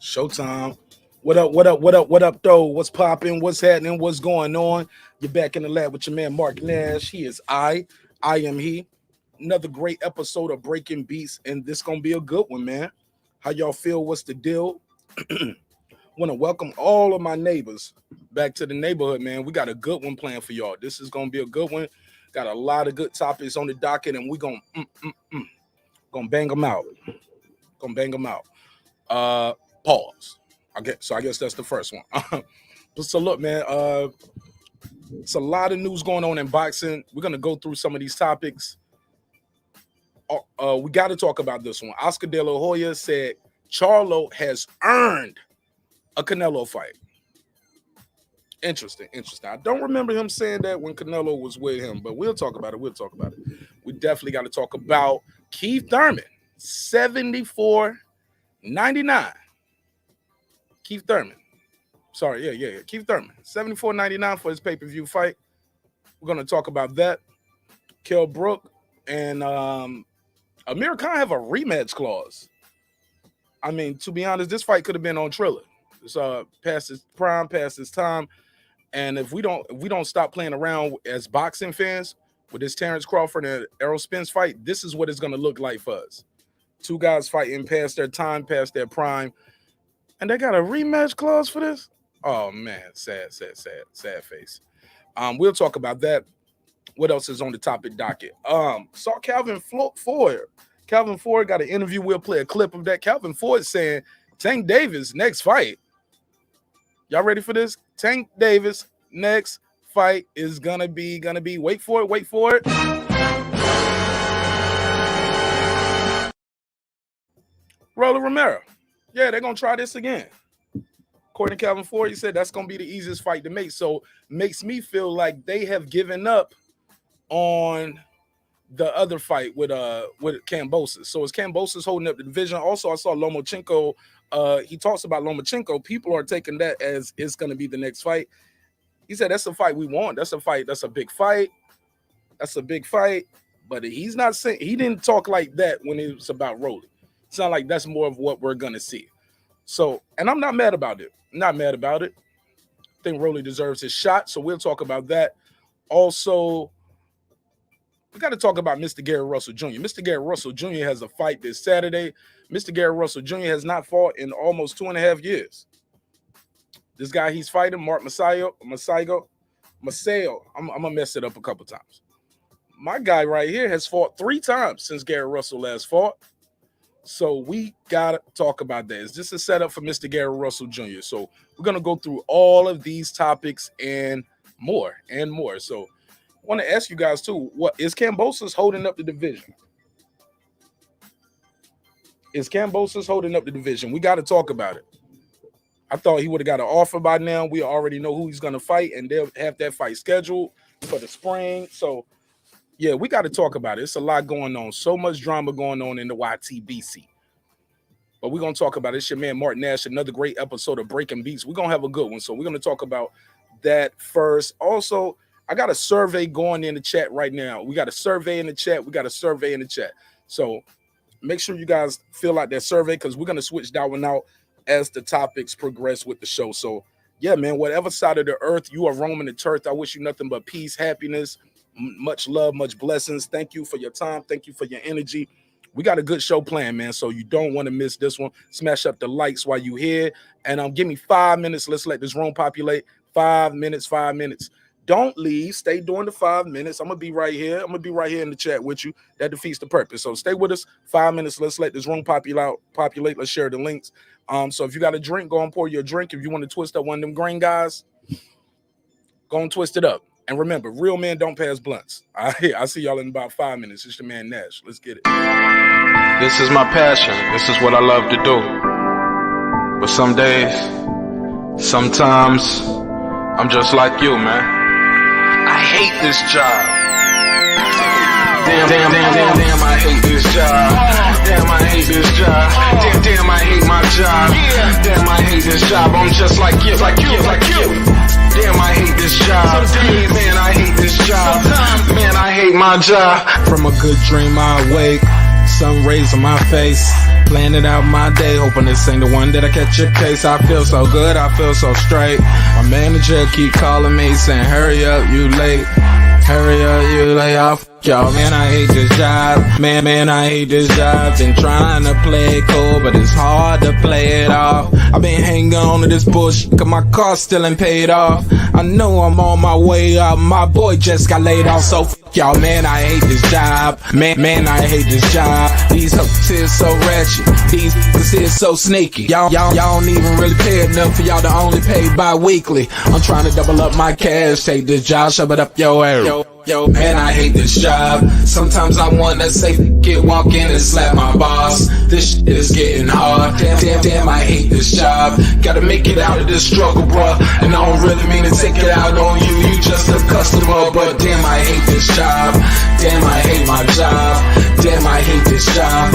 Showtime. What up, what up, what up, what up, though? What's popping? What's happening? What's going on? You're back in the lab with your man, Marqnash. He is I am he. Another great episode of Breaking Beats, and this going to be a good one, man. How y'all feel? What's the deal? Want to welcome all of my neighbors back to the neighborhood, man. We got a good one planned for y'all. This is going to be a good one. Got a lot of good topics on the docket, and we're going to bang them out. Pause. I guess that's the first one. So look, man, it's a lot of news going on in boxing. We're gonna go through some of these topics. We got to talk about this one. Oscar De La Hoya said Charlo has earned a Canelo fight. Interesting. I don't remember him saying that when Canelo was with him, but we'll talk about it. We definitely got to talk about Keith Thurman, 74.99. Keith Thurman. Keith Thurman. 74.99 for his pay-per-view fight. We're going to talk about that. Kell Brook and Amir Khan have a rematch clause. I mean, to be honest, this fight could have been on Triller. It's past its prime, past its time. And if we don't stop playing around as boxing fans with this Terence Crawford and Errol Spence fight, this is what it's going to look like for us. Two guys fighting past their time, past their prime. And they got a rematch clause for this? Oh, man. Sad face. We'll talk about that. What else is on the topic docket? Saw Calvin Ford. Calvin Ford got an interview. We'll play a clip of that. Calvin Ford saying Tank Davis next fight. Y'all ready for this? Tank Davis next fight is gonna be wait for it. Roller Romero. Yeah, they're going to try this again. According to Calvin Ford, he said that's going to be the easiest fight to make. So makes me feel like they have given up on the other fight with Kambosos. So is Kambosos holding up the division? Also, I saw Lomachenko. He talks about Lomachenko. People are taking that as it's going to be the next fight. He said that's a fight we want. That's a fight. That's a big fight. But he's not saying, he didn't talk like that when it was about Rolly. Sound like that's more of what we're gonna see. So, and I'm not mad about it. I think Rolly deserves his shot. So we'll talk about that. Also, we got to talk about Mr. Gary Russell Jr. Mr. Gary Russell Jr. has a fight this Saturday. Mr. Gary Russell Jr. has not fought in almost 2.5 years. This guy he's fighting, Maysago. I'm gonna mess it up a couple times. My guy right here has fought 3 times since Gary Russell last fought. So we got to talk about that. Is this a setup for Mr. Gary Russell Jr.? So we're going to go through all of these topics and more. So I want to ask you guys, too, what is Kambosos holding up the division? We got to talk about it. I thought he would have got an offer by now. We already know who he's going to fight, and they'll have that fight scheduled for the spring. So yeah, we got to talk about it. It's a lot going on. So much drama going on in the YTBC. But we're going to talk about it. It's your man, Marqnash, another great episode of Breaking Beats. We're going to have a good one. So we're going to talk about that first. Also, I got a survey going in the chat right now. We got a survey in the chat. So make sure you guys fill out that survey because we're going to switch that one out as the topics progress with the show. So, yeah, man, whatever side of the earth you are roaming the turf, I wish you nothing but peace, happiness, much love, much blessings. Thank you for your time. Thank you for your energy. We got a good show planned, man, so you don't want to miss this one. Smash up the likes while you here. And give me 5 minutes. Let's let this room populate. 5 minutes. Don't leave. Stay during the 5 minutes. I'm going to be right here. In the chat with you. That defeats the purpose. So stay with us. 5 minutes. Let's let this room populate. Let's share the links. So if you got a drink, go and pour your drink. If you want to twist up one of them green guys, go and twist it up. And remember, real men don't pass blunts. I see y'all in about 5 minutes. It's your man Nash. Let's get it. This is my passion. This is what I love to do. But some days, sometimes, I'm just like you, man. I hate this job. Damn, I hate this job. Damn, I hate this job. Damn, I hate my job. Damn, I hate this job. I'm just like you. Damn, I hate this job. Man, I hate this job. Man, I hate my job. From a good dream I wake, sun rays on my face. planning out my day, hoping this ain't the one that I catch a case. I feel so good, I feel so straight. My manager keep calling me saying, hurry up, you late. Hurry up, you lay off. Y'all, man, I hate this job. Man, I hate this job. Been trying to play it cool, but it's hard to play it off. I've been hanging on to this bullshit, cause my car still ain't paid off. I know I'm on my way up, my boy just got laid off, so y'all, man, I hate this job. Man, I hate this job. These hoes here so ratchet, these niggas here so sneaky. Y'all don't even really pay enough for y'all to only pay bi-weekly. I'm trying to double up my cash, take this job, shove it up your ass. Yo, man, I hate this job. Sometimes I wanna say, walk in and slap my boss. This shit is getting hard. Damn, I hate this job. Gotta make it out of this struggle, bruh. And I don't really mean to take it out on you. You just a customer, but damn, I hate this job. Damn, I hate my job. Damn, I hate this job.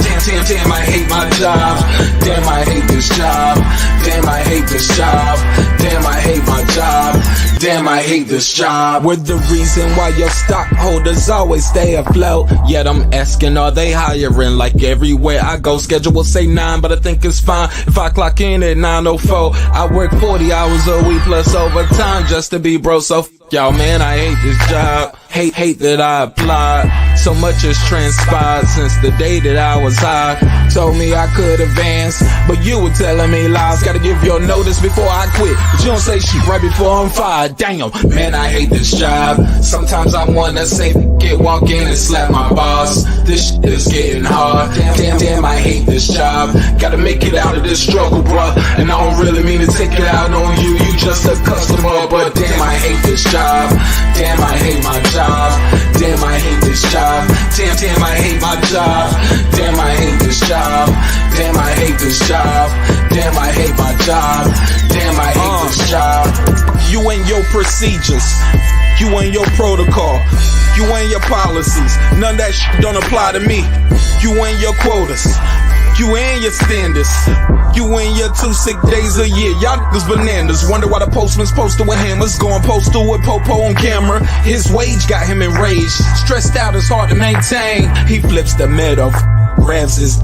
Damn, I hate my job. Damn, I hate this job. Damn, I hate this job. Damn, I hate my job. Damn, I hate this job. We're the reason why your stockholders always stay afloat. Yet I'm asking, are they hiring? Like everywhere I go, schedule will say 9, but I think it's fine if I clock in at 9:04. I work 40 hours a week plus overtime just to be bro. So y'all, man, I hate this job. Hate that I applied. So much has transpired since the day that I was high. Told me I could advance, but you were telling me lies. Gotta give your notice before I quit, but you don't say shit right before I'm fired. Damn, man, I hate this job. Sometimes I wanna say, walk in and slap my boss. This shit is getting hard. Damn, I hate this job. Gotta make it out of this struggle, bruh. And I don't really mean to take it out on you. You just a customer, but damn, I hate this job. Damn, I hate my job. Damn, I hate this job. Damn, I hate my job. Damn, I hate this job. Damn, I hate this job. Damn, I hate my job. Damn, I hate this job. You and your procedures, you and your protocol, you and your policies, none of that shit don't apply to me. You and your quotas, you and your standards, you and your 2 sick days a year. Y'all niggas bananas. Wonder why the postman's posted with hammers, going postal with Popo on camera. His wage got him enraged, stressed out, it's hard to maintain. He flips the middle, grabs his.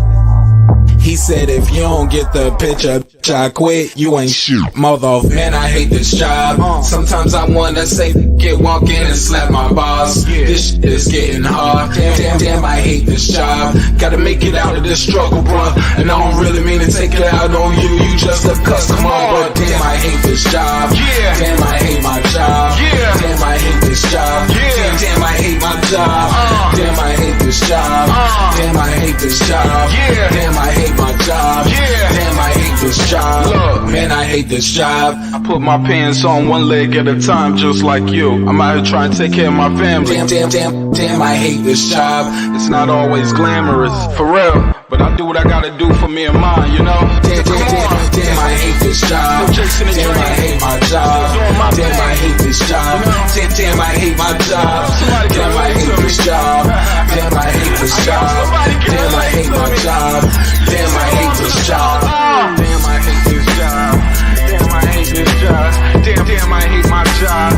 He said, if you don't get the picture, I quit, you ain't shit, mother. Man, I hate this job. Sometimes I wanna say, walk in and slap my boss. This shit is getting hard. Damn, I hate this job. Gotta make it out of this struggle, bruh. And I don't really mean to take it out on you. You just a customer, but damn, I hate this job. Damn, I hate my job. Damn, I hate this job. Damn, I hate my job. Damn, I hate this job. Damn, I hate this job. Damn, I hate my job. Damn, I hate this job. Look, man, I hate this job. I put my pants on one leg at a time, just like you. I'm out here trying to take care of my family. Damn, I hate this job. It's not always glamorous, for real, but I do what I gotta do for me and mine, you know? Damn, I hate this job. Damn, I hate my job. Damn, I hate this job. Damn, I hate my job. Damn, I hate this job. Damn, I hate this job. Damn, I hate my job. Damn, I hate this job. Damn, I hate this job. Damn, I hate this job. Damn, I hate my job.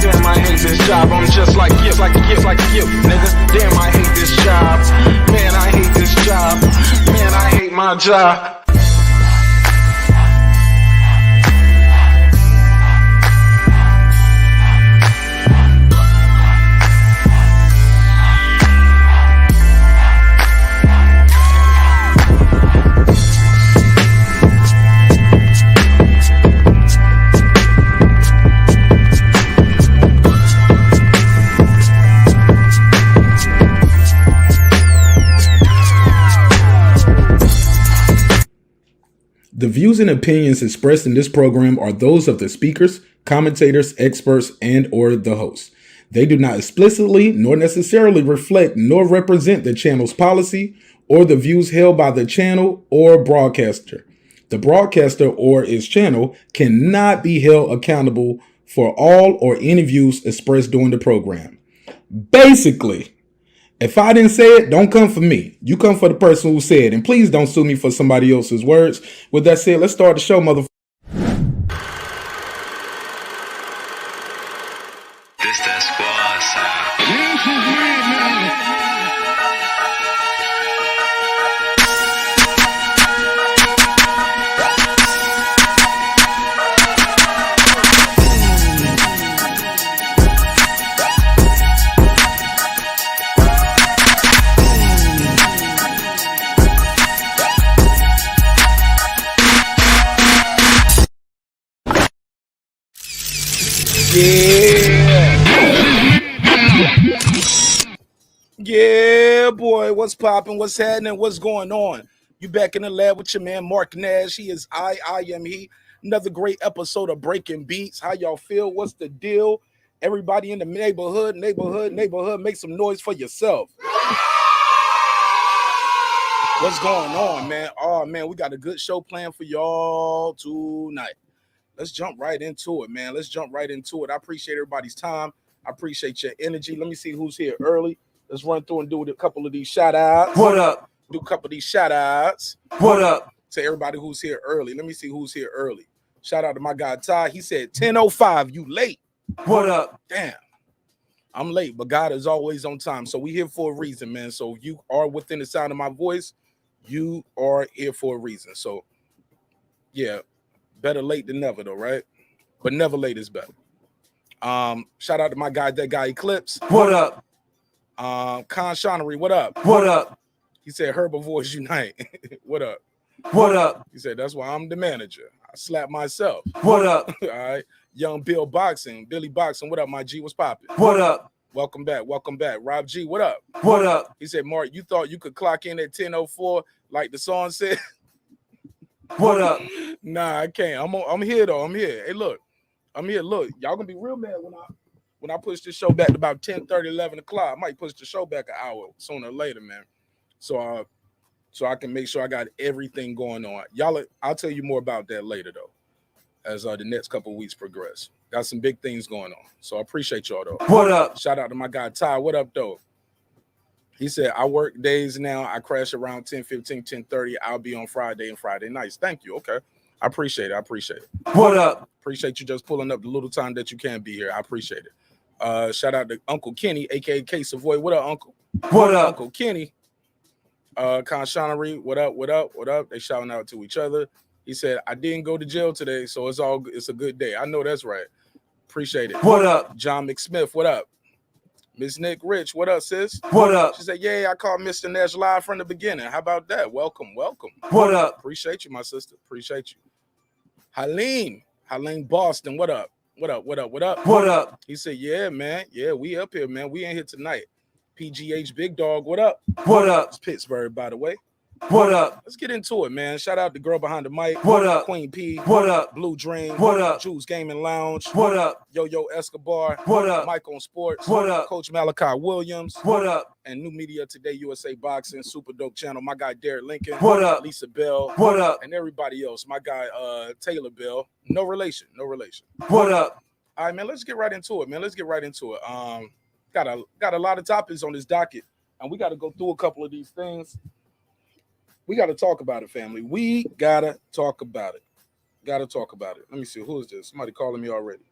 Damn, I hate this job. I'm just like you, nigga. Damn, I hate this job. Man, I hate this job. Man, I hate my job. The views and opinions expressed in this program are those of the speakers, commentators, experts, and or the host. They do not explicitly nor necessarily reflect nor represent the channel's policy or the views held by the channel or broadcaster. The broadcaster or its channel cannot be held accountable for all or any views expressed during the program. Basically, if I didn't say it, don't come for me. You come for the person who said it. And please don't sue me for somebody else's words. With that said, let's start the show, motherfucker. This that squad sound. Yeah, boy. What's popping? What's happening? What's going on? You back in the lab with your man Marqnash. He is I am he. Another great episode of Breaking Beats. How y'all feel? What's the deal? Everybody in the neighborhood, make some noise for yourself. What's going on, man? Oh, man, we got a good show planned for y'all tonight. Let's jump right into it, man. Let's jump right into it. I appreciate everybody's time. I appreciate your energy. Let me see who's here early. Let's run through and do a couple of these shout outs. What up? Do a couple of these shout outs. What up? To everybody who's here early. Let me see who's here early. Shout out to my guy Ty. He said 10:05. You late. What up? Damn. I'm late, but God is always on time. So we here for a reason, man. So if you are within the sound of my voice, you are here for a reason. So yeah, better late than never though, right? But never late is better. Shout out to my guy, that guy Eclipse. What up? Con Shonery, what up? What up? He said herbivores unite. What up? What up? He said that's why I'm the manager. I slap myself. What up? All right. Young Bill Boxing, Billy Boxing, what up, my G? What's popping? What up? Welcome back. Welcome back. Rob G, what up? What up? He said, Mark, you thought you could clock in at 10:04 like the song said? What up? Nah, I can't. I'm here though. I'm here. Hey, look. I'm here. Look, y'all gonna be real mad when I push this show back to about 10:30, 11 o'clock. I might push the show back an hour sooner or later, man. So I can make sure I got everything going on. I'll tell you more about that later though, as the next couple of weeks progress. Got some big things going on. So I appreciate y'all though. What up? Shout out to my guy Ty. What up though? He said, I work days now. I crash around 10:15, 10:30. I'll be on Friday and Friday nights. Thank you. Okay. I appreciate it. What up? Appreciate you just pulling up the little time that you can be here. I appreciate it. Shout out to Uncle Kenny, aka K Savoy. What up, Uncle? What up? Uncle Kenny. Conshonery, what up? They shouting out to each other. He said, I didn't go to jail today, so it's a good day. I know that's right. Appreciate it. What up? John McSmith, what up? Miss Nick Rich, what up, sis? What up? She said, yeah, I called Mr. Nash live from the beginning. How about that? Welcome. What up? Appreciate you, my sister. Appreciate you. Helene Boston, what up? What up? He said, yeah, man. Yeah, we up here, man. We in here tonight. PGH Big Dog, what up? What up? It's Pittsburgh, by the way. What up? Let's get into it, man. Shout out the girl behind the mic. What up? Queen P. What up? Blue Dream. What up? Jules Gaming Lounge. What up? Yo Escobar. What up? Mike on Sports. What up? Coach Malachi Williams. What up? And New Media Today, USA Boxing, Super Dope Channel. My guy Derek Lincoln. What up? Lisa Bell. What up? And everybody else. My guy Taylor Bell. No relation. What up? All right, man. Let's get right into it, man. Got a lot of topics on this docket, and we got to go through a couple of these things. We got to talk about it, family. We got to talk about it. Let me see. Who is this? Somebody calling me already.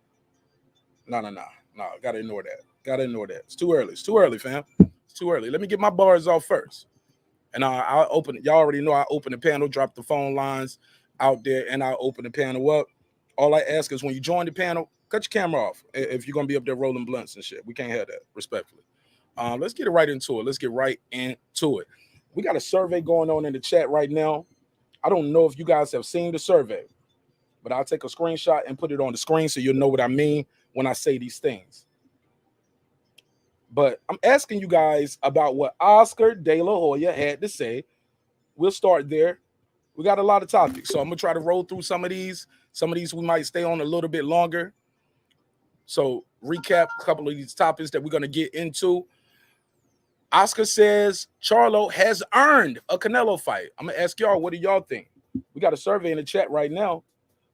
No. Got to ignore that. It's too early, fam. It's too early. Let me get my bars off first. And I'll open it. Y'all already know I open the panel, drop the phone lines out there, and I'll open the panel up. All I ask is when you join the panel, cut your camera off if you're going to be up there rolling blunts and shit. We can't have that, respectfully. Let's get right into it. We got a survey going on in the chat right now. I don't know if you guys have seen the survey, but I'll take a screenshot and put it on the screen so you'll know what I mean when I say these things. But I'm asking you guys about what Oscar De La Hoya had to say. We'll start there. We got a lot of topics, so I'm going to try to roll through some of these. Some of these we might stay on a little bit longer. So recap a couple of these topics that we're going to get into. Oscar says Charlo has earned a Canelo fight. I'm going to ask y'all, what do y'all think? We got a survey in the chat right now.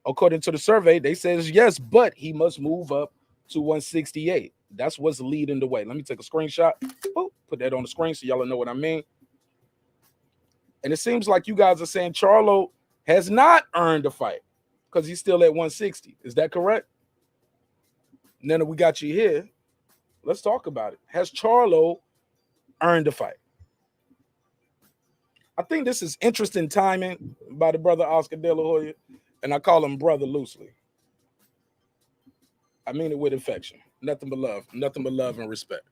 According to the survey, they says yes, but he must move up to 168. That's what's leading the way. Let me take a screenshot. Boop, put that on the screen so y'all know what I mean. And it seems like you guys are saying Charlo has not earned a fight because he's still at 160. Is that correct? And then we got you here. Let's talk about it. Has Charlo earned a fight? I think this is interesting timing by the brother Oscar De La Hoya, and I call him brother loosely. I mean it with affection. Nothing but love and respect.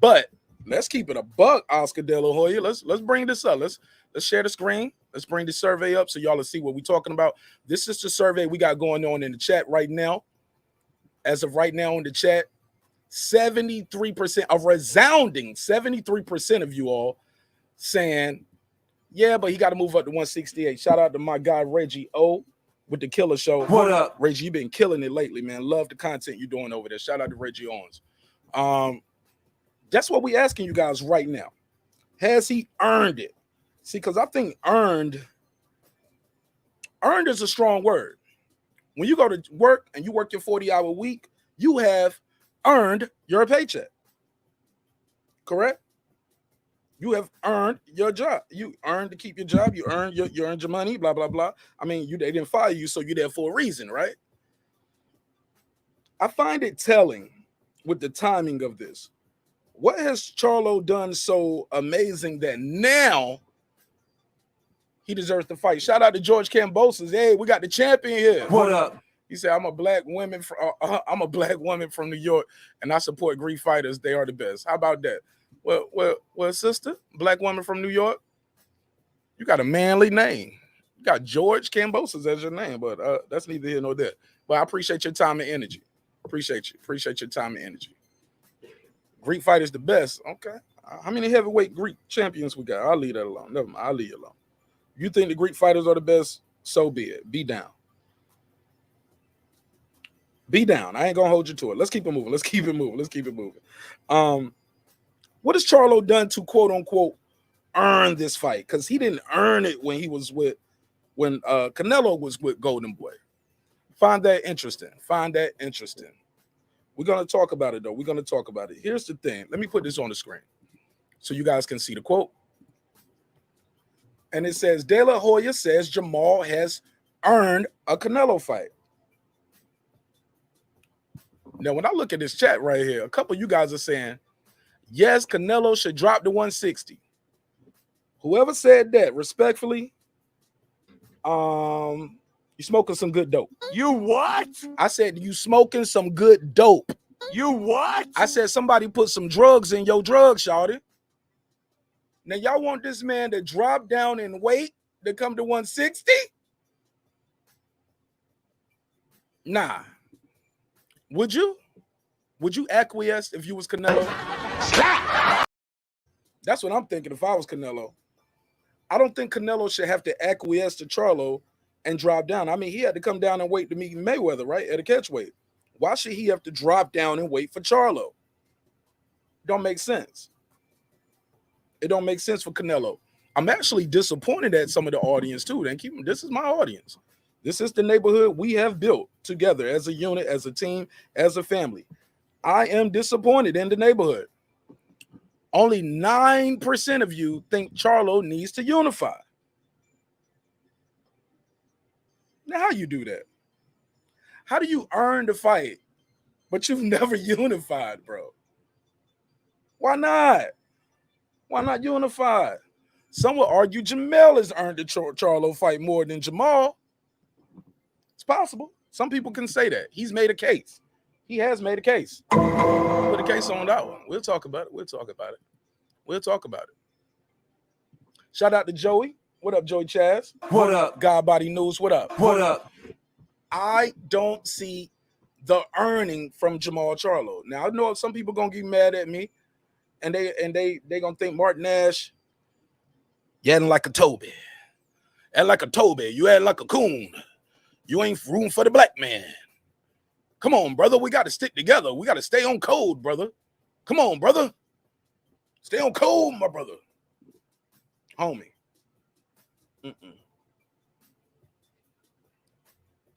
But let's keep it a buck, Oscar De La Hoya. Let's bring this up. Let's share the screen. Let's bring the survey up so y'all will see what we're talking about. This is the survey we got going on in the chat right now. as of right now in the chat, 73%, a resounding 73% of you all saying, yeah, but he got to move up to 168. Shout out to my guy, Reggie O, with the Killer Show. What up? Reggie, you've been killing it lately, man. Love the content you're doing over there. Shout out to Reggie Owens. That's what we're asking you guys right now. Has he earned it? See, because I think earned is a strong word. When you go to work and you work your 40-hour week, you have earned your paycheck. Correct? You have earned your job. You earned to keep your job. You earned your money, blah, blah, blah. I mean, they didn't fire you, so you're there for a reason, right? I find it telling with the timing of this. What has Charlo done so amazing that now he deserves to fight? Shout out to George Cambosis. Hey, we got the champion here. What up? He said, I'm a black woman from New York, and I support Greek fighters. They are the best. How about that? Well, sister, black woman from New York, you got a manly name. You got George Cambosis as your name, but that's neither here nor there. But I appreciate your time and energy. Appreciate you. Appreciate your time and energy. Greek fighters the best. Okay. How many heavyweight Greek champions we got? I'll leave that alone. Never mind. I'll leave it alone. You think the Greek fighters are the best? So be it. Be down. Be down. I ain't gonna hold you to it. Let's keep it moving. Let's keep it moving. What has Charlo done to quote unquote earn this fight? Because he didn't earn it when Canelo was with Golden Boy. Find that interesting. We're gonna talk about it though. We're gonna talk about it. Here's the thing. Let me put this on the screen so you guys can see the quote. And it says, De La Hoya says Jamal has earned a Canelo fight. Now, when I look at this chat right here, a couple of you guys are saying, yes, Canelo should drop to 160. Whoever said that, respectfully, you smoking some good dope. You what? I said you smoking some good dope. You what? I said somebody put some drugs in your drugs, shawty. Now, y'all want this man to drop down in weight to come to 160? Nah. Would you? Would you acquiesce if you was Canelo? That's what I'm thinking if I was Canelo. I don't think Canelo should have to acquiesce to Charlo and drop down. I mean, he had to come down and wait to meet Mayweather, right, at a catch weight. Why should he have to drop down and wait for Charlo? Don't make sense. It don't make sense for Canelo. I'm actually disappointed at some of the audience too. This is my audience. This is the neighborhood we have built together as a unit, as a team, as a family. I am disappointed in the neighborhood. Only 9% of you think Charlo needs to unify. Now, how you do that? How do you earn the fight, but you've never unified, bro? Why not? Why not unify? Some would argue Jamel has earned the Charlo fight more than Jamal. It's possible. Some people can say that. He's made a case. He has made a case. Put a case on that one. We'll talk about it. Shout out to Joey. What up, Joey Chaz? What up? God Body News. What up? What up? I don't see the earning from Jamal Charlo. Now, I know some people gonna get mad at me, and they gonna think marqnash, you acting like a Toby. Act like a Toby. You act like a coon. You ain't room for the black man. Come on, brother. We got to stick together. We got to stay on code, brother. Come on, brother. Stay on code, my brother. Homie.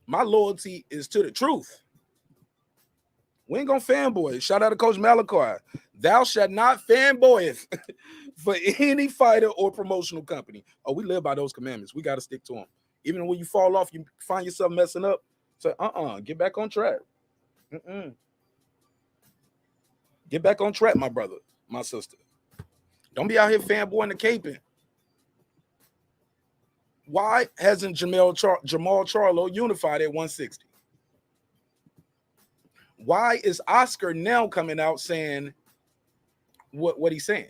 My loyalty is to the truth. We ain't gonna fanboy. Shout out to Coach Malachi. Thou shalt not fanboy for any fighter or promotional company. Oh, we live by those commandments. We got to stick to them. Even when you fall off, you find yourself messing up. Say, get back on track. Get back on track, my brother, my sister. Don't be out here fanboying the caping. Why hasn't Jamal Charlo unified at 160? Why is Oscar now coming out saying what he's saying?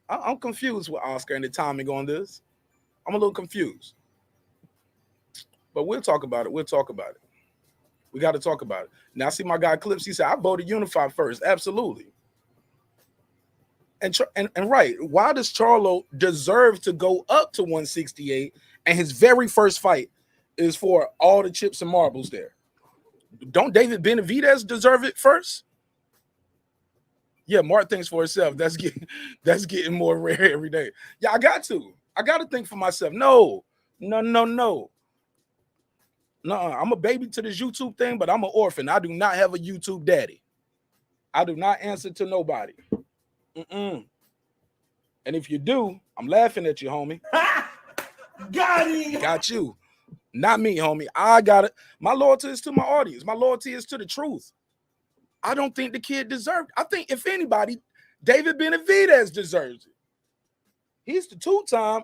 I'm confused with Oscar and the timing on this. I'm a little confused. But we'll talk about it. We got to talk about it. Now, I see my guy Clips. He said, I voted Unify first. Absolutely. And right, why does Charlo deserve to go up to 168? And his very first fight is for all the chips and marbles there. Don't David Benavidez deserve it first? Yeah, Marq thinks for himself. That's getting more rare every day. Yeah, I got to think for myself. No. No, I'm a baby to this YouTube thing, but I'm an orphan. I do not have a YouTube daddy. I do not answer to nobody. And if you do, I'm laughing at you, homie. Got him. Got you. Not me, homie. I got it. My loyalty is to my audience. My loyalty is to the truth. I don't think the kid deserved it. I think, if anybody, David Benavidez deserves it. He's the two-time.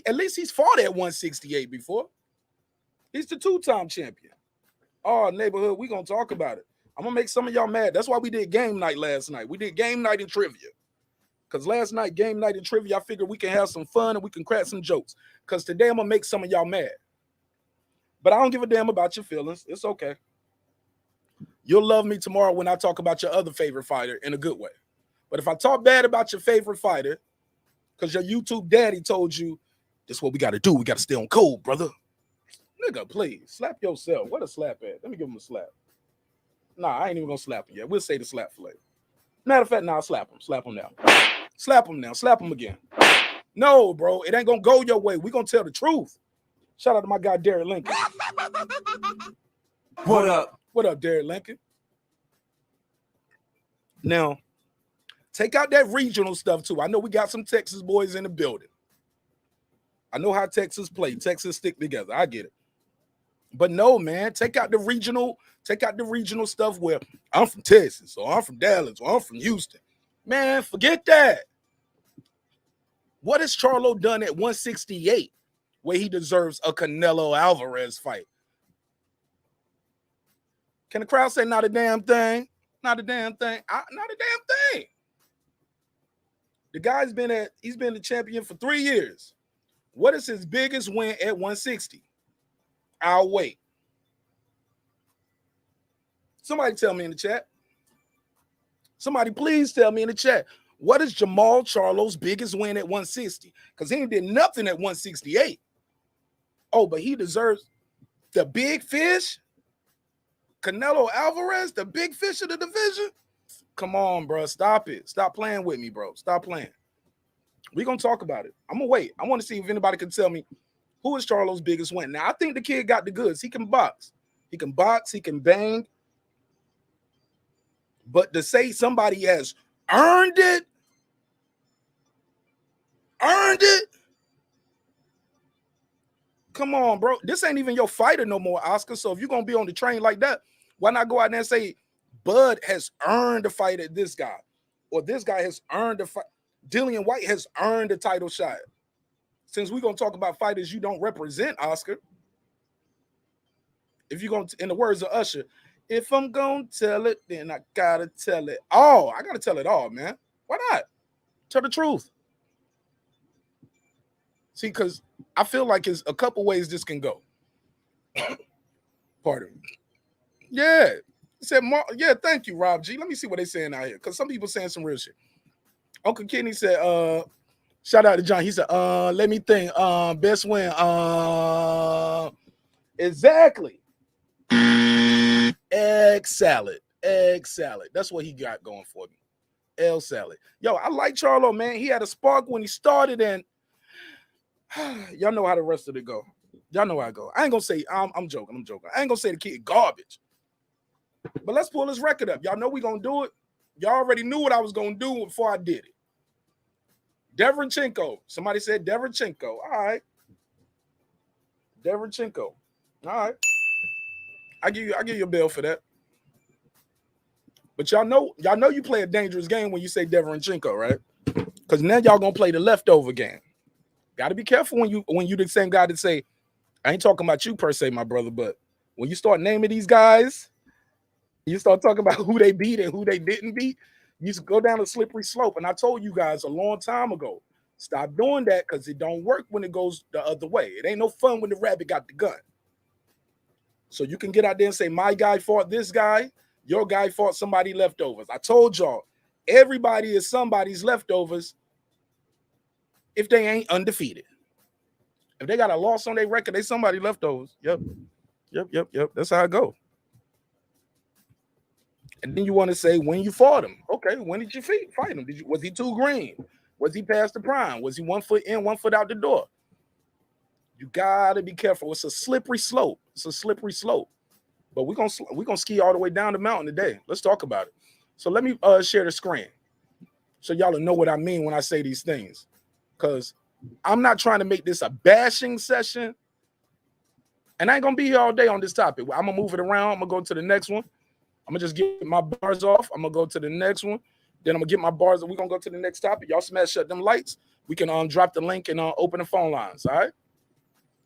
At least he's fought at 168 before. He's the two-time champion. Oh, neighborhood, we're going to talk about it. I'm going to make some of y'all mad. That's why we did game night last night. We did game night and trivia. Because last night, game night and trivia, I figured we can have some fun and we can crack some jokes. Because today I'm going to make some of y'all mad. But I don't give a damn about your feelings. It's okay. You'll love me tomorrow when I talk about your other favorite fighter in a good way. But if I talk bad about your favorite fighter, because your YouTube daddy told you, this is what we got to do. We got to stay on code, brother. Nigga, please, slap yourself. What a slap at? Let me give him a slap. Nah, I ain't even going to slap him yet. We'll say the slap for later. Matter of fact, nah, slap him. Slap him now. Slap him now. Slap him again. No, bro, it ain't going to go your way. We're going to tell the truth. Shout out to my guy, Derek Lincoln. What up? What up, Derek Lincoln? Now, take out that regional stuff, too. I know we got some Texas boys in the building. I know how Texas play. Texas stick together. I get it. But no, man, take out the regional stuff where I'm from Texas, or I'm from Dallas, or I'm from Houston. Man, forget that. What has Charlo done at 168 where he deserves a Canelo Alvarez fight? Can the crowd say not a damn thing? Not a damn thing. Not a damn thing. The guy's he's been the champion for 3 years. What is his biggest win at 160? I'll wait. Somebody tell me in the chat. Somebody please tell me in the chat. What is Jamal Charlo's biggest win at 160? Because he ain't did nothing at 168. Oh, but he deserves the big fish? Canelo Alvarez, the big fish of the division? Come on, bro. Stop it. Stop playing with me, bro. Stop playing. We're going to talk about it. I'm going to wait. I want to see if anybody can tell me who is Charlo's biggest win. Now, I think the kid got the goods. He can box. He can box. He can bang. But to say somebody has earned it, come on, bro. This ain't even your fighter no more, Oscar. So if you're going to be on the train like that, why not go out there and say, Bud has earned the fight at this guy, or this guy has earned the fight. Dillian White has earned the title shot. Since we're going to talk about fighters you don't represent, Oscar, if you're going to, in the words of Usher, if I'm going to tell it, then I got to tell it all. I got to tell it all, man. Why not? Tell the truth. See, because I feel like there's a couple ways this can go. Pardon me. Yeah. Said, yeah, thank you, Rob G. Let me see what they're saying out here, because some people saying some real shit. Uncle Kenny said, shout out to John. He said, let me think. Best win. Exactly. Egg salad. Egg salad. That's what he got going for me. L salad. Yo, I like Charlo, man. He had a spark when he started, and y'all know how the rest of it go. Y'all know how I go. I ain't gonna say I'm joking. I ain't gonna say the kid garbage. But let's pull his record up. Y'all know we gonna do it. Y'all already knew what I was gonna do before I did it. Devinchenko. Somebody said Devinchenko. All right. Devinchenko. All right. I give you a bill for that. But y'all know you play a dangerous game when you say Devinchenko, right? Because now y'all gonna play the leftover game. Gotta be careful when you the same guy that say, I ain't talking about you per se, my brother, but when you start naming these guys, you start talking about who they beat and who they didn't beat, you go down a slippery slope. And I told you guys a long time ago, stop doing that, because it don't work when it goes the other way. It ain't no fun when the rabbit got the gun. So you can get out there and say, my guy fought this guy, your guy fought somebody leftovers. I told y'all, everybody is somebody's leftovers if they ain't undefeated. If they got a loss on their record, they somebody leftovers. Yep. That's how it go. And then you want to say when you fought him. Okay, when did you fight him? Was he too green? Was he past the prime? Was he 1 foot in, 1 foot out the door? You gotta be careful. It's a slippery slope. It's a slippery slope. But we're gonna ski all the way down the mountain today. Let's talk about it. So let me share the screen so y'all know what I mean when I say these things. Because I'm not trying to make this a bashing session. And I ain't gonna be here all day on this topic. I'm gonna move it around. I'm gonna go to the next one. I'm gonna just get my bars off. I'm gonna go to the next one. Then I'm gonna get my bars. We're gonna go to the next topic. Y'all smash shut them lights. We can drop the link and open the phone lines. All right.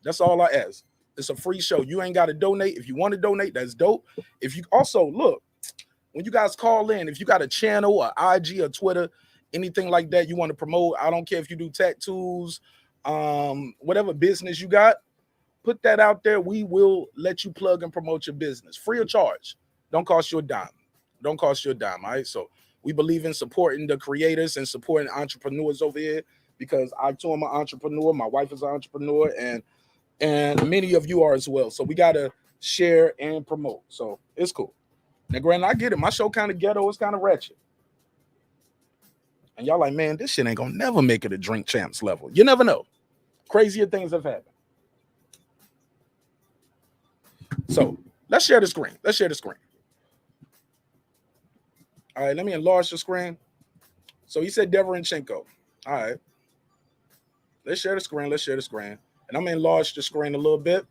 That's all I ask. It's a free show. You ain't got to donate. If you want to donate, that's dope. If you also look, when you guys call in, if you got a channel, or IG, or Twitter, anything like that you want to promote, I don't care if you do tattoos, whatever business you got, put that out there. We will let you plug and promote your business free of charge. Don't cost you a dime. Don't cost you a dime. All right. So we believe in supporting the creators and supporting entrepreneurs over here because I too am an entrepreneur. My wife is an entrepreneur, and many of you are as well. So we got to share and promote. So it's cool. Now, granted, I get it. My show kind of ghetto. It's kind of ratchet. And y'all like, man, this shit ain't going to never make it a Drink Champs level. You never know. Crazier things have happened. So let's share the screen. Let's share the screen. All right, let me enlarge the screen. So he said Deverenchenko. All right. Let's share the screen. Let's share the screen. And I'm going to enlarge the screen a little bit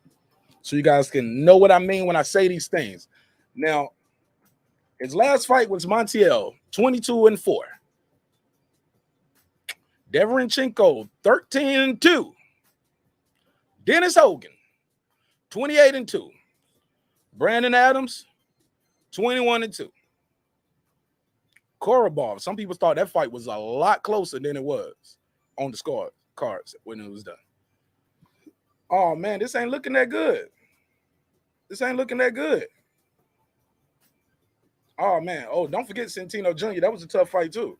so you guys can know what I mean when I say these things. Now, his last fight was Montiel, 22-4. Deverenchenko, 13-2. Dennis Hogan, 28-2. Brandon Adams, 21-2. Korobov, some people thought that fight was a lot closer than it was on the score cards when it was done. Oh, man, this ain't looking that good. This ain't looking that good. Oh, man. Oh, don't forget Centino Jr. That was a tough fight, too.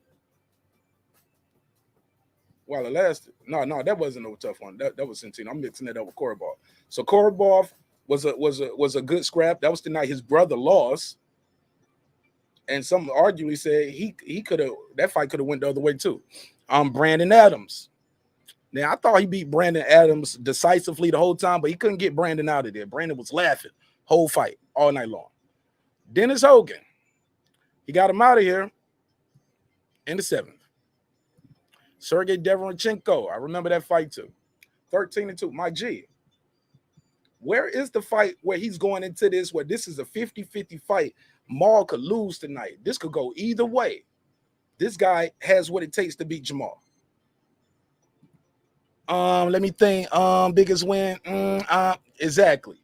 While it lasted. No, that wasn't no tough one. That was Centino. I'm mixing it up with Korobov. So Korobov was a good scrap. That was the night his brother lost. And some arguably said he could have, that fight could have went the other way, too. Brandon Adams. Now, I thought he beat Brandon Adams decisively the whole time, but he couldn't get Brandon out of there. Brandon was laughing whole fight all night long. Dennis Hogan, he got him out of here in the 7th. Sergey Deverenchenko, I remember that fight too. 13-2. My G, where is the fight where he's going into this, where this is a 50-50 fight? Marq could lose tonight. This could go either way. This guy has what it takes to beat Jamal. Let me think. Biggest win. Exactly.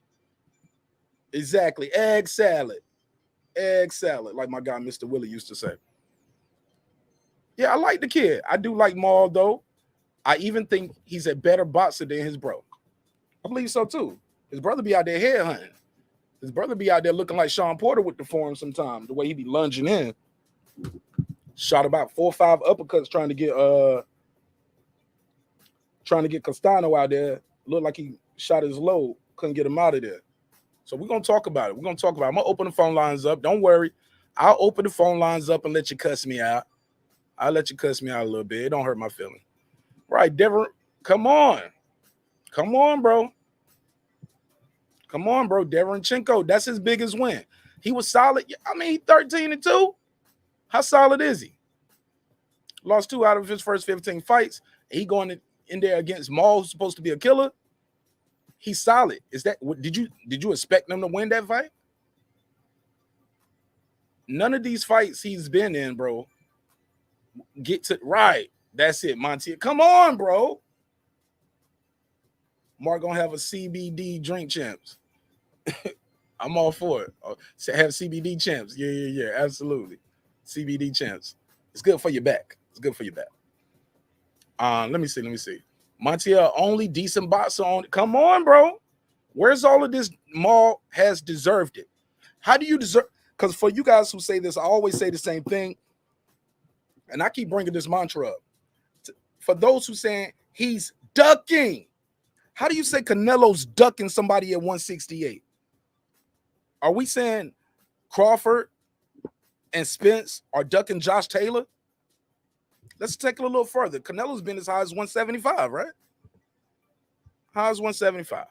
Egg salad, like my guy Mr. Willie used to say. Yeah, I like the kid. I do like Maul though. I even think he's a better boxer than his bro. I believe so too. His brother be out there head hunting. His brother be out there looking like Sean Porter with the form sometimes. The way he be lunging in. Shot about 4 or 5 uppercuts trying to get Castano out there. Looked like he shot his load. Couldn't get him out of there. So we're going to talk about it. I'm going to open the phone lines up. Don't worry. I'll open the phone lines up and let you cuss me out. I'll let you cuss me out a little bit. It don't hurt my feelings. Right, Devin, come on. Come on, bro. Deverenchenko, that's his biggest win. He was solid. I mean, 13-2. How solid is he? Lost 2 out of his first 15 fights. He going in there against Maul, who's supposed to be a killer. He's solid. Is that did you expect him to win that fight? None of these fights he's been in, bro. Get to right. That's it, Monty. Come on, bro. Marq gonna have a CBD drink champs. I'm all for it. Have CBD champs. Yeah, absolutely. CBD champs. It's good for your back. Let me see. Montiel, only decent boxer on. Come on, bro. Where's all of this? Marq has deserved it. How do you deserve? Because for you guys who say this, I always say the same thing. And I keep bringing this mantra up. For those who saying he's ducking, how do you say Canelo's ducking somebody at 168? Are we saying Crawford and Spence are ducking Josh Taylor? Let's take it a little further. Canelo's been as high as 175, right? High as 175.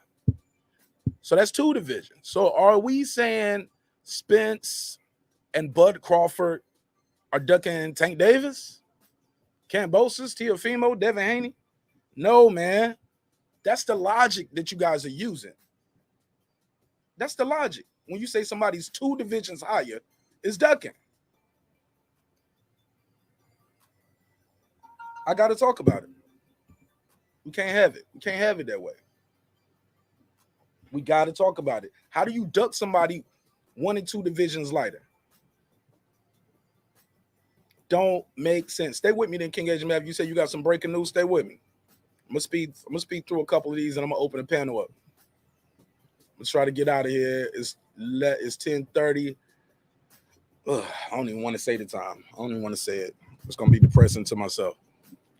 So that's 2 divisions. So are we saying Spence and Bud Crawford are ducking Tank Davis, Kambosos, Teofimo, Devin Haney? No, man. That's the logic that you guys are using. That's the logic. When you say somebody's 2 divisions higher, it's ducking. I got to talk about it. We can't have it. We can't have it that way. We got to talk about it. How do you duck somebody 1 and 2 divisions lighter? Don't make sense. Stay with me then, King Agent Mav. You said you got some breaking news. Stay with me. I'm gonna speed through a couple of these and I'm gonna open the panel up. Let's try to get out of here. It's 10:30. I don't even want to say the time. I don't even want to say it. It's gonna be depressing to myself.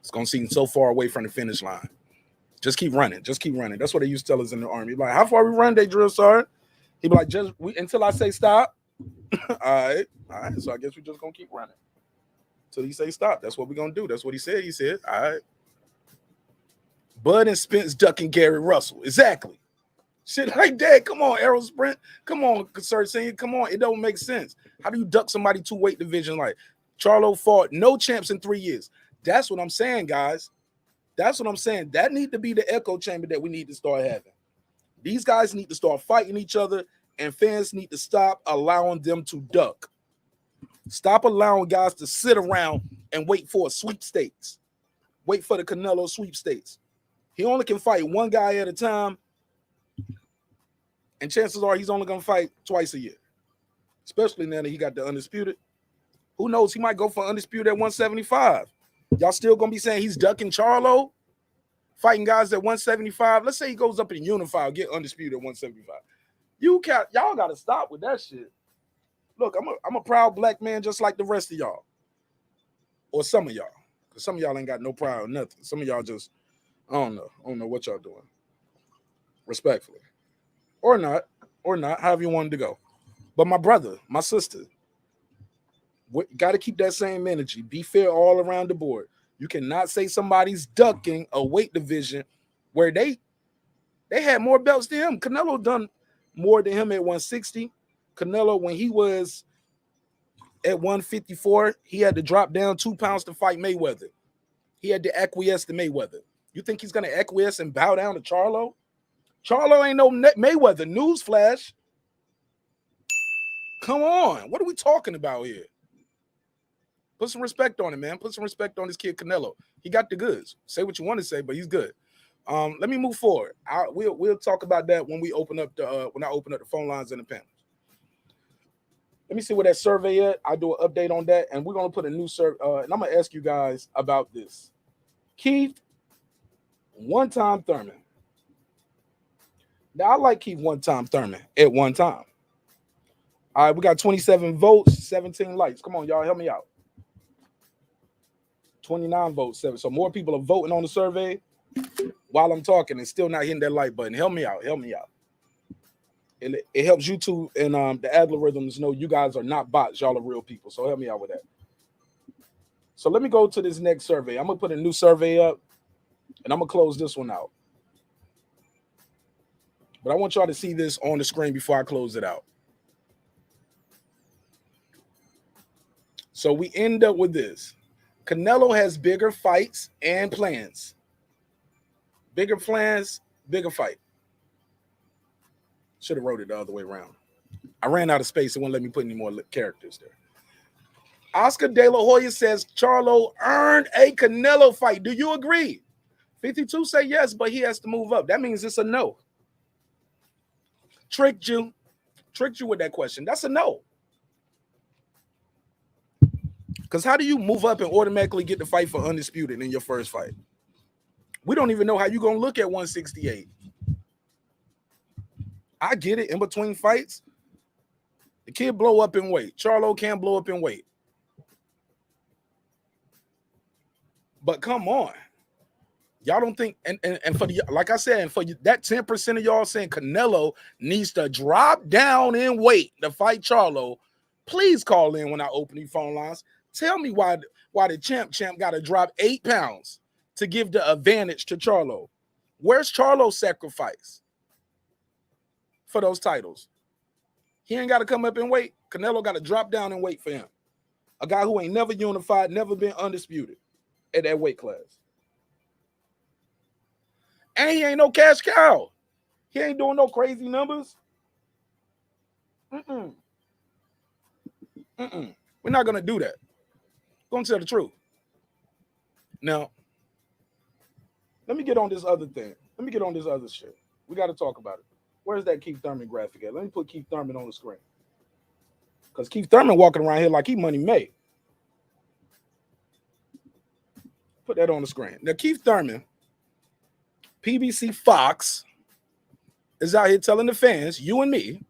It's gonna seem so far away from the finish line. Just keep running. Just keep running. That's what they used to tell us in the Army. Like, how far we run, they drill sergeant? He be like, just until I say stop. All right. So I guess we just gonna keep running till he say stop. That's what we're gonna do. That's what he said. He said, all right. Bud and Spence ducking Gary Russell. Exactly. Shit like that. Come on, Errol Sprint. Come on, Sir Senior. Come on. It don't make sense. How do you duck somebody 2 weight division like Charlo fought no champs in 3 years? That's what I'm saying, guys. That's what I'm saying. That need to be the echo chamber that we need to start having. These guys need to start fighting each other, and fans need to stop allowing them to duck. Stop allowing guys to sit around and wait for a sweepstakes. Wait for the Canelo sweepstakes. He only can fight 1 guy at a time, and chances are he's only going to fight twice a year, especially now that he got the undisputed. Who knows? He might go for undisputed at 175. Y'all still going to be saying he's ducking Charlo, fighting guys at 175? Let's say he goes up in Unify, get undisputed at 175. Y'all got to stop with that shit. Look, I'm a proud black man just like the rest of y'all, or some of y'all, because some of y'all ain't got no pride or nothing. Some of y'all just, I don't know what y'all doing. Respectfully. Or not, however you wanted to go. But my brother, my sister, got to keep that same energy. Be fair all around the board. You cannot say somebody's ducking a weight division where they had more belts than him. Canelo done more than him at 160. Canelo, when he was at 154, he had to drop down 2 pounds to fight Mayweather. He had to acquiesce to Mayweather. You think he's going to acquiesce and bow down to Charlo? Charlo ain't no Mayweather. Newsflash. Come on. What are we talking about here? Put some respect on him, man. Put some respect on this kid Canelo. He got the goods. Say what you want to say, but he's good. Let me move forward. We'll talk about that when we open up when I open up the phone lines and the panels. Let me see where that survey at. I'll do an update on that, and we're gonna put a new survey. And I'm gonna ask you guys about this. Keith, one-time Thurman. Now I like Keith one-time Thurman at one time. All right, we got 27 votes, 17 likes. Come on, y'all, help me out. 29 votes, 7. So more people are voting on the survey while I'm talking and still not hitting that like button. Help me out. Help me out. It helps YouTube and the algorithms know you guys are not bots. Y'all are real people. So help me out with that. So let me go to this next survey. I'm going to put a new survey up, and I'm going to close this one out. But I want y'all to see this on the screen before I close it out. So we end up with this. Canelo has bigger fights and plans. Bigger plans, bigger fight. Should have wrote it the other way around. I ran out of space. It won't let me put any more characters there. Oscar De La Hoya says Charlo earned a Canelo fight. Do you agree? 52 say yes, but he has to move up. That means it's a no. Tricked you with that question. That's a no. Because how do you move up and automatically get the fight for undisputed in your first fight? We don't even know how you're going to look at 168. I get it. In between fights, the kid blow up in weight. Charlo can't blow up in weight. But come on. Y'all don't think, and for the, like I said, and for you, that 10% of y'all saying Canelo needs to drop down in weight to fight Charlo, please call in when I open these phone lines. Tell me why the champ got to drop 8 pounds to give the advantage to Charlo. Where's Charlo's sacrifice for those titles? He ain't got to come up in weight. Canelo got to drop down in weight for him. A guy who ain't never unified, never been undisputed at that weight class. And he ain't no cash cow. He ain't doing no crazy numbers. We're not going to do that. Going to tell the truth. Now, let me get on this other thing. Let me get on this other shit. We got to talk about it. Where's that Keith Thurman graphic at? Let me put Keith Thurman on the screen. Because Keith Thurman walking around here like he money made. Put that on the screen. Now, Keith Thurman, PBC Fox, is out here telling the fans, you and me,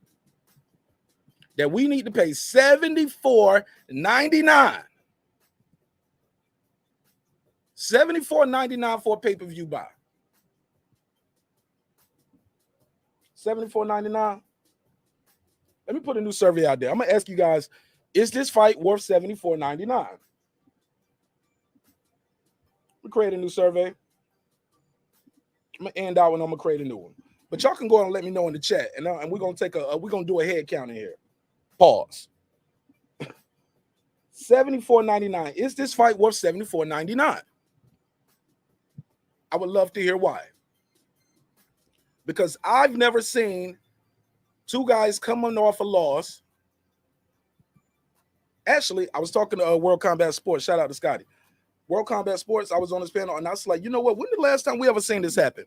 that we need to pay $74.99. $74.99 for a pay-per-view buy. $74.99. Let me put a new survey out there. I'm gonna ask you guys, is this fight worth $74.99? We create a new survey. I'm gonna end out and I'm gonna create a new one. But y'all can go and let me know in the chat, and we're gonna take we're gonna do a head count in here. Pause. $74.99. Is this fight worth $74.99? I would love to hear why. Because I've never seen two guys coming off a loss. Actually, I was talking to World Combat Sports. Shout out to Scotty. World Combat Sports, I was on this panel, and I was like, you know what? When the last time we ever seen this happen?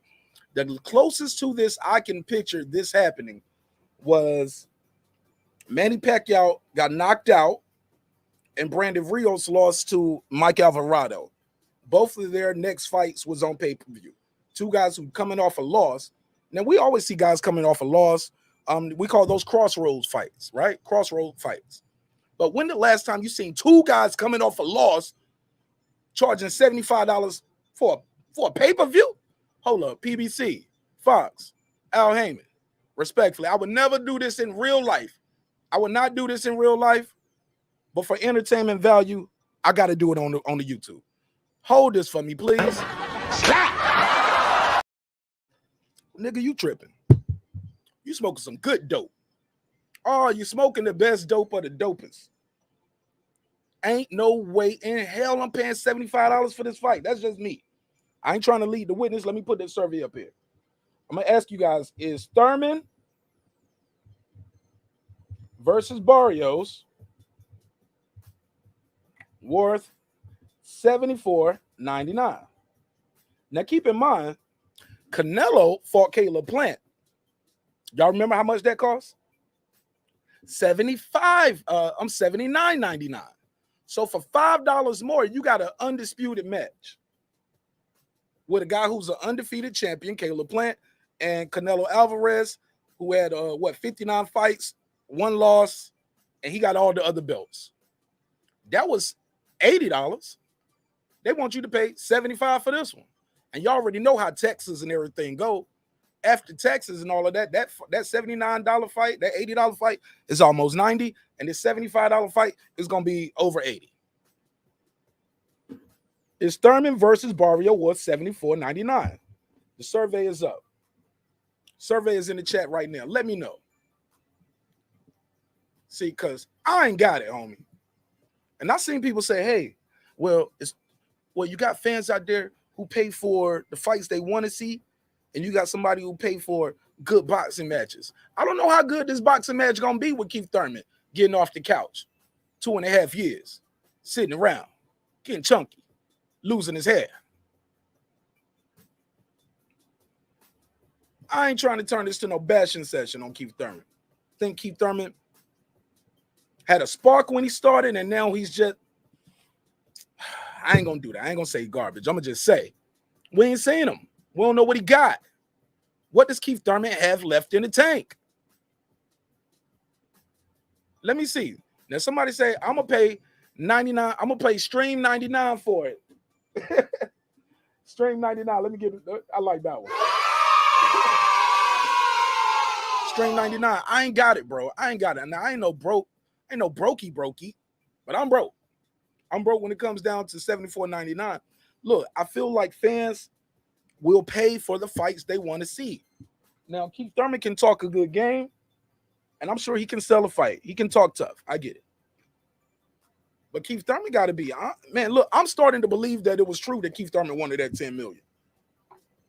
The closest to this I can picture this happening was Manny Pacquiao got knocked out, and Brandon Rios lost to Mike Alvarado. Both of their next fights was on pay-per-view. Two guys who coming off a loss. Now, we always see guys coming off a loss. We call those crossroads fights, right? Crossroad fights. But when the last time you seen two guys coming off a loss charging $75 for a pay-per-view? Hold up, PBC, Fox, Al Heyman. Respectfully, I would never do this in real life. I would not do this in real life, but for entertainment value, I got to do it on the YouTube. Hold this for me, please. Nigga, you tripping. You smoking some good dope. Oh, you smoking the best dope of the dopest. Ain't no way in hell I'm paying $75 for this fight. That's just me. I ain't trying to lead the witness. Let me put this survey up here. I'm going to ask you guys, is Thurman versus Barrios worth $74.99? Now, keep in mind, Canelo fought Caleb Plant. Y'all remember how much that cost? $79.99. So for $5 more, you got an undisputed match with a guy who's an undefeated champion, Caleb Plant, and Canelo Alvarez, who had 59 fights, 1 loss, and he got all the other belts. That was $80. They want you to pay $75 for this one. And y'all already know how Texas and everything go. After Texas and all of that $79 fight, that $80 fight is almost $90, and this $75 fight is going to be over $80. Is Thurman versus Barrio worth $74.99? The survey is up. Survey is in the chat right now. Let me know. See, because I ain't got it, homie. And I've seen people say, hey, well, you got fans out there who pay for the fights they want to see, and you got somebody who pay for good boxing matches. I don't know how good this boxing match going to be with Keith Thurman getting off the couch 2.5 years, sitting around, getting chunky, losing his hair. I ain't trying to turn this to no bashing session on Keith Thurman. I think Keith Thurman had a spark when he started, and now he's just, I ain't going to do that. I ain't going to say garbage. I'm going to just say, we ain't seen him. We don't know what he got. What does Keith Thurman have left in the tank? Let me see. Now somebody say I'm gonna pay 99. I'm gonna pay stream 99 for it. Stream 99. Let me get it. I like that one. Stream 99. I ain't got it, bro. I ain't got it. Now I ain't no broke. Ain't no brokey, but I'm broke. I'm broke when it comes down to $74.99. Look, I feel like fans will pay for the fights they want to see. Now, Keith Thurman can talk a good game, and I'm sure he can sell a fight. He can talk tough. I get it. But Keith Thurman got to be, man, look, I'm starting to believe that it was true that Keith Thurman wanted that $10 million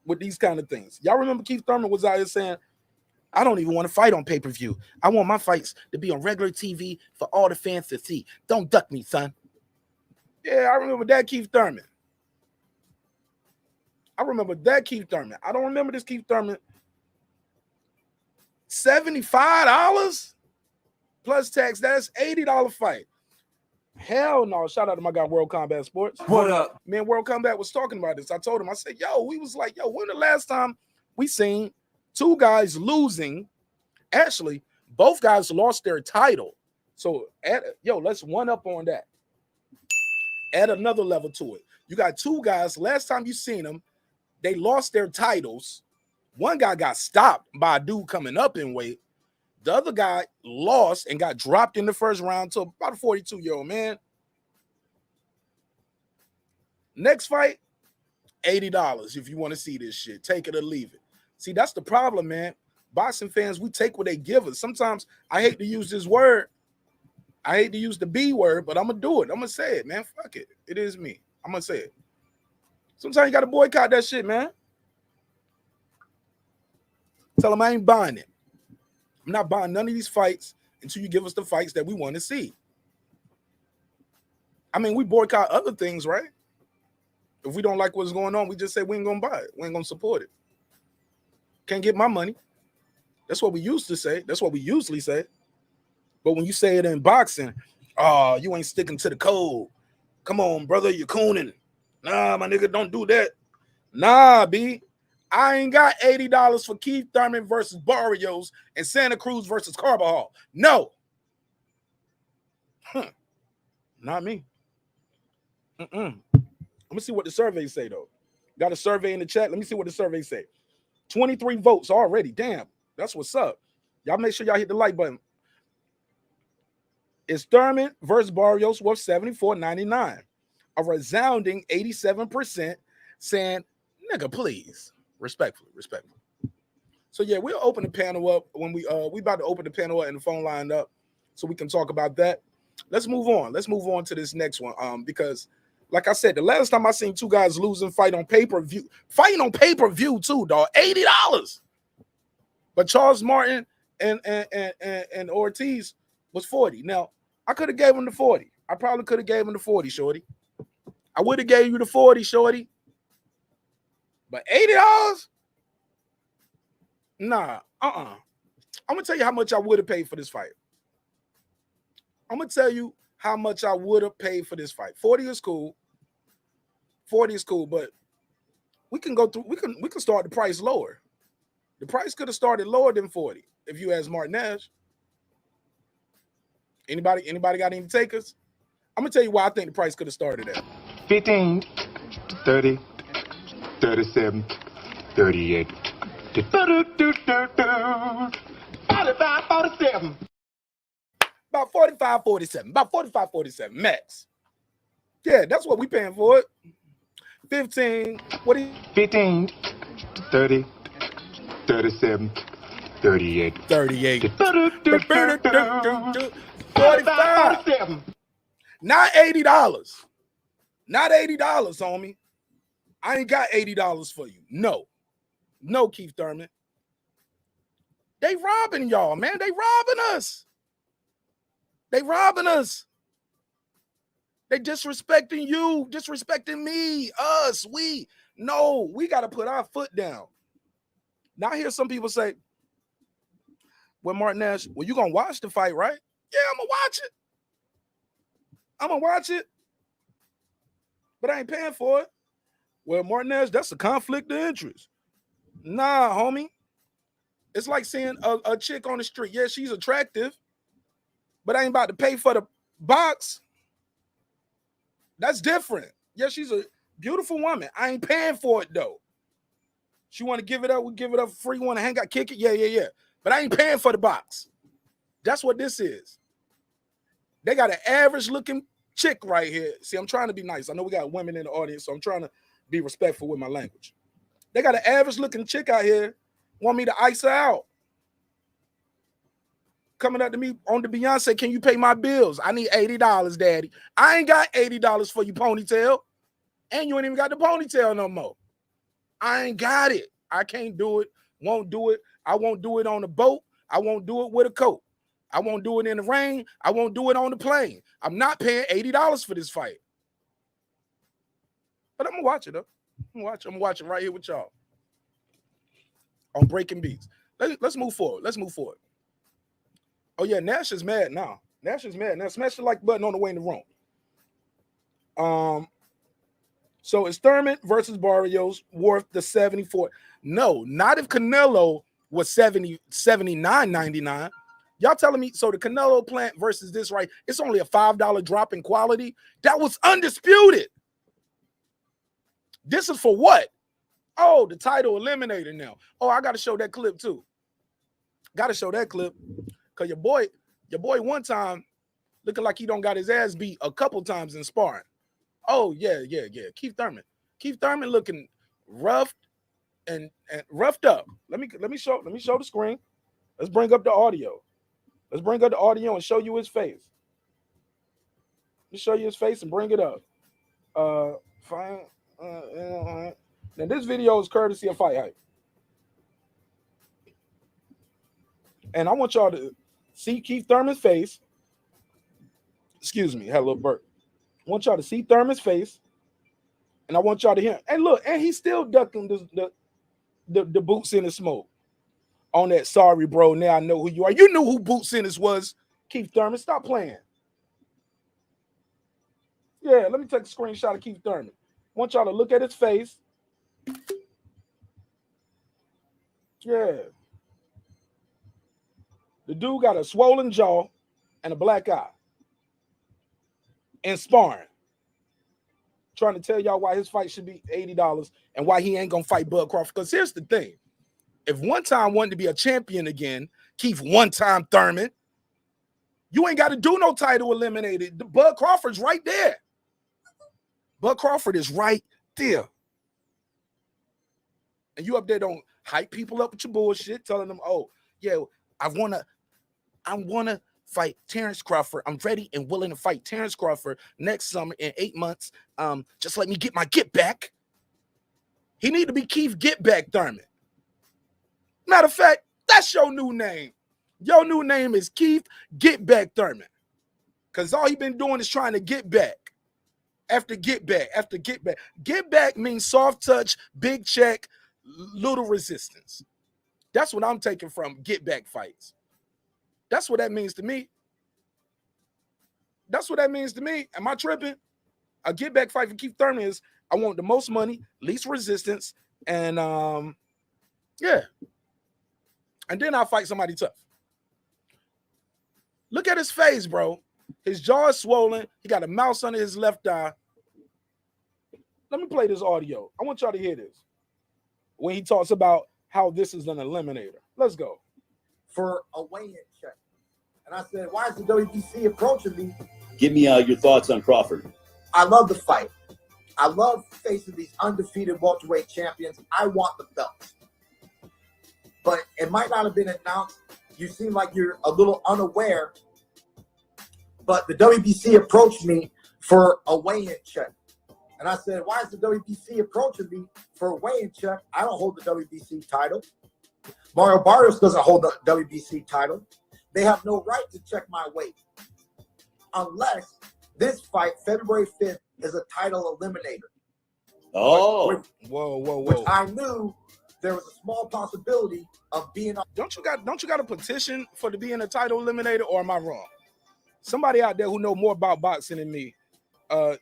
with these kind of things. Y'all remember Keith Thurman was out here saying, I don't even want to fight on pay-per-view. I want my fights to be on regular TV for all the fans to see. Don't duck me, son. Yeah, I remember that Keith Thurman. I remember that Keith Thurman. I don't remember this Keith Thurman. $75 plus tax. That's $80 fight. Hell no. Shout out to my guy, World Combat Sports. What up? Man, World Combat was talking about this. I told him, I said, we was like, when the last time we seen two guys losing? Actually, both guys lost their title. So, let's one up on that. Add another level to it. You got two guys. Last time you seen them, they lost their titles. One guy got stopped by a dude coming up in weight. The other guy lost and got dropped in the first round to about a 42-year-old man. Next fight, $80 if you want to see this shit. Take it or leave it. See, that's the problem, man. Boxing fans, we take what they give us. Sometimes I hate to use this word. I hate to use the B word, but I'm going to do it. I'm going to say it, man. Fuck it. It is me. I'm going to say it. Sometimes you got to boycott that shit, man. Tell them I ain't buying it. I'm not buying none of these fights until you give us the fights that we want to see. I mean, we boycott other things, right? If we don't like what's going on, we just say we ain't going to buy it. We ain't going to support it. Can't get my money. That's what we used to say. That's what we usually say. But when you say it in boxing, you ain't sticking to the code. Come on, brother, you're cooning. Nah, my nigga, don't do that. Nah, B. I ain't got $80 for Keith Thurman versus Barrios and Santa Cruz versus Carbajal. No. Not me. Let me see what the surveys say, though. Got a survey in the chat. Let me see what the surveys say. 23 votes already. Damn, that's what's up. Y'all make sure y'all hit the like button. It's Thurman versus Barrios worth $74.99. A resounding 87% saying, nigga, please. Respectfully. So yeah, we'll open the panel up when we about to open the panel up and the phone line up so we can talk about that. Let's move on. Let's move on to this next one. Because like I said, the last time I seen two guys losing fighting on pay-per-view too, dog, $80. But Charles Martin and Ortiz was 40. Now, I could have gave him the 40. I probably could have gave him the 40, shorty. I would have gave you the 40, shorty. But $80? Nah, I'm gonna tell you how much I would have paid for this fight. I'm gonna tell you how much I would have paid for this fight. 40 is cool. 40 is cool, but we can go through, we can start the price lower. The price could have started lower than 40 if you ask marqnash. Anybody got any takers? I'm gonna tell you why I think the price could have started at 15, 30, 37, 38, 45, 47. About 45, 47. About 45, 47 max. Yeah, that's what we paying for it. 15. What is 15, 30, 37, 38, 38? 45, 45. Not $80. Not $80, homie. I ain't got $80 for you. No, Keith Thurman. They robbing y'all, man. They robbing us. They disrespecting you, disrespecting me, us, we. No, we got to put our foot down. Now I hear some people say, well, marqnash, well, you going to watch the fight, right? Yeah, I'm going to watch it. But I ain't paying for it. Well, marqnash, that's a conflict of interest. Nah, homie. It's like seeing a chick on the street. Yeah, she's attractive. but I ain't about to pay for the box. That's different. Yeah, she's a beautiful woman. I ain't paying for it though. She want to give it up, we give it up free. Want to hang out, kick it? Yeah. But I ain't paying for the box. That's what this is. They got an average looking chick right here. See, I'm trying to be nice. I know we got women in the audience, so I'm trying to be respectful with my language. They got an average looking chick out here, want me to ice her out. Coming up to me on the Beyonce, can you pay my bills? I need $80, daddy. I ain't got $80 for you, ponytail. And you ain't even got the ponytail no more. I ain't got it. I can't do it. Won't do it. I won't do it on the boat. I won't do it with a coat. I won't do it in the rain. I won't do it on the plane. I'm not paying $80 for this fight. But I'm going to watch it, though. I'm going to watch it right here with y'all on Breaking Beats. Let's move forward. Oh, yeah, Nash is mad now. Now smash the like button on the way in the room. So it's Thurman versus Barrios worth the 74. No, not if Canelo was 79.99. Y'all telling me, so the Canelo plant versus this, right? It's only a $5 drop in quality. That was undisputed. This is for what? Oh, the title eliminator now. Oh, I got to show that clip too. Got to show that clip. Because your boy one time looking like he don't got his ass beat a couple times in sparring. Oh, yeah. Keith Thurman looking rough and roughed up. Let me show the screen. Let's bring up the audio. And show you his face. Let me show you his face and bring it up. Fine. Now this video is courtesy of Fight Hype. And I want y'all to see Keith Thurman's face. Excuse me, had a little burp. I want y'all to see Thurman's face. And I want y'all to hear. And look, and he's still ducking the boots in the smoke. On that, sorry, bro. Now I know who you are. You knew who Boots Ennis was, Keith Thurman. Stop playing. Yeah, let me take a screenshot of Keith Thurman. I want y'all to look at his face. Yeah. The dude got a swollen jaw and a black eye. And sparring. Trying to tell y'all why his fight should be $80 and why he ain't going to fight Bud Crawford. Because here's the thing. If one time wanted to be a champion again, Keith one-time Thurman, you ain't got to do no title eliminated. Bud Crawford's right there. Bud Crawford is right there. And you up there don't hype people up with your bullshit, telling them, oh, yeah, I wanna fight Terence Crawford. I'm ready and willing to fight Terence Crawford next summer in 8 months. Just let me get my get back. He need to be Keith Get Back Thurman. Matter of fact, that's your new name. Your new name is Keith Get Back Thurman. Because all he been doing is trying to get back. After get back. Get back means soft touch, big check, little resistance. That's what I'm taking from get back fights. That's what that means to me. Am I tripping? A get back fight for Keith Thurman is I want the most money, least resistance, and yeah. And then I'll fight somebody tough. Look at his face, bro. His jaw is swollen. He got a mouse under his left eye. Let me play this audio. I want y'all to hear this. When he talks about how this is an eliminator. Let's go. For a weigh-in check. And I said, why is the WBC approaching me? Give me your thoughts on Crawford. I love the fight. I love facing these undefeated welterweight champions. I want the belt. But it might not have been announced. You seem like you're a little unaware. But the WBC approached me for a weigh-in check. And I said, why is the WBC approaching me for a weigh-in check? I don't hold the WBC title. Mario Barrios doesn't hold the WBC title. They have no right to check my weight. Unless this fight, February 5th, is a title eliminator. Oh. Whoa. Which I knew there was a small possibility of being on. Don't you got a petition for to be in a title eliminator, or am I wrong? Somebody out there who know more about boxing than me.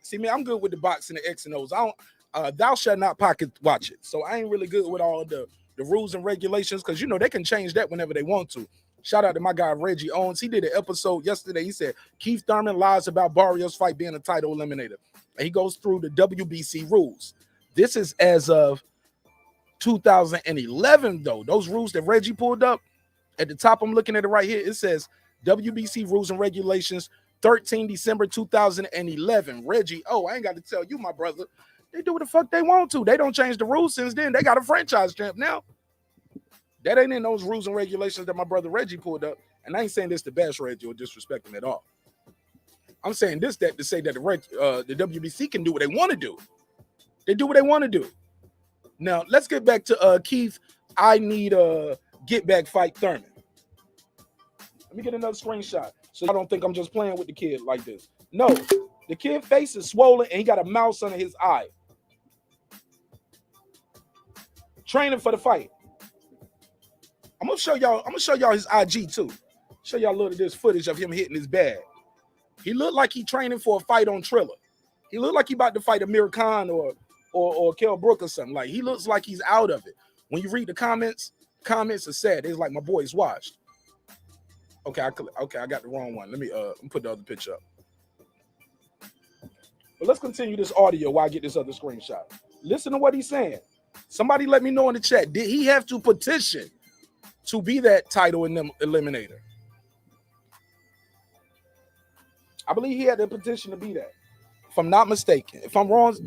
See me, I'm good with the boxing, the X and O's. I don't thou shalt not pocket watch it. So I ain't really good with all the rules and regulations, because you know they can change that whenever they want to. Shout out to my guy Reggie Owens. He did an episode yesterday. He said Keith Thurman lies about Barrios fight being a title eliminator. And he goes through the WBC rules. This is as of 2011, though. Those rules that Reggie pulled up at the top, I'm looking at it right here. It says WBC rules and regulations, 13 December 2011. Reggie, oh, I ain't got to tell you, my brother. They do what the fuck they want to. They don't change the rules since then. They got a franchise champ now. That ain't in those rules and regulations that my brother Reggie pulled up. And I ain't saying this to bash Reggie or disrespect him at all. I'm saying this that to say that the WBC can do what they want to do. They do what they want to do. Now, let's get back to Keith. I need a get back fight Thurman. Let me get another screenshot so I don't think I'm just playing with the kid like this. No, the kid's face is swollen and he got a mouse under his eye. Training for the fight. I'm gonna show y'all his IG too. Show y'all a little of this footage of him hitting his bag. He looked like he training for a fight on Triller. He looked like he about to fight Amir Khan or Kell Brook or something. Like he looks like he's out of it. When you read the comments are sad. It's like my boy's washed. Okay, I got the wrong one. Let me put the other picture up. But let's continue this audio while I get this other screenshot. Listen to what he's saying. Somebody let me know in the chat. Did he have to petition to be that title eliminator? I believe he had the petition to be that. If I'm not mistaken. If I'm wrong,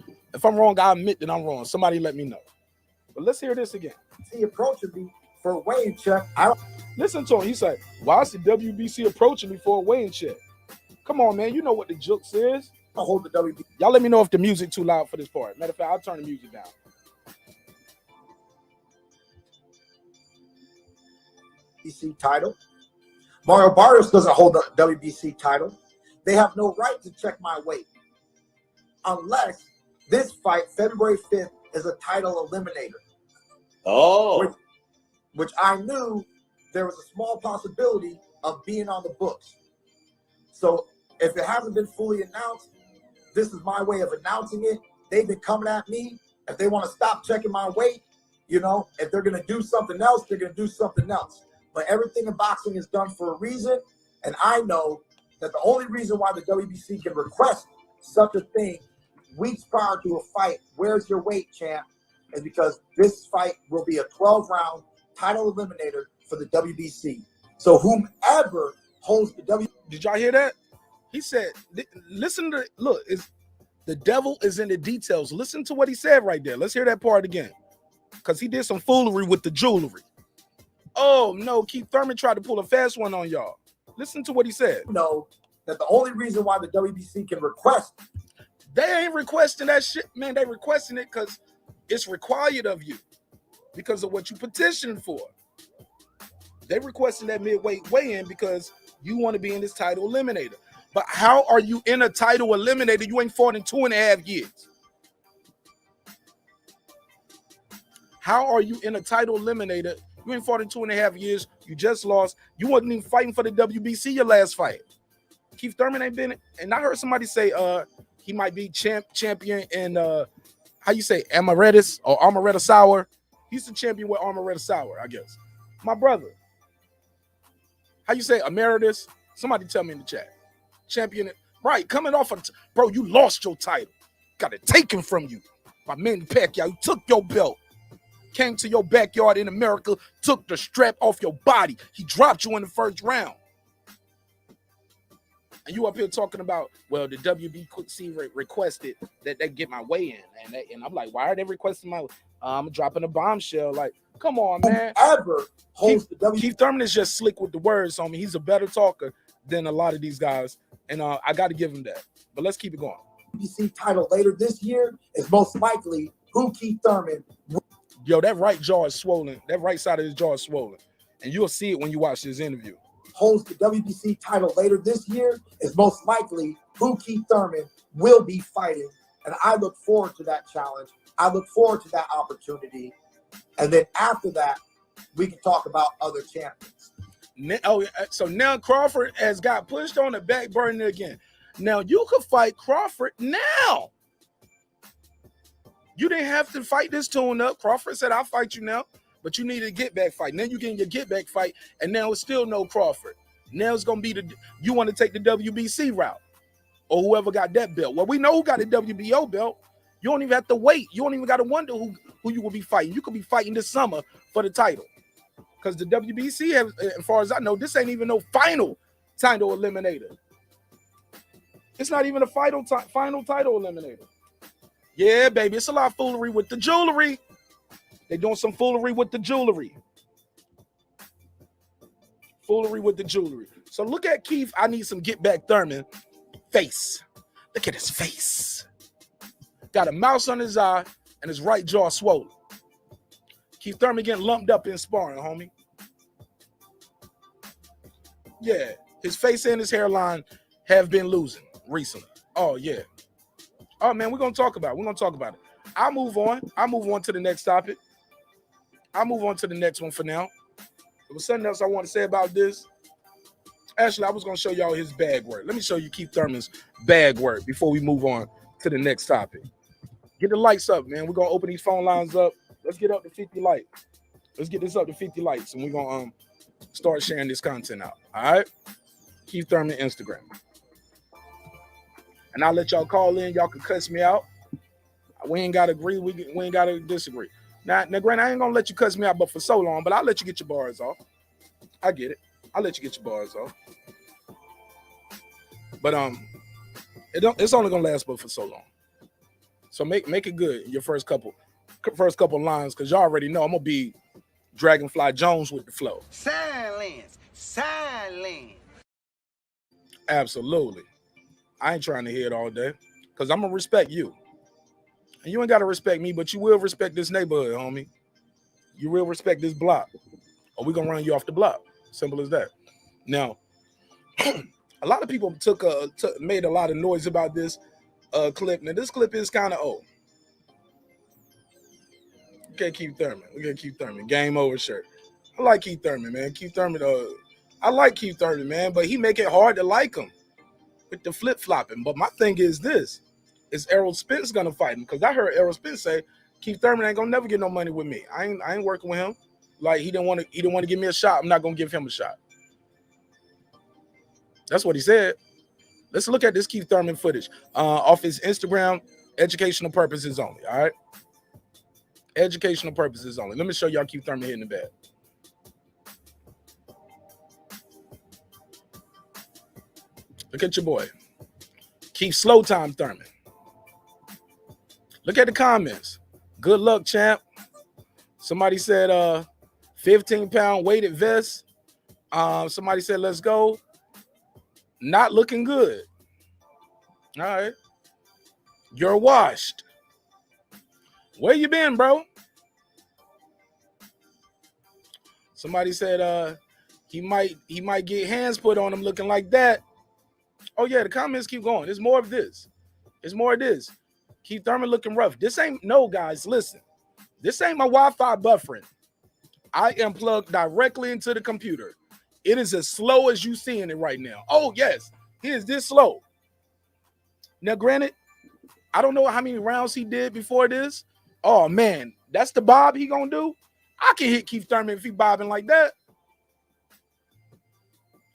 I admit that I'm wrong. Somebody let me know. But let's hear this again. He approached me for a weigh-in check. Listen to him. He said, why is the WBC approaching me for a weigh-in check? Come on, man. You know what the jokes is. I'll hold the WBC. Y'all let me know if the music too loud for this part. Matter of fact, I'll turn the music down. WBC title. Mario Barrios doesn't hold the WBC title. They have no right to check my weight unless this fight, February 5th, is a title eliminator. Oh. Which I knew there was a small possibility of being on the books. So if it hasn't been fully announced, this is my way of announcing it. They've been coming at me. If they want to stop checking my weight, you know, if they're going to do something else, they're going to do something else. But everything in boxing is done for a reason. And I know that the only reason why the WBC can request such a thing weeks prior to a fight, where's your weight, champ, is because this fight will be a 12-round title eliminator for the WBC. So whomever holds the WBC. Did y'all hear that? He said, listen to, look, the devil is in the details. Listen to what he said right there. Let's hear that part again. Because he did some foolery with the jewelry. Oh, no, Keith Thurman tried to pull a fast one on y'all. Listen to what he said. No, that the only reason why the WBC can request. They ain't requesting that shit, man. They requesting it because it's required of you. Because of what you petitioned for. They requesting that midweight weigh-in because you want to be in this title eliminator. But how are you in a title eliminator? You ain't fought in 2.5 years. How are you in a title eliminator? You ain't fought in 2.5 years. You just lost. You wasn't even fighting for the WBC your last fight. Keith Thurman ain't been. And I heard somebody say he might be champion in how you say Amarettis or Amaretta Sour. He's the champion with Amaretta Sour, I guess. My brother. How you say emeritus? Somebody tell me in the chat. Champion, right? Coming off of, bro, you lost your title. Got it taken from you by Manny Pacquiao. You took your belt. Came to your backyard in America, took the strap off your body. He dropped you in the first round. And you up here talking about, well, the WBC requested that they get my weigh in. And I'm like, why are they requesting my, I'm dropping a bombshell. Like, come on, man. Keith Thurman is just slick with the words on me. He's a better talker than a lot of these guys. And I got to give him that. But let's keep it going. WBC title later this year is most likely who Keith Thurman. Yo, that right jaw is swollen. That right side of his jaw is swollen. And you'll see it when you watch this interview. Holds the WBC title later this year is most likely who Keith Thurman will be fighting. And I look forward to that challenge. I look forward to that opportunity. And then after that, we can talk about other champions. So now Crawford has got pushed on the back burner again. Now you could fight Crawford now. You didn't have to fight this tune up. Crawford said, I'll fight you now. but you need a get back fight. Now you getting your get back fight, and now it's still no Crawford. Now it's gonna be you want to take the WBC route, or whoever got that belt. Well, we know who got the WBO belt. You don't even have to wait. You don't even got to wonder who you will be fighting. You could be fighting this summer for the title, because the WBC, as far as I know, this ain't even no final title eliminator. It's not even a final title eliminator. Yeah, baby, it's a lot of foolery with the jewelry. They're doing some foolery with the jewelry. Foolery with the jewelry. So look at Keith. I need some get back Thurman face. Look at his face. Got a mouse on his eye and his right jaw swollen. Keith Thurman getting lumped up in sparring, homie. Yeah, his face and his hairline have been losing recently. Oh, yeah. Oh, man, we're going to talk about it. We're going to talk about it. I'll move on. I'll move on to the next topic. I'll move on to the next one for now. There was something else I want to say about this. Actually, I was going to show y'all his bag work. Let me show you Keith Thurman's bag work before we move on to the next topic. Get the lights up, man. We're going to open these phone lines up. Let's get up to 50 likes. Let's get this up to 50 likes, and we're going to start sharing this content out. All right? Keith Thurman Instagram. And I'll let y'all call in. Y'all can cuss me out. We ain't got to agree. We ain't got to disagree. Now, Grant, I ain't going to let you cuss me out but for so long, but I'll let you get your bars off. I get it. I'll let you get your bars off. But it's only going to last but for so long. So make it good in your first couple lines, because y'all already know I'm going to be Dragonfly Jones with the flow. Silence. Absolutely. I ain't trying to hear it all day, because I'm going to respect you. And you ain't got to respect me, but you will respect this neighborhood, homie. You will respect this block, or we're going to run you off the block. Simple as that. Now, a lot of people made a lot of noise about this clip. Now, this clip is kind of old. Okay, Keith Thurman. Look at Keith Thurman. Game over shirt. I like Keith Thurman, man. I like Keith Thurman, man, but he make it hard to like him with the flip-flopping. But my thing is this. Is Errol Spence gonna fight him? Because I heard Errol Spence say Keith Thurman ain't gonna never get no money with me. I ain't working with him. Like he didn't want to give me a shot. I'm not gonna give him a shot. That's what he said. Let's look at this Keith Thurman footage off his Instagram. Educational purposes only. All right. Educational purposes only. Let me show y'all Keith Thurman hitting the bag. Look at your boy. Keith Slow Time Thurman. Look at the comments. Good luck, champ. Somebody said 15-pound weighted vest. Somebody said let's go. Not looking good. All right. You're washed. Where you been, bro? Somebody said he might get hands put on him looking like that. Oh yeah, the comments keep going. There's more of this. There's more of this. Keith Thurman looking rough. This ain't, no, guys, listen. This ain't my Wi-Fi buffering. I am plugged directly into the computer. It is as slow as you seeing it right now. Oh, yes. He is this slow. Now, granted, I don't know how many rounds he did before this. Oh, man. That's the bob he gonna do? I can hit Keith Thurman if he bobbing like that.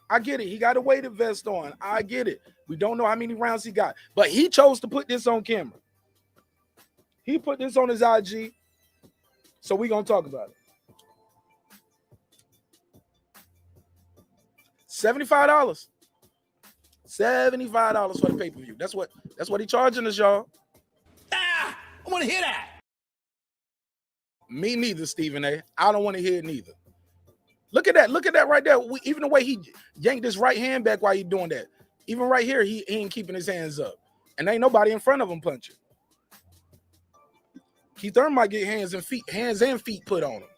I get it. He got a weighted vest on. I get it. We don't know how many rounds he got. But he chose to put this on camera. He put this on his IG. So we're going to talk about it. $75. $75 for the pay-per-view. That's what he charging us, y'all. I want to hear that. Me neither, Stephen A. I don't want to hear it neither. Look at that. Look at that right there. Even the way he yanked his right hand back while he doing that. Even right here, he ain't keeping his hands up. And ain't nobody in front of him punching. Keith Thurman might get hands and feet put on him.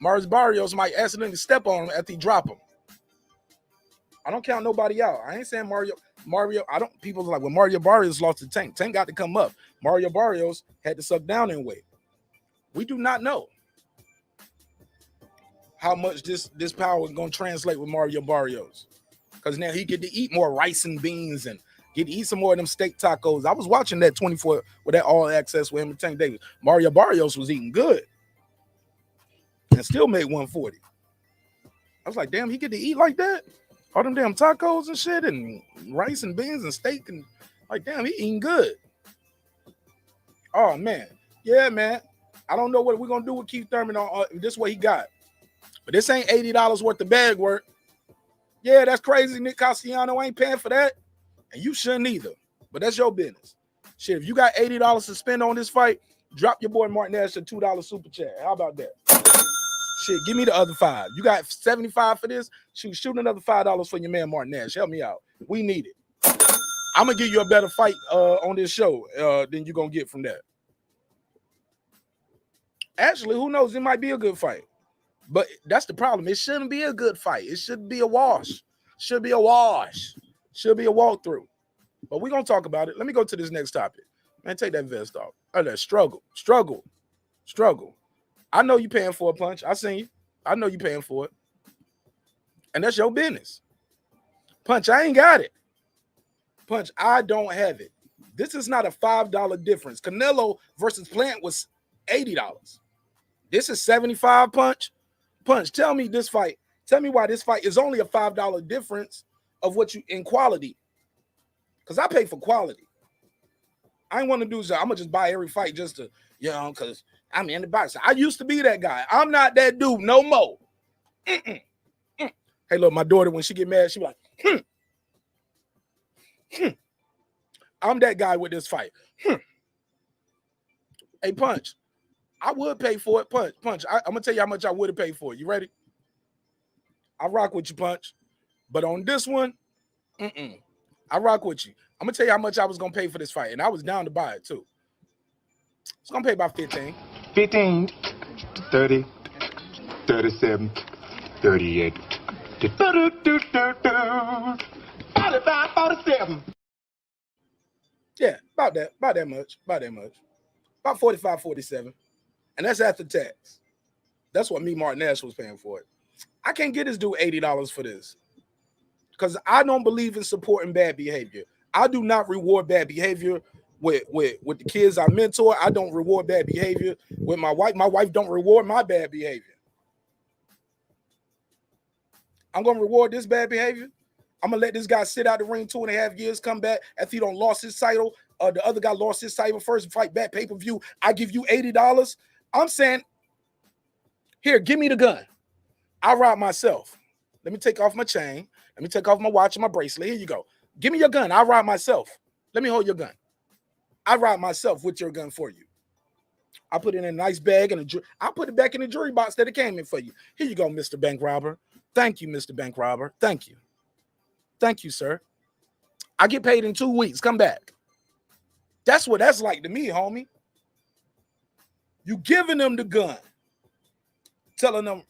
Mars Barrios might accidentally step on him after he drop him. I don't count nobody out. I ain't saying Mario. People are like, well, Mario Barrios lost to Tank. Tank got to come up. Mario Barrios had to suck down in weight. We do not know how much this power is going to translate with Mario Barrios. Because now he get to eat more rice and beans and get to eat some more of them steak tacos. I was watching that 24 with that All Access with him and Tank Davis. Mario Barrios was eating good. and still made 140. I was like, damn, he get to eat like that? All them damn tacos and shit and rice and beans and steak and like, damn, he eating good. Oh, man. Yeah, man. I don't know what we're going to do with Keith Thurman on this is what he got. But this ain't $80 worth of bag work. Yeah, that's crazy. Nick Castellano ain't paying for that. And you shouldn't either. But that's your business. Shit, if you got $80 to spend on this fight, drop your boy marqnash a $2 super chat. How about that? Shit, give me the other $5. You got $75 for this? Shoot another $5 for your man marqnash. Help me out. We need it. I'm going to give you a better fight on this show than you're going to get from that. Actually, who knows? It might be a good fight. But that's the problem. It shouldn't be a good fight. It should be a wash. Should be a wash. Should be a walkthrough. But we're going to talk about it. Let me go to this next topic. Man, take that vest off. Oh, that struggle. I know you paying for a punch. I seen you. I know you paying for it. And that's your business. Punch, I ain't got it. Punch, I don't have it. This is not a $5 difference. Canelo versus Plant was $80. This is $75 punch. Punch, tell me this fight. Tell me why this fight is only a $5 difference of what you in quality. Because I pay for quality. I ain't want to do that. I'm going to just buy every fight just to, because I'm in the box. I used to be that guy. I'm not that dude no more. Hey, look, my daughter, when she get mad, she be like, I'm that guy with this fight. Hey, Punch, I would pay for it. Punch, I'm going to tell you how much I would have paid for it. You ready? I rock with you, Punch. But on this one, I rock with you. I'm going to tell you how much I was going to pay for this fight. And I was down to buy it, too. I was going to pay about 15. 15, 30, 37, 38, 45, 47. Yeah, about that much. About 45, 47. And that's after tax. That's what me, marqnash, was paying for it. I can't get this dude $80 for this. Because I don't believe in supporting bad behavior. I do not reward bad behavior with the kids I mentor. I don't reward bad behavior with my wife. My wife don't reward my bad behavior. I'm going to reward this bad behavior. I'm going to let this guy sit out the ring 2.5 years, come back after he don't lost his title. The other guy lost his title first, fight back, pay-per-view. I give you $80. I'm saying, here, give me the gun. I'll ride myself. Let me take off my chain. Let me take off my watch and my bracelet. Here you go. Give me your gun. I'll ride myself. Let me hold your gun. I ride myself with your gun for you. I put it in a nice bag and I'll put it back in the jewelry box that it came in for you. Here you go, Mr. Bank Robber. Thank you, Mr. Bank Robber. Thank you. Thank you, sir. I get paid in 2 weeks. Come back. That's what that's like to me, homie. You giving them the gun. Telling them,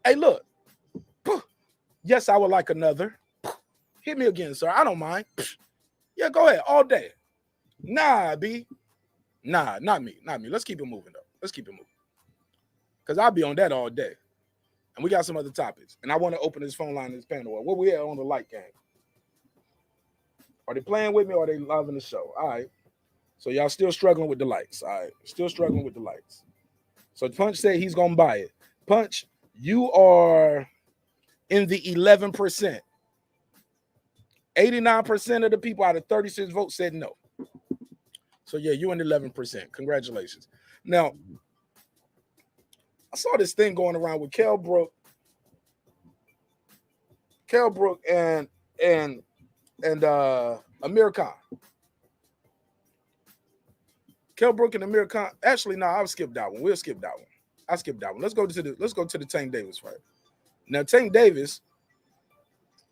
hey, look. Yes, I would like another. Hit me again, sir. I don't mind. Yeah, go ahead. All day. Nah, B. Nah, not me. Not me. Let's keep it moving, though. Let's keep it moving. Because I'll be on that all day. And we got some other topics. And I want to open this phone line in this panel. Where we at on the light game? Are they playing with me or are they loving the show? All right. So y'all still struggling with the lights. All right. Still struggling with the lights. So Punch said he's going to buy it. Punch, you are in the 11%. 89% of the people out of 36 votes said no. So, yeah, you're in 11%. Congratulations. Now, I saw this thing going around with Brook and Amir Khan. Brook and Amir Khan. Actually, no, I'll skip that one. We'll skip that one. I'll skip that one. Let's go to the Tank Davis fight. Now, Tank Davis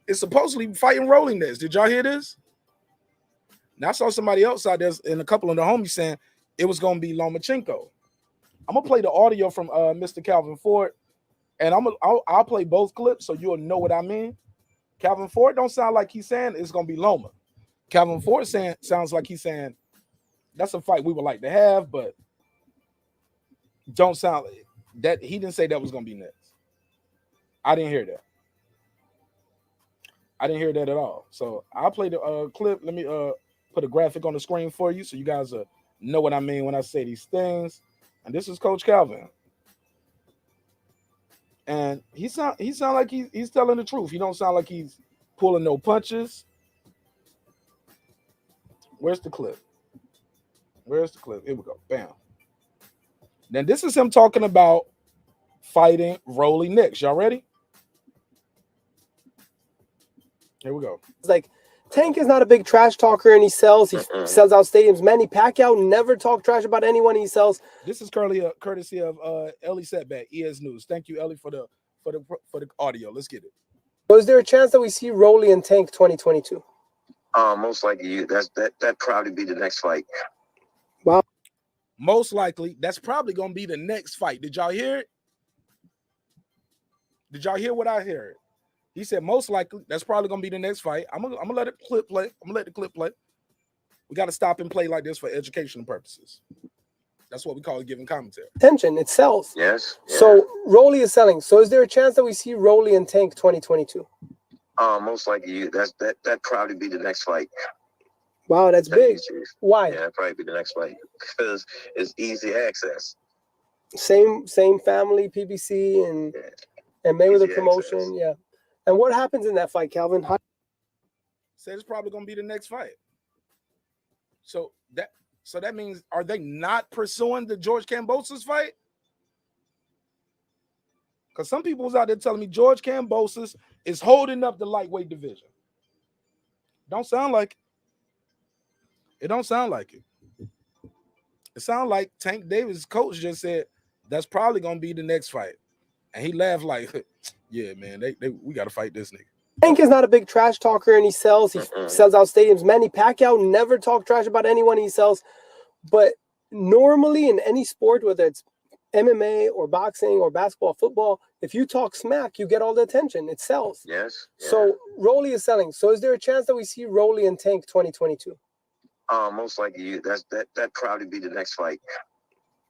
is supposedly fighting Rolling Nets. Did y'all hear this? Now, I saw somebody else out there and a couple of the homies saying it was going to be Lomachenko. I'm going to play the audio from Mr. Calvin Ford, and I'll play both clips so you'll know what I mean. Calvin Ford don't sound like he's saying it's going to be Loma. Calvin Ford sounds like he's saying that's a fight we would like to have, but don't sound like that. He didn't say that was going to be next. I didn't hear that. I didn't hear that at all. So I'll play the clip. Let me put a graphic on the screen for you so you guys know what I mean when I say these things. And this is Coach Calvin. And he sound like he's telling the truth. He don't sound like he's pulling no punches. Where's the clip? Where's the clip? Here we go. Bam. Then this is him talking about fighting Rolly next. Y'all ready? Here we go. It's like Tank is not a big trash talker, and he sells out stadiums. Manny Pacquiao never talk trash about anyone he sells. This is courtesy of Ellie Setback, ES News. Thank you, Ellie, for the audio. Let's get it. So is there a chance that we see Rolly and Tank 2022? Most likely, that probably be the next fight. Wow. Most likely, that's probably gonna be the next fight. Did y'all hear it? Did y'all hear what I heard? He said most likely that's probably gonna be the next fight. I'm gonna let it clip play. I'm gonna let the clip play. We got to stop and play like this for educational purposes. That's what we call giving commentary. Attention, it sells. Yes. Yeah. So Rolly is selling. So is there a chance that we see Rolly and Tank 2022? Most likely, that probably be the next fight. Wow, that's big. Why? Yeah, probably be the next fight because it's easy access. Same family, PPC and Mayweather Easy promotion. access. Yeah. And what happens in that fight, Calvin? Said it's probably gonna be the next fight. So that means, are they not pursuing the George Kambosos fight? Because some people was out there telling me George Kambosos is holding up the lightweight division. Don't sound like it. It don't sound like it. It sounds like Tank Davis' coach just said that's probably gonna be the next fight, and he laughed like, "Yeah, man, we got to fight this nigga." Tank is not a big trash talker, and he sells out stadiums. Manny Pacquiao never talk trash about anyone he sells, but normally in any sport, whether it's MMA or boxing or basketball, football, if you talk smack, you get all the attention. It sells. Yes. Yeah. So Rolly is selling. So is there a chance that we see Rolly and Tank 2022? Most likely, that probably be the next fight.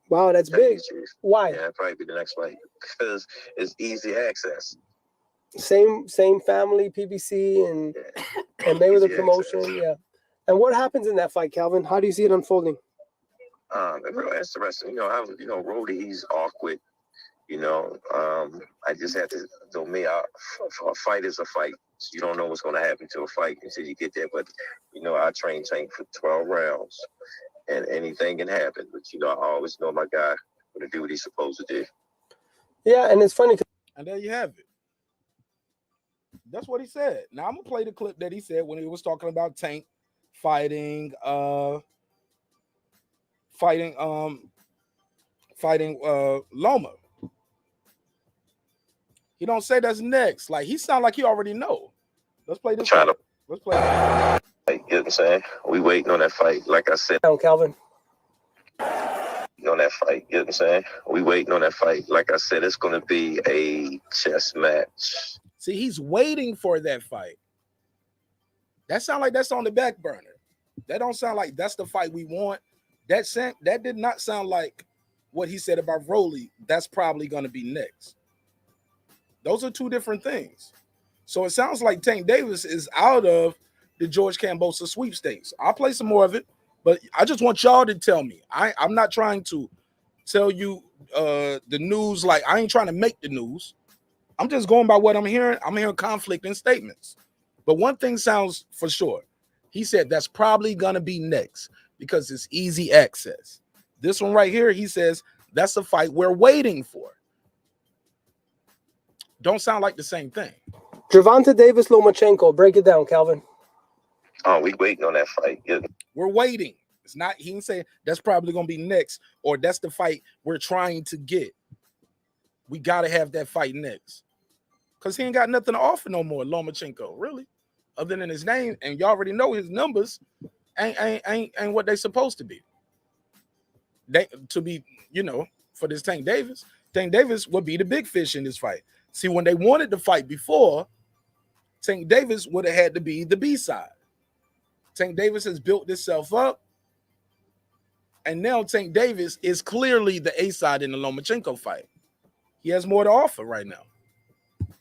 Wow, that's big. Why? Yeah, probably be the next fight because it's easy access. Same family, PPC and Mayweather promotion. Access. Yeah. And what happens in that fight, Calvin? How do you see it unfolding? It's real interesting. Rolly, he's awkward. I just have to. A fight is a fight. So you don't know what's going to happen to a fight until you get there. But I train Tank for 12 rounds, and anything can happen. But I always know my guy going to do what he's supposed to do. Yeah, and it's funny. And there you have it. That's what he said. Now I'm gonna play the clip that he said when he was talking about Tank fighting Loma. He don't say that's next. Like he sound like he already know. Let's play this. Let's play that. You know what I'm saying? We waiting on that fight. Like I said. Calvin. On that fight. You know what I'm saying? We waiting on that fight. Like I said, it's going to be a chess match. See, he's waiting for that fight. That sound like that's on the back burner. That don't sound like that's the fight we want. That did not sound like what he said about Rolly. That's probably going to be next. Those are two different things. So it sounds like Tank Davis is out of the George Kambosos sweepstakes. I'll play some more of it, but I just want y'all to tell me. I'm not trying to tell you the news. Like I ain't trying to make the news. I'm just going by what I'm hearing. I'm hearing conflicting statements. But one thing sounds for sure. He said that's probably going to be next because it's easy access. This one right here, he says that's a fight we're waiting for. Don't sound like the same thing. Gervonta Davis Lomachenko. Break it down, Calvin. Oh, we waiting on that fight. Yeah. We're waiting. It's not, he didn't say that's probably going to be next or that's the fight we're trying to get. We got to have that fight next. Because he ain't got nothing to offer no more, Lomachenko, really. Other than his name, and you already know his numbers ain't what they supposed to be. For this Tank Davis would be the big fish in this fight. See, when they wanted to fight before, Tank Davis would have had to be the B-side. Tank Davis has built himself up, and now Tank Davis is clearly the A-side in the Lomachenko fight. He has more to offer right now.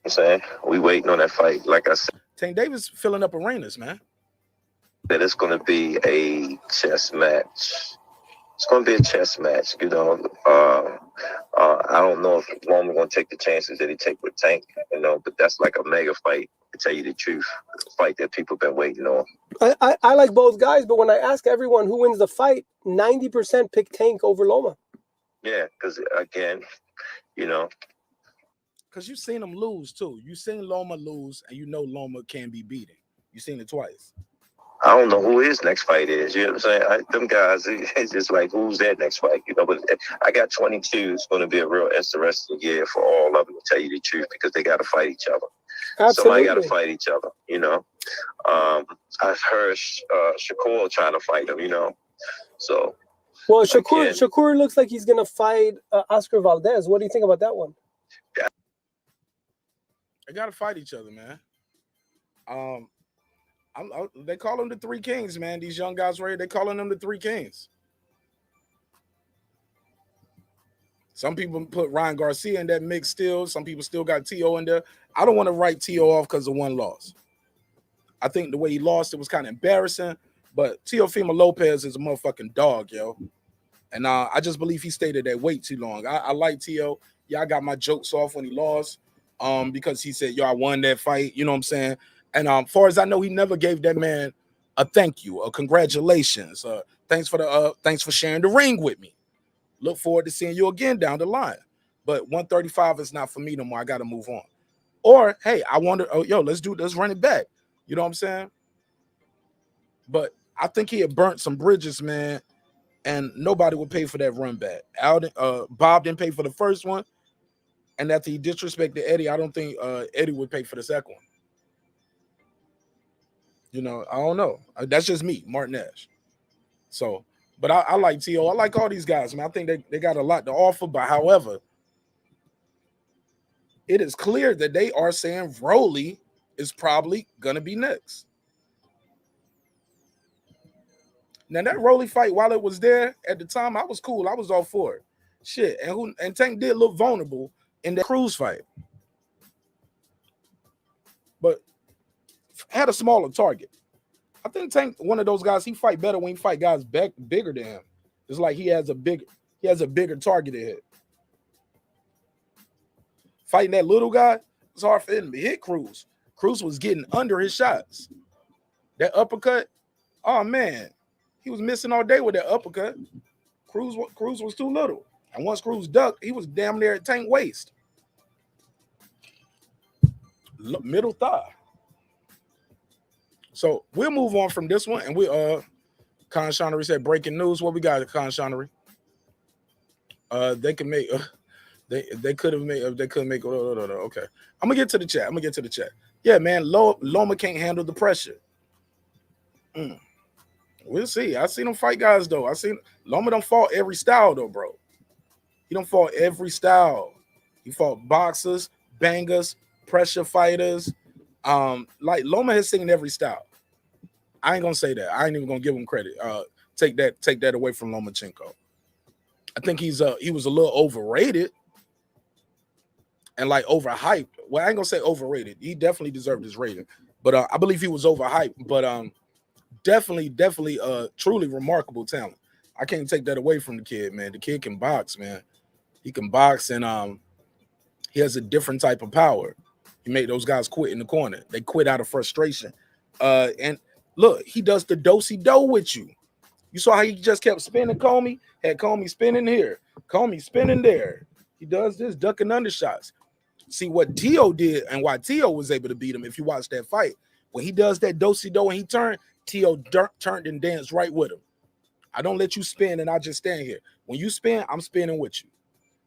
I'm saying we waiting on that fight. Like I said, Tank Davis filling up arenas, man. That it's going to be a chess match. It's going to be a chess match. I don't know if Loma gonna take the chances that he take with Tank, but that's like a mega fight, to tell you the truth. A fight that people been waiting on. I like both guys, but when I ask everyone who wins the fight, 90% pick Tank over Loma. Yeah, because again, because you've seen him lose too. You've seen Loma lose, and Loma can be beaten. You've seen it twice. I don't know who his next fight is. You know what I'm saying? Them guys, it's just like, who's their next fight? But I got 22. It's going to be a real interesting year for all of them, to tell you the truth, because they got to fight each other. Absolutely. Somebody got to fight each other, I've heard Shakur trying to fight him, So. Well, Shakur looks like he's going to fight Oscar Valdez. What do you think about that one? Yeah. They got to fight each other, man. They call them the Three Kings, man. These young guys right here, they calling them the Three Kings. Some people put Ryan Garcia in that mix still. Some people still got T.O. in there. I don't want to write T.O. off because of one loss. I think the way he lost, it was kind of embarrassing. But Teofimo Lopez is a motherfucking dog, yo. And I just believe he stayed at that weight too long. I like T.O. Yeah, I got my jokes off when he lost because he said, yo, I won that fight. You know what I'm saying? And far as I know, he never gave that man a thank you, a congratulations. Thanks for sharing the ring with me. Look forward to seeing you again down the line. But 135 is not for me no more. I got to move on. Or, hey, I wonder, let's run it back. You know what I'm saying? But I think he had burnt some bridges, man, and nobody would pay for that run back. Bob didn't pay for the first one, and after he disrespected Eddie, I don't think Eddie would pay for the second one. I don't know. That's just me, marqnash. So, but I like T.O. I like all these guys, man. I think they got a lot to offer. But however, it is clear that they are saying Rolly is probably gonna be next. Now that Rolly fight, while it was there at the time, I was cool. I was all for it. Shit, and Tank did look vulnerable in that Cruz fight, but had a smaller target. I think Tank, one of those guys, he fight better when he fight guys bigger than him. It's like he has a bigger target to hit. Fighting that little guy, it's hard for him to hit Cruz. Cruz was getting under his shots. That uppercut, oh man, he was missing all day with that uppercut. Cruz was too little. And once Cruz ducked, he was damn near at Tank waist. Middle thigh. So we'll move on from this one. And Con Shonery said breaking news. What we got, Con Shonery? They can make they could have made okay. I'm gonna get to the chat. Yeah, man, Loma can't handle the pressure. We'll see. I seen him fight guys though. Loma don't fought every style though, bro. He don't fought every style. He fought boxers, bangers, pressure fighters. Like Loma has seen every style. I ain't gonna say that. I ain't even gonna give him credit. Take that away from Lomachenko. I think he was a little overrated and like overhyped. Well, I ain't gonna say overrated. He definitely deserved his rating, but I believe he was overhyped. But definitely truly remarkable talent. I can't take that away from the kid, man. The kid can box, man. He can box, and he has a different type of power. He made those guys quit in the corner. They quit out of frustration. And look, he does the do-si-do with you. You saw how he just kept spinning Comey, had Comey spinning here, Comey spinning there. He does this, ducking undershots. See what T.O. did and why T.O. was able to beat him if you watch that fight. When he does that do-si-do and he turned, T.O. turned and danced right with him. I don't let you spin and I just stand here. When you spin, I'm spinning with you.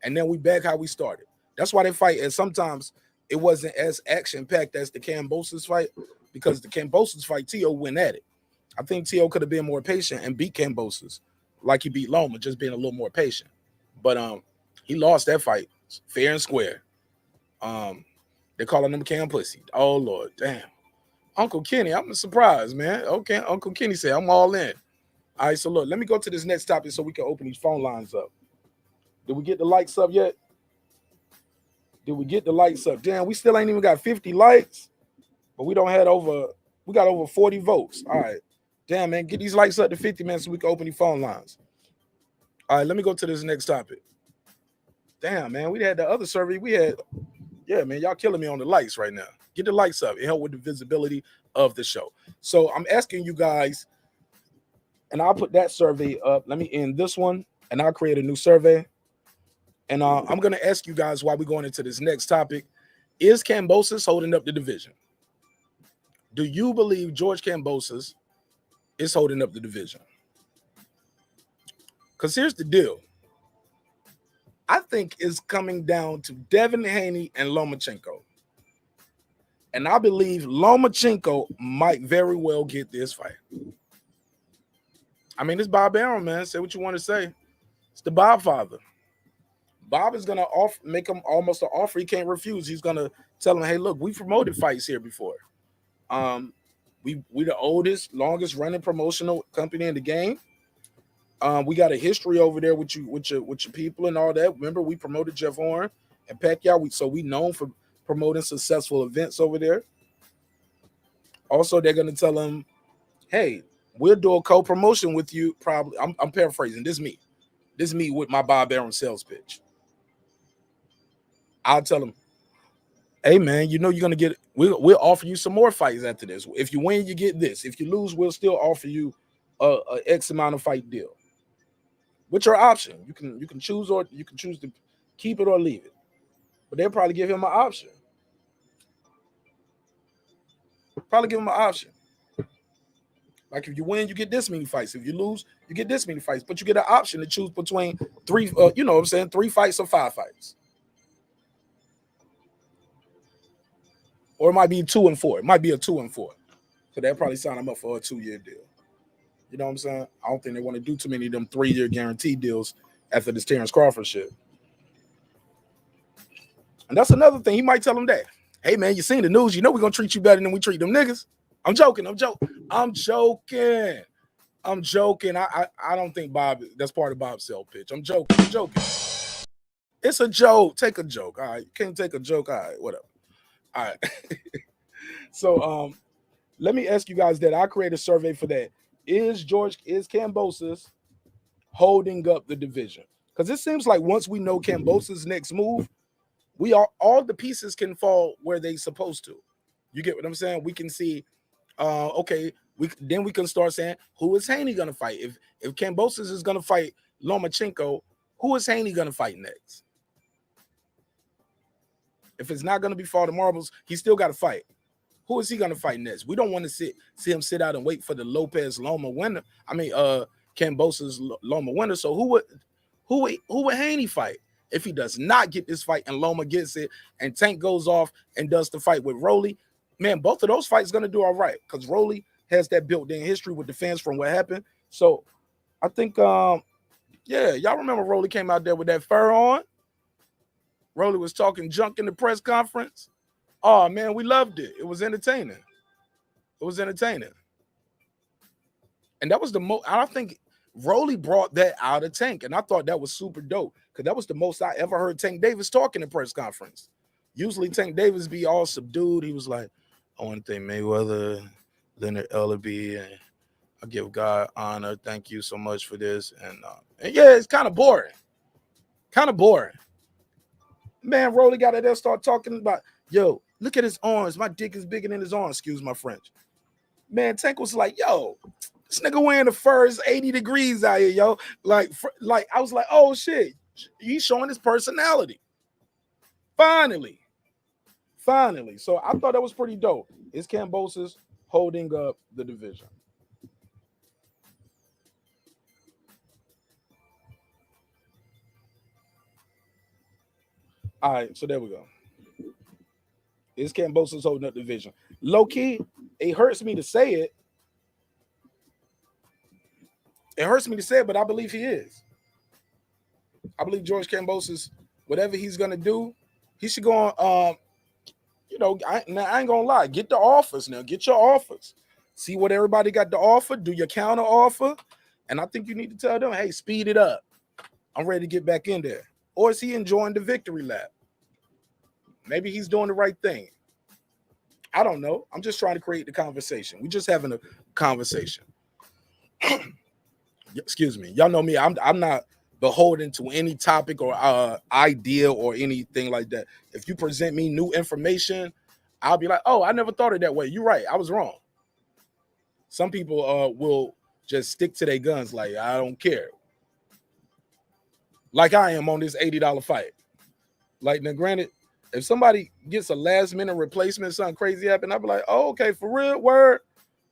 And then we back how we started. That's why they fight. And sometimes it wasn't as action-packed as the Kambosos fight, because the Kambosos fight, T.O. went at it. I think T.O. could have been more patient and beat Kambosos like he beat Loma, just being a little more patient. But he lost that fight fair and square. They're calling him Cam Pussy. Oh, Lord, damn. Uncle Kenny, I'm surprised, man. Okay, Uncle Kenny said, I'm all in. All right, so look, let me go to this next topic so we can open these phone lines up. Did we get the likes up yet? Did we get the likes up? Damn, we still ain't even got 50 likes, but we got over 40 votes. All right. Damn, man, get these likes up to 50, man, so we can open these phone lines. All right, let me go to this next topic. Damn, man, we had the other survey. We had, yeah, man, y'all killing me on the lights right now. Get the lights up. It help with the visibility of the show. So I'm asking you guys, and I'll put that survey up. Let me end this one, and I'll create a new survey. And I'm going to ask you guys while we're going into this next topic, is Kambosos holding up the division? Do you believe George Kambosos is holding up the division? Because here's the deal. I think it's coming down to Devin, Haney, and Lomachenko. And I believe Lomachenko might very well get this fight. I mean, it's Bob Arum, man. Say what you want to say. It's the Bob father. Bob is going to make him almost an offer he can't refuse. He's going to tell him, hey, look, we promoted fights here before. We the oldest, longest running promotional company in the game. We got a history over there with your people and all that. Remember, we promoted Jeff Horn and Pacquiao. So we known for promoting successful events over there. Also, they're going to tell him, hey, we'll do a co-promotion with you. Probably, I'm paraphrasing. This is me with my Bob Arum sales pitch. I'll tell him, hey, man, you know you're going to get, we'll offer you some more fights after this. If you win, you get this. If you lose, we'll still offer you a X amount of fight deal. What's your option? You can choose, or you can choose to keep it or leave it. But they'll probably give him an option. Like if you win, you get this many fights. If you lose, you get this many fights. But you get an option to choose between 3 fights or 5 fights. Or it might be 2 and 4. It might be a 2 and 4. So they'll probably sign him up for a 2-year deal. You know what I'm saying? I don't think they want to do too many of them 3-year guarantee deals after this Terence Crawford shit. And that's another thing. He might tell him that. Hey, man, you seen the news. You know we're going to treat you better than we treat them niggas. I'm joking. I don't think Bob, that's part of Bob's sell pitch. I'm joking. It's a joke. Take a joke. All right. You can't take a joke. All right. Whatever. All right. So let me ask you guys that. I create a survey for that. Is Kambosos holding up the division? Because it seems like once we know Kambosos' next move, all the pieces can fall where they supposed to. You get what I'm saying? We can see, okay, we can start saying, who is Haney gonna fight? If Kambosos is gonna fight Lomachenko, who is Haney gonna fight next? If it's not gonna be Fall the Marbles, he still got to fight. Who is he gonna fight next? We don't want to see him sit out and wait for the Lopez Loma winner. I mean, Kambosos Loma winner. So who would Haney fight if he does not get this fight and Loma gets it and Tank goes off and does the fight with Rolly? Man, both of those fights gonna do all right because Rolly has that built-in history with the fans from what happened. So I think, yeah, y'all remember Rolly came out there with that fur on. Rolly was talking junk in the press conference. Oh, man, we loved it. It was entertaining. And that was the most, I don't think Rolly brought that out of Tank. And I thought that was super dope because that was the most I ever heard Tank Davis talk in a press conference. Usually Tank Davis be all subdued. He was like, I want to thank Mayweather, Leonard Ellaby, and I give God honor. Thank you so much for this. And yeah, it's kind of boring. Man, Rolly got to there start talking about, yo, look at his arms. My dick is bigger than his arms. Excuse my French. Man, Tank was like, yo, this nigga wearing the fur is 80 degrees out here, yo. Like I was like, oh shit, he's showing his personality. Finally. So I thought that was pretty dope. Is Kambosos holding up the division? All right, so there we go. Is Kambosos holding up the division? Low key, it hurts me to say it. But I believe he is. I believe George Kambosos, whatever he's gonna do, he should go on. I ain't gonna lie. Get the offers now. Get your offers. See what everybody got to offer. Do your counter offer, and I think you need to tell them, hey, speed it up. I'm ready to get back in there. Or is he enjoying the victory lap? Maybe he's doing the right thing. I don't know. I'm just trying to create the conversation. We're just having a conversation. Excuse me. Y'all know me. I'm not beholden to any topic or idea or anything like that. If you present me new information, I'll be like, oh, I never thought of that way. You're right. I was wrong. Some people will just stick to their guns like, I don't care. Like I am on this $80 fight. Like, now granted, if somebody gets a last minute replacement, something crazy happened, I'll be like, oh, okay, for real, word.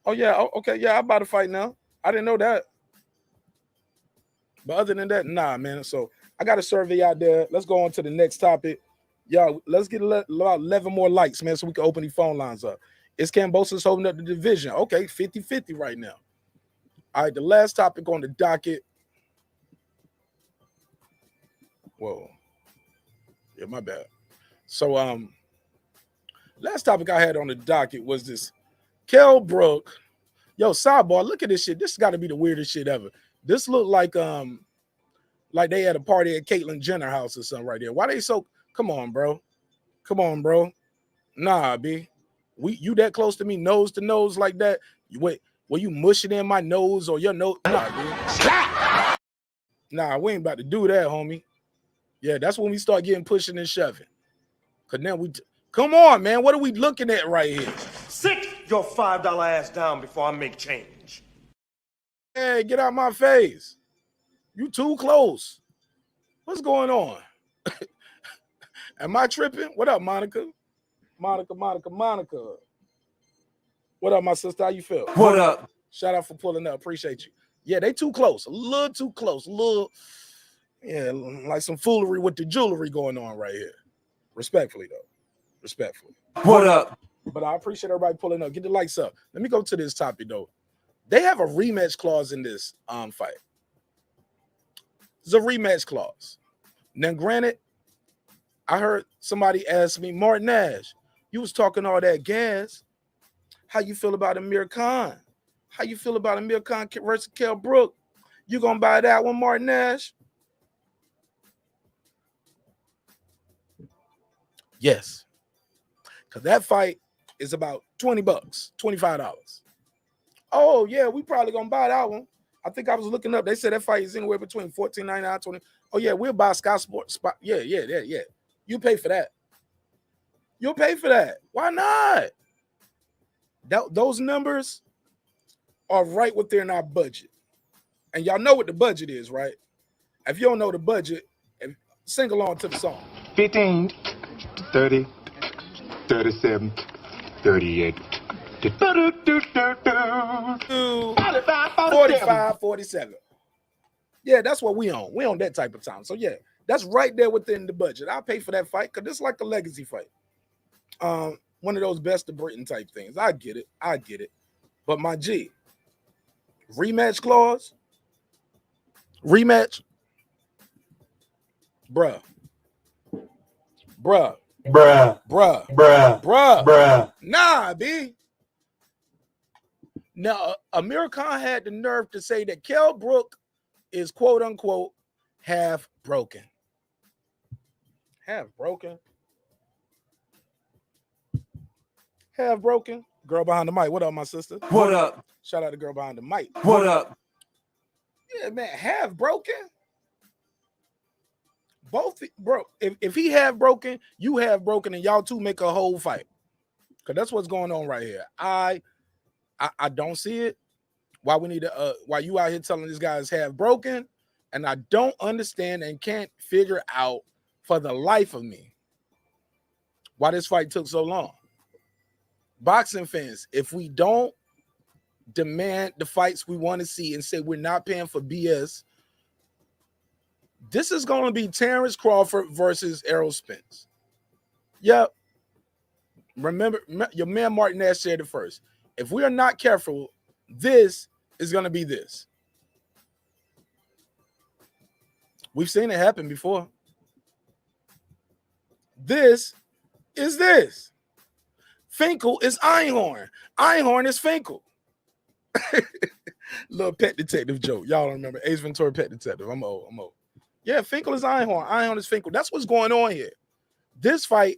Oh, yeah, okay, yeah, I'm about to fight now. I didn't know that. But other than that, nah, man. So I got a survey out there. Let's go on to the next topic. Y'all, let's get about 11 more likes, man, so we can open the phone lines up. Is Kambosos holding up the division? Okay, 50-50 right now. All right, the last topic on the docket. Whoa. Yeah, my bad. So, last topic I had on the docket was this Kell Brook. Yo, sidebar, look at this shit. This got to be the weirdest shit ever. This looked like they had a party at Caitlyn Jenner house or something right there. Why they so? Come on, bro. Come on, bro. Nah, B. You that close to me, nose to nose like that? Wait, were you mushing in my nose or your nose? Nah, B. Nah, we ain't about to do that, homie. Yeah, that's when we start getting pushing and shoving. Cause now come on, man. What are we looking at right here? Sit your $5 ass down before I make change. Hey, get out my face. You too close. What's going on? Am I tripping? What up, Monica? Monica. What up, my sister? How you feel? What up? Shout out for pulling up. Appreciate you. Yeah, they too close. A little too close. A little, yeah, like some foolery with the jewelry going on right here. Respectfully, though. Respectfully. What up? But I appreciate everybody pulling up. Get the lights up. Let me go to this topic, though. They have a rematch clause in this fight. There's a rematch clause. Now, granted, I heard somebody ask me, marqnash, you was talking all that gas. How you feel about Amir Khan? How you feel about Amir Khan versus Kell Brook? You gonna buy that one, marqnash? Yes. Because that fight is about $20, $25. Oh, yeah, we probably gonna buy that one. I think I was looking up. They said that fight is anywhere between $14.99 and $20. Oh, yeah, we'll buy Sky Sports. Yeah. You pay for that. You'll pay for that. Why not? Those numbers are right within our budget. And y'all know what the budget is, right? If you don't know the budget, sing along to the song. 15, 30, 37, 38. 45, 47. Yeah, that's what we on. We on that type of time. So yeah, that's right there within the budget. I'll pay for that fight because it's like a legacy fight. One of those best of Britain type things. I get it. But my G, rematch clause, rematch, bruh. Nah, B. Now, Amir Khan had the nerve to say that Kell Brook is quote unquote half broken. Half broken. Girl behind the mic. What up, my sister? What up? Shout out to girl behind the mic. What up? Yeah, man, half broken. Both, bro. If he have broken, you have broken, and y'all two make a whole fight. Cause that's what's going on right here. I don't see it. Why we need to why you out here telling this guy is half broken, and I don't understand and can't figure out for the life of me why this fight took so long. Boxing fans, if we don't demand the fights we want to see and say we're not paying for BS, this is going to be Terence Crawford versus Errol Spence. Yep. Remember, your man marqnash said it first. If we are not careful, this is going to be this. We've seen it happen before. This is this. Finkel is Einhorn. Einhorn is Finkel. Little pet detective joke. Y'all don't remember Ace Ventura Pet Detective. I'm old. Yeah, Finkel is Einhorn. Einhorn is Finkel. That's what's going on here. This fight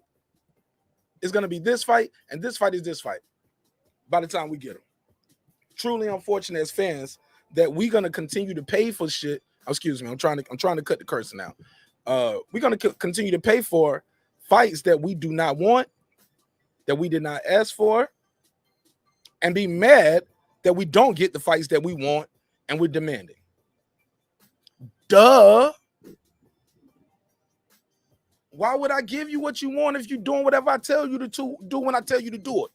is going to be this fight, and this fight is this fight by the time we get them. Truly unfortunate as fans that we're going to continue to pay for shit excuse me, I'm trying to cut the cursing out. We're gonna continue to pay for fights that we do not want, that we did not ask for, and be mad that we don't get the fights that we want and we're demanding. Duh. Why would I give you what you want if you're doing whatever I tell you to do when I tell you to do it?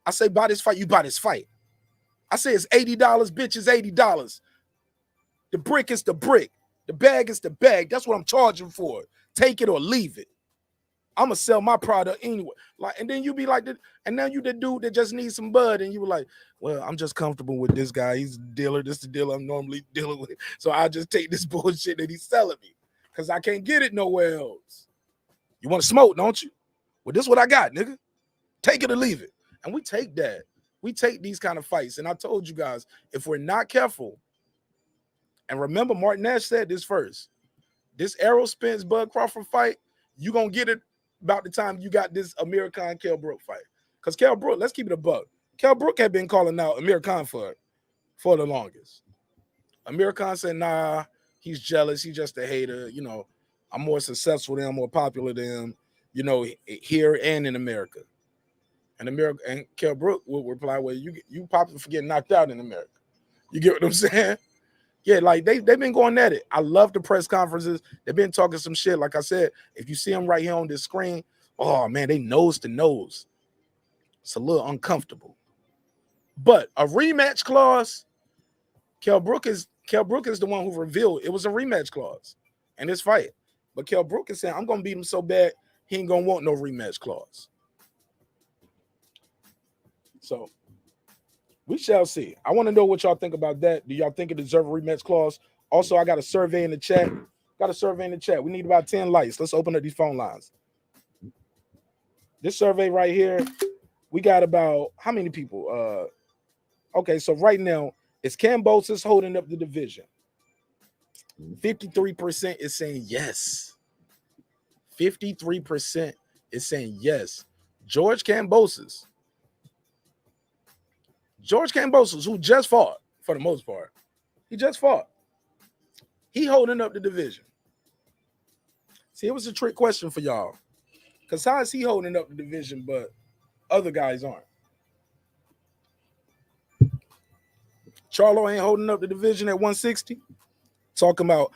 I say buy this fight, you buy this fight. I say it's $80, bitch, it's $80. The brick is the brick. The bag is the bag. That's what I'm charging for. Take it or leave it. I'm gonna sell my product anyway. Like, and then you be like, and now you the dude that just needs some bud, and you were like, well, I'm just comfortable with this guy. He's a dealer. This is the dealer I'm normally dealing with. So I just take this bullshit that he's selling me because I can't get it nowhere else. You want to smoke, don't you? Well, this is what I got, nigga. Take it or leave it. And we take that. We take these kind of fights. And I told you guys, if we're not careful, and remember, marqnash said this first. This Errol Spence Bud Crawford fight, you gonna get it about the time you got this Amir Khan Kell Brook fight. Because Kell Brook, let's keep it a buck. Kell Brook had been calling out Amir Khan for the longest. Amir Khan said, nah, he's jealous. He's just a hater. You know, I'm more successful than him, more popular than him, you know, here and in America. And Kell Brook will reply, well, you popular for getting knocked out in America. You get what I'm saying? Yeah, like they've been going at it. I love the press conferences. They've been talking some shit. Like I said, if you see them right here on this screen, oh man, they nose to nose. It's a little uncomfortable. But a rematch clause, Kell Brook is the one who revealed it was a rematch clause in this fight. But Kell Brook is saying, I'm gonna beat him so bad, he ain't gonna want no rematch clause. So we shall see. I want to know what y'all think about that. Do y'all think it deserves a rematch clause? Also, I got a survey in the chat. We need about 10 likes. Let's open up these phone lines. This survey right here, we got about how many people? Okay, so right now it's Kambosos holding up the division. 53% is saying yes. 53% is saying yes. George Kambosos, who just fought for the most part. He just fought. He holding up the division. See, it was a trick question for y'all. Because how is he holding up the division, but other guys aren't? Charlo ain't holding up the division at 160. Talking about,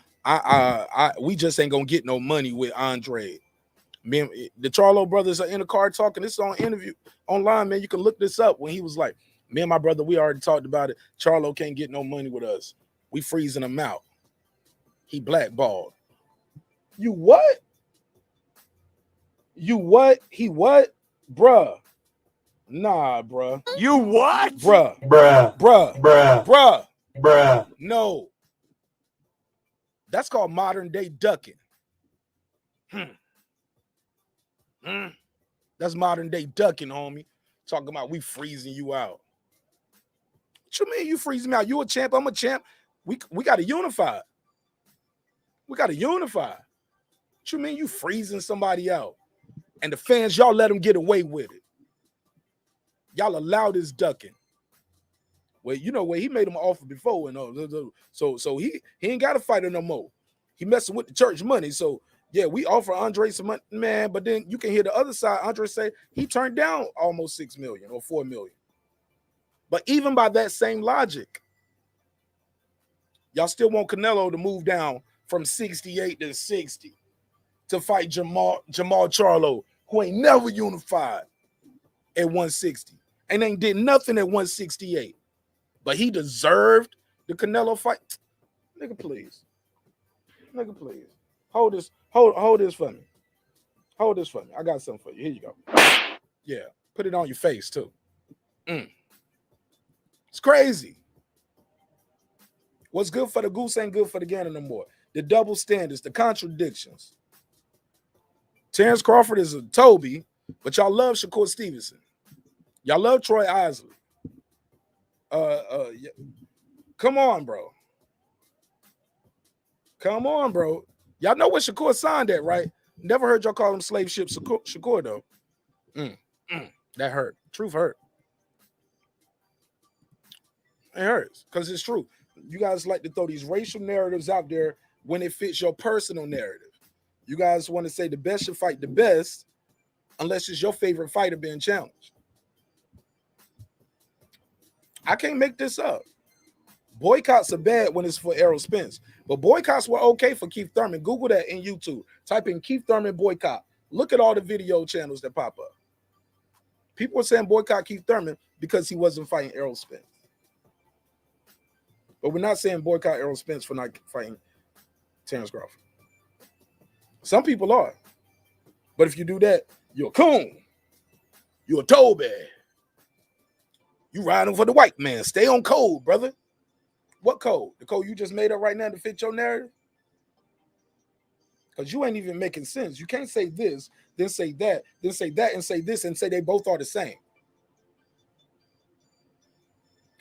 we just ain't going to get no money with Andre. Man, the Charlo brothers are in the car talking. This is on interview online, man. You can look this up when he was like, me and my brother, we already talked about it. Charlo can't get no money with us. We freezing him out. He blackballed. You what? You what? He what? Bruh. Nah, bruh. You what? Bruh. Bruh. Bruh. Bruh. Bruh. Bruh. No. That's called modern day ducking. That's modern day ducking, homie. Talking about we freezing you out. What you mean you freezing me out? You a champ, I'm a champ. We got to unify. We got to unify. What you mean you freezing somebody out? And the fans, y'all let them get away with it. Y'all allow this ducking. Well, you know what? He made him an offer before, and so he ain't got to fight her no more. He messing with the church money. So yeah, we offer Andre some money, man. But then you can hear the other side. Andre say he turned down almost 6 million or 4 million. But even by that same logic, y'all still want Canelo to move down from 68 to 60 to fight Jamal Charlo, who ain't never unified at 160 and ain't did nothing at 168. But he deserved the Canelo fight. Nigga, please. Nigga, please. Hold this for me. Hold this for me. I got something for you. Here you go. Yeah. Put it on your face, too. It's crazy. What's good for the goose ain't good for the gander no more. The double standards, the contradictions. Terence Crawford is a Toby, but y'all love Shakur Stevenson. Y'all love Troy Isley. Yeah. Come on, bro. Come on, bro. Y'all know what Shakur signed at, right? Never heard y'all call him slave ship Shakur, though. That hurt. Truth hurt. It hurts because it's true. You guys like to throw these racial narratives out there when it fits your personal narrative. You guys want to say the best should fight the best unless it's your favorite fighter being challenged. I can't make this up. Boycotts are bad when it's for Errol Spence, but boycotts were okay for Keith Thurman. Google that in YouTube. Type in Keith Thurman boycott. Look at all the video channels that pop up. People were saying boycott Keith Thurman because he wasn't fighting Errol Spence. But we're not saying boycott Errol Spence for not fighting Terence Crawford. Some people are. But if you do that, you're a coon. You're a Toby. You riding for the white man. Stay on code, brother. What code? The code you just made up right now to fit your narrative? Because you ain't even making sense. You can't say this, then say that, then say that, and say this, and say they both are the same.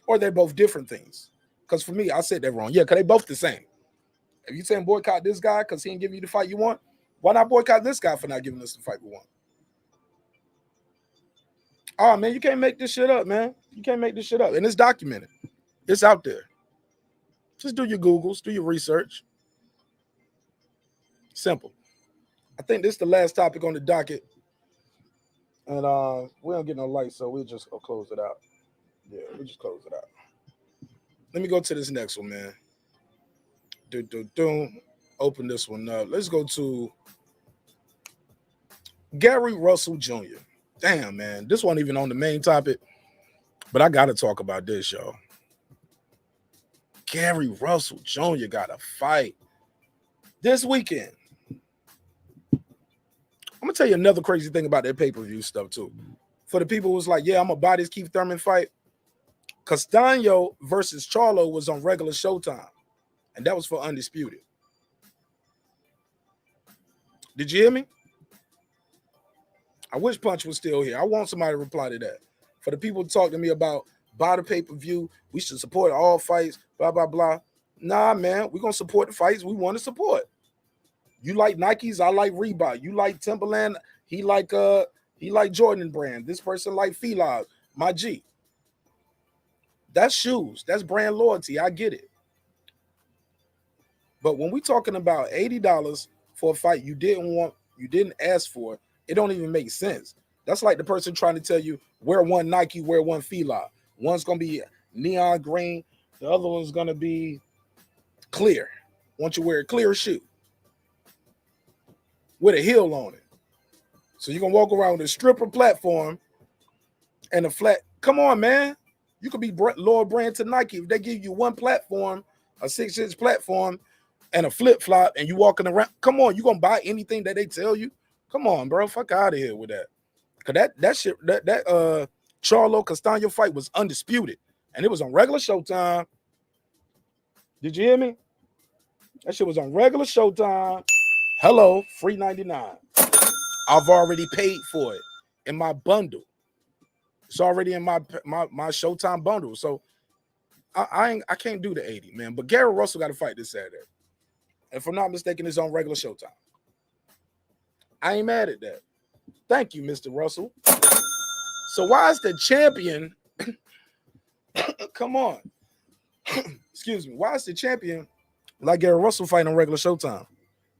Or they're both different things. Because for me, I said that wrong. Yeah, because they both the same. If you saying boycott this guy because he ain't giving you the fight you want, why not boycott this guy for not giving us the fight we want? Oh, man, you can't make this shit up, man. You can't make this shit up. And it's documented. It's out there. Just do your Googles, do your research. Simple. I think this is the last topic on the docket. And we don't get no light, so we'll just close it out. Yeah, we'll just close it out. Let me go to this next one, man. Open this one up. Let's go to Gary Russell Jr. Damn, man. This wasn't even on the main topic, but I got to talk about this, y'all. Gary Russell Jr. got a fight this weekend. I'm going to tell you another crazy thing about that pay-per-view stuff, too. For the people who's like, yeah, I'm going to buy this Keith Thurman fight. Castaño versus Charlo was on regular Showtime, and that was for Undisputed. Did you hear me? I wish Punch was still here. I want somebody to reply to that. For the people who talk to me about buy the pay-per-view, we should support all fights, blah, blah, blah. Nah, man, we're going to support the fights we want to support. You like Nikes, I like Reebok. You like Timberland, he like Jordan brand. This person like Fila, my G. That's shoes. That's brand loyalty. I get it. But when we talking about $80 for a fight you didn't want, you didn't ask for, it don't even make sense. That's like the person trying to tell you wear one Nike, wear one Fila. One's going to be neon green. The other one's going to be clear. Want you to wear a clear shoe with a heel on it. So you're going to walk around with a stripper platform and a flat. Come on, man. You could be lower brand to Nike. If they give you one platform, a 6-inch platform, and a flip-flop, and you walking around, come on, you going to buy anything that they tell you? Come on, bro. Fuck out of here with that. Because that shit, that Charlo Castaño fight was undisputed. And it was on regular Showtime. Did you hear me? That shit was on regular Showtime. Hello, free 99. I've already paid for it in my bundle. It's already in my Showtime bundle. So I can't do the 80, man. But Gary Russell got to fight this Saturday. If I'm not mistaken, it's on regular Showtime. I ain't mad at that. Thank you, Mr. Russell. So why is the champion? Come on. Excuse me. Why is the champion like Gary Russell fighting on regular Showtime?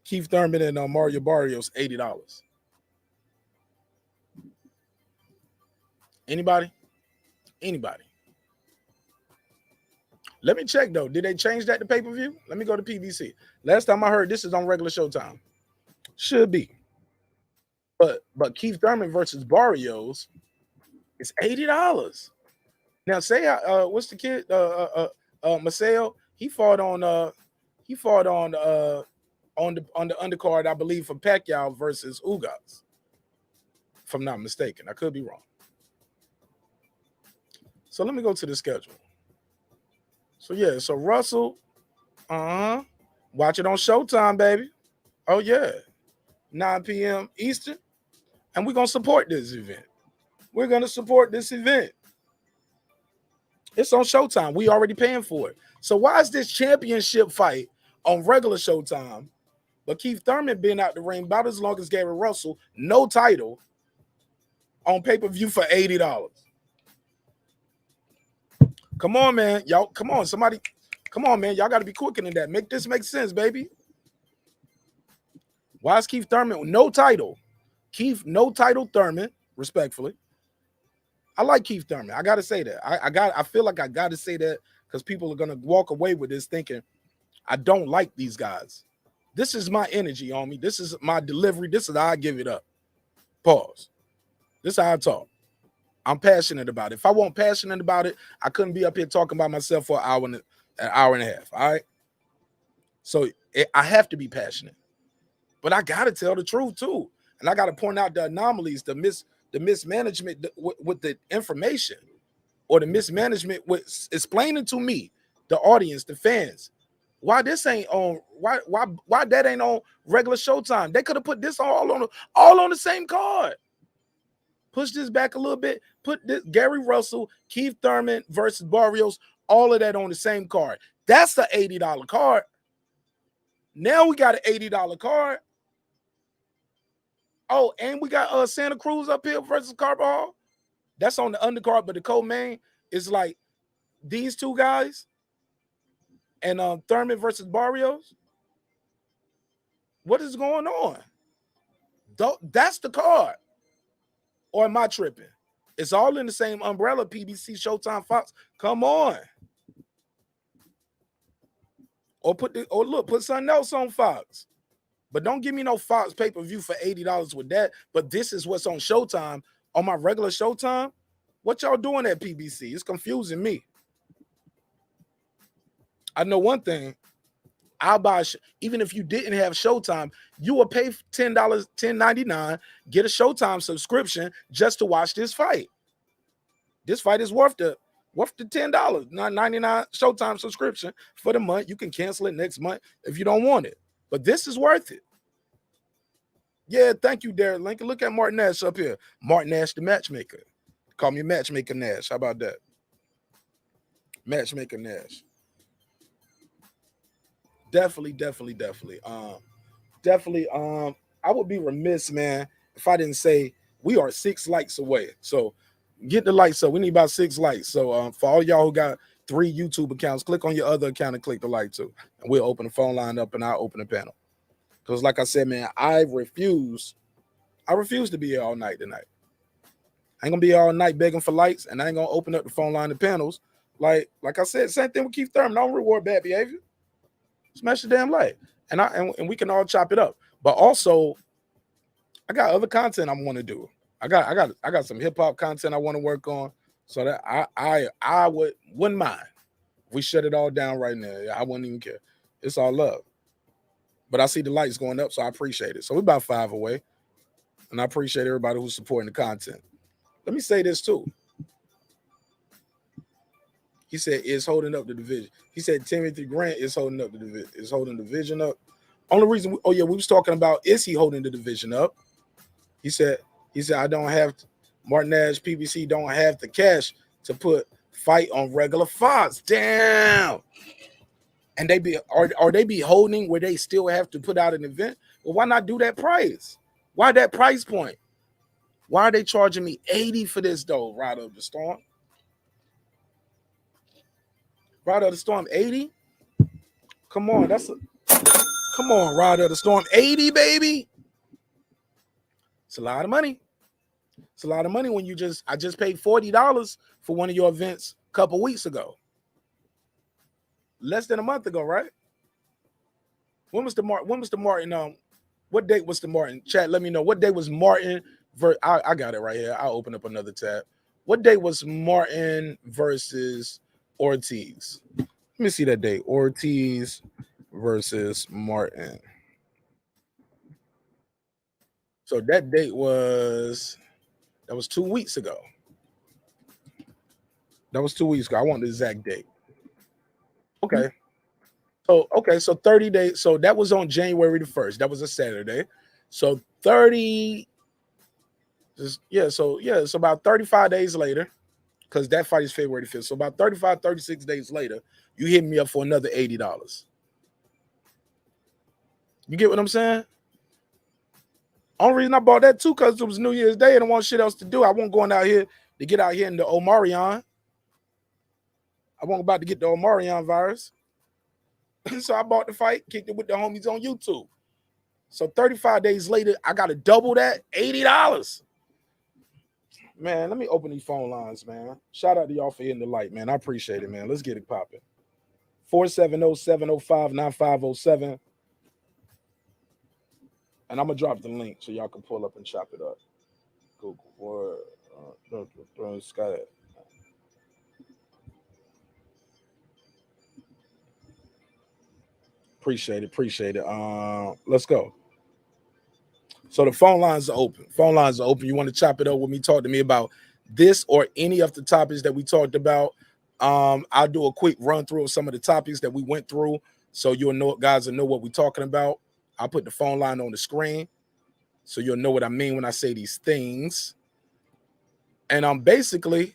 Keith Thurman and Mario Barrios, $80. Anybody? Anybody? Let me check, though. Did they change that to pay-per-view? Let me go to PBC. Last time I heard this is on regular Showtime. Should be. But Keith Thurman versus Barrios is $80. Now, say what's the kid? Maysago, he fought on the undercard, I believe, for Pacquiao versus Ugas. If I'm not mistaken. I could be wrong. So let me go to the schedule. So yeah, so Russell, watch it on Showtime, baby. Oh yeah, 9 p.m. Eastern, and we're gonna support this event. We're gonna support this event. It's on Showtime. We already paying for it. So why is this championship fight on regular Showtime, but Keith Thurman been out the ring about as long as Gary Russell, no title, on pay-per-view for $80? Come on, man. Y'all, come on. Somebody Come on, man. Y'all got to be quicker than that. Make this make sense, baby. Why is Keith Thurman with no title? Keith, no title Thurman, respectfully. I like Keith Thurman. I got to say that. I feel like I got to say that because people are going to walk away with this thinking I don't like these guys. This is my energy on me. This is my delivery. This is how I give it up. Pause. This is how I talk. I'm passionate about it. If I weren't passionate about it, I couldn't be up here talking about myself for an hour and a half. All right. So I have to be passionate, but I got to tell the truth too. And I got to point out the anomalies, the mismanagement with the information, or the mismanagement with explaining to me, the audience, the fans, why this ain't on, why that ain't on regular Showtime. They could have put this all on the same card. Push this back a little bit. Put this Gary Russell, Keith Thurman versus Barrios, all of that on the same card. That's the $80 card. Now we got an $80 card. Oh, and we got Santa Cruz up here versus Carbajal. That's on the undercard, but the co-main is like these two guys and Thurman versus Barrios. What is going on? That's the card. Or am I tripping? It's all in the same umbrella, PBC, Showtime, Fox. Come on. Or put something else on Fox. But don't give me no Fox pay-per-view for $80 with that. But this is what's on Showtime, on my regular Showtime. What y'all doing at PBC? It's confusing me. I know one thing. I'll buy, even if you didn't have Showtime, you will pay $10, $10.99, get a Showtime subscription just to watch this fight. This fight is worth the $10, $9.99 Showtime subscription for the month. You can cancel it next month if you don't want it. But this is worth it. Yeah, thank you, Derek Lincoln. Look at marqnash up here. marqnash, the matchmaker. Call me Matchmaker Nash. How about that? Matchmaker Nash. Definitely. I would be remiss, man, if I didn't say we are 6 likes away. So get the likes up. We need about 6 likes. So for all y'all who got 3 YouTube accounts, click on your other account and click the like too. And we'll open the phone line up and I'll open the panel. Because like I said, man, I refuse to be here all night tonight. I ain't gonna be here all night begging for likes, and I ain't gonna open up the phone line and panels. Like I said, same thing with Keith Thurman. Don't reward bad behavior. Smash the damn like. And we can all chop it up. But also, I got other content I want to do. I got some hip-hop content I want to work on. So that I wouldn't mind if we shut it all down right now. I wouldn't even care. It's all love. But I see the lights going up, so I appreciate it. So we're about 5 away. And I appreciate everybody who's supporting the content. Let me say this too. He said is holding up the division. He said Timothy Grant is holding up the division. Is holding the division up. Only reason, we was talking about is he holding the division up? He said I don't have to, marqnash PBC don't have the cash to put fight on regular Fox. Damn. And they be they be holding where they still have to put out an event? Well, why not do that price? Why that price point? Why are they charging me $80 for this though? Rider of the Storm. Rider of the Storm, 80? Come on, come on, Rider of the Storm, 80, baby. It's a lot of money. It's a lot of money when I just paid $40 for one of your events a couple weeks ago. Less than a month ago, right? When was the Martin? What date was the Martin? Chat, let me know. What day was Martin? I got it right here. I'll open up another tab. What day was Martin versus Ortiz? Let me see that date. Ortiz versus Martin. So that date was 2 weeks ago. That was 2 weeks ago. I want the exact date. Okay. So 30 days. So that was on January the 1st. That was a Saturday. So 30. So about 35 days later, because that fight is February 5th. So about 35, 36 days later, you hit me up for another $80. You get what I'm saying? Only reason I bought that too, because it was New Year's Day and I want shit else to do. I wasn't going out here to get out here in the Omarion. I wasn't about to get the Omarion virus. So I bought the fight, kicked it with the homies on YouTube. So 35 days later, I got to double that, $80. Man, let me open these phone lines, man. Shout out to y'all for hitting the light, man. I appreciate it, man. Let's get it popping. 470-705-9507. And I'm going to drop the link so y'all can pull up and chop it up. Google Word. Sky. Appreciate it. Let's go. So the phone lines are open. You want to chop it up with me, talk to me about this or any of the topics that we talked about. I'll do a quick run through of some of the topics that we went through so you'll know, guys will know what we're talking about. I'll put the phone line on the screen so you'll know what I mean when I say these things. And basically,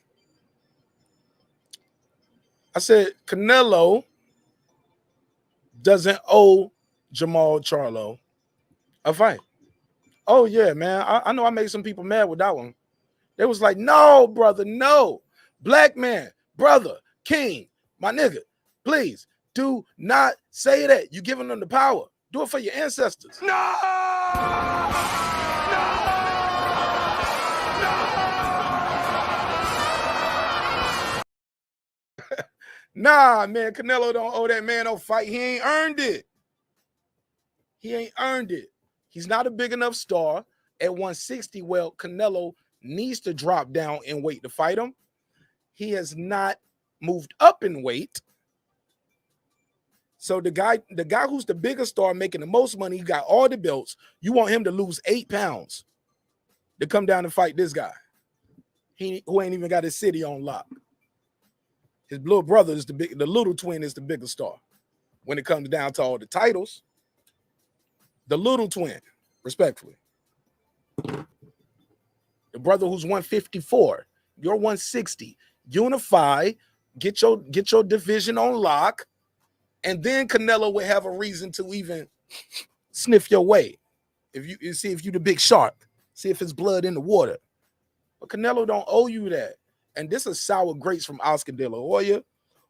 I said Canelo doesn't owe Jamal Charlo a fight. Oh, yeah, man. I know I made some people mad with that one. They was like, no, brother, no. Black man, brother, king, my nigga, please do not say that. You're giving them the power. Do it for your ancestors. No! Nah, man, Canelo don't owe that man no fight. He ain't earned it. He's not a big enough star at 160. Well, Canelo needs to drop down in weight to fight him. He has not moved up in weight. So the guy who's the biggest star, making the most money, he got all the belts. You want him to lose 8 pounds to come down and fight this guy who ain't even got his city on lock. His little brother is the little twin is the bigger star when it comes down to all the titles. The little twin, respectfully. The brother who's 154, you're 160. Unify, get your division on lock, and then Canelo will have a reason to even sniff your way. If you see if you the big shark, see if it's blood in the water. But Canelo don't owe you that. And this is sour grapes from Oscar De La Hoya,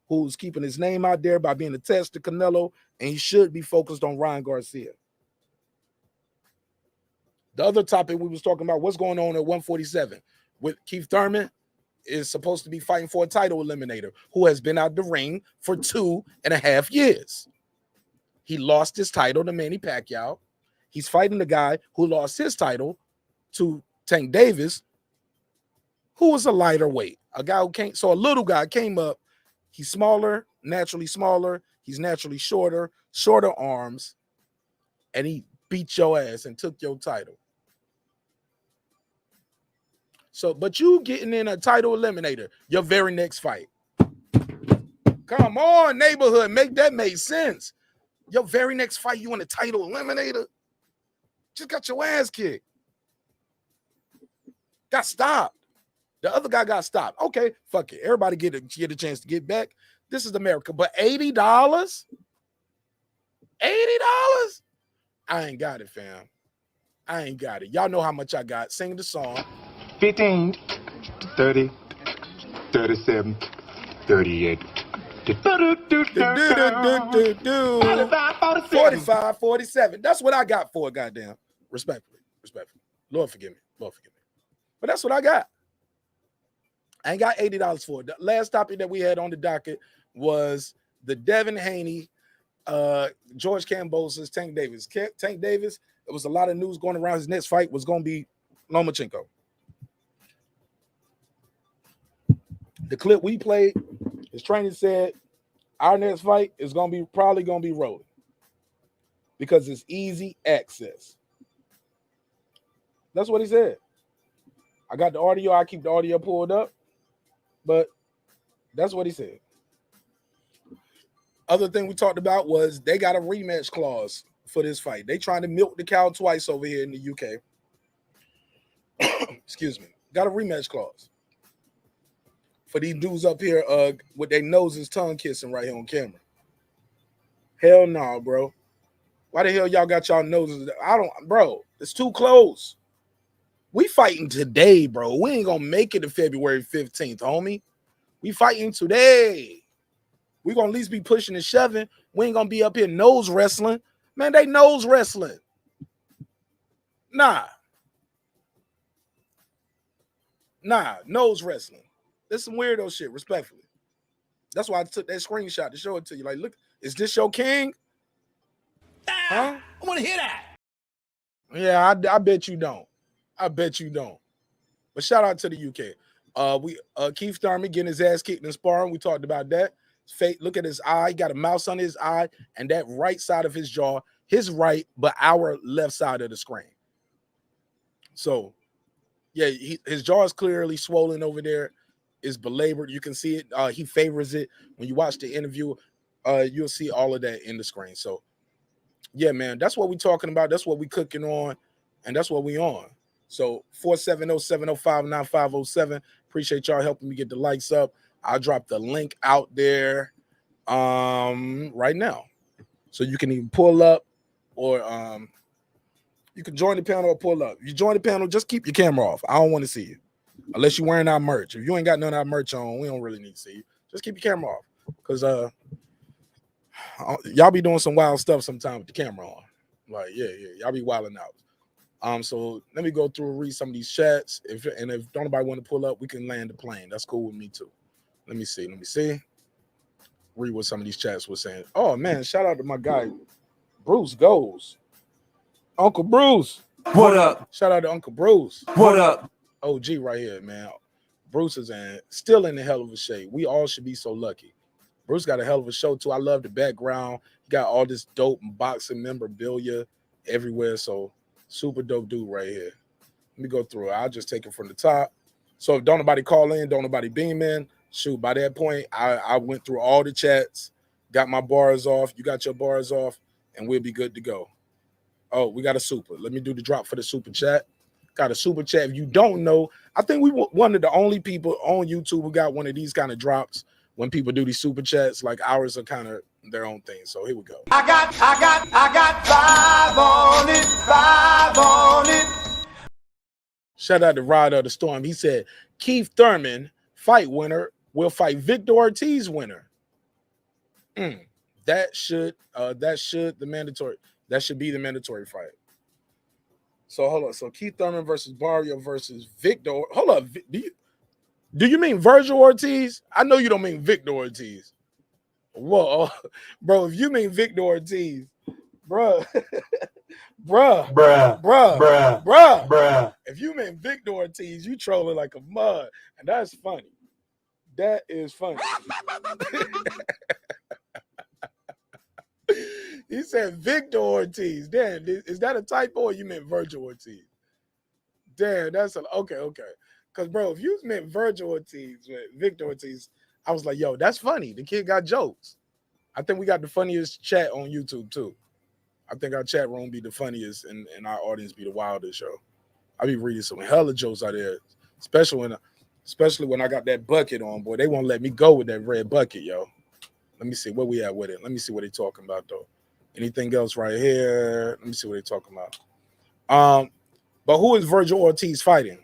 who's keeping his name out there by being attached to Canelo, and he should be focused on Ryan Garcia. The other topic we was talking about, what's going on at 147 with Keith Thurman is supposed to be fighting for a title eliminator who has been out the ring for 2.5 years. He lost his title to Manny Pacquiao. He's fighting the guy who lost his title to Tank Davis, who was a lighter weight. A guy who came, so a little guy came up. He's smaller, naturally smaller. He's naturally shorter arms, and he beat your ass and took your title. So, but you getting in a title eliminator, your very next fight. Come on, neighborhood, make that make sense. Your very next fight, you want a title eliminator? Just got your ass kicked. Got stopped. The other guy got stopped. Okay, fuck it. Everybody get a chance to get back. This is America. But $80? $80? I ain't got it, fam. I ain't got it. Y'all know how much I got. Sing the song. 15, 30, 37, 38. 45, 47. That's what I got for it, goddamn. Respectfully. Lord forgive me. But that's what I got. I ain't got $80 for it. The last topic that we had on the docket was the Devin, Haney, George Kambosos, Tank Davis. Tank Davis, there was a lot of news going around. His next fight was going to be Lomachenko. The clip we played, his trainer said our next fight is probably going to be rolling because it's easy access. That's what he said. I got the audio. I keep the audio pulled up, but that's what he said. Other thing we talked about was they got a rematch clause for this fight. They trying to milk the cow twice over here in the UK. Excuse me. Got a rematch clause for these dudes up here with their noses tongue kissing right here on camera. Hell no, bro. Why the hell y'all got y'all noses? Bro, it's too close. We fighting today, bro. We ain't gonna make it to February 15th, homie. We fighting today. We're gonna at least be pushing and shoving. We ain't gonna be up here nose wrestling. Man, they nose wrestling. Nah, nose wrestling. This some weirdo shit, respectfully. That's why I took that screenshot to show it to you. Like, look, is this your king? Huh? I want to hear that. Yeah, I bet you don't. I bet you don't. But shout out to the UK. Keith Thurman getting his ass kicked in sparring. We talked about that. Look at his eye. He got a mouse on his eye, and that right side of his jaw, his right, but our left side of the screen. So, yeah, his jaw is clearly swollen over there. It's belabored. You can see it. He favors it. When you watch the interview, you'll see all of that in the screen. So, yeah, man, that's what we're talking about. That's what we're cooking on, and that's what we on. So 470-705-9507. Appreciate y'all helping me get the likes up. I'll drop the link out there right now. So you can even pull up or you can join the panel or pull up. If you join the panel, just keep your camera off. I don't want to see you. Unless you're wearing our merch. If you ain't got none of our merch on, we don't really need to see you. Just keep your camera off. Because y'all be doing some wild stuff sometimes with the camera on. Like, yeah, y'all be wilding out. So let me go through and read some of these chats. If don't nobody want to pull up, we can land the plane. That's cool with me too. Let me see. Read what some of these chats were saying. Oh man, shout out to my guy, Bruce Goes. Uncle Bruce. What up? Shout out to Uncle Bruce. What up? OG right here, man. Bruce is still in the hell of a shape. We all should be so lucky. Bruce got a hell of a show too. I love the background. He got all this dope boxing memorabilia everywhere. So super dope dude right here. Let me go through it. I'll just take it from the top. So if don't nobody call in, don't nobody beam in, shoot, by that point, I went through all the chats, got my bars off, you got your bars off, and we'll be good to go. Oh, we got a super. Let me do the drop for the super chat. Got a super chat. If you don't know, I think we were one of the only people on YouTube who got one of these kind of drops when people do these super chats. Like ours are kind of their own thing. So here we go. I got 5 on it. Shout out to Rod of the Storm. He said Keith Thurman, fight winner, will fight Victor Ortiz winner. That should be the mandatory fight. So hold on. So Keith Thurman versus Barrio versus Victor. Hold up. Do you mean Virgil Ortiz? I know you don't mean Victor Ortiz. Whoa, bro. If you mean Victor Ortiz, bruh. If you mean Victor Ortiz, you trolling like a mud, and that's funny. That is funny. He said Victor Ortiz. Damn, is that a typo or you meant Virgil Ortiz? Damn, okay. Because, bro, if you meant Virgil Ortiz, Victor Ortiz, I was like, yo, that's funny. The kid got jokes. I think we got the funniest chat on YouTube, too. I think our chat room be the funniest and our audience be the wildest, yo. I be reading some hella jokes out there, especially when I got that bucket on, boy. They won't let me go with that red bucket, yo. Let me see where we at with it. Let me see what they talking about, though. Anything else right here? Let me see what they talking about. But who is Virgil Ortiz fighting?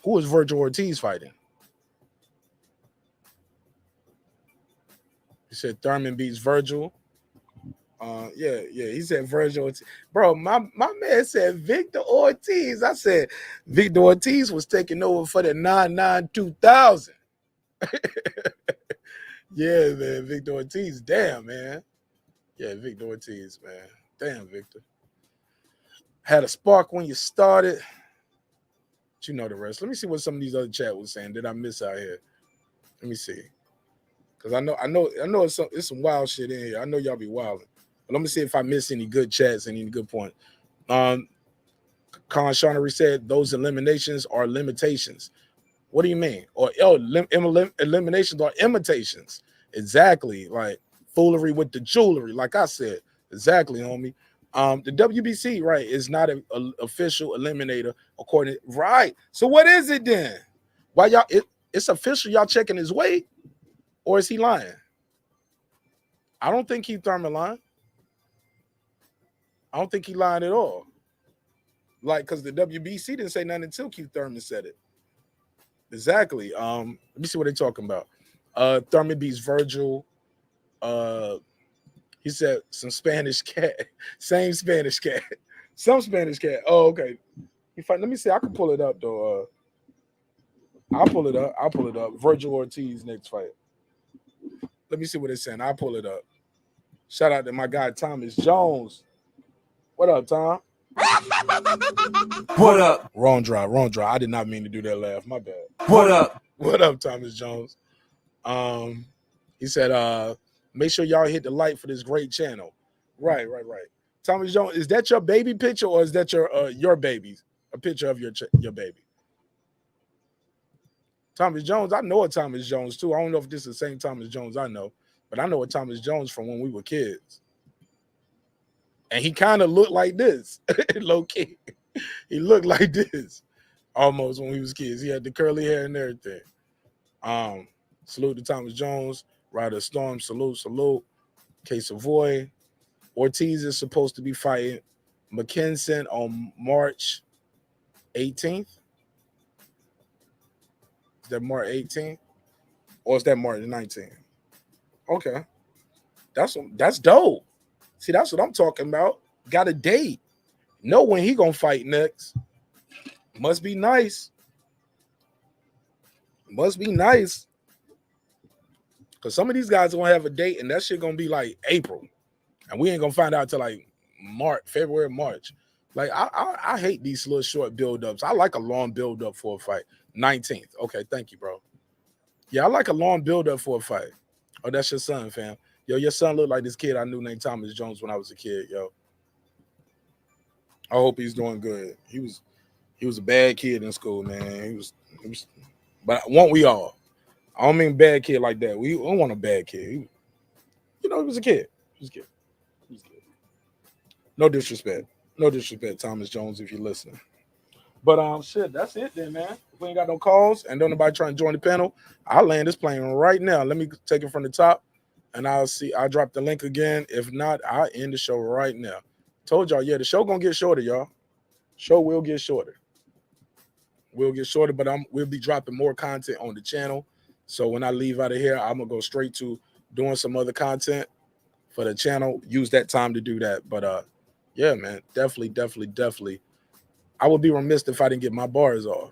Who is Virgil Ortiz fighting? He said Thurman beats Virgil. Yeah. He said Virgil Ortiz. Bro, my man said Victor Ortiz. I said Victor Ortiz was taking over for the 9-9-2000. Yeah, man, Victor Ortiz. Damn, man. Yeah, Victor Ortiz, man. Damn, Victor. Had a spark when you started. But you know the rest. Let me see what some of these other chat was saying. Did I miss out here? Let me see. Because I know it's some wild shit in here. I know y'all be wilding. But let me see if I miss any good chats and any good points. Con Shonery said those eliminations are limitations. What do you mean? Or eliminations are imitations. Exactly. Like foolery with the jewelry. Like I said. Exactly, homie. The WBC, right, is not an official eliminator according to, right. So what is it then? Why y'all it's official, y'all checking his weight? Or is he lying? I don't think Keith Thurman lying. I don't think he lying at all. Like, because the WBC didn't say nothing until Keith Thurman said it. Exactly. Let me see what they're talking about. Thurman beats Virgil. He said some Spanish cat. Same Spanish cat. Some Spanish cat. Oh, okay. Let me see. I can pull it up though. I'll pull it up. Virgil Ortiz next fight. Let me see what it's saying. I'll pull it up. Shout out to my guy Thomas Jones. What up, Tom? What up? Wrong draw. I did not mean to do that laugh. My bad. What up? What up, Thomas Jones? He said, make sure y'all hit the like for this great channel. Right. Thomas Jones, is that your baby picture or is that your baby? A picture of your baby? Thomas Jones, I know a Thomas Jones too. I don't know if this is the same Thomas Jones I know, but I know a Thomas Jones from when we were kids. And he kind of looked like this, low key. He looked like this almost when we was kids. He had the curly hair and everything. Salute to Thomas Jones, Ryder Storm, salute. K Savoy. Ortiz is supposed to be fighting McKinson on March 18th. Is that March 18th? Or is that March 19th? Okay. That's dope. See, that's what I'm talking about. Got a date. Know when he gonna fight next. Must be nice. Must be nice. Because some of these guys are gonna have a date and that shit gonna be like April. And we ain't gonna find out till like February, March. Like I hate these little short build-ups. I like a long build-up for a fight. 19th. Okay, thank you, bro. Yeah, I like a long build-up for a fight. Oh, that's your son, fam. Yo, your son looked like this kid I knew named Thomas Jones when I was a kid, yo. I hope he's doing good. He was a bad kid in school, man. He was but won't we all? I don't mean bad kid like that. We don't want a bad kid. He was a kid. He was a kid. No disrespect. No disrespect, Thomas Jones, if you're listening. But shit, that's it then, man. If we ain't got no calls and don't nobody trying to join the panel, I'll land this plane right now. Let me take it from the top and I'll drop the link again. If not, I'll end the show right now. Told y'all, yeah, the show gonna get shorter, y'all. Show will get shorter. We'll get shorter, but we'll be dropping more content on the channel. So when I leave out of here, I'm gonna go straight to doing some other content for the channel. Use that time to do that. But yeah, man, definitely. I would be remiss if I didn't get my bars off.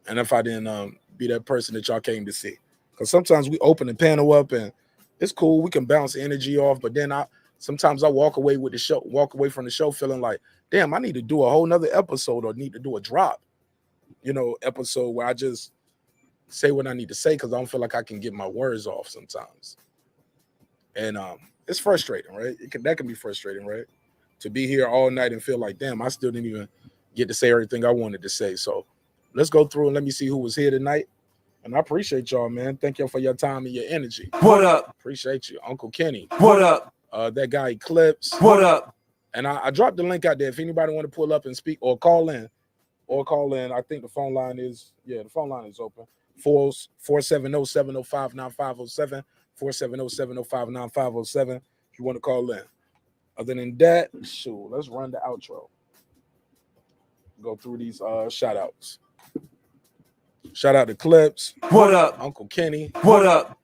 And if I didn't be that person that y'all came to see. Because sometimes we open the panel up and it's cool. We can bounce energy off, but then sometimes I walk away from the show feeling like, damn, I need to do a whole nother episode or need to do a drop, episode where I just say what I need to say because I don't feel like I can get my words off sometimes. And it's frustrating, right? That can be frustrating, right? To be here all night and feel like, damn, I still didn't even get to say everything I wanted to say. So let's go through and let me see who was here tonight. And I appreciate y'all, man. Thank y'all for your time and your energy. What up? Appreciate you. Uncle Kenny. What up? That guy Eclipse. What up? And I dropped the link out there. If anybody want to pull up and speak or call in, I think the phone line is open. 470-705-9507. 470-705-9507. If you want to call in. Other than that, shoot, let's run the outro. Go through these shout outs. Shout out to Clips. What up? Uncle Kenny. What up?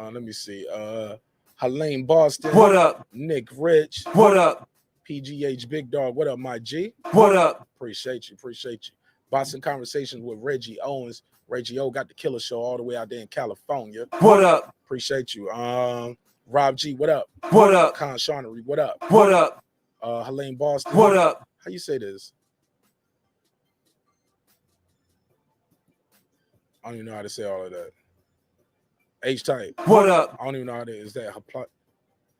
Let me see. Helene Boston. What up? Nick Rich. What up? PGH Big Dog. What up, my G? What up? Appreciate you. Boxing Conversations with Reggie Owens. Reggie O got the killer show all the way out there in California. What up? Appreciate you. Rob G, what up? What up? Con Shawnery, what up? What up? Helene Boston. What up? How you say this? I don't even know how to say all of that. H-type. What up? I don't even know how to, is that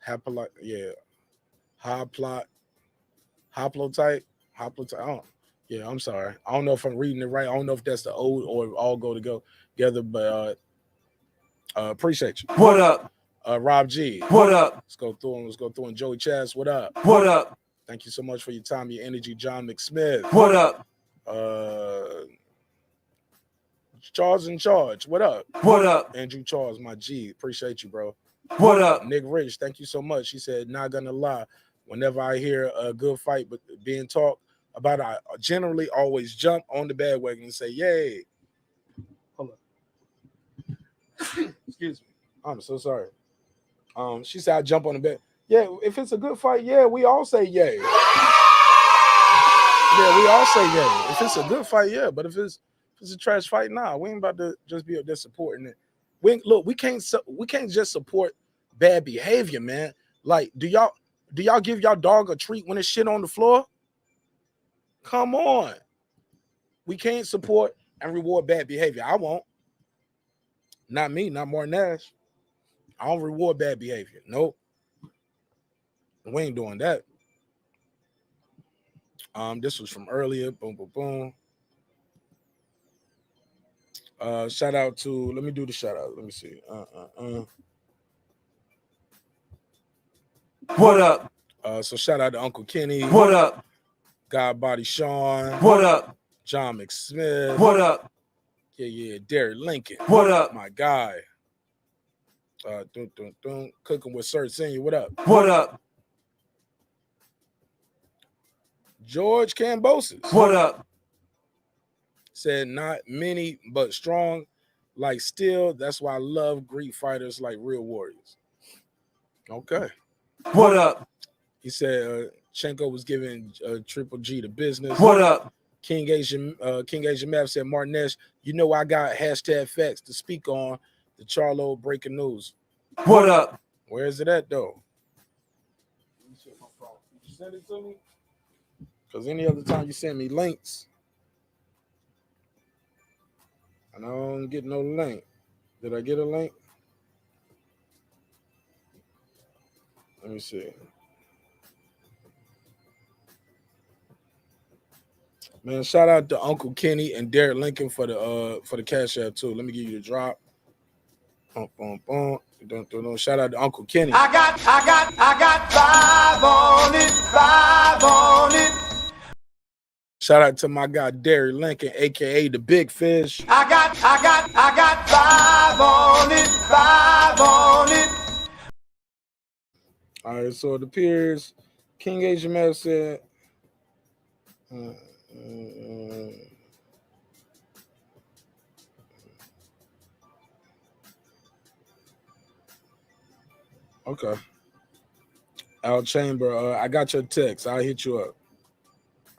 haplotype? Yeah. Haplotype? Yeah, I'm sorry. I don't know if I'm reading it right. I don't know if that's the old or all go together, but appreciate you. What up? Rob G. What up? Let's go through and Joey Chaz, what up? What up? Thank you so much for your time, your energy. John McSmith. What up? Charles in Charge, what up? What up? Andrew Charles, my G. Appreciate you, bro. What up? Nick Rich, thank you so much. He said, not gonna lie, whenever I hear a good fight but being talked about, I generally always jump on the bandwagon and say, yay. Hold on. Excuse me. I'm so sorry. She said I jump on the bed. Yeah, if it's a good fight, yeah, we all say yay. Yeah, we all say yay. If it's a good fight, yeah. But if it's a trash fight, nah, we ain't about to just be up there supporting it. We can't just support bad behavior, man. Like, do y'all give y'all dog a treat when it's shit on the floor? Come on. We can't support and reward bad behavior. I won't. Not me, not marqnash. I don't reward bad behavior. Nope. We ain't doing that. This was from earlier. Boom, boom, boom. Shout out to, let me do the shout out. Let me see. What up? So shout out to Uncle Kenny. What up? God Body Sean. What up? John McSmith. What up? Yeah. Derek Lincoln. What up? My guy. Cooking with Sir Senior. What up? What up? George Cambosis. What up? Said not many, but strong. Like still, that's why I love Greek fighters like real warriors. Okay. What up? He said Chenko was giving Triple G the business. What up? King Asian Map said, marqnash, you know I got hashtag facts to speak on the Charlo breaking news. What up? Where is it at though? Let me check my phone. Did you send it to me? Because any other time you send me links, and I don't get no link. Did I get a link? Let me see. Man, shout out to Uncle Kenny and Derek Lincoln for the Cash App too. Let me give you the drop. Don't shout out to Uncle Kenny. I got 5 on it. Shout out to my guy Derek Lincoln, aka the Big Fish. I got 5 on it. All right, so it appears King Asian Man said. Okay. Al Chamber, I got your text. I'll hit you up.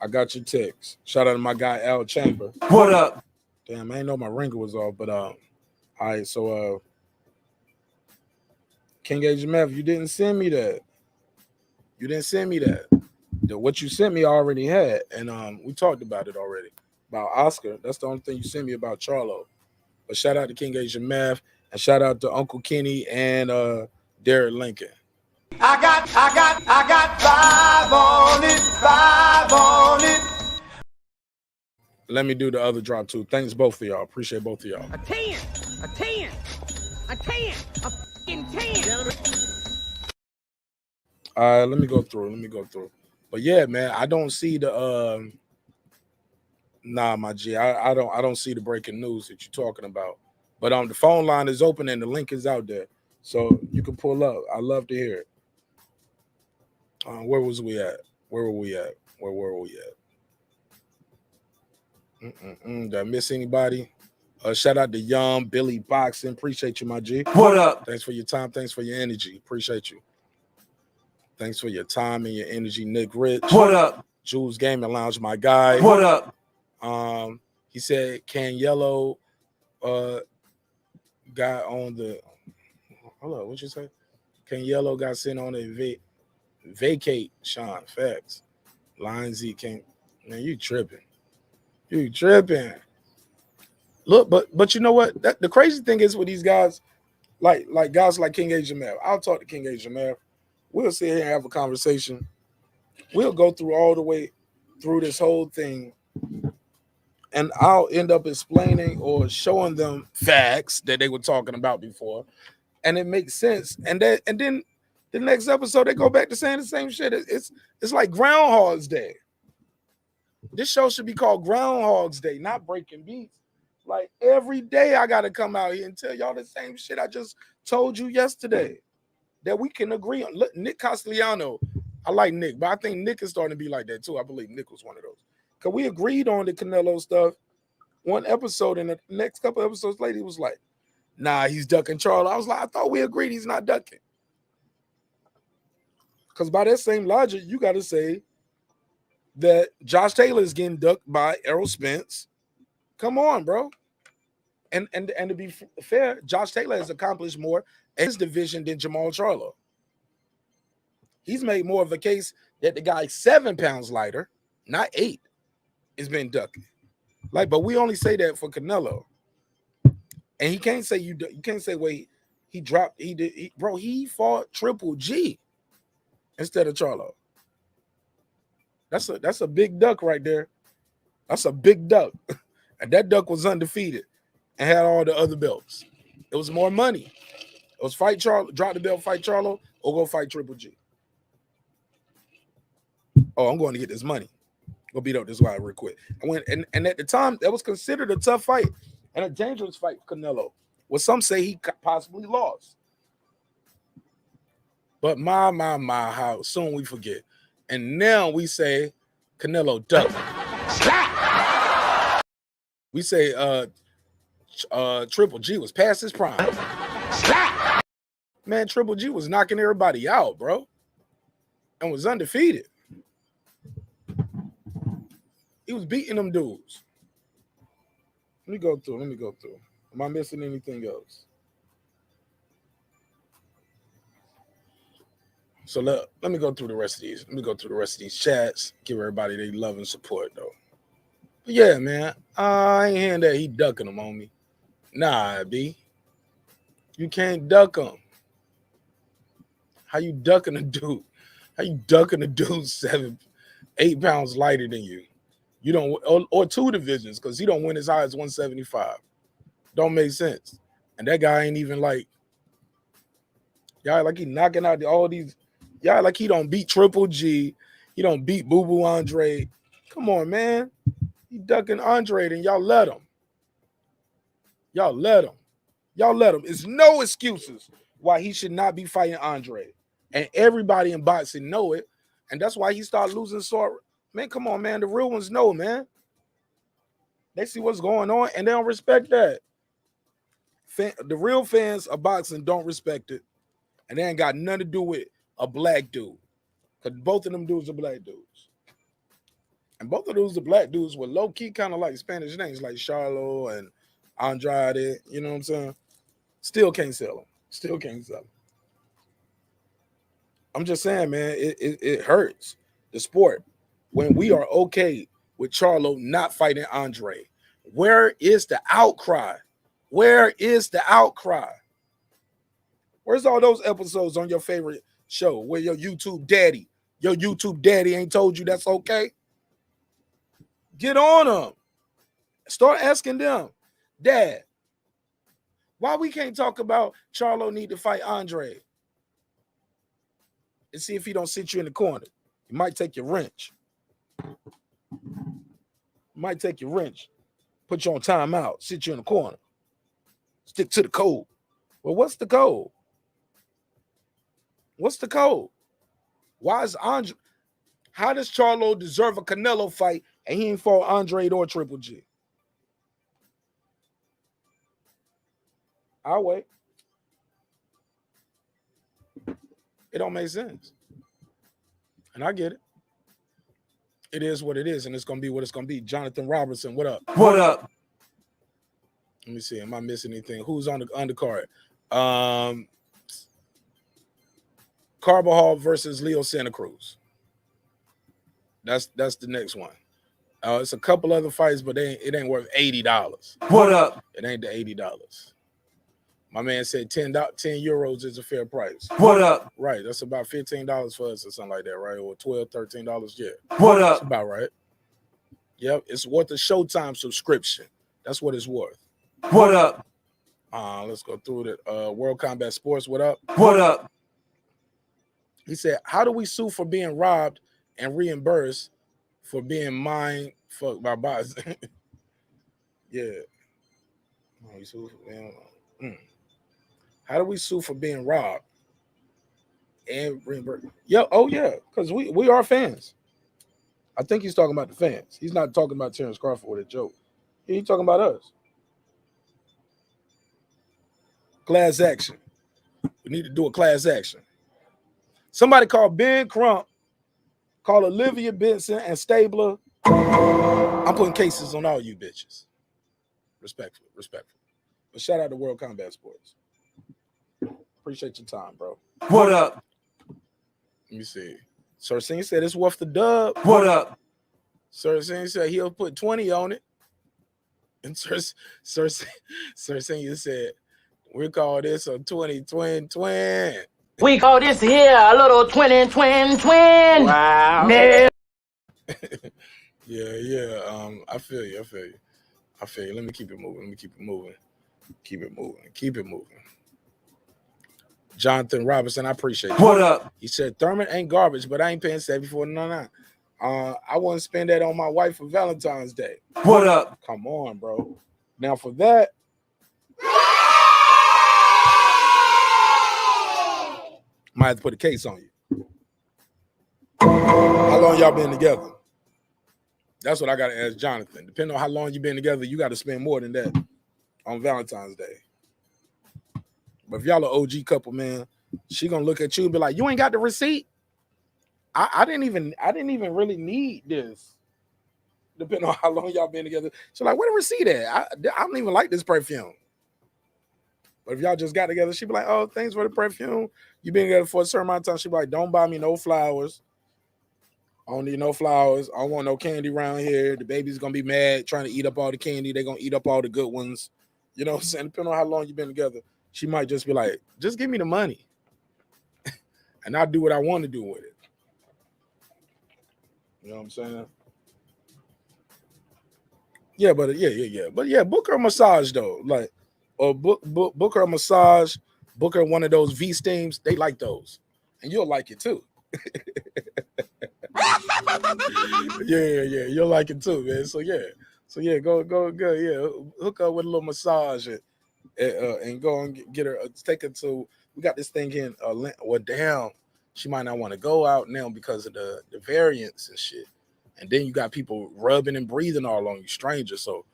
I got your text. Shout out to my guy Al Chamber. What up? Damn, I didn't know my ringer was off, but all right, so King Asian Math, you didn't send me that. You didn't send me that. What you sent me I already had, and we talked about it already. About Oscar. That's the only thing you sent me about Charlo. But shout out to King Asian Math, and shout out to Uncle Kenny and Derek Lincoln. I got 5 on it. Let me do the other drop too. Thanks both of y'all. Appreciate both of y'all. A 10, a fucking 10. All right, let me go through. But yeah, man, I don't see the nah, my G. I don't see the breaking news that you're talking about. But the phone line is open and the link is out there. So you can pull up. I love to hear it. Where was we at? Where were we at? Did I miss anybody? Shout out to Young Billy Boxing. Appreciate you, my G. What up? Thanks for your time. Thanks for your energy. Appreciate you. Thanks for your time and your energy, Nick Rich. What up? Jules Gaming Lounge, my guy. What up? He said Canelo got on the hold on, what'd you say? Canelo got sent on a vacate, Sean. Facts. Lion Z can't. Man, you tripping. Look, but you know what? The crazy thing is with these guys, like guys like King Asian Math. I'll talk to King Asian Math. We'll sit here and have a conversation. We'll go through all the way through this whole thing, and I'll end up explaining or showing them facts that they were talking about before, and it makes sense. And then the next episode they go back to saying the same shit. It's like Groundhog's Day. This show should be called Groundhog's Day, not Breaking Beats. Like every day I gotta come out here and tell y'all the same shit I just told you yesterday that we can agree on. Look, Nick Castellano, I like Nick, but I think Nick is starting to be like that too. I believe Nick was one of those. Because we agreed on the Canelo stuff one episode, and the next couple episodes later, he was like, nah, he's ducking Charlo. I was like, I thought we agreed he's not ducking. Because by that same logic, you got to say that Josh Taylor is getting ducked by Errol Spence. Come on, bro. And to be fair, Josh Taylor has accomplished more in his division than Jamal Charlo. He's made more of a case that the guy 7 pounds lighter, not 8, is been ducking. Like, but we only say that for Canelo. And he can't say you can't say, wait, he dropped, bro, he fought Triple G instead of Charlo. That's a big duck right there. That's a big duck. And that duck was undefeated and had all the other belts. It was more money. It was fight Charlo, drop the belt, fight Charlo, or go fight Triple G. Oh, I'm going to get this money. Go beat up this guy real quick. And at the time, that was considered a tough fight and a dangerous fight for Canelo. Well, some say he possibly lost. But my, how soon we forget. And now we say Canelo ducked. We say Triple G was past his prime. Man, Triple G was knocking everybody out, bro. And was undefeated. He was beating them dudes. Let me go through. Am I missing anything else? So let me go through the rest of these. Let me go through the rest of these chats. Give everybody their love and support, though. But yeah, man, I ain't hearing that he ducking them on me. Nah, B. You can't duck him. How you ducking a dude? How you ducking a dude 8 pounds lighter than you? You don't, or 2 divisions, because he don't win as high as 175. Don't make sense. And that guy ain't even like, y'all like he knocking out all these, y'all like he don't beat Triple G, he don't beat Boo Boo Andre. Come on, man. He ducking Andre, and y'all let him. Y'all let him. Y'all let him. It's no excuses why he should not be fighting Andre. And everybody in boxing know it. And that's why he started losing sore. Man, come on, man. The real ones know, man. They see what's going on, and they don't respect that. The real fans of boxing don't respect it. And they ain't got nothing to do with a black dude. Because both of them dudes are black dudes. And both of those are black dudes with low-key kind of like Spanish names, like Charlo and Andrade. You know what I'm saying? Still can't sell them. Still can't sell them. I'm just saying, man, it hurts the sport when we are okay with Charlo not fighting Andre. Where is the outcry? Where is the outcry? Where's all those episodes on your favorite show where your YouTube daddy ain't told you that's okay? Get on them. Start asking them, Dad, why we can't talk about Charlo need to fight Andre? And see if he don't sit you in the corner. He might take your wrench. Might take your wrench, put you on timeout, sit you in the corner, stick to the code. Well, what's the code? What's the code? Why is Andre? How does Charlo deserve a Canelo fight and he ain't fought Andre or Triple G? I'll wait. It don't make sense. And I get it. It is what it is, and it's going to be what it's going to be. Jonathan Robertson, what up? What up? Let me see. Am I missing anything? Who's on the undercard? Carbajal versus Leo Santa Cruz. That's the next one. It's a couple other fights, but it ain't worth $80. What up? It ain't the $80. My man said 10 euros is a fair price. What up? Right. That's about $15 for us or something like that, right? Or $12, $13. Yeah. What up? That's about right. Yep. It's worth a Showtime subscription. That's what it's worth. What up? Let's go through it. World Combat Sports, what up? What up? He said, how do we sue for being robbed and reimbursed for being mind fucked by bots? Yeah. How do we sue for being robbed and reimbursed? Yeah, oh yeah, because we are fans. I think he's talking about the fans. He's not talking about Terence Crawford with a joke. He's talking about us. Class action. We need to do a class action. Somebody call Ben Crump, call Olivia Benson and Stabler. I'm putting cases on all you bitches. Respectfully. But shout out to World Combat Sports. Appreciate your time, bro. What up? Let me see. Sir Singh said it's worth the dub. What up? Sir Singh said he'll put 20 on it. And Sir Singh said, we call this a 20-twin. We call this here a little twin. Wow. Yeah. Yeah. I feel you. Let me keep it moving. Keep it moving. Jonathan Robinson, I appreciate it. What up? He said Thurman ain't garbage, but I ain't paying $74.99. I wouldn't spend that on my wife for Valentine's Day. What up? Come on, bro. Now for that, might have to put a case on you. How long y'all been together? That's what I gotta ask Jonathan. Depending on how long you been together, you got to spend more than that on Valentine's Day. But if y'all an OG couple, man, she gonna look at you and be like, "You ain't got the receipt." I didn't even really need this. Depending on how long y'all been together, she's like, "Where the receipt at? I don't even like this perfume." But if y'all just got together, she'd be like, "Oh, thanks for the perfume. You been together for a certain amount of time." She'd be like, "Don't buy me no flowers. I don't need no flowers. I don't want no candy around here. The baby's gonna be mad trying to eat up all the candy. They're gonna eat up all the good ones." You know what I'm saying? Depending on how long you've been together, she might just be like, "Just give me the money." And I'll do what I want to do with it. You know what I'm saying? Yeah, but book her a massage though. Like, or book her a massage, book her one of those V steams. They like those. And you'll like it too. Yeah, you'll like it too, man. So yeah, go, yeah, hook up with a little massage and go and get her, take her to. We got this thing in. Well, damn, she might not want to go out now because of the variants and shit. And then you got people rubbing and breathing all on you, strangers. So,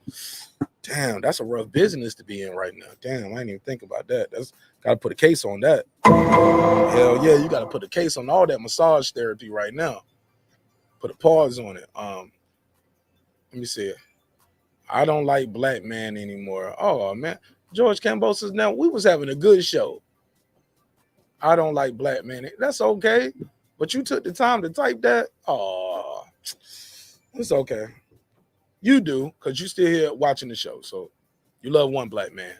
damn, that's a rough business to be in right now. Damn, I didn't even think about that. That's got to put a case on that. Hell yeah, you got to put a case on all that massage therapy right now. Put a pause on it. Let me see it. I don't like black man anymore. Oh man, George Campbell says now we was having a good show. I don't like black man. That's okay, but you took the time to type that. Oh, it's okay. You do, because you still here watching the show. So you love one black man.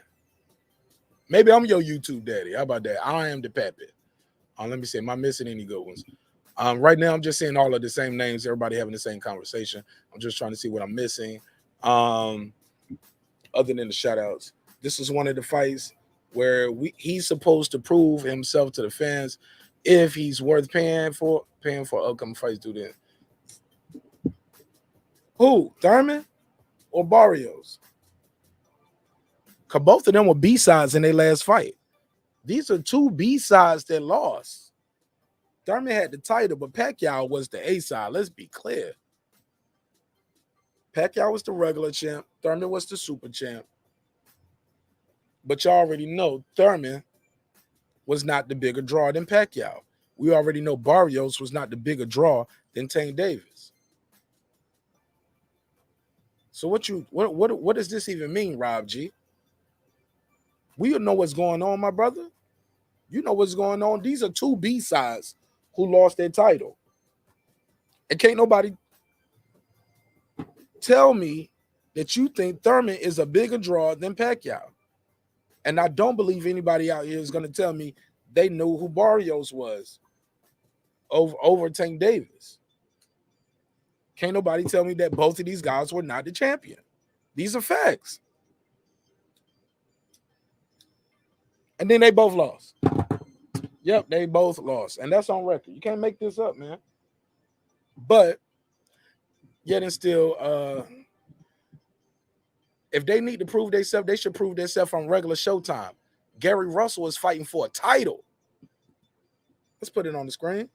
Maybe I'm your YouTube daddy. How about that? I am the pappy. Let me see. Am I missing any good ones? Right now, I'm just seeing all of the same names. Everybody having the same conversation. I'm just trying to see what I'm missing. Other than the shout outs. This is one of the fights where he's supposed to prove himself to the fans if he's worth paying for upcoming fights. Do that. Who? Thurman or Barrios? Because both of them were B-sides in their last fight. These are two B-sides that lost. Thurman had the title, but Pacquiao was the A-side. Let's be clear. Pacquiao was the regular champ. Thurman was the super champ. But you already know Thurman was not the bigger draw than Pacquiao. We already know Barrios was not the bigger draw than Tank Davis. So what does this even mean, Rob G? We know what's going on, my brother. You know what's going on. These are two B-sides who lost their title. And can't nobody tell me that you think Thurman is a bigger draw than Pacquiao. And I don't believe anybody out here is going to tell me they knew who Barrios was over Tank Davis. Can't nobody tell me that both of these guys were not the champion. These are facts. And then they both lost. Yep, they both lost. And that's on record. You can't make this up, man. But yet and still, if they need to prove themselves, they should prove themselves on regular Showtime. Gary Russell is fighting for a title. Let's put it on the screen.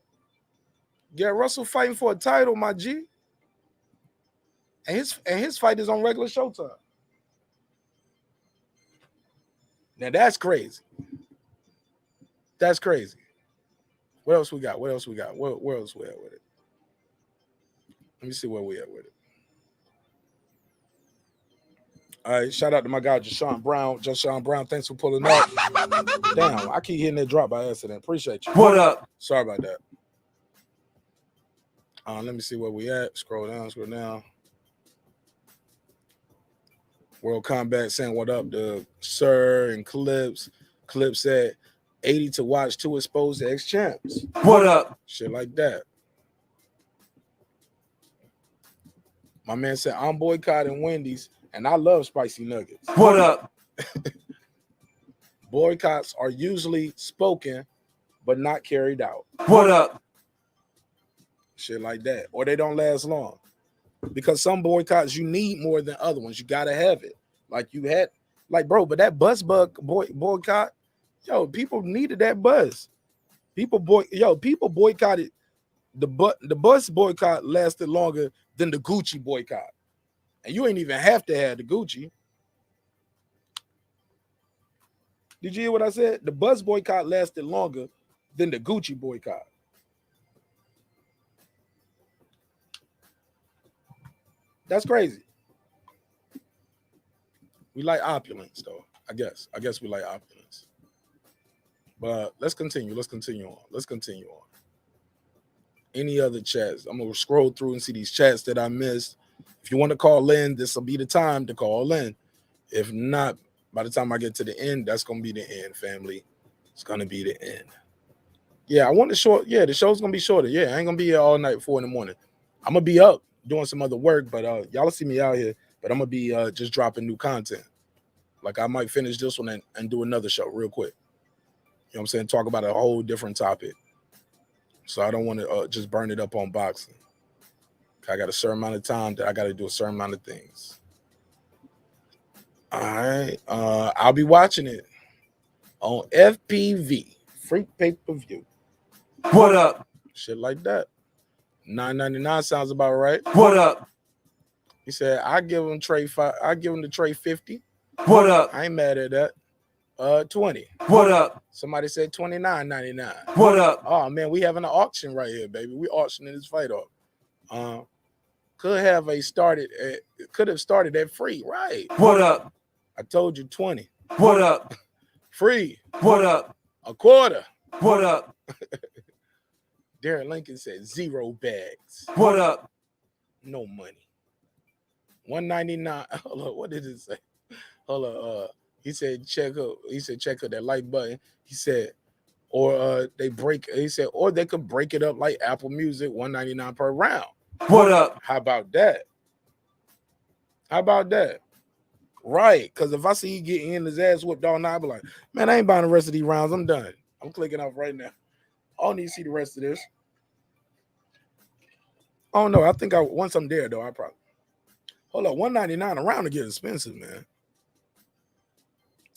Gary Russell fighting for a title, my G. And his fight is on regular Showtime. Now that's crazy. That's crazy. What else we got? What else we got? Where else we at with it? Let me see where we at with it. All right, shout out to my guy Jashawn Brown. Jashawn Brown, thanks for pulling up. Damn, I keep hitting that drop by accident. Appreciate you. What up? Sorry about that. Let me see where we at. Scroll down. World Combat saying what up to Sir and Clips. Clips said 80 to watch 2 exposed ex-champs. What up? Shit like that. My man said, I'm boycotting Wendy's and I love spicy nuggets. What up? Boycotts are usually spoken but not carried out. What up? Shit like that. Or they don't last long. Because some boycotts you need more than other ones. You gotta have it. Like you had, like, bro, but that buzz bug boycott, yo, people needed that buzz. People boycotted the bus boycott lasted longer than the Gucci boycott. And you ain't even have to have the Gucci. Did you hear what I said? The bus boycott lasted longer than the Gucci boycott. That's crazy. We like opulence, though. I guess we like opulence. But let's continue on. Any other chats? I'm gonna scroll through and see these chats that I missed. If you want to call in, this will be the time to call in. If not, by the time I get to the end, that's gonna be the end, family. It's gonna be the end. Yeah, I want the short. Yeah, the show's gonna be shorter. Yeah, I ain't gonna be here all night, 4 in the morning. I'm gonna be up doing some other work, but y'all see me out here. But I'm gonna be just dropping new content. Like I might finish this one and do another show real quick. You know what I'm saying? Talk about a whole different topic. So I don't want to just burn it up on boxing. I got a certain amount of time that I got to do a certain amount of things. All right. I'll be watching it on FPV, free pay-per-view. What up? Shit like that. $9.99 sounds about right. What up? He said, I give him the tray 50. What up? I ain't mad at that. 20. What up? Somebody said $29.99. What up? Oh man, we having an auction right here, baby. We auctioning this fight off. Could have started at free, right? What up? I told you 20. What up? Free. What up? A quarter. What up? Darren Lincoln said 0 bags. What up? No money. $1.99. Hold on, what did it say? Hold on. He said check up that like button. He said, or they could break it up like Apple Music, $1.99 per round. What up? How about that? Right. Because if I see he getting his ass whipped all night, I'll be like, man, I ain't buying the rest of these rounds. I'm done. I'm clicking off right now. I don't need to see the rest of this. Oh no, I think once I'm there though, I probably hold up. $1.99 a round to get expensive, man.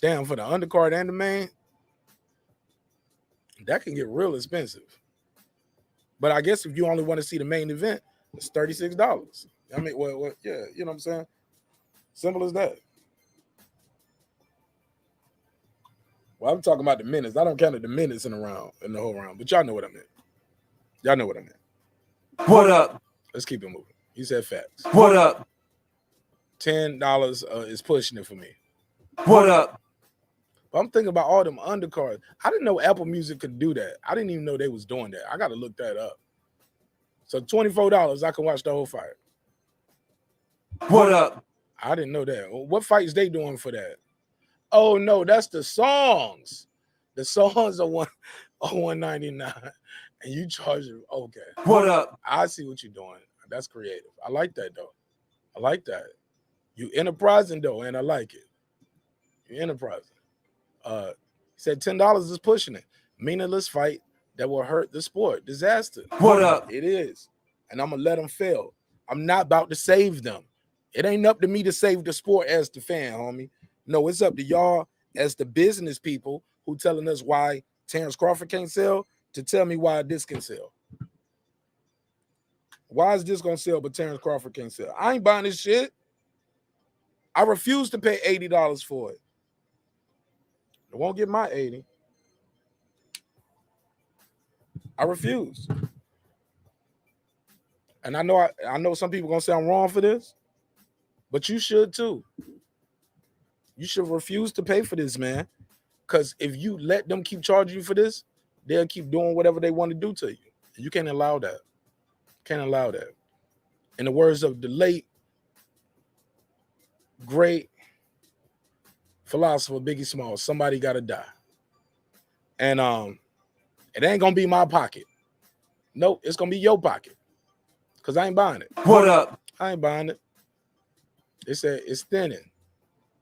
Damn, for the undercard and the main, that can get real expensive. But I guess if you only want to see the main event, it's $36. I mean, well, yeah, you know what I'm saying? Simple as that. Well, I'm talking about the minutes. I don't count the minutes in the whole round, but y'all know what I meant. What up? Let's keep it moving. He said facts. What up? $10 is pushing it for me. What up? But I'm thinking about all them undercards. I didn't know Apple Music could do that. I didn't even know they was doing that. I got to look that up. So $24, I can watch the whole fight. What up? I didn't know that. What fights they doing for that? Oh no, that's the songs. The songs are $199, and you charge them. Okay. What up? I see what you're doing. That's creative. I like that though. I like that. You enterprising though, and I like it. You enterprising. He said $10 is pushing it. Meaningless fight that will hurt the sport. Disaster. What up? It is. And I'm gonna let them fail. I'm not about to save them. It ain't up to me to save the sport as the fan, homie. No, it's up to y'all as the business people who telling us why Terence Crawford can't sell to tell me why this can sell. Why is this gonna sell but Terence Crawford can't sell? I ain't buying this shit. I refuse to pay $80 for it. It won't get my 80. I refuse. And I know some people gonna say I'm wrong for this, but you should too. You should refuse to pay for this, man. Because if you let them keep charging you for this, they'll keep doing whatever they want to do to you. You can't allow that. Can't allow that. In the words of the late, great philosopher Biggie Smalls, somebody gotta die. And it ain't gonna be my pocket. Nope, it's gonna be your pocket. Cause I ain't buying it. What up? I ain't buying it. It's thinning.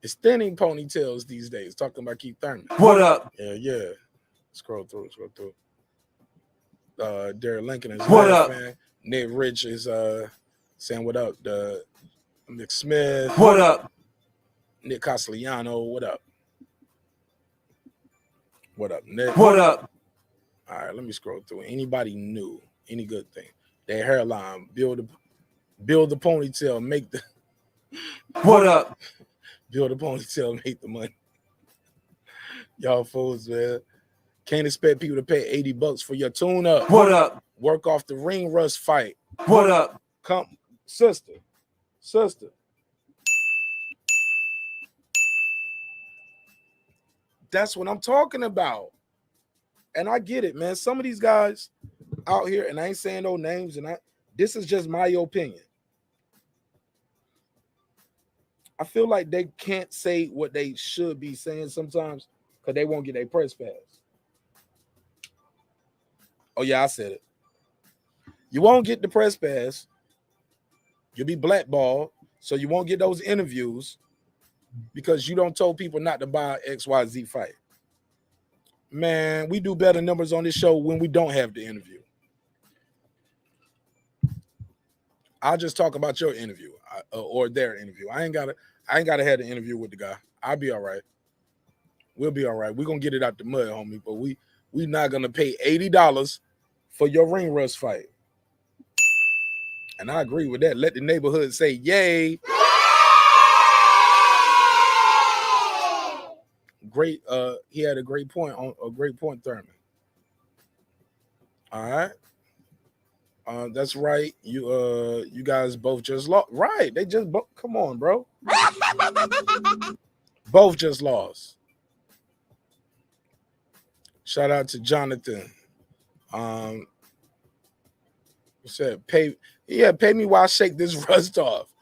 It's thinning ponytails these days. Talking about Keith Thurman. What up? Yeah. Scroll through. Derek Lincoln is what up, man. Nick Rich is saying what up. The Nick Smith. What up? Nick Castellano. What up? What up, Nick? What up? All right, let me scroll through. Anybody new? Any good thing? Their hairline, build the ponytail, make the what up? Build a ponytail, make the money. Y'all fools, man. Can't expect people to pay $80 for your tune-up. What up? Work off the ring rust fight. What up? Come, sister. That's what I'm talking about. And I get it, man. Some of these guys out here, and I ain't saying no names, and this is just my opinion. I feel like they can't say what they should be saying sometimes because they won't get a press pass. Oh, yeah, I said it. You won't get the press pass. You'll be blackballed, so you won't get those interviews because you don't tell people not to buy XYZ fight. Man, we do better numbers on this show when we don't have the interview. I'll just talk about your interview or their interview. I ain't gotta have the interview with the guy. I'll be all right. We'll be all right. We're gonna get it out the mud, homie. But we not gonna pay $80 for your ring rust fight. And I agree with that. Let the neighborhood say yay. Great. He had a great point, Thurman. All right. That's right. You guys both just lost. Right. They just come on, bro. Both just lost. Shout out to Jonathan. Said pay me while I shake this rust off.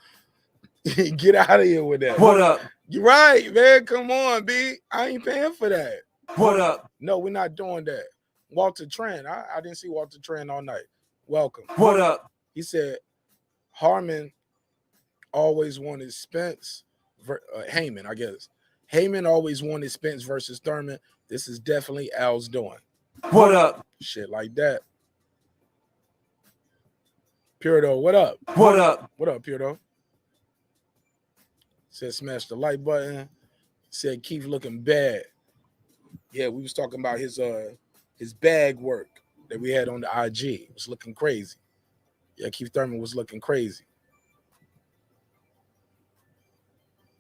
Get out of here with that. What up? You're right, man. Come on, B. I ain't paying for that. What up? No, we're not doing that. Walter Tran. I didn't see Walter Tran all night. Welcome. What up? He said Harmon always wanted Spence, Heyman, I guess. Heyman always wanted Spence versus Thurman. This is definitely Al's doing. What up? Shit like that. Purdo, what up? What up? What up, Purdo? Said smash the like button. Said Keith looking bad. Yeah, we was talking about his bag work that we had on the IG. It was looking crazy. Yeah, Keith Thurman was looking crazy.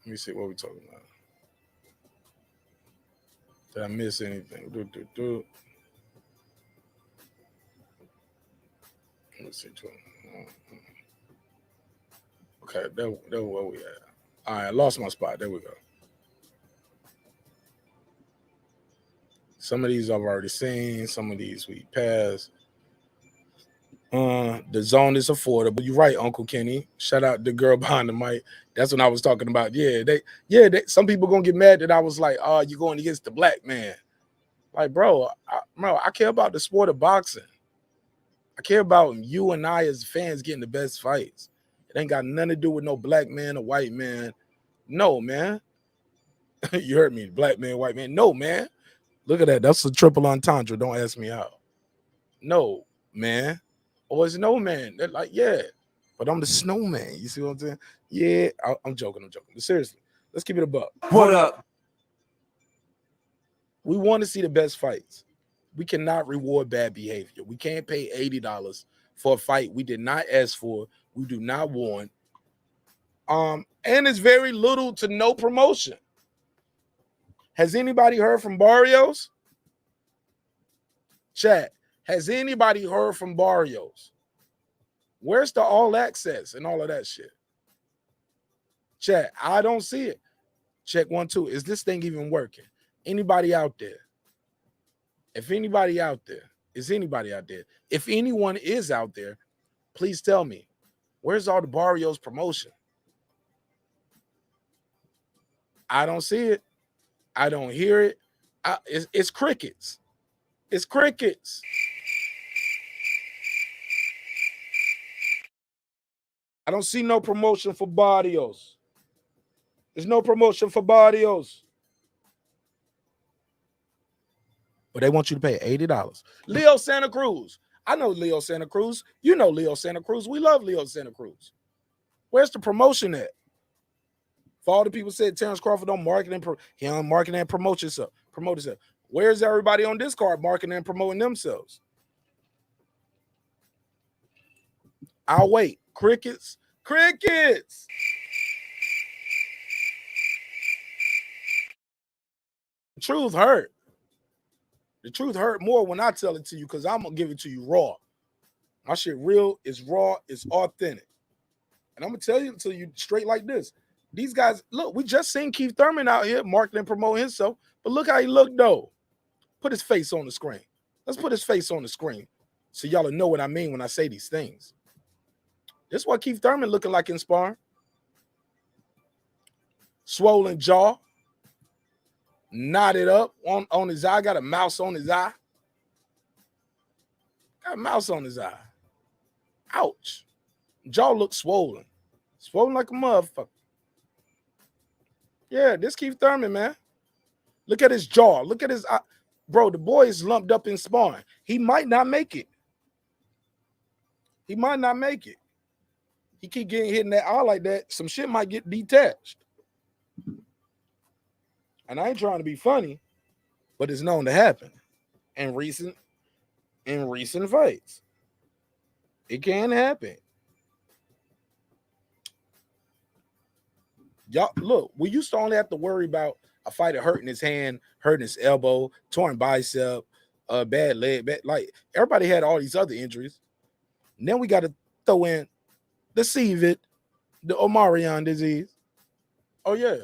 Let me see what we're talking about. Did I miss anything? Let's see. Okay, that where we at. All right, I lost my spot. There we go. Some of these I've already seen. Some of these we passed. The zone is affordable. You're right, Uncle Kenny. Shout out the girl behind the mic. That's what I was talking about. Yeah, some people gonna get mad that I was like, oh, you're going against the black man. Like, bro, I care about the sport of boxing. I care about you and I as fans getting the best fights. It ain't got nothing to do with no black man or white man. No, man. You heard me, black man, white man. No, man. Look at that. That's a triple entendre. Don't ask me how. No, man. Or it's no man. They're like, yeah, but I'm the snowman. You see what I'm saying? Yeah, I'm joking. But seriously, let's keep it a buck. What up? We want to see the best fights. We cannot reward bad behavior. We can't pay $80 for a fight we did not ask for. We do not want. And it's very little to no promotion. Has anybody heard from Barrios? Chat, has anybody heard from Barrios? Where's the all access and all of that shit? Chat, I don't see it. Check 1, 2. Is this thing even working? Anybody out there? If anybody out there, is anybody out there? If anyone is out there, please tell me, where's all the Barrios promotion? I don't see it. I don't hear it. It's crickets. It's crickets. I don't see no promotion for Barrios. There's no promotion for Barrios. But they want you to pay $80. Leo Santa Cruz. I know Leo Santa Cruz. You know Leo Santa Cruz. We love Leo Santa Cruz. Where's the promotion at? For all the people said Terence Crawford don't market and he don't market and promote himself. Where's everybody on this card marketing and promoting themselves? I'll wait. Crickets. Crickets. The truth hurt. The truth hurt more when I tell it to you because I'm going to give it to you raw. My shit real, it's raw, it's authentic. And I'm going to tell you to you straight like this. These guys, look, we just seen Keith Thurman out here marketing and promoting himself, but look how he looked though. Put his face on the screen. Let's put his face on the screen so y'all will know what I mean when I say these things. This is what Keith Thurman looking like in sparring. Swollen jaw. Knotted up on his eye. Got a mouse on his eye. Got a mouse on his eye. Ouch. Jaw looks swollen. Swollen like a motherfucker. Yeah, this Keith Thurman, man. Look at his jaw. Look at his eye. Bro, the boy is lumped up in sparring. He might not make it. He might not make it. He keep getting hit in that eye like that. Some shit might get detached. And I ain't trying to be funny, but it's known to happen in recent fights. It can happen. Y'all, look, we used to only have to worry about a fighter hurting his hand, hurting his elbow, torn bicep, bad leg, like everybody had all these other injuries. And then we got to throw in the CVID, the Omarion disease. Oh, yeah.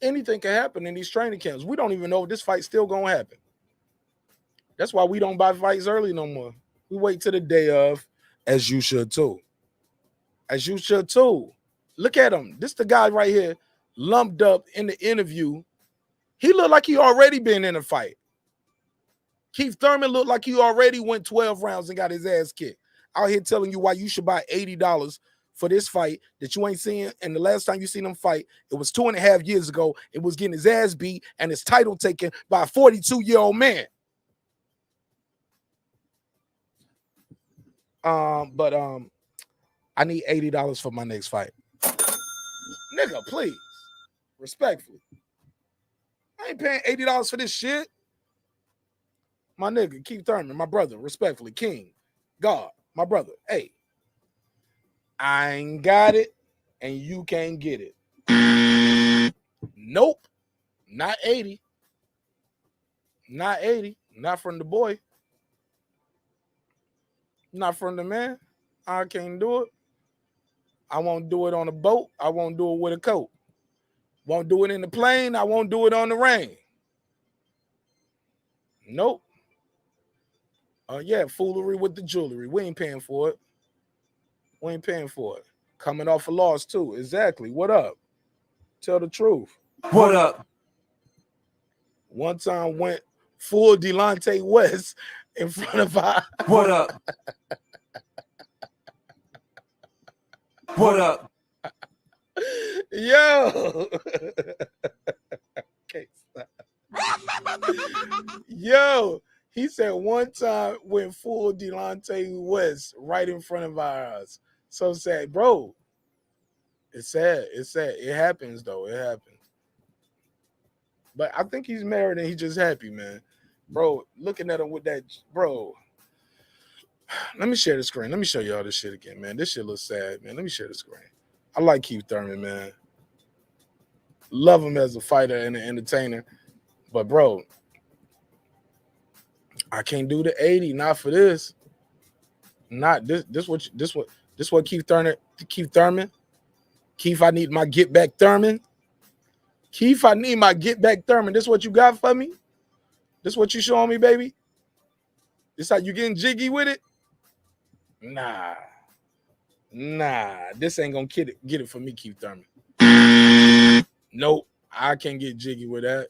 Anything can happen in these training camps. We don't even know if this fight's still going to happen. That's why we don't buy fights early no more. We wait till the day of, as you should too. As you should too. Look at him. This the guy right here, lumped up in the interview. He looked like he already been in a fight. Keith Thurman looked like he already went 12 rounds and got his ass kicked. Out here telling you why you should buy $80 for this fight that you ain't seen. And the last time you seen him fight, it was 2.5 years ago. It was getting his ass beat and his title taken by a 42-year-old man. But I need $80 for my next fight. Nigga, please. Respectfully. I ain't paying $80 for this shit. My nigga, Keith Thurman, my brother, respectfully, King, God, my brother. Hey, I ain't got it, and you can't get it. Nope. Not 80. Not 80. Not from the boy. Not from the man. I can't do it. I won't do it on a boat. I won't do it with a coat. Won't do it in the plane. I won't do it on the rain. Nope. Yeah, foolery with the jewelry. We ain't paying for it. We ain't paying for it. Coming off a loss too. Exactly. What up? Tell the truth. What up? One time went full Deontay West in front of our. What up? What up? Yo. Okay, stop. Yo, he said one time went full Deontay West right in front of our eyes. So sad, bro. It's sad. It's sad. It happens though. It happens. But I think he's married and he's just happy, man. Bro, looking at him with that, bro. Let me share the screen. Let me show y'all this shit again, man. This shit looks sad, man. Let me share the screen. I like Keith Thurman, man. Love him as a fighter and an entertainer. But bro, I can't do the 80, not for this. Not this. This what Keith Thurman. Keith, I need my get back Thurman. Keith, I need my get back Thurman. This what you got for me? This what you showing me, baby? This how you getting jiggy with it? Nah. This ain't gonna get it for me, Keith Thurman. Nope, I can't get jiggy with that.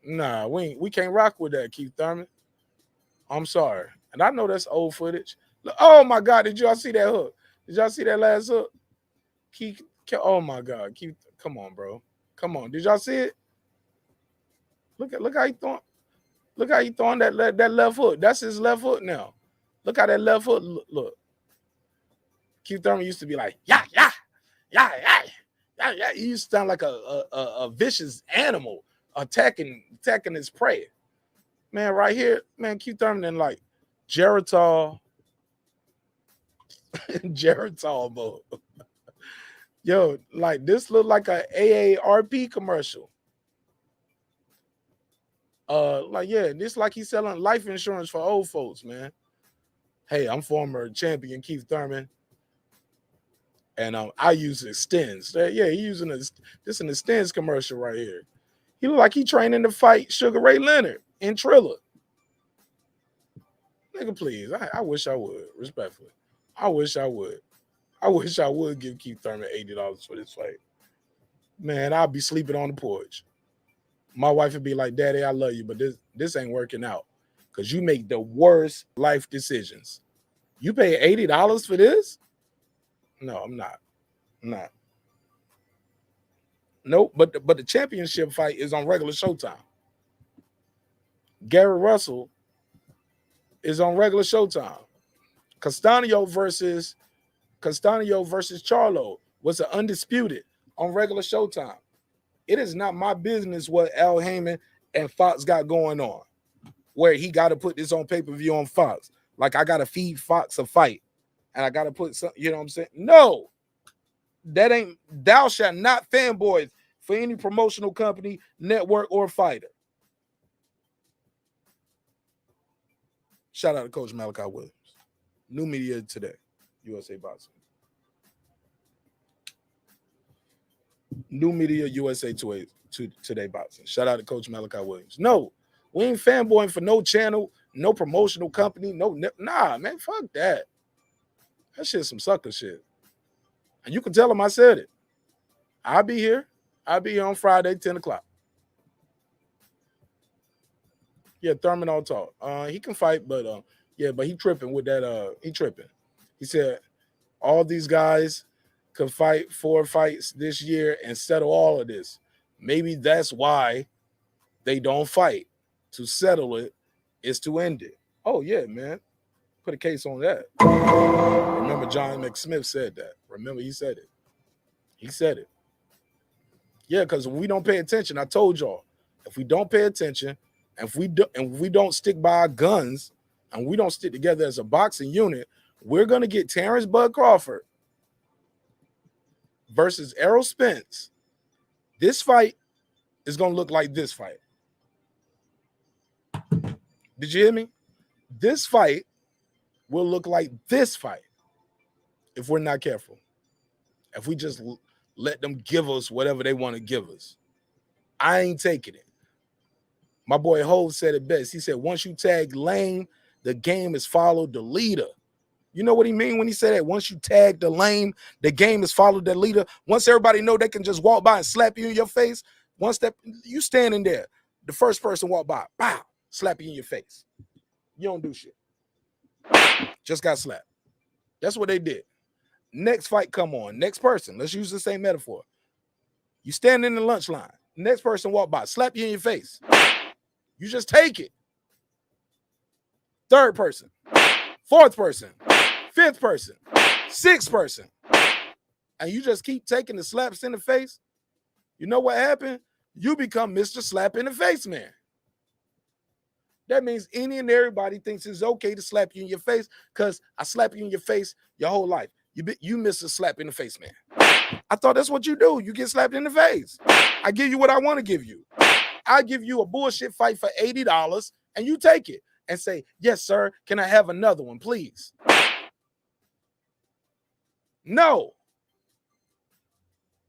Nah, we can't rock with that, Keith Thurman. I'm sorry. And I know that's old footage. Oh my God, did y'all see that hook? Did y'all see that last hook? Keith, oh my God, Keith, come on, bro. Come on. Did y'all see it? Look how he throwing. Look how he throwing that left hook. That's his left hook now. Look how that left hook look. Keith Thurman used to be like, yeah. He used to sound like a vicious animal attacking his prey. Man, right here, man, Keith Thurman and like Geritol, bro. Yo, like this look like a AARP commercial. Like, yeah, this like he's selling life insurance for old folks, man. Hey, I'm former champion Keith Thurman. And I use extends. Yeah, he using this an extends commercial right here. He look like he training to fight Sugar Ray Leonard in Triller. Nigga, please. I wish I would, respectfully. I wish I would. I wish I would give Keith Thurman $80 for this fight. Man, I'd be sleeping on the porch. My wife would be like, Daddy, I love you, but this ain't working out. Because you make the worst life decisions. You pay $80 for this? No, I'm not. Nope, but the championship fight is on regular Showtime. Gary Russell is on regular Showtime. Castaño versus Charlo was an undisputed on regular Showtime. It is not my business what Al Heyman and Fox got going on, where he got to put this on pay-per-view on Fox. Like I got to feed Fox a fight, and I got to put some, you know what I'm saying? No, that ain't, thou shalt not fanboys for any promotional company, network, or fighter. Shout out to Coach Malachi Williams. New media today, USA Boxing. New media USA Today Boxing. Shout out to Coach Malachi Williams. No, we ain't fanboying for no channel, no promotional company, nah, man, fuck that. That shit's some sucker shit. And you can tell them I said it. I'll be here on Friday, 10 o'clock. Yeah, Thurman all talk. He can fight, but but he tripping with that. He tripping. He said all these guys could fight 4 fights this year and settle all of this. Maybe that's why they don't fight. To settle it is to end it. Oh yeah, man. Put a case on that. Remember John McSmith said that. Remember he said it. He said it. Yeah, because when we don't pay attention, I told y'all, if we don't pay attention, and if we don't stick by our guns, and we don't stick together as a boxing unit, we're gonna get Terence Bud Crawford versus Errol Spence. This fight is gonna look like this fight. Did you hear me? This fight will look like this fight if we're not careful. If we just let them give us whatever they want to give us. I ain't taking it. My boy Hov said it best. He said, once you tag lame, the game is followed the leader. You know what he mean when he said that? Once you tag the lame, the game is followed the leader. Once everybody know they can just walk by and slap you in your face, once that you standing there, the first person walk by, pow, slap you in your face. You don't do shit. Just got slapped. That's what they did. Next fight come on. Next person. Let's use the same metaphor. You stand in the lunch line. Next person walk by. Slap you in your face. You just take it. Third person. Fourth person. Fifth person. Sixth person. And you just keep taking the slaps in the face. You know what happened? You become Mr. Slap in the Face Man. That means any and everybody thinks it's okay to slap you in your face because I slap you in your face your whole life. You Mr. Slap in the Face Man. I thought that's what you do. You get slapped in the face. I give you what I want to give you. I give you a bullshit fight for $80 and you take it and say, yes, sir. Can I have another one, please? No.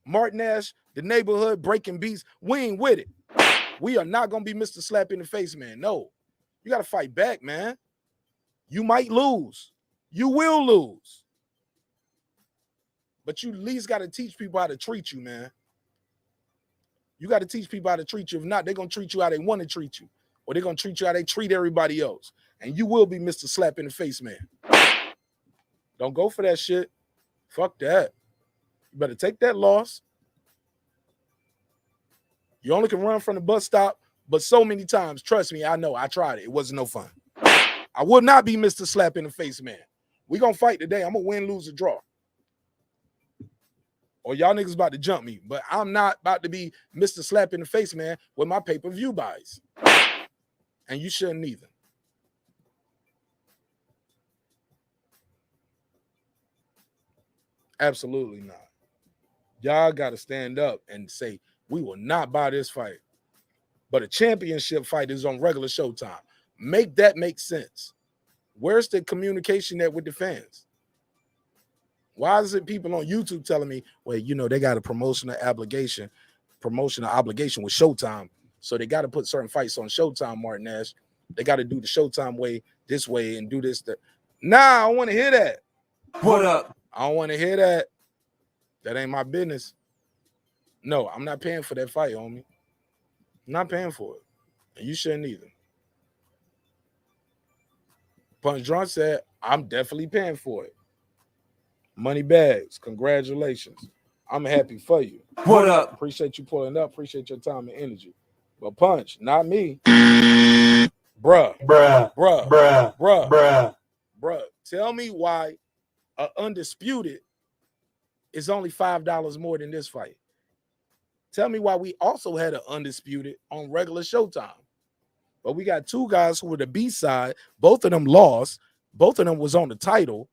marqnash, the neighborhood breaking beats, we ain't with it. We are not going to be Mr. Slap in the Face, man. No. You got to fight back, man. You might lose. You will lose. But you at least got to teach people how to treat you, man. You got to teach people how to treat you. If not, they're going to treat you how they want to treat you. Or they're going to treat you how they treat everybody else. And you will be Mr. Slap in the Face, man. Don't go for that shit. Fuck that. You better take that loss. You only can run from the bus stop, but so many times, trust me, I know, I tried it. It wasn't no fun. I will not be Mr. Slap in the Face, man. We're going to fight today. I'm going to win, lose, or draw. Or y'all niggas about to jump me, but I'm not about to be Mr. Slap in the Face, man, with my pay-per-view buys. And you shouldn't either. Absolutely not. Y'all got to stand up and say, we will not buy this fight. But a championship fight is on regular Showtime. Make that make sense. Where's the communication that with the fans? Why is it people on YouTube telling me, well, you know, they got a promotional obligation with Showtime. So they got to put certain fights on Showtime, marqnash. They got to do the Showtime way, this way, and do this. Nah, I don't want to hear that. What up? I don't want to hear that. That ain't my business. No, I'm not paying for that fight, homie. I'm not paying for it. And you shouldn't either. Punch Drunk said, I'm definitely paying for it. Money bags. Congratulations. I'm happy for you. What up? Appreciate you pulling up. Appreciate your time and energy. But Punch, not me. Bruh. Tell me why Undisputed is only $5 more than this fight. Tell me why we also had an Undisputed on regular Showtime. But we got two guys who were the B-side. Both of them lost. Both of them was on the title,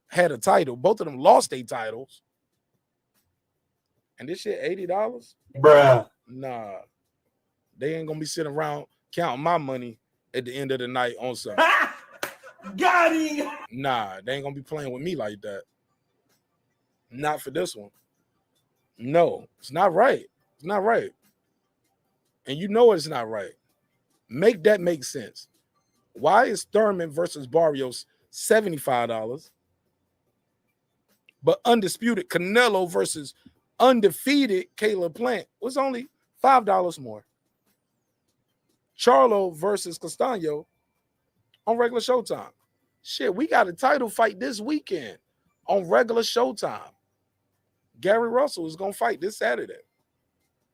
had a title. Both of them lost their titles. And this shit, $80? Bruh. Nah. They ain't going to be sitting around counting my money at the end of the night on something. Got him. Nah, they ain't going to be playing with me like that. Not for this one. No, it's not right. It's not right. And you know it's not right. Make that make sense. Why is Thurman versus Barrios $75? But Undisputed Canelo versus undefeated Caleb Plant was only $5 more. Charlo versus Castaño on regular Showtime. Shit, we got a title fight this weekend on regular Showtime. Gary Russell is going to fight this Saturday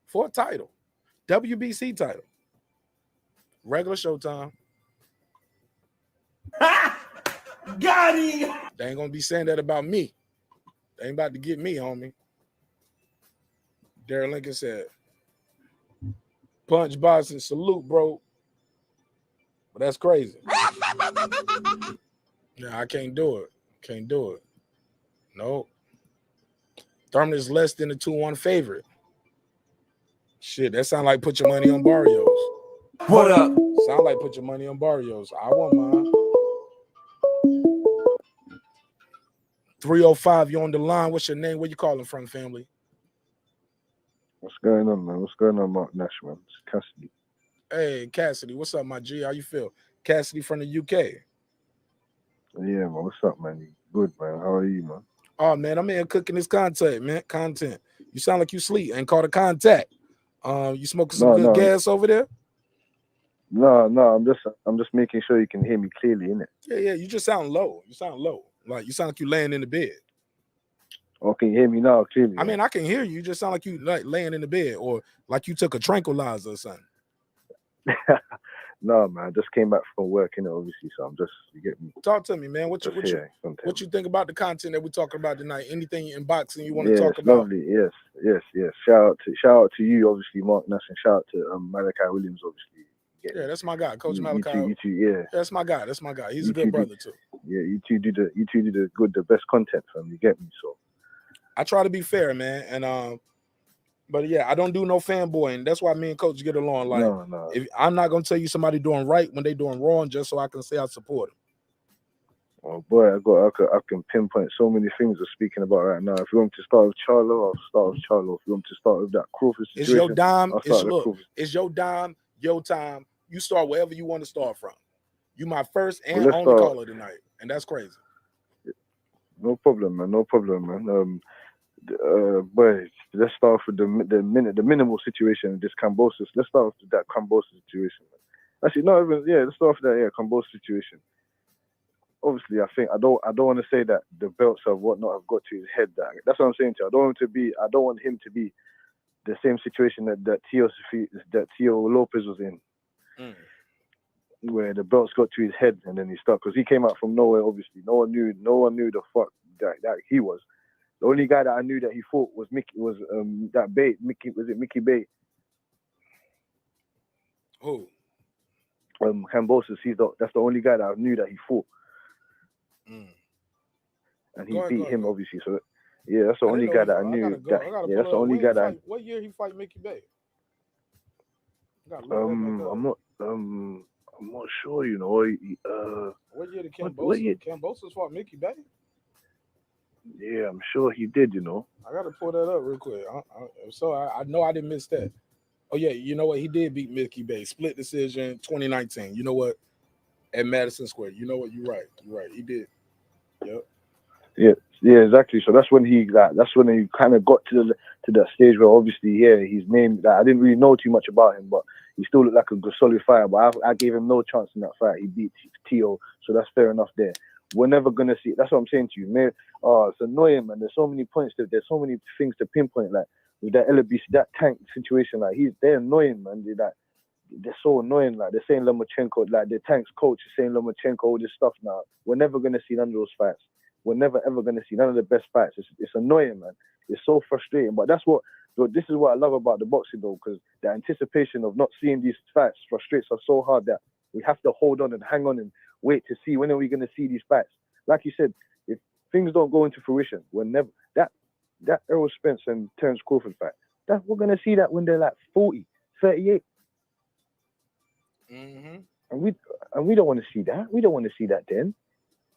for a title. WBC title. Regular Showtime. Got him. They ain't going to be saying that about me. They ain't about to get me, homie. Darren Lincoln said, Punch Boston, salute, bro. But that's crazy. Yeah, I can't do it. Can't do it. No. Thurman is less than a 2-1 favorite. Shit, that sound like put your money on Barrios. What up? Sound like put your money on Barrios. I want mine. 305, you on the line. What's your name? Where you calling from, family? What's going on, man? What's going on, marqnash, man? It's Cassidy. Hey, Cassidy. What's up, my G? How you feel? Cassidy from the UK. Yeah, man. What's up, man? You good, man? How are you, man? Oh, man, I'm here cooking this content, man. Content. You sound like you sleep. Ain't called a contact. You smoking some good gas over there? No, I'm just making sure you can hear me clearly, innit? Yeah. You just sound low. You sound low. Like you sound like you laying in the bed. Oh, can you hear me now clearly? I mean, I can hear you. You just sound like you like laying in the bed or like you took a tranquilizer or something. No, man. I just came back from work, obviously. So I'm just, you get me. Talk to me, man. What you think about the content that we're talking about tonight? Anything in boxing you want to talk about? Lovely. Yes. Shout out to you, obviously, marqnash, and shout out to Malachi Williams, obviously. Yeah, that's my guy, Coach Malachi. Yeah, that's my guy. That's my guy. He's a good brother too. Yeah, you two do the best content for me. You get me? So I try to be fair, man. And but yeah, I don't do no fanboying. That's why me and Coach get along. Like, No. if I'm not gonna tell you somebody doing right when they doing wrong, just so I can say I support them. Oh boy, I can pinpoint so many things we're speaking about right now. If you want to start with Charlo, I'll start with Charlo. If you want to start with that Crawford situation, It's your dime. I'll start with Crawford. It's your dime, your time. You start wherever you want to start from. You my first and Well, only caller tonight, and that's crazy. No problem, man. Boy, let's start with the minimal situation. This Kambosos. Let's start with that Kambosos situation. Man. Actually, not even. Yeah, let's start with that. Yeah, Kambosos situation. Obviously, I think I don't want to say that the belts of whatnot have got to his head. That's what I'm saying to you. I don't want him to be the same situation that Tio Lopez was in, where the belts got to his head and then he stuck, because he came out from nowhere. Obviously, no one knew the fuck that he was. The only guy that I knew that he fought was Mickey Bay. Who? Kambosos. That's the only guy that I knew that he fought. And he beat him, obviously. So yeah, that's the only guy that I knew. That's the only guy that. What year he fight Mickey Bay? I'm not sure. You know. What year did Kambosos fought Mickey Bay? Yeah, I'm sure he did. You know. I gotta pull that up real quick. I know I didn't miss that. Oh yeah, you know what? He did beat Mickey Bay, split decision, 2019. You know what? At Madison Square. You know what? You're right. He did. Yep. Yeah, exactly. So that's when he kind of got to that stage where obviously, his name. I didn't really know too much about him, but he still looked like a good solid fighter. But I gave him no chance in that fight. He beat Tio, so that's fair enough there. We're never gonna see. That's what I'm saying to you, man. Oh, it's annoying, man. There's so many points. There's so many things to pinpoint. Like with that LBC, that Tank situation. Like they're annoying, man. They're so annoying. Like they're saying Lomachenko, like the Tank's coach is saying Lomachenko, all this stuff now. We're never gonna see none of those fights. We're never ever gonna see none of the best fights. It's annoying, man. It's so frustrating. But this is what I love about the boxing though, because the anticipation of not seeing these fights frustrates us so hard that we have to hold on and hang on and wait to see when are we gonna see these fights. Like you said, if things don't go into fruition, we're never that Errol Spence and Terence Crawford fight. We're gonna see that when they're like 40, 38. Mm-hmm. And we don't want to see that. We don't want to see that then.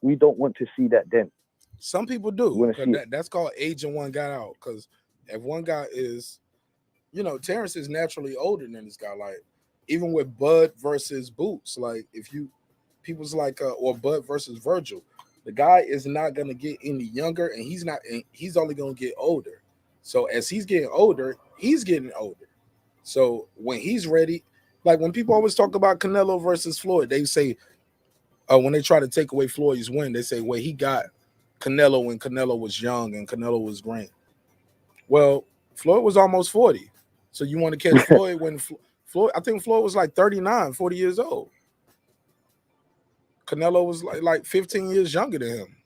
We don't want to see that then. Some people do. That's called aging one guy out. Because if one guy is, Terence is naturally older than this guy. Like, even with Bud versus Boots, like people's like, or Bud versus Virgil, the guy is not gonna get any younger, and he's only gonna get older. So as he's getting older, he's getting older. So when he's ready, like when people always talk about Canelo versus Floyd, they say, when they try to take away Floyd's win, they say, well, he got Canelo when Canelo was young and Canelo was green. Well, Floyd was almost 40. So you want to catch Floyd when Floyd, I think Floyd was like 39, 40 years old. Canelo was like 15 years younger than him.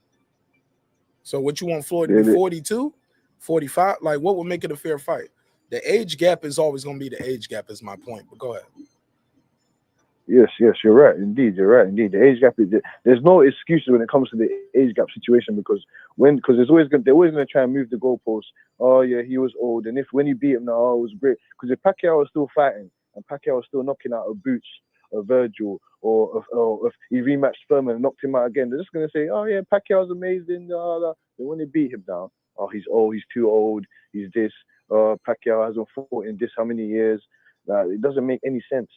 So what you want Floyd to be 42, 45? Like what would make it a fair fight? The age gap is always going to be the age gap is my point, but go ahead. Yes, you're right. Indeed, you're right. Indeed, the age gap there's no excuses when it comes to the age gap situation because they're always going to try and move the goalposts. Oh yeah, he was old, and when he beat him now, it was great. Because if Pacquiao was still fighting and Pacquiao was still knocking out a Boots, a Virgil, or if he rematched Thurman and knocked him out again, they're just going to say, oh yeah, Pacquiao's amazing. Then when they beat him down, oh he's old, he's too old, he's this. Pacquiao hasn't fought in this how many years? It doesn't make any sense.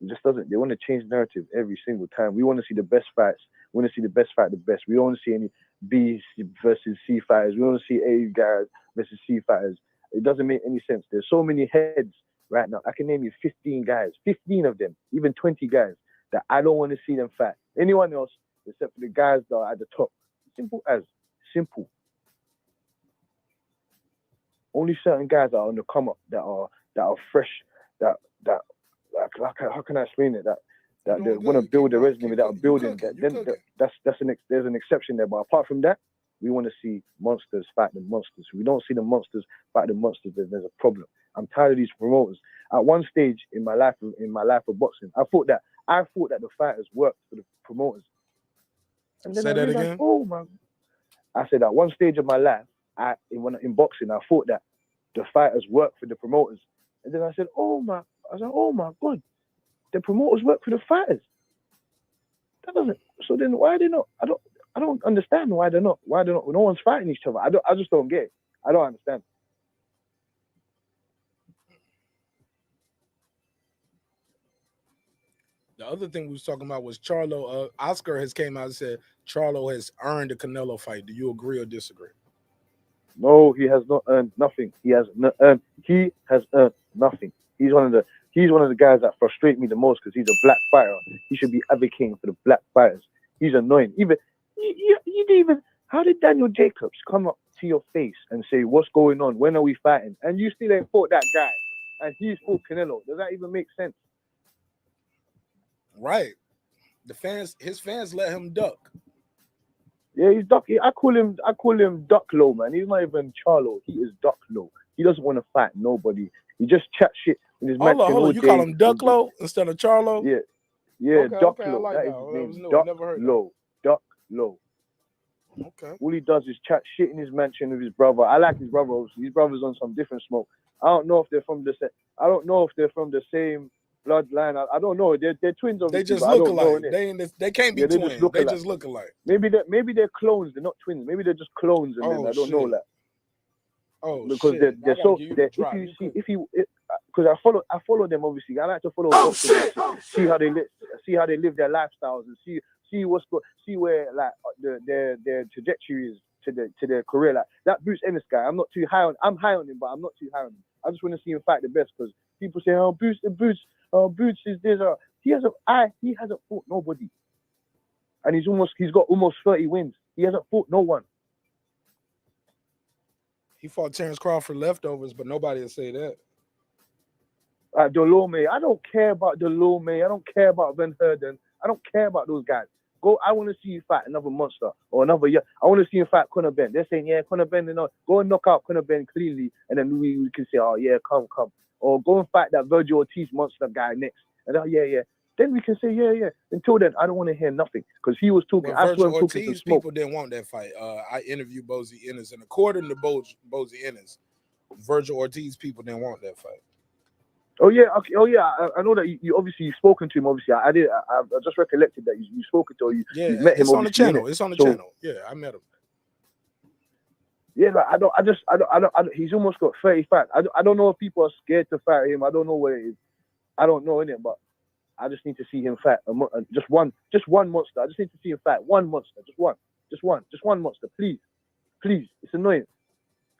It just doesn't. They want to change narrative every single time. We want to see the best fights. We want to see the best fight the best. We don't want to see any B versus C fighters. We want to see A guys versus C fighters. It doesn't make any sense. There's so many heads right now. I can name you 15 guys, 15 of them, even 20 guys that I don't want to see them fight. Anyone else except for the guys that are at the top. Simple. Only certain guys are on the come up that are fresh. That how can I explain it? That they want to build a resume without building. There's an exception there, but apart from that, we want to see monsters fight the monsters. If we don't see the monsters fight the monsters, there's a problem. I'm tired of these promoters. At one stage in my life of boxing, I thought that the fighters worked for the promoters. And then Say that again. Oh man! I said at one stage of my life, in boxing, I thought that the fighters work for the promoters, and then I said, oh my God, the promoters work for the fighters. That doesn't. So then why are they not? I don't understand why they're not. Why they're not? No one's fighting each other. I just don't get it. I don't understand. The other thing we was talking about was Charlo. Oscar has came out and said Charlo has earned a Canelo fight. Do you agree or disagree? No, he has not earned nothing. He has earned nothing. He's one of the guys that frustrate me the most because he's a black fighter. He should be advocating for the black fighters. He's annoying. Even you didn't even. How did Daniel Jacobs come up to your face and say, "What's going on? When are we fighting?" And you still ain't fought that guy, and he's fought Canelo. Does that even make sense? Right. His fans let him duck. Yeah, he's duck. I call him Duck Low, man. He's not even Charlo. He is Duck Low. He doesn't want to fight nobody. He just chat shit in his match. Hold on. You call him Duck Low instead of Charlo? Yeah, okay, Duck okay, Low. like that is his name. Duck Low. Duck Low. Okay. All he does is chat shit in his mansion with his brother. I like his brother. Obviously. His brother's on some different smoke. I don't know if they're from the same bloodline. I don't know. They're twins. Obviously, they just look alike. They can't be twins. They just look alike. Maybe they're clones. They're not twins. Maybe they're just clones. And then I don't know that. Oh, because shit. they're so. Because I follow them. Obviously, I like to follow boxers, see how they live their lifestyles and see where like their trajectory is to their career. Like that Bruce Ennis guy, I'm not too high on. I'm high on him, but I'm not too high on him. I just want to see him fight the best because people say, "Oh, Bruce is this." He hasn't fought nobody, and he's got almost 30 wins. He hasn't fought no one. He fought Terence Crawford leftovers, but nobody will say that. Delorme, I don't care about Delorme. I don't care about Van Herden. I don't care about those guys. I want to see you fight another monster or another year. I want to see you fight Conor Benn. They're saying, yeah, Conor Benn, go and knock out Conor Benn cleanly, and then we can say, oh yeah, come. Or go and fight that Virgil Ortiz monster guy next. And yeah. Then we can say, yeah. Until then, I don't want to hear nothing. Because he was talking. Well, Virgil Ortiz people didn't want that fight. I interviewed Bozy Ennis, and according to Bozy Ennis, Virgil Ortiz people didn't want that fight. Oh yeah, okay. Oh yeah. I know that you obviously you've spoken to him. Obviously, I did. I just recollected that you spoken to him. You met him. It's on the channel. It's on the channel. Yeah, I met him. Yeah, like, I don't. He's almost got 30 fights. I don't know if people are scared to fight him. I don't know what it is. I don't know innit, but I just need to see him fight just one monster. I just need to see him fight one monster. Just one monster. Please. It's annoying.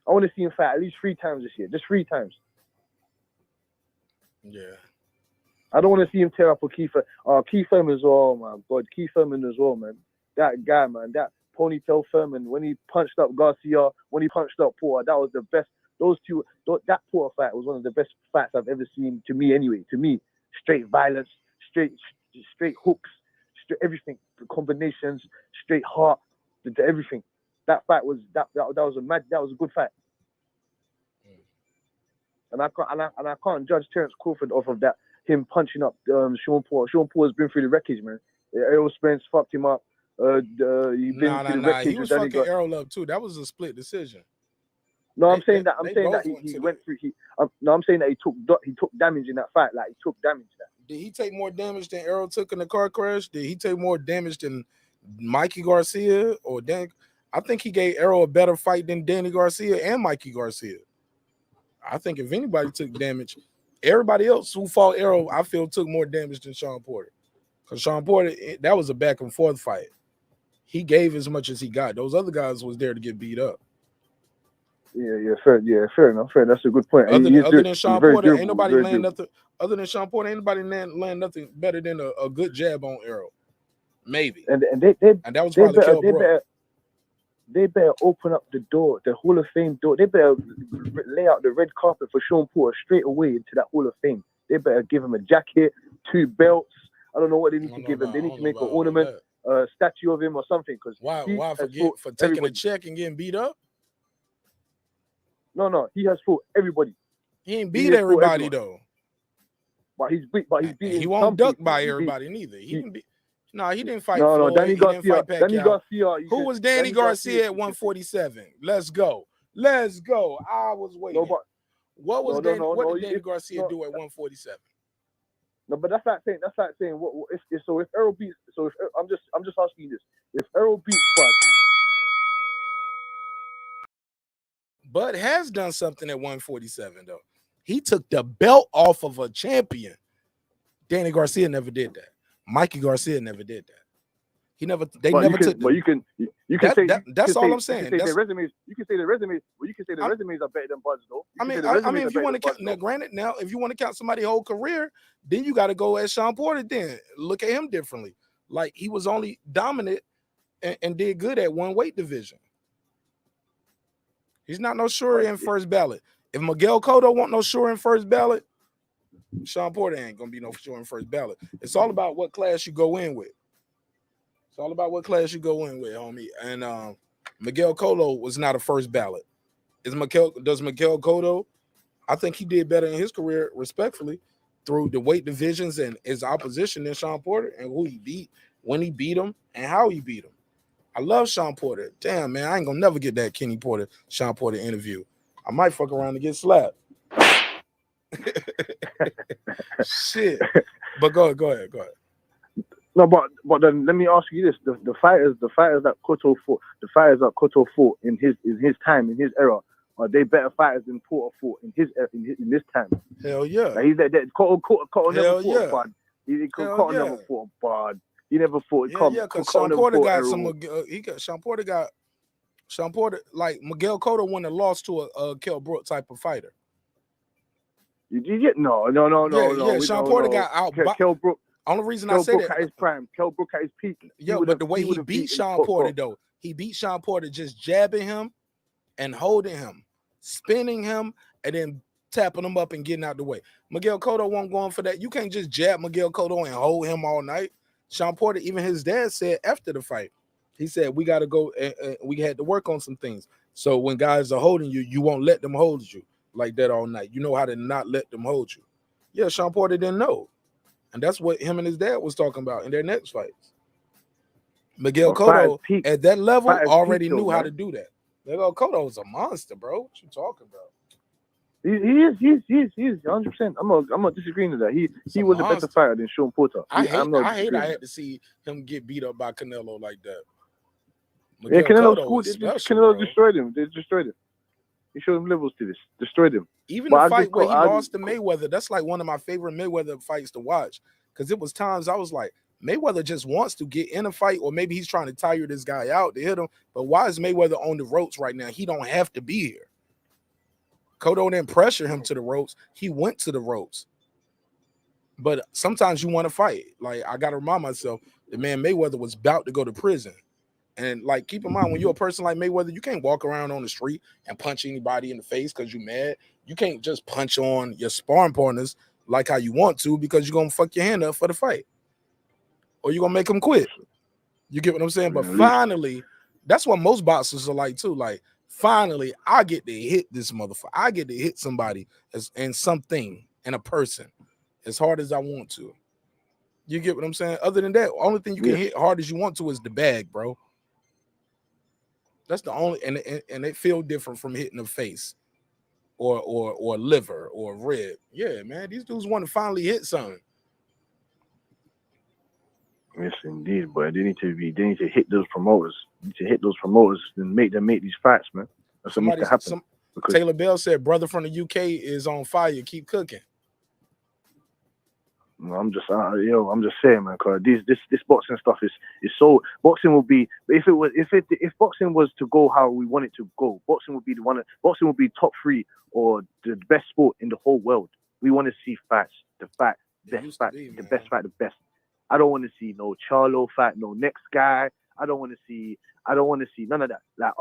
I want to see him fight at least 3 times this year. Just 3 times. Yeah. I don't want to see him tear up a Keith Thurman as well, man. God, Keith Thurman as well, man. That guy, man. That ponytail Thurman, when he punched up Garcia, when he punched up Porter, that was the best. Those two, that Porter fight was one of the best fights I've ever seen, to me anyway. To me, straight violence, straight hooks, straight everything, the combinations, straight heart, everything. That fight was that was a good fight. And I can't judge Terence Crawford off of that. Him punching up Sean Paul. Sean Paul has been through the wreckage, man. Errol Spence fucked him up. He was fucking Errol up too. That was a split decision. No, I'm saying that he went through. I'm saying that he took damage in that fight. Like he took damage. Did he take more damage than Errol took in the car crash? Did he take more damage than Mikey Garcia or Dan? I think he gave Errol a better fight than Danny Garcia and Mikey Garcia. I think if anybody took damage, everybody else who fought Errol, I feel took more damage than Sean Porter. Because Sean Porter, that was a back and forth fight. He gave as much as he got. Those other guys was there to get beat up. Yeah, fair enough. That's a good point. Other than Sean Porter, ain't nobody land nothing. Other than Sean Porter, ain't nobody land nothing better than a good jab on Errol. Maybe. And that was probably Kell Brook. They better open up the door, the Hall of Fame door. They better lay out the red carpet for Sean Porter straight away into that Hall of Fame. They better give him a jacket, 2 belts. I don't know what they need to give him. They need to make an ornament, a statue of him or something. Because why for taking a check and getting beat up? No, he has fought everybody. He ain't beat everybody though. But he's beating. He won't duck by everybody neither. He didn't beat. No, he didn't fight. No, Floyd. Danny Garcia. Who was Danny Garcia at 147? Let's go. Let's go. I was waiting. No, but what was what did Danny Garcia no, do at 147? No, but that's like saying what if Errol beats. So if I'm just asking you this: if Errol beats Bud has done something at 147 though. He took the belt off of a champion. Danny Garcia never did that. Mikey Garcia never did that. He never. They never took. But you can say that's all I'm saying. You can say their resumes. You can say the resumes. Well, you can say the resumes are better than Bud's though. I mean, if you want to count now, granted, now if you want to count somebody's whole career, then you got to go at Sean Porter. Then look at him differently. Like he was only dominant and did good at one weight division. He's not no sure in first ballot. If Miguel Cotto want no sure in first ballot, Sean Porter ain't gonna be no sure in first ballot. It's all about what class you go in with. It's all about what class you go in with, homie. And Miguel Cotto was not a first ballot. Does Miguel Cotto? I think he did better in his career, respectfully, through the weight divisions and his opposition than Sean Porter and who he beat, when he beat him, and how he beat him. I love Sean Porter. Damn, man, I ain't gonna never get that Kenny Porter, Sean Porter interview. I might fuck around and get slapped. Shit. But go ahead. No, but then let me ask you this: the fighters that Cotto fought in his time, in his era, are they better fighters than Porter fought in this time? Hell yeah. Like Cotto never fought yeah. Bud. Cotto never fought Bud. He never fought. Because Sean Porter got some. Sean Porter, like Miguel Cotto, wouldn't have lost to a Kell Brook type of fighter. You get no. Yeah, Sean Porter got out. Kell Brook. Only reason I say that at his prime, Kell Brook at his peak. Yeah, but the way he beat Sean Porter though, he beat Sean Porter just jabbing him and holding him, spinning him, and then tapping him up and getting out the way. Miguel Cotto won't go on for that. You can't just jab Miguel Cotto and hold him all night. Sean Porter, even his dad said after the fight, he said, we got to go, we had to work on some things. So when guys are holding you, you won't let them hold you like that all night. You know how to not let them hold you. Yeah, Sean Porter didn't know. And that's what him and his dad was talking about in their next fights. Miguel Cotto, at that level, already knew how to do that. Miguel Cotto is a monster, bro. What you talking about? He is 100%. I'm not disagreeing with that. He was a better fighter than Sean Porter. I had to see him get beat up by Canelo like that. Yeah, Canelo's cool. Canelo destroyed him. They destroyed him. He showed him levels to this. Destroyed him. Even the fight where he lost to Mayweather, that's like one of my favorite Mayweather fights to watch. Because it was times I was like, Mayweather just wants to get in a fight, or maybe he's trying to tire this guy out to hit him. But why is Mayweather on the ropes right now? He don't have to be here. Cotto didn't pressure him to the ropes. He went to the ropes. But sometimes you want to fight. Like, I got to remind myself, the man Mayweather was about to go to prison. And, like, keep in mind, when you're a person like Mayweather, you can't walk around on the street and punch anybody in the face because you're mad. You can't just punch on your sparring partners like how you want to because you're going to fuck your hand up for the fight. Or you're going to make them quit. You get what I'm saying? But finally, that's what most boxers are like, too. Like, finally, I get to hit this motherfucker. I get to hit somebody and something and a person as hard as I want to. You get what I'm saying? Other than that, only thing you can hit hard as you want to is the bag, bro. That's the only, and it feel different from hitting the face or liver or rib. Yeah, man, these dudes want to finally hit something. Yes, indeed, but they need to hit those promoters. They need to hit those promoters and make these fights, man. That's what needs to happen. Taylor Bell said, "Brother from the UK is on fire. Keep cooking." I'm just saying, man. Cause this boxing stuff is so. Boxing will be if boxing was to go how we want it to go. Boxing would be Boxing would be top 3 or the best sport in the whole world. We want to see fights, the best fight. I don't want to see no Charlo fight, no next guy. I don't want to see none of that. Like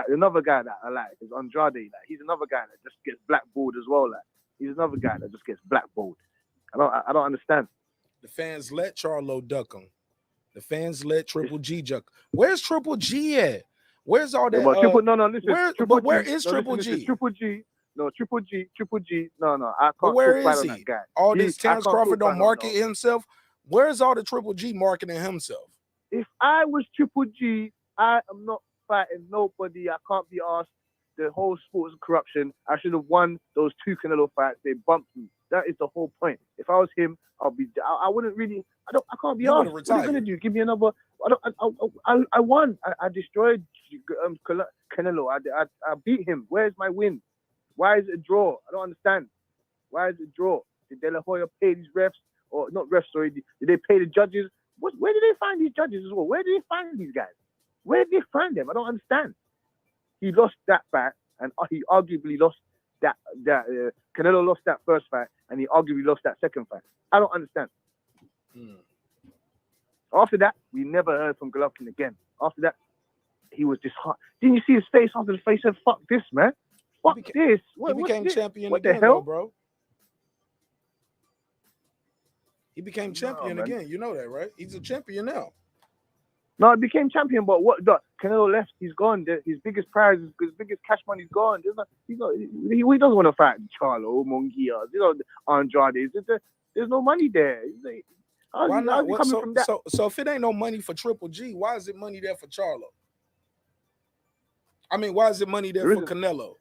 another guy that I like is Andrade. Like he's another guy that just gets blackballed as well. Like he's another guy that just gets blackballed. I don't understand. The fans let Charlo duck him. The fans let Triple G duck. Where's Triple G at? Where's all that? Where is Triple G? Triple G. No, Triple G. No. I can't. But where is he? All this Terence Crawford don't market himself. Where's all the Triple G marketing himself? If I was Triple G, I am not fighting nobody. I can't be asked the whole sport is corruption. I should have won those 2 Canelo fights. They bumped me. That is the whole point. If I was him, I wouldn't really. I can't be asked. What are you gonna do? Give me another? I won. I destroyed Canelo. I beat him. Where's my win? Why is it a draw? I don't understand. Why is it a draw? Did De La Hoya pay these refs, or not refs? Sorry, did they pay the judges? Where did they find these judges as well? Where did they find these guys? Where did they find them? I don't understand. He lost that fight, and he arguably lost that. Canelo lost that first fight, and he arguably lost that second fight. I don't understand. After that, we never heard from Golovkin again. After that, he was disheartened. Didn't you see his face after the face? Said, "Fuck this, man. Fuck this." He became champion what again, the hell, though, bro. He became champion again. You know that, right? He's a champion now. No, he became champion, but what? Canelo left. He's gone. His biggest prize, his biggest cash money's gone. He doesn't want to fight Charlo, Munguia, Andrade. There's no money there. Why not? So if it ain't no money for Triple G, why is it money there for Charlo? I mean, why is it money there for Canelo?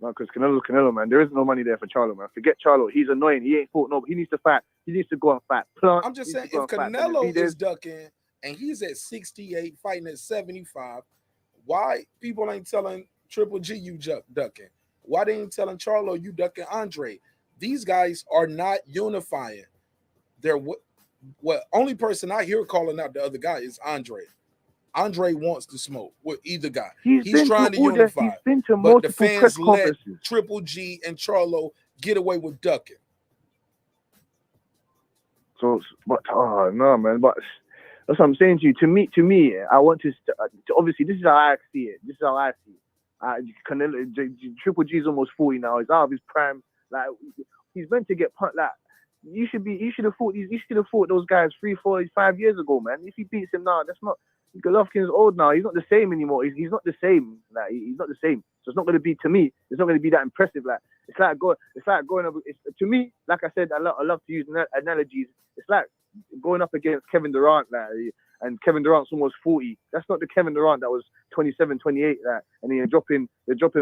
No, because Canelo's Canelo, man. There is no money there for Charlo, man. Forget Charlo. He's annoying. He ain't fought. No, he needs to fight. He needs to go and fight. I'm just saying, if Canelo is ducking and he's at 68, fighting at 75, why people ain't telling Triple G you ducking? Why they ain't telling Charlo you ducking Andre? These guys are not unifying. They're what only person I hear calling out the other guy is Andre. Andre wants to smoke with either guy. He's trying to unify. He's been to but the multiple fans press let conferences. Triple G and Charlo get away with ducking. So, but oh no, man. But that's what I'm saying to you. To me, I want to obviously this is how I see it. This is how I see it. Canelo, Triple G is almost 40 now. He's out of his prime. Like he's meant to get pumped. Like you should have fought those guys 3, 4, 5 years ago, man. If he beats him now, that's not. Golovkin's old now. He's not the same anymore. He's not the same. Like he's not the same. So it's not going to be, to me, it's not going to be that impressive. Like it's like going up. To me, like I said, I love to use analogies. It's like going up against Kevin Durant, like, and Kevin Durant's almost 40. That's not the Kevin Durant that was 27, 28, like, and then they're dropping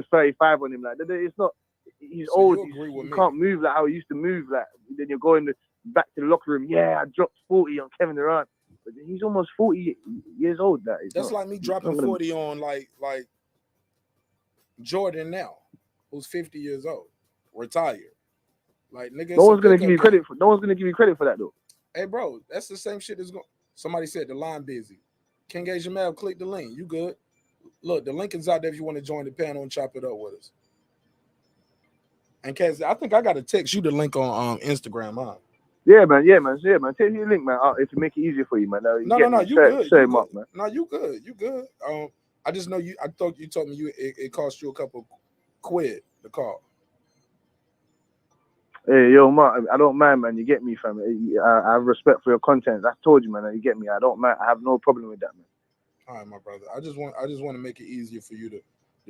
35 on him. Like it's not. He's old. He can't move like how he used to move. Like then you're going back to the locker room. Yeah, I dropped 40 on Kevin Durant. But he's almost 40 years old. That's like me dropping 40 on like Jordan now, who's 50 years old, retired. Like nigga, no one's gonna give you credit for. No one's gonna give you credit for that though. Hey, bro, that's the same shit as going. Somebody said the line busy. King A. Jamal, click the link. You good? Look, the link is out there if you want to join the panel and chop it up with us. And Kaz, I think I got to text you the link on Instagram, huh? Yeah, man. Take your link, man. If you make it easier for you, man. No, you good. Say him up, man. No, you good. You good. I just know you. I thought you told me it cost you a couple quid to call. Hey, yo, Mark, I don't mind, man. You get me, fam. I have respect for your content. I told you, man. You get me. I don't mind. I have no problem with that, man. All right, my brother. I just want to make it easier for you to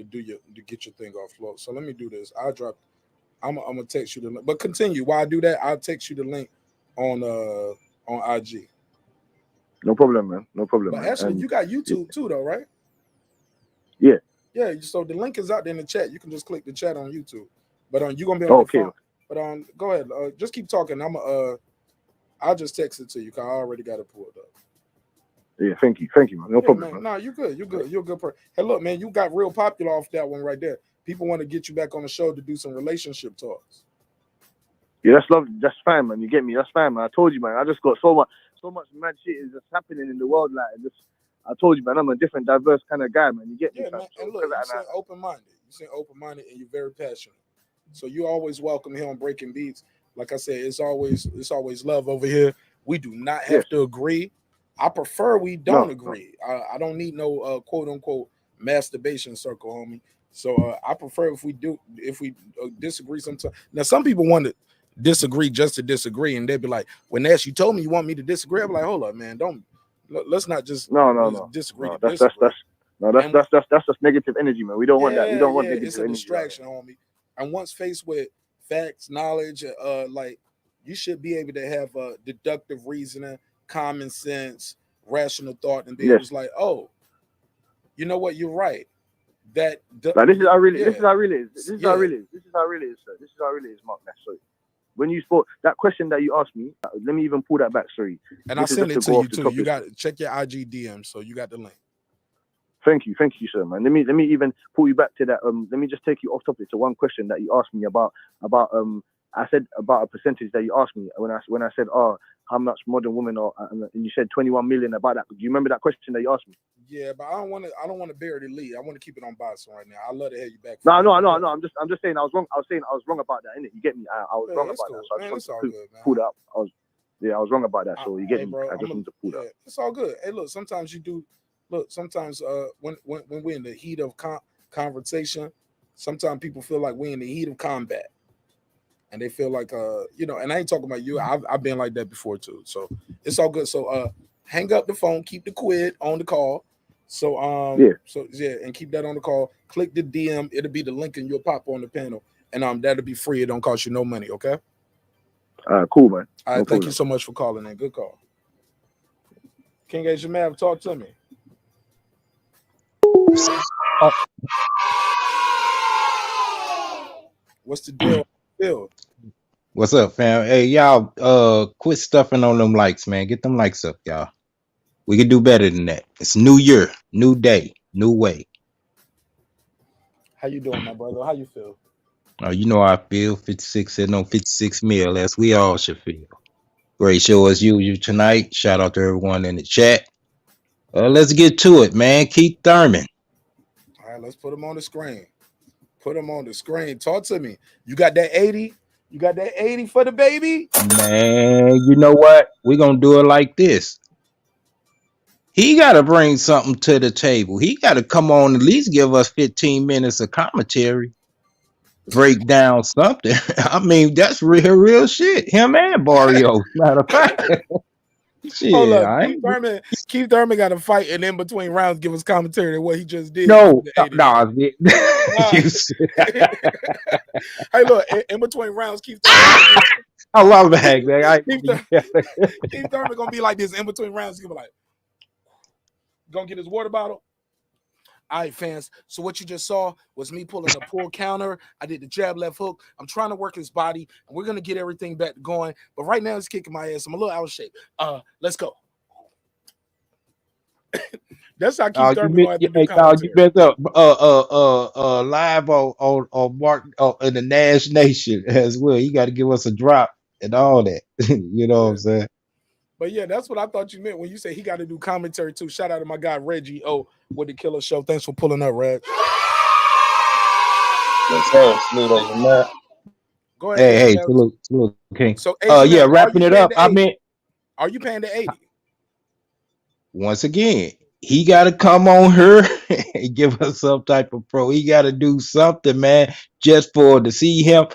get your thing off float. So let me do this. I'm gonna text you the link. But continue. While I do that, I'll text you the link on IG. No problem, man. No problem. But man. actually, you got YouTube too, though, right? Yeah. Yeah. So the link is out there in the chat. You can just click the chat on YouTube. But you're gonna be on your phone. But go ahead. Just keep talking. I'll just text it to you because I already got it pulled up. Yeah, thank you, man. No problem. Man. No, you're good. You're a good person. Hey, look, man, you got real popular off that one right there. People want to get you back on the show to do some relationship talks. Yeah, that's lovely. That's fine, man. You get me? That's fine, man. I told you, man. I just got so much mad shit is just happening in the world. Like, I told you, man. I'm a different, diverse kind of guy, man. You get me? Yeah, man. And look, you seem open-minded. And you're very passionate. So you always welcome here on Breaking Beats. Like I said, it's always love over here. We do not have to agree. I prefer we don't agree. I don't need no quote unquote masturbation circle, homie. So I prefer if we disagree sometimes. Now some people want to disagree just to disagree, and they'd be like, "When Nash, you told me you want me to disagree," I'm like, "Hold up, man, let's not just disagree." That's just negative energy, man. We don't want that. We don't want negative energy. It's a distraction, homie. And once faced with facts, knowledge, like you should be able to have deductive reasoning, common sense, rational thought, and be able to like, oh, you know what, you're right. that Like this is how really, yeah. this is how really is. This is how really is. This is how really is, sir. This is how really is, Marqnash. Sorry. When you spoke that question that you asked me, let me even pull that back. Sorry. And I sent it to you too. You got check your IG DM, so you got the link. Thank you, sir, man. Let me even pull you back to that. Let me just take you off topic to one question that you asked me about. I said about a percentage that you asked me when I said, oh, how much modern women are, and you said 21 million about that. Do you remember that question that you asked me? Yeah, but I don't want to bury the lead. I want to keep it on boxing right now. I'd love to have you back. No. I'm just saying I was wrong. I was wrong about that, innit? You get me? I was wrong about that. So I just want to pull that up. I was wrong about that. So you get me? Bro, I just want to pull that up. It's all good. Hey, look, sometimes you do. Look, sometimes when we're in the heat of conversation, sometimes people feel like we're in the heat of combat. And they feel like, and I ain't talking about you. I've been like that before too. So it's all good. So hang up the phone, keep the quid on the call. So and keep that on the call. Click the DM. It'll be the link and you'll pop on the panel. And that'll be free. It don't cost you no money, okay? Cool, man. All right, thank you so much for calling in. Good call. King H. Mav, talk to me. What's the deal? What's up, fam? Hey, y'all, quit stuffing on them likes, man. Get them likes up, y'all. We can do better than that. It's new year, new day, new way. How you doing, my brother? How you feel? Oh, you know how I feel. 56 sitting on 56 mil, as we all should feel. Great show as usual tonight. Shout out to everyone in the chat. Let's get to it, man. Keith Thurman. All right, let's put him on the screen. Put him on the screen. Talk to me. You got that 80? You got that 80 for the baby? Man, you know what? We're going to do it like this. He got to bring something to the table. He got to come on, at least give us 15 minutes of commentary. Break down something. I mean, that's real shit. Him and Barrio, matter of fact. Shit, hold up. Keith Thurman got to fight and in between rounds give us commentary on what he just did. No. Hey, look, in between rounds, Keith Thurman. I love that, man. Keith Thurman gonna be like this in between rounds. He's gonna be like, gonna get his water bottle. All right, fans. So what you just saw was me pulling a pull counter. I did the jab, left hook. I'm trying to work his body, and we're gonna get everything back going. But right now, it's kicking my ass. I'm a little out of shape. Let's go. That's how Keith Thurman gonna have to do commentary. You been up live on Marq in the Nash Nation as well. You got to give us a drop and all that. You know what I'm saying? But yeah, that's what I thought you meant when you say he got to do commentary too. Shout out to my guy Reggie with the Killer Show. Thanks for pulling up, Reg. Go ahead. Hey, salute, King. So, wrapping it up. I mean, are you paying the 80? Once again, he got to come on here and give us some type of pro. He got to do something, man, just to see him.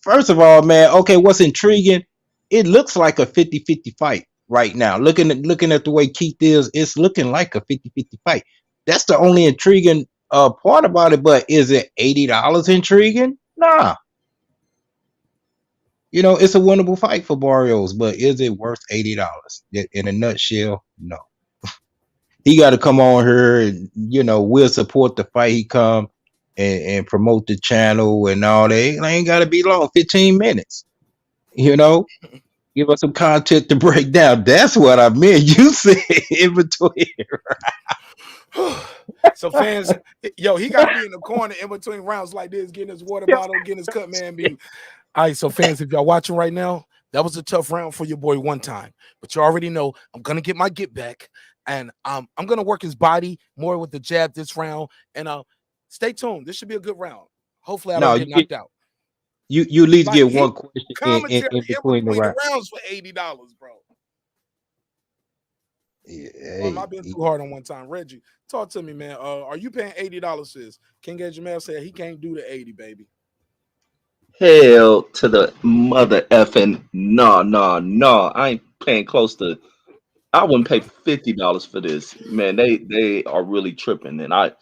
First of all, man, okay, what's intriguing? It looks like a 50-50 fight right now. Looking at the way Keith is, it's looking like a 50-50 fight. That's the only intriguing part about it. But is it $80 intriguing? Nah. You know, it's a winnable fight for Barrios, but is it worth $80? In a nutshell, no. He got to come on here and, we'll support the fight. He come and promote the channel and all that. It ain't got to be long, 15 minutes. Give us some content to break down. That's what I meant. You said in between. So fans, he got to be in the corner in between rounds like this, getting his water bottle, getting his cut man beat. All right, so fans, if y'all watching right now, that was a tough round for your boy one time. But you already know I'm going to get my get back. And I'm going to work his body more with the jab this round. And stay tuned. This should be a good round. Hopefully I don't get knocked out. You at least get one question in between the rounds for $80, bro. Yeah, I've been too hard on one time. Reggie, talk to me, man. Are you paying $80? Sis? King Jamal said he can't do the 80, baby. Hell to the mother effing no. I ain't paying close to. I wouldn't pay $50 for this, man. They are really tripping, and I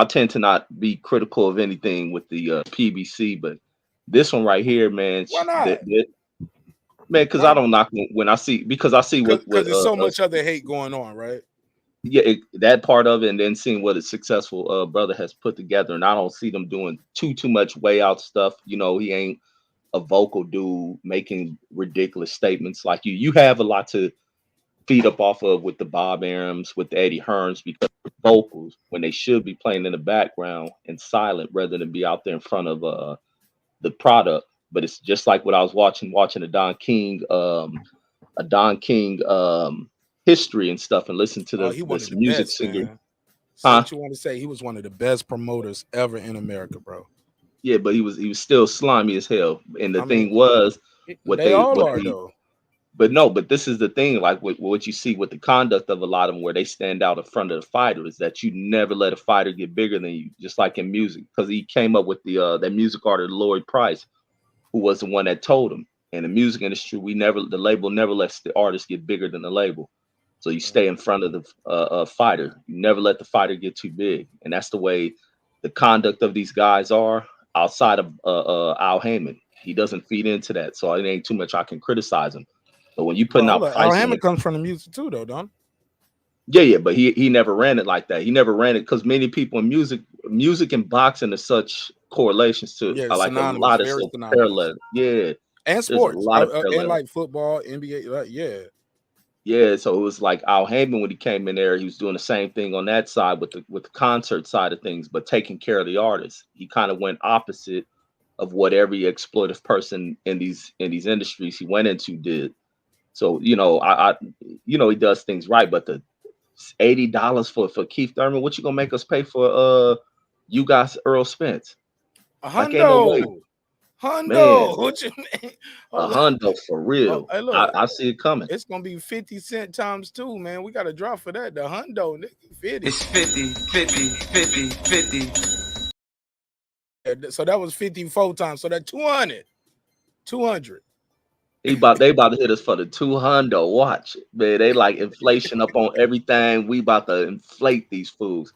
tend to not be critical of anything with the PBC, but this one right here, man. Why not? Man, because I don't knock when I see what there's so much other hate going on, right? yeah, that part of it, and then seeing what a successful brother has put together. And I don't see them doing too much way out stuff. You know, he ain't a vocal dude making ridiculous statements like you. You have a lot to feed up off of with the Bob Arums, with the Eddie Hearns, because vocals when they should be playing in the background and silent rather than be out there in front of the product. But it's just like what I was watching a Don King history and stuff, and listen to Oh, he one this of the music best, singer. man. Say Huh? what you want to say. He was one of the best promoters ever in America, bro. Yeah, but he was still slimy as hell. And the I mean, thing was they all are though. but no, but this is the thing, like what you see with the conduct of a lot of them where they stand out in front of the fighter is that you never let a fighter get bigger than you, just like in music. Because he came up with the that music artist Lloyd Price, who was the one that told him. In the music industry, the label never lets the artist get bigger than the label. So you stay in front of the fighter. You never let the fighter get too big. And that's the way the conduct of these guys are outside of Al Heyman. He doesn't feed into that. So it ain't too much I can criticize him. But when you But putting hold out up, Al pricing, Hammond comes from the music too, though, Don. yeah, but he never ran it like that. He never ran it because many people in music and boxing are such correlations to Yeah, like a synonymous, lot of very so synonymous. parallel. Yeah, And there's a sports, lot of and parallels. like football, NBA. Yeah. Yeah, so it was like Al Heyman when he came in there, he was doing the same thing on that side with the concert side of things, but taking care of the artists. He kind of went opposite of what every exploitive person in these industries he went into did. So I he does things right, but the $80 for Keith Thurman, what you gonna make us pay for you guys Earl Spence? A Like ain't no way, man. What you mean? A Hold on. hundo for real. Hey, look, I see it coming. it's gonna be 50 cent times 2, man. We got to drop for that. The hundo, nigga, 50. It's 50, 50, 50, 50. So that was 54 times. So that 200. 200. They about to hit us for the 200. Watch it, man. They like inflation up on everything. We about to inflate these fools.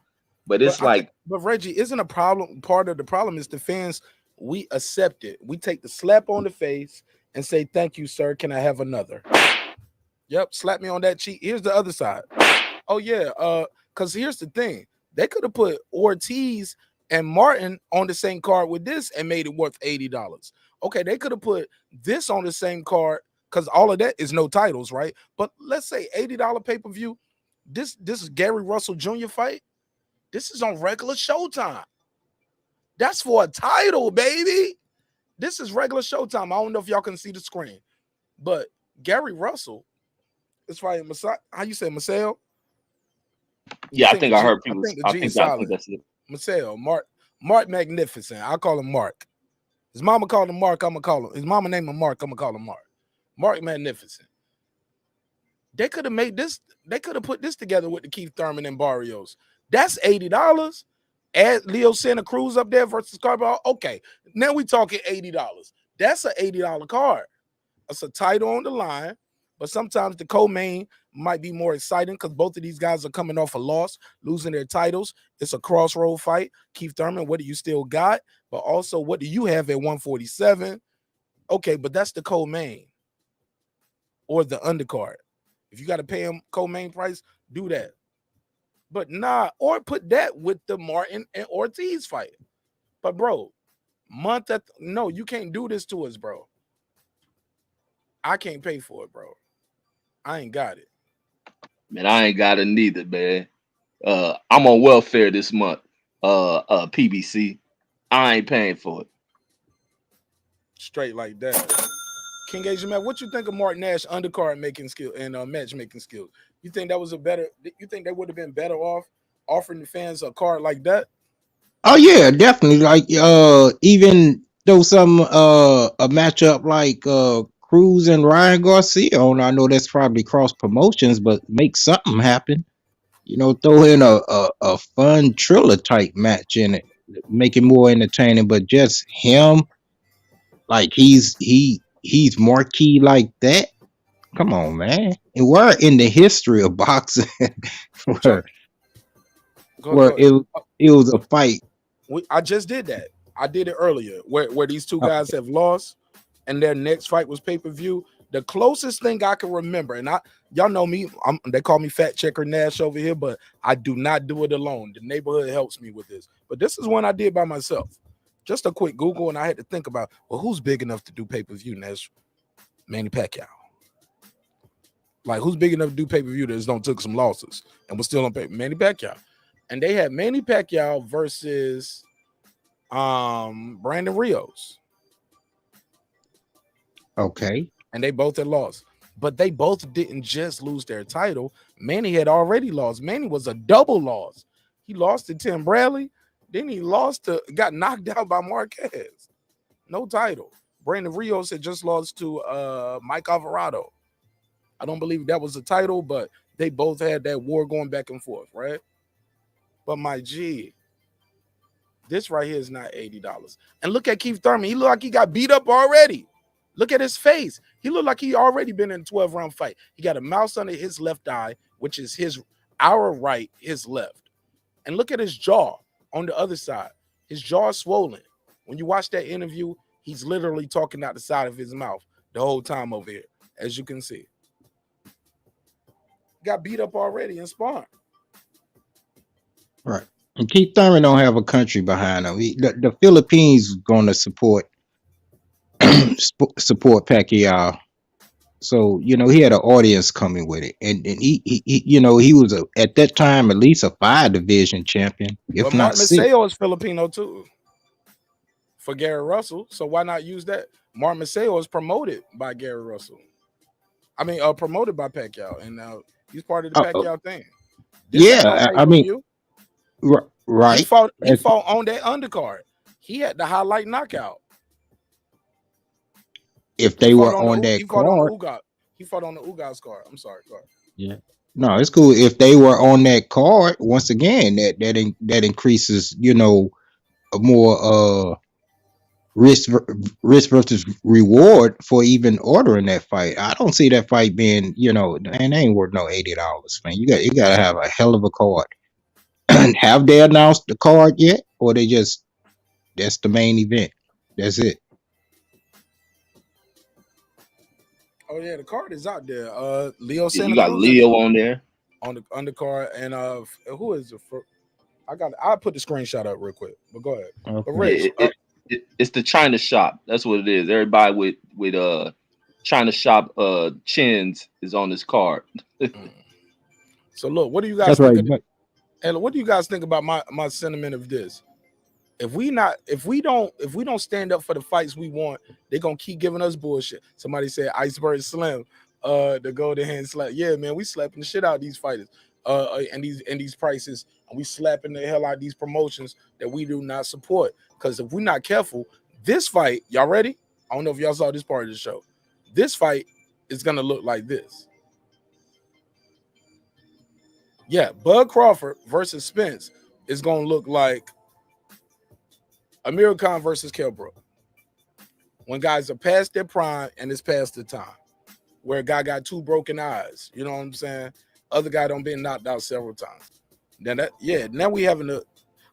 But it's But Reggie, isn't a problem? Part of the problem is the fans. We accept it. We take the slap on the face and say, "Thank you, sir. Can I have another?" Yep, slap me on that cheek. Here's the other side. Oh yeah, because here's the thing. They could have put Ortiz and Martin on the same card with this and made it worth $80. Okay, they could have put this on the same card because all of that is no titles, right? But let's say $80 pay-per-view. This is Gary Russell Jr. fight. This is on regular Showtime. That's for a title, baby. This is regular Showtime. I don't know if y'all can see the screen, but Gary Russell is fighting how you say Maysago? Yeah, I think I heard people. I think that's it. Maysago, Marq Magnificent. I call him Marq. His mama called him Marq. I'm gonna call him. His mama named him Marq. I'm gonna call him Marq. Marq Magnificent. They could have made this. They could have put this together with the Keith Thurman and Barrios. That's $80. Add Leo Santa Cruz up there versus Carball. Okay, now we talking $80. That's an $80 card. It's a title on the line, but sometimes the co-main might be more exciting because both of these guys are coming off a loss, losing their titles. It's a crossroad fight. Keith Thurman, what do you still got? But also, what do you have at 147? Okay, but that's the co-main or the undercard. If you got to pay him co-main price, do that. But nah, or put that with the Martin and Ortiz fight. But bro, no, you can't do this to us, bro. I can't pay for it, bro. I ain't got it. Man, I ain't got it neither, man. I'm on welfare this month. PBC. I ain't paying for it. Straight like that. King Asian man, what you think of marqnash undercard making skill and matchmaking skills? You think that was you think they would have been better off offering the fans a card like that? Oh yeah, definitely. Like even though some a matchup like Cruz and Ryan Garcia on, I know that's probably cross promotions, but make something happen. Throw in a fun Triller type match in it, make it more entertaining. But just him, like he's marquee like that. Come on, man. And we're in the history of boxing where it was a fight. I just did that. I did it earlier where these two guys have lost and their next fight was pay-per-view. The closest thing I can remember, and Y'all know me. They call me Fat Checker Nash over here, but I do not do it alone. The neighborhood helps me with this. But this is one I did by myself. Just a quick Google, and I had to think about, well, who's big enough to do pay-per-view, Nash? Manny Pacquiao. Like, who's big enough to do pay-per-view that don't took some losses and was still on paper? Manny Pacquiao. And they had Manny Pacquiao versus Brandon Rios. Okay. And they both had lost. But they both didn't just lose their title. Manny had already lost. Manny was a double loss. He lost to Tim Bradley. Then he got knocked out by Marquez. No title. Brandon Rios had just lost to Mike Alvarado. I don't believe that was a title, but they both had that war going back and forth, right? But my G, this right here is not $80. And look at Keith Thurman. He looked like he got beat up already. Look at his face. He looked like he already been in a 12-round fight. He got a mouse under his left eye, which is our right, his left. And look at his jaw on the other side. His jaw is swollen. When you watch that interview, he's literally talking out the side of his mouth the whole time over here, as you can see. Got beat up already in sparring. Right. And Keith Thurman don't have a country behind him. The Philippines going to support Pacquiao. So, you know, he had an audience coming with it. And he you know, he was at that time at least a 5-division champion, if But not Mark 6. Maysago is Filipino too. For Gary Russell. So why not use that? Mark Maysago is promoted by Gary Russell. I mean, promoted by Pacquiao. And he's part of the Pacquiao thing. Yeah, I mean, right. He fought on that undercard. He had the highlight knockout. If they were on that card. He fought on the Ugas card. I'm sorry, card. Yeah. No, it's cool. If they were on that card, once again, that increases, you know, a more risk versus reward for even ordering that fight. I don't see that fight being, you know, and they ain't worth no $80, man. You gotta have a hell of a card. Have they announced the card yet, or that's the main event? That's it. Oh yeah, the card is out there. Leo Santa You got Cruz Leo on there on the undercard, and who is it? I'll put the screenshot up real quick. But go ahead. Okay. But Rich, it's the China shop. That's what it is. Everybody with China shop chins is on this card. So look, what do you guys think? And what do you guys think about my sentiment of this? If we don't stand up for the fights we want, they're gonna keep giving us bullshit. Somebody said Iceberg Slim, the golden hand slap. Yeah, man, we slapping the shit out of these fighters, and these prices, and we slapping the hell out of these promotions that we do not support. Because if we're not careful, this fight, y'all ready? I don't know if y'all saw this part of the show. This fight is gonna look like this. Yeah, Bud Crawford versus Spence is gonna look like Amir Khan versus Kell Brook. When guys are past their prime and it's past the time. Where a guy got 2 broken eyes. You know what I'm saying? Other guy done been knocked out several times. Now we having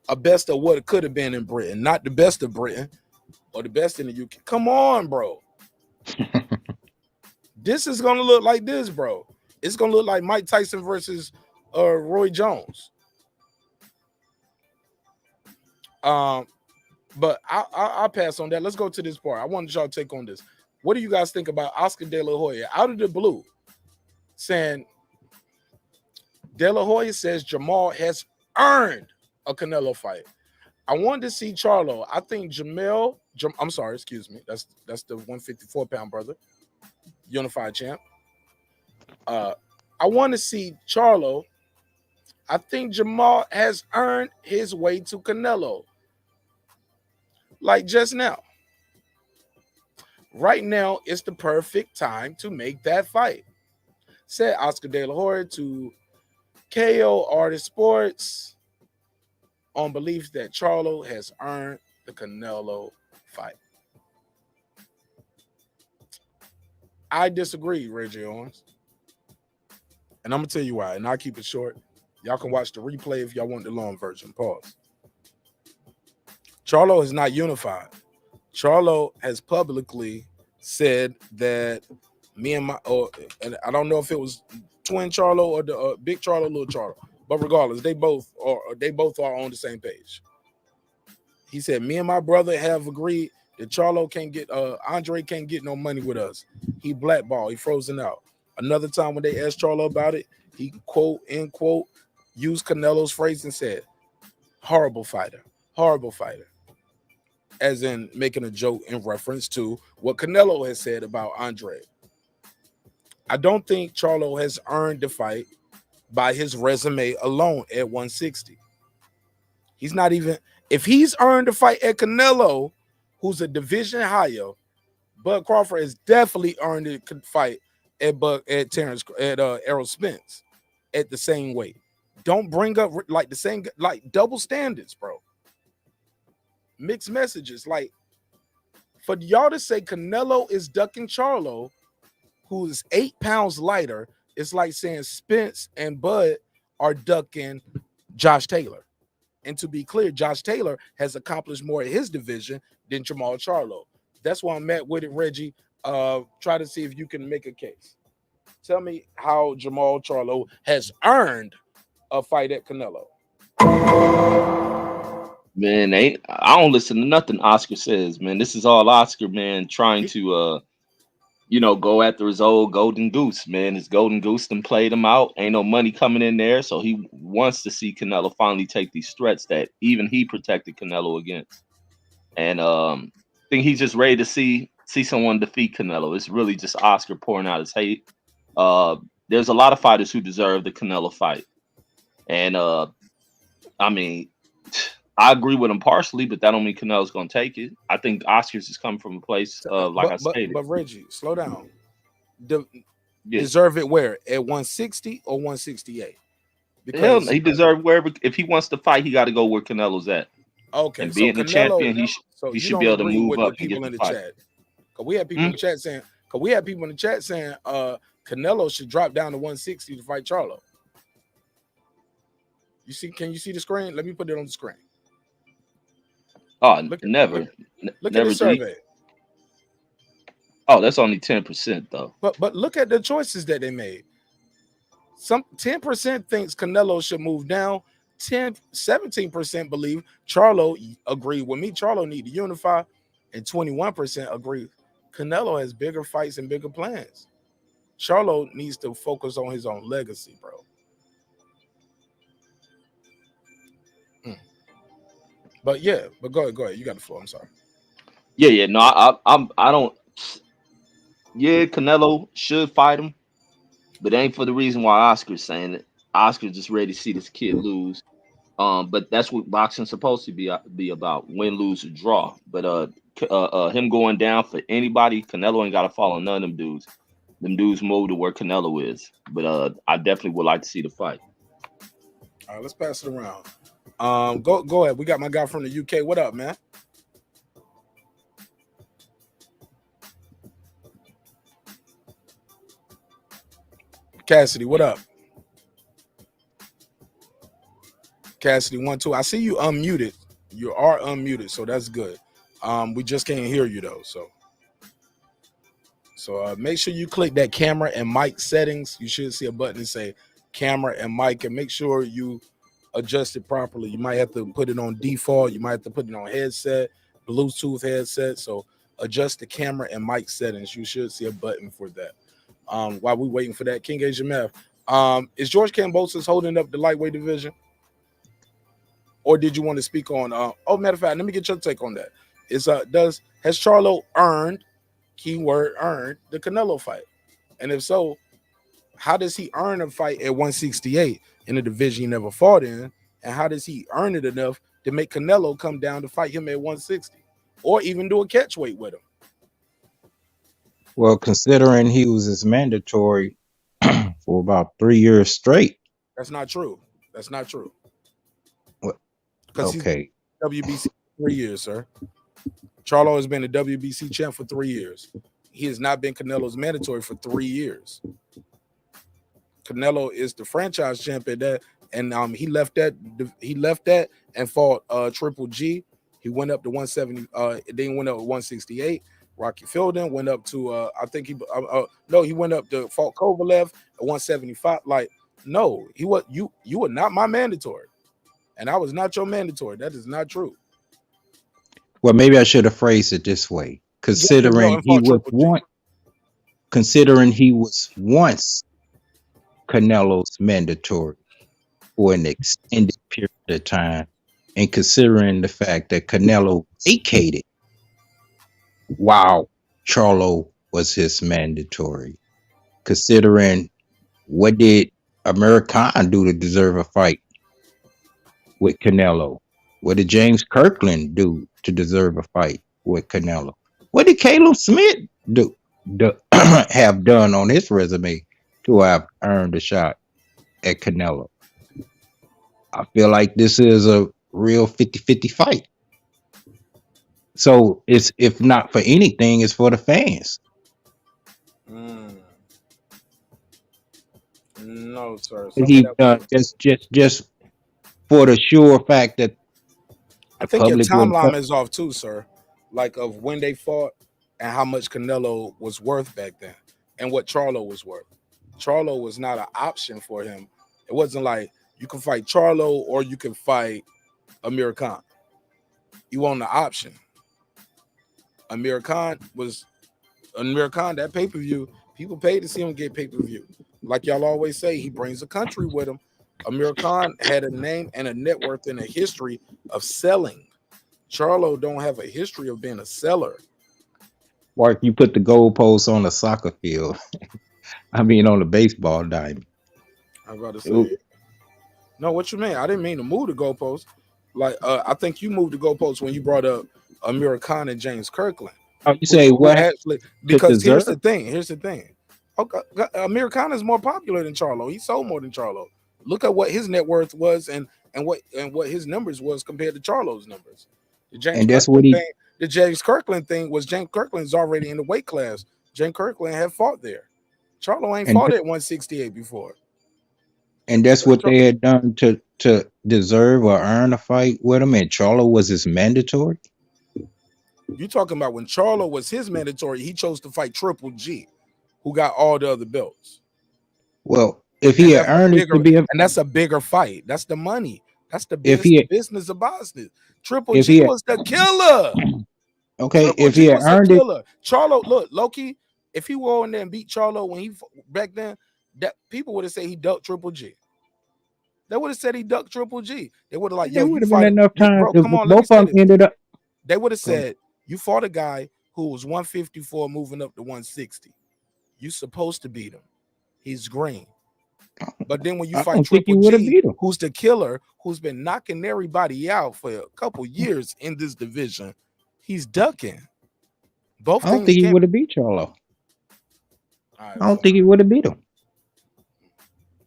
a best of what it could have been in Britain. Not the best of Britain or the best in the UK. Come on, bro. This is gonna look like this, bro. It's gonna look like Mike Tyson versus Roy Jones. But I'll pass on that. Let's go to this part. I wanted y'all to take on this. What do you guys think about Oscar De La Hoya out of the blue saying De La Hoya says Jamal has earned a Canelo fight? I wanted to see Charlo. I think I'm sorry, excuse me. That's the 154-pound brother, unified champ. I want to see Charlo. I think Jamal has earned his way to Canelo. Like just now. Right now, it's the perfect time to make that fight. Said Oscar De La Hoya to KO Artist Sports on belief that Charlo has earned the Canelo fight. I disagree, Reggie Owens. And I'm going to tell you why, and I'll keep it short. Y'all can watch the replay if y'all want the long version. Pause. Charlo is not unified. Charlo has publicly said that Me and my, and I don't know if it was twin Charlo or the big Charlo, little Charlo, but regardless, they both are on the same page. He said, me and my brother have agreed that Charlo can't get, Andre can't get no money with us. He blackballed, he frozen out. Another time when they asked Charlo about it, he quote, end quote, used Canelo's phrase and said, horrible fighter, as in making a joke in reference to what Canelo has said about Andre. I don't think Charlo has earned the fight by his resume alone at 160. He's not even, if he's earned the fight at Canelo, who's a division higher, Bud Crawford has definitely earned the fight at Terence at Errol Spence at the same weight. Don't bring up like the same, like double standards, bro. Mixed messages. Like for y'all to say Canelo is ducking Charlo, who is 8 pounds lighter, it's like saying Spence and Bud are ducking Josh Taylor. And to be clear, Josh Taylor has accomplished more in his division than Jamal Charlo. That's why I'm at with it, Reggie. Try to see if you can make a case. Tell me how Jamal Charlo has earned a fight at Canelo. Man, I don't listen to nothing Oscar says, man. This is all Oscar, man, trying to go after his old golden goose, man. His golden goose done played him out. Ain't no money coming in there, so he wants to see Canelo finally take these threats that even he protected Canelo against. And I think he's just ready to see someone defeat Canelo. It's really just Oscar pouring out his hate. There's a lot of fighters who deserve the Canelo fight, and I mean, I agree with him partially, but that don't mean Canelo's gonna take it. I think Oscar's is coming from a place like I stated. But Reggie, slow down. Deserve it where? At 160 or 168? Because he deserved wherever. If he wants to fight, he got to go where Canelo's at. Okay, and being the champion, he should be able to move up and get the fight. Chat. Cause we had people in the chat saying, Canelo should drop down to 160 to fight Charlo. You see? Can you see the screen? Let me put it on the screen. Oh, never. Look at the survey. Oh, that's only 10% though. But look at the choices that they made. Some 10% thinks Canelo should move down. 17% believe Charlo agree with me. Charlo need to unify, and 21% agree Canelo has bigger fights and bigger plans. Charlo needs to focus on his own legacy, bro. But yeah, but go ahead. You got the floor. I'm sorry. Yeah. No, I don't. Yeah, Canelo should fight him, but it ain't for the reason why Oscar's saying it. Oscar's just ready to see this kid lose. But that's what boxing's supposed to be about: win, lose, or draw. But him going down for anybody, Canelo ain't got to follow none of them dudes. Them dudes move to where Canelo is. But I definitely would like to see the fight. All right, let's pass it around. Go ahead. We got my guy from the UK. What up, man? Cassidy, what up? Cassidy 1-2. I see you unmuted. You are unmuted, so that's good. We just can't hear you though. So make sure you click that camera and mic settings. You should see a button that say camera and mic, and make sure you adjust it properly. You might have to put it on default. You might have to put it on headset, Bluetooth headset. So adjust the camera and mic settings. You should see a button for that. While we're waiting for that, King Asian Math. Is George Kambosos holding up the lightweight division? Or did you want to speak on matter of fact, let me get your take on that. Has Charlo earned, keyword earned, the Canelo fight? And if so, how does he earn a fight at 168 in a division he never fought in? And how does he earn it enough to make Canelo come down to fight him at 160? Or even do a catch weight with him? Well, considering he was as mandatory for about 3 years straight. That's not true. What? Because okay. He's WBC 3 years, sir. Charlo has been a WBC champ for 3 years. He has not been Canelo's mandatory for 3 years. Canelo is the franchise champ at that, and he left that and fought Triple G. He went up to 170. Then went up to 168. Rocky Fielding went up to I think he went up to fought Kovalev at 175. Like, no, you were not my mandatory, and I was not your mandatory. That is not true. Well, maybe I should have phrased it this way. Jeffrey Milton fought Triple G. Considering he was once Canelo's mandatory for an extended period of time, and considering the fact that Canelo vacated while Charlo was his mandatory, considering what did American do to deserve a fight with Canelo? What did James Kirkland do to deserve a fight with Canelo? What did Caleb Smith have done on his resume to have earned a shot at Canelo? I feel like this is a real 50-50 fight. So it's, if not for anything, it's for the fans. No, sir. He just for the sure fact that I think your timeline is off too, sir. Like of when they fought and how much Canelo was worth back then, and what Charlo was worth. Charlo was not an option for him. It wasn't like you can fight Charlo or you can fight Amir Khan. You want the option. Amir Khan, that pay-per-view, people paid to see him get pay-per-view. Like y'all always say, he brings a country with him. Amir Khan had a name and a net worth and a history of selling. Charlo don't have a history of being a seller. Mark, you put the goalposts on a soccer field. I mean, on a baseball diamond. I was about to say, no, what you mean? I didn't mean to move the goalposts. Like, I think you moved the goalposts when you brought up Amir Khan and James Kirkland. Oh, you say what? Actually, because here's the thing. Okay, Amir Khan is more popular than Charlo. He sold more than Charlo. Look at what his net worth was and what his numbers was compared to Charlo's numbers. The James Kirkland thing was James Kirkland's already in the weight class. James Kirkland had fought there. Charlo ain't fought at 168 before. And that's what they had done to deserve or earn a fight with him, and Charlo was his mandatory? You talking about when Charlo was his mandatory, he chose to fight Triple G, who got all the other belts. Well, if he had earned it to be and that's a bigger fight. That's the money. That's the business of boxing. Triple G was the killer. Okay, if he had earned it, Charlo, look, Loki, if he were in there and beat Charlo when he back then, that people would have said he ducked Triple G. They would have said he ducked Triple G. They would have like, there would have been enough time. Bro, come on, both of them ended up. They would have said you fought a guy who was 154 moving up to 160. You supposed to beat him. He's green. But then when you fight Triple G, who's the killer, who's been knocking everybody out for a couple years in this division, he's ducking. I don't think he would have beat Charlo. I don't think he would have beat him.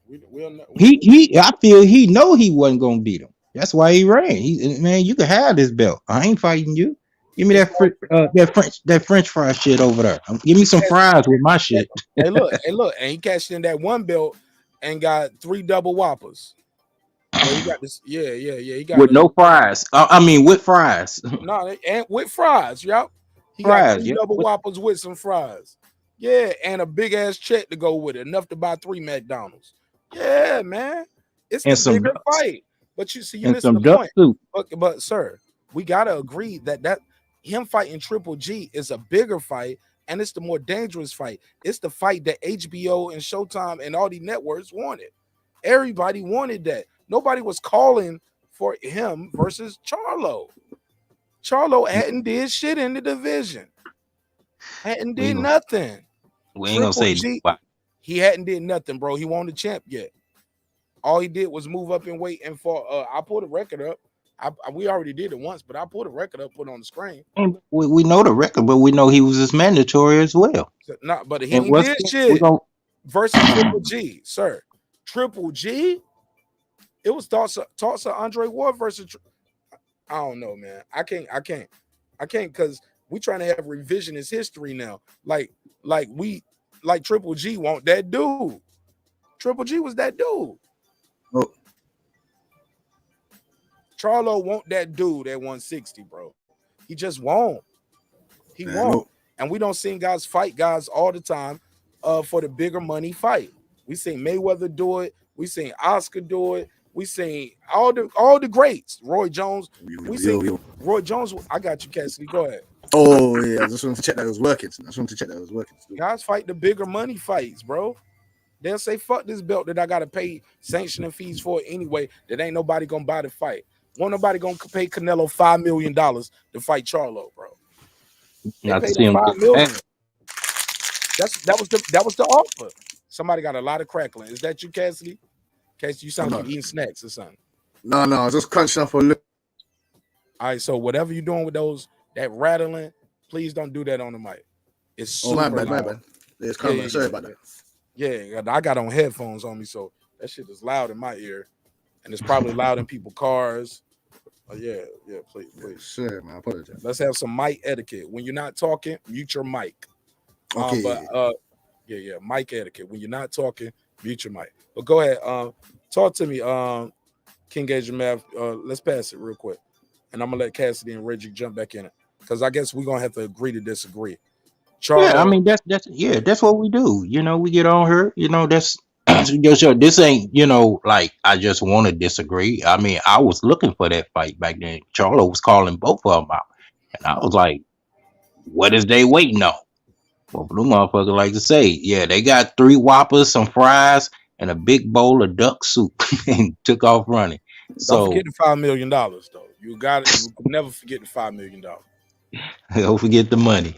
I feel he know he wasn't gonna beat him. That's why he ran. Man, you can have this belt. I ain't fighting you. Give me that French fry shit over there. Give me some fries with my shit. Hey, look, and he cashed in that one belt and got 3 double whoppers. So he got this, he got with no fries. I mean, with fries. No, and with fries, yep. He got 3 double whoppers with some fries. Yeah, and a big ass check to go with it, enough to buy 3 McDonald's. Yeah, man, it's a bigger fight. But you see, you missing the point. But sir, we gotta agree that him fighting Triple G is a bigger fight, and it's the more dangerous fight. It's the fight that HBO and Showtime and all the networks wanted. Everybody wanted that. Nobody was calling for him versus Charlo. Charlo hadn't did shit in the division. Hadn't did nothing. We ain't gonna say he hadn't did nothing, bro. He won the champ yet. All he did was move up and wait and fought. I pulled a record up. We already did it once, but I pulled a record up, put it on the screen. We know the record, but we know he was his mandatory as well. No, but he did shit versus Triple G, sir. Triple G. It was thoughts of Andre Ward versus. I don't know, man. I can't because we trying to have revisionist history now. Like Triple G want that dude. Triple G was that dude. Oh. Charlo want that dude at 160, bro. He just won't. He won't. And we don't see guys fight guys all the time for the bigger money fight. We seen Mayweather do it. We seen Oscar do it. We seen all the greats. Roy Jones. We seen Roy Jones. I got you, Cassidy. Go ahead. Oh yeah, I just wanted to check that it was working. Guys fight the bigger money fights, bro. They'll say, fuck this belt that I gotta pay sanctioning fees for anyway. That ain't nobody gonna buy the fight. Won't nobody gonna pay Canelo $5 million to fight Charlo, bro. They Not to paid see him him $5 get million. back. That was the offer. Somebody got a lot of crackling. Is that you, Cassidy? Cassidy, you sound like you eating snacks or something. No, I was just crunching up a little. All right, so whatever you're doing with that rattling, please don't do that on the mic. It's super my loud. bad. Yeah, it's coming. Sorry about that. Yeah, I got on headphones on me, so that shit is loud in my ear, and it's probably loud in people's cars. Yeah, please. Sure, man. I apologize. Let's have some mic etiquette. When you're not talking, mute your mic. Okay. Mic etiquette. When you're not talking, mute your mic. But go ahead. Talk to me, King Gage Math. Let's pass it real quick, and I'm gonna let Cassidy and Reggie jump back in it because I guess we're gonna have to agree to disagree. Charlo, Yeah, I mean that's what we do. We get on her. That's this ain't like I just want to disagree. I mean, I was looking for that fight back then. Charlo was calling both of them out, and I was like, "What is they waiting on?" Well, blue motherfucker like to say, yeah, they got 3 Whoppers, some fries, and a big bowl of duck soup, and took off running. don't forget the $5 million though. You can never forget the $5 million. Don't forget the money,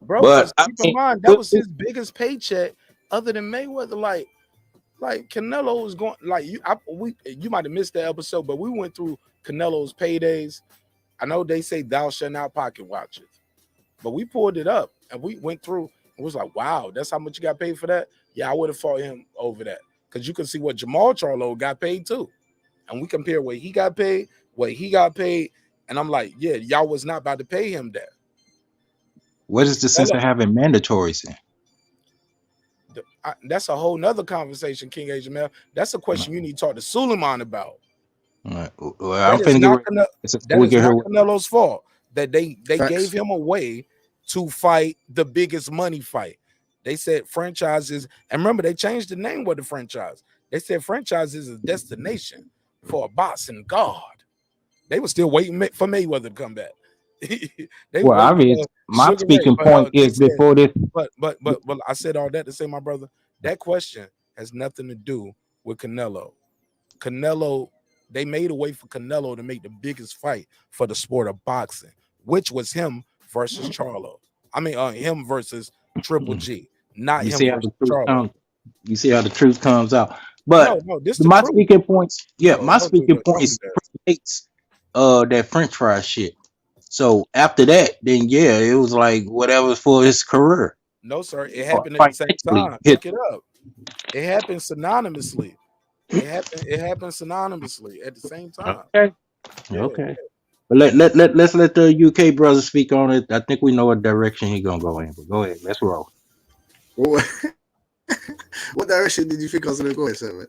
Bro. But Keep in mind that was his biggest paycheck, other than Mayweather. Like Canelo was going you might have missed the episode, but we went through Canelo's paydays. I know they say thou shalt not pocket watch it, but we pulled it up and we went through and was like, wow, that's how much you got paid for that. Yeah, I would have fought him over that because you can see what Jamal Charlo got paid too, and we compare what he got paid, and I'm like, yeah, y'all was not about to pay him that. what is the sense of having mandatories in? That's a whole nother conversation, King Asian Mel. That's a question you need to talk to Suleiman about. Well, That is not Canelo's fault that they gave him a way to fight the biggest money fight. They said franchises, and remember they changed the name of the franchise. They said franchise is a destination for a boxing god. They were still waiting for Mayweather to come back. My speaking point is before this. But I said all that to say, my brother, that question has nothing to do with Canelo. Canelo, they made a way for Canelo to make the biggest fight for the sport of boxing, which was him versus Charlo. I mean, him versus Triple G, not him versus Charlo. You see how the truth comes out. But my speaking points, my speaking points predates that French fry shit. So after that, then it was like whatever for his career. No, sir, it happened at the same time. Look it up. It happened synonymously. It happened synonymously at the same time. Okay. But let's let the UK brother speak on it. I think we know what direction he's gonna go in. But go ahead, let's roll. What direction did you think I was gonna go in, sir, man?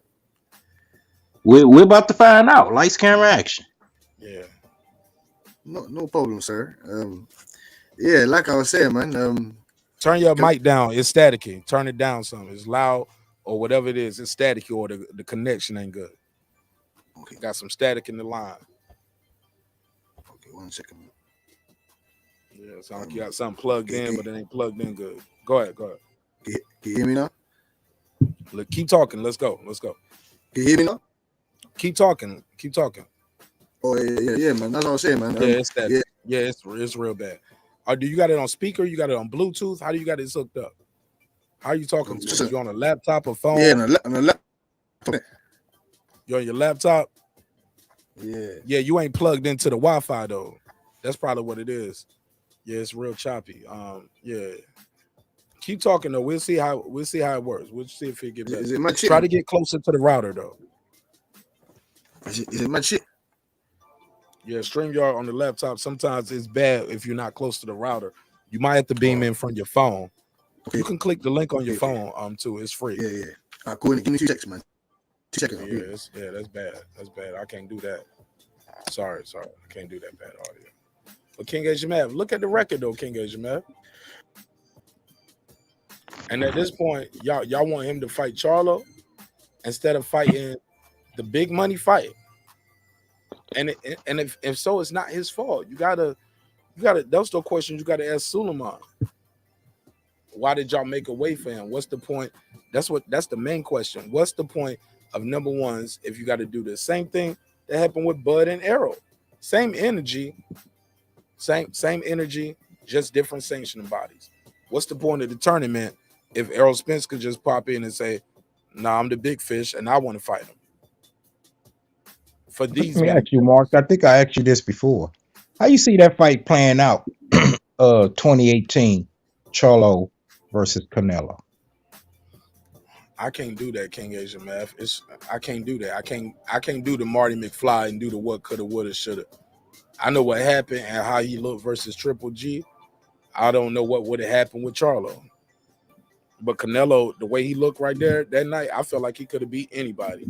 We're about to find out. Lights, camera, action. Yeah. No problem, sir. Like I was saying, man. Turn your mic down. It's staticky. Turn it down some. It's loud or whatever it is. It's staticky or the connection ain't good. Okay. Got some static in the line. Okay, 1 second. Yeah, it sounds like you got something plugged in, but it ain't plugged in good. Go ahead. Can you hear me now? Look, keep talking. Let's go. Can you hear me now? Keep talking. Oh yeah, man. That's what I was saying, man. It's that. Yeah, it's real bad. Do you got it on speaker? You got it on Bluetooth? How do you got it hooked up? How are you talking to it? You on a laptop or phone? Yeah, on a laptop. You on your laptop? Yeah. Yeah, you ain't plugged into the Wi-Fi though. That's probably what it is. Yeah, it's real choppy. Yeah. Keep talking though. We'll see how it works. We'll see if it gets better. Is it my chip? Try to get closer to the router though. Is it my chip? Yeah, StreamYard on the laptop. Sometimes it's bad if you're not close to the router. You might have to beam in from your phone. Okay. You can click the link on your phone too. It's free. Yeah. Cool. Give me 2 seconds, man. 2 seconds. Yeah, that's bad. I can't do that. Sorry. I can't do that bad audio. But King Asian Mav, look at the record though, King Asian Mav. And at this point, y'all want him to fight Charlo instead of fighting the big money fight. And if so, it's not his fault. You gotta. Those are questions you gotta ask Suleiman. Why did y'all make a way for him? What's the point? That's the main question. What's the point of number ones if you got to do the same thing that happened with Bud and Errol? Same energy, just different sanctioning bodies. What's the point of the tournament if Errol Spence could just pop in and say, "Nah, I'm the big fish and I want to fight him"? For these, Let me ask you, Mark. I think I asked you this before. How you see that fight playing out? 2018, Charlo versus Canelo. I can't do that, King Asian Math. I can't do that. I can't do the Marty McFly and do the what coulda, woulda, shoulda. I know what happened and how he looked versus Triple G. I don't know what would have happened with Charlo. But Canelo, the way he looked right there that night, I felt like he could have beat anybody.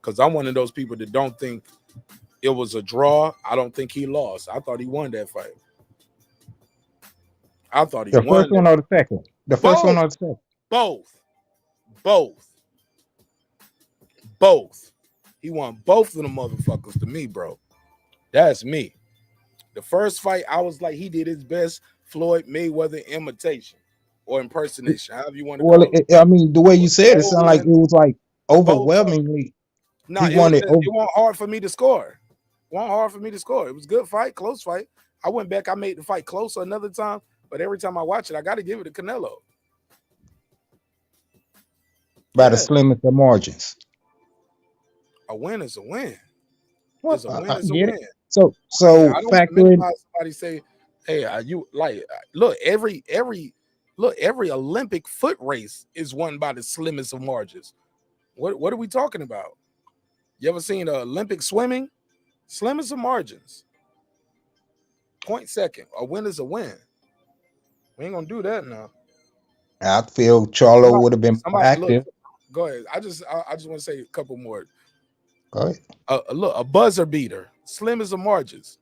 Because I'm one of those people that don't think it was a draw. I don't think he lost. I thought he won that fight. I thought he won. The first one or the second? The first one or the second? Both. He won both of them motherfuckers to me, bro. That's me. The first fight, I was like, he did his best Floyd Mayweather imitation or impersonation, however you want to call it. I mean, the way you said it sounded like it was like overwhelmingly. No, it wasn't hard for me to score. It wasn't hard for me to score. It was a good fight, close fight. I went back, I made the fight closer another time, but every time I watch it, I got to give it to Canelo. By the slimmest of margins. A win is a win. Well, It's a win. It's a get win. it. So I don't factor in. somebody say, "Hey, are you like look every Olympic foot race is won by the slimmest of margins." What are we talking about? You ever seen Olympic swimming? Slimmest of margins. Point second. A win is a win. We ain't gonna do that now. I feel Charlo would have been active. Look, go ahead. I just want to say a couple more. Go ahead. Look, a buzzer beater, slimmest of margins.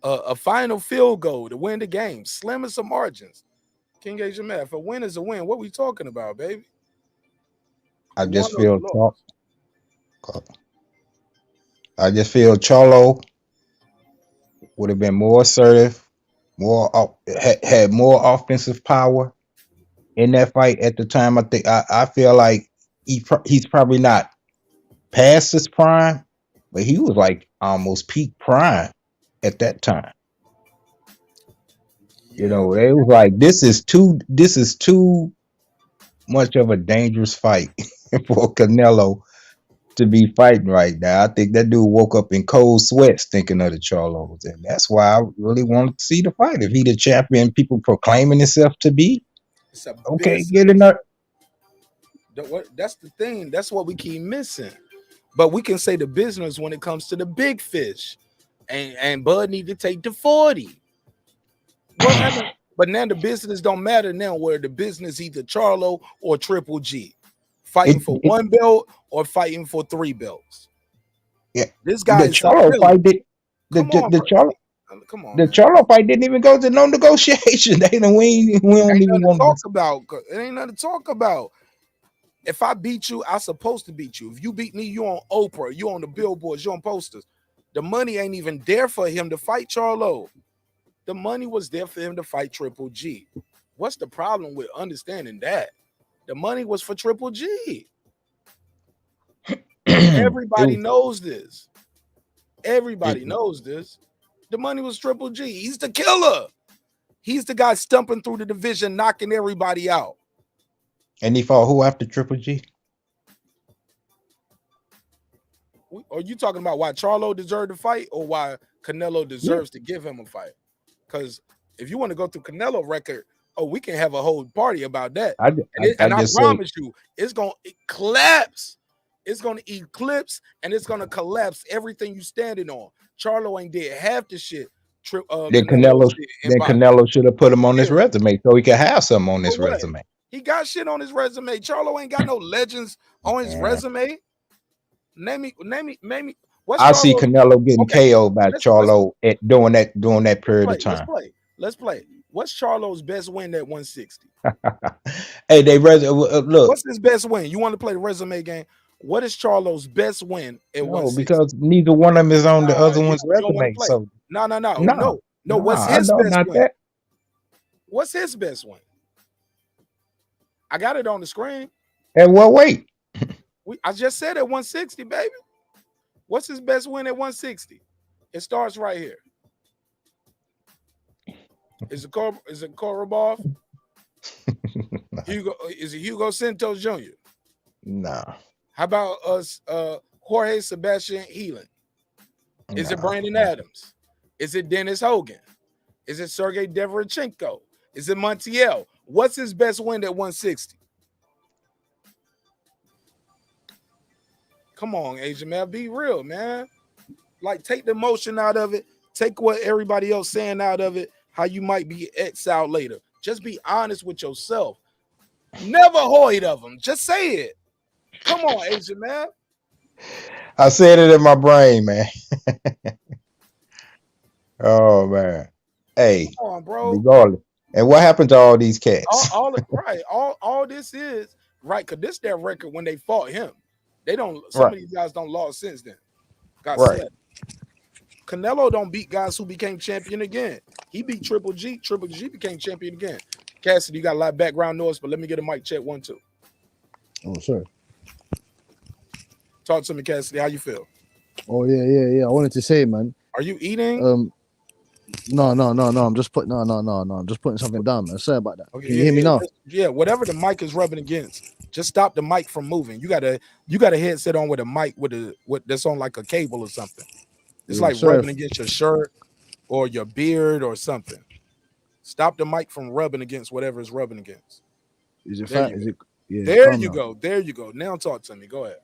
A final field goal to win the game, slimmest of margins. King Asian Math, a win is a win. What are we talking about, baby? I just feel Charlo would have been more assertive, had more offensive power in that fight at the time. I feel like he's probably not past his prime, but he was like almost peak prime at that time. You know, it was like this is too much of a dangerous fight for Canelo to be fighting right now. I think that dude woke up in cold sweats thinking of the Charlos, and that's why I really wanted to see the fight. If he the champion, people proclaiming himself to be, okay, get in there. That's the thing. That's what we keep missing. But we can say the business when it comes to the big fish, and Bud need to take the 40. But now the business don't matter now. Where the business either Charlo or Triple G, fighting for one belt or fighting for 3 belts. Yeah, this guy. The Charlo fight did. The Charlo fight didn't even go to no negotiation. We don't even want to talk about. It ain't nothing to talk about. If I beat you, I'm supposed to beat you. If you beat me, you on Oprah, you on the billboards, you on posters. The money ain't even there for him to fight Charlo. The money was there for him to fight Triple G. What's the problem with understanding that? The money was for Triple G. Everybody knows this. Everybody knows this. The money was Triple G. He's the killer. He's the guy stumping through the division, knocking everybody out. And he fought who after Triple G? Are you talking about why Charlo deserved to fight or why Canelo deserves to give him a fight? Because if you want to go through Canelo record, we can have a whole party about that. I promise you, it's going to collapse. It's going to eclipse and it's going to collapse everything you standing on. Charlo ain't did half the shit. Then Canelo should have put him on his resume so he could have something on his resume. He got shit on his resume. Charlo ain't got no legends on his resume. Name me. I see Canelo getting KO'd by Charlo during that period of time. Let's play. What's Charlo's best win at 160? Hey, look. What's his best win? You want to play the resume game? What is Charlo's best win at No, 160? because neither one of them is on the other one's You don't want to resume. play. So No. What's I his know best not win? that. What's his best win? I got it on the screen. At what weight? I just said at 160, baby. What's his best win at 160? It starts right here. Is it Korobov? Is it Hugo Santos Jr.? Nah. How about us? Jorge Sebastian Healing? Is it Brandon Adams? Is it Dennis Hogan? Is it Sergey Deverchenko? Is it Montiel? What's his best win at 160? Come on, Asian man, be real, man. Like, take the emotion out of it. Take what everybody else saying out of it. How you might be exiled later. Just be honest with yourself. Never hoid of them. Just say it. Come on, Asian man. I said it in my brain, man. Oh man. Hey, come on, bro. Regardless. And what happened to all these cats? All this is right, because this their record when they fought him. They don't. Some of these guys don't lost since then. Got slept. Canelo don't beat guys who became champion again. He beat Triple G. Triple G became champion again. Cassidy, you got a lot of background noise, but let me get a mic check 1, 2. Oh, sure. Talk to me, Cassidy. How you feel? Oh yeah. I wanted to say, man. Are you eating? No. I'm just putting I'm just putting something down, man. Sorry about that. Okay, Can you hear me now? Yeah, whatever the mic is rubbing against, just stop the mic from moving. You got a headset on with a mic with that's on like a cable or something. It's like rubbing against your shirt or your beard or something. Stop the mic from rubbing against whatever it's rubbing against. Is it fat? Is it? Yeah. There you go. There you go. Now talk to me. Go ahead.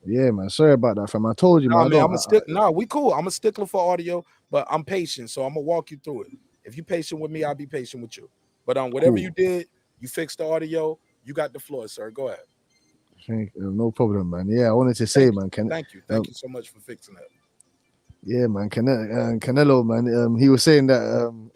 Yeah, man. Sorry about that, fam. I told you, man. We cool. I'm a stickler for audio, but I'm patient, so I'm gonna walk you through it. If you're patient with me, I'll be patient with you. But whatever you did, you fixed the audio. You got the floor, sir. Go ahead. No problem, man. Yeah, I wanted to say, man. Thank you so much for fixing that. Yeah, man. Canelo, man. He was saying that.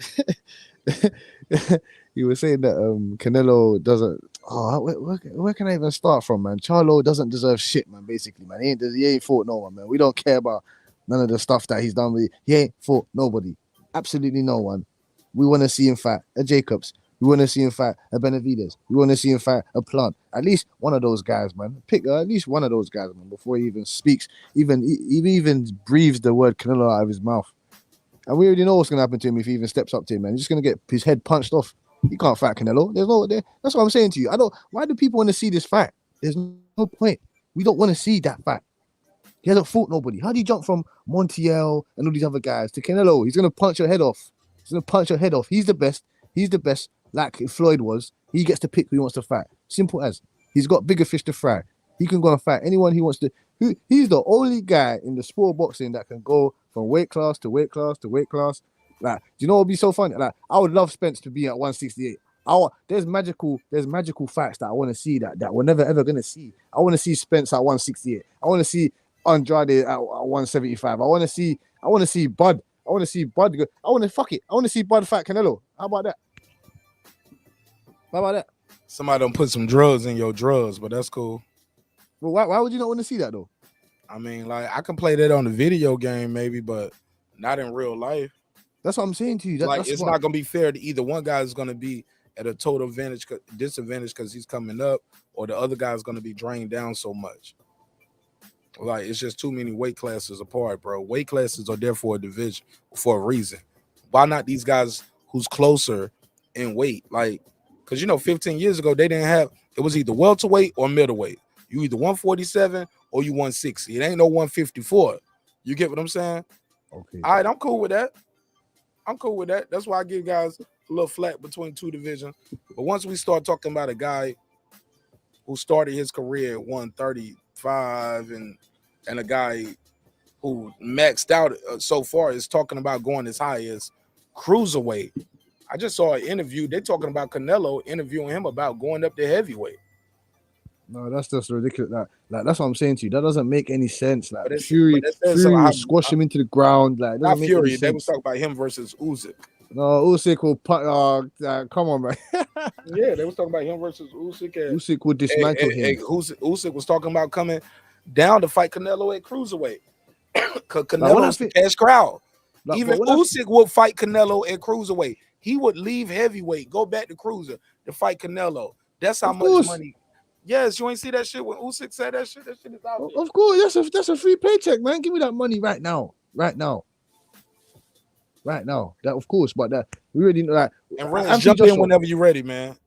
Canelo doesn't. Oh, where can I even start from, man? Charlo doesn't deserve shit, man. Basically, man. He ain't fought no one, man. We don't care about none of the stuff that he's done with. He ain't fought nobody. Absolutely no one. We want to see him fight a Jacobs. We want to see him fight a Benavidez. We want to see him fight a Plant. At least one of those guys, man. Pick at least one of those guys, man, before he even speaks, even breathes the word Canelo out of his mouth. And we already know what's gonna happen to him if he even steps up to him, man. He's just gonna get his head punched off. He can't fight Canelo. That's what I'm saying to you. Why do people want to see this fight? There's no point. We don't want to see that fight. He hasn't fought nobody. How do you jump from Montiel and all these other guys to Canelo? He's gonna punch your head off. He's the best. He's the best. Like Floyd was. He gets to pick who he wants to fight. Simple as. He's got bigger fish to fry. He can go and fight anyone he wants to. He's the only guy in the sport of boxing that can go from weight class to weight class to weight class. Like, do you know what would be so funny? Like, I would love Spence to be at 168. There's magical fights that I want to see that we're never ever gonna see. I want to see Spence at 168. I want to see Andrade at 175. I want to see Bud. I want to see Bud. I want to see Bud fight Canelo. How about that? Somebody don't put some drugs in your drugs, but that's cool. Well, why would you not want to see that though? I mean, like, I can play that on the video game maybe, but not in real life. That's what I'm saying to you. It's not going to be fair to either one guy is going to be at a total disadvantage because he's coming up, or the other guy is going to be drained down so much. Like, it's just too many weight classes apart, bro. Weight classes are there for a division, for a reason. Why not these guys who's closer in weight? Like, because, 15 years ago, they didn't have, it was either welterweight or middleweight. You either 147 or you 160. It ain't no 154. You get what I'm saying? Okay. All right, I'm cool with that. That's why I give guys a little flat between two divisions. But once we start talking about a guy who started his career at 135 and a guy who maxed out so far is talking about going as high as cruiserweight. I just saw an interview. They're talking about Canelo interviewing him about going up to heavyweight. No, that's just ridiculous. Like that's what I'm saying to you. That doesn't make any sense. Like But Fury squashed him into the ground. Like, not Fury. They was talking about him versus Usyk. No, Usyk will put. Come on, man. Yeah, they was talking about him versus Usyk. And, Usyk would dismantle him. Usyk was talking about coming down to fight Canelo at cruiserweight. Like, when I Canelo's the think- cash crowd. Like, Even but when I- Usyk would fight Canelo at cruiserweight. He would leave heavyweight, go back to cruiser to fight Canelo. That's how Of much course. money. Yes, you ain't see that shit when Usyk said that shit. That shit is out there. Of course, that's a free paycheck, man. Give me that money right now. That of course, but that we already know that. And Renz, Anthony jump Joshua, in whenever you're ready, man.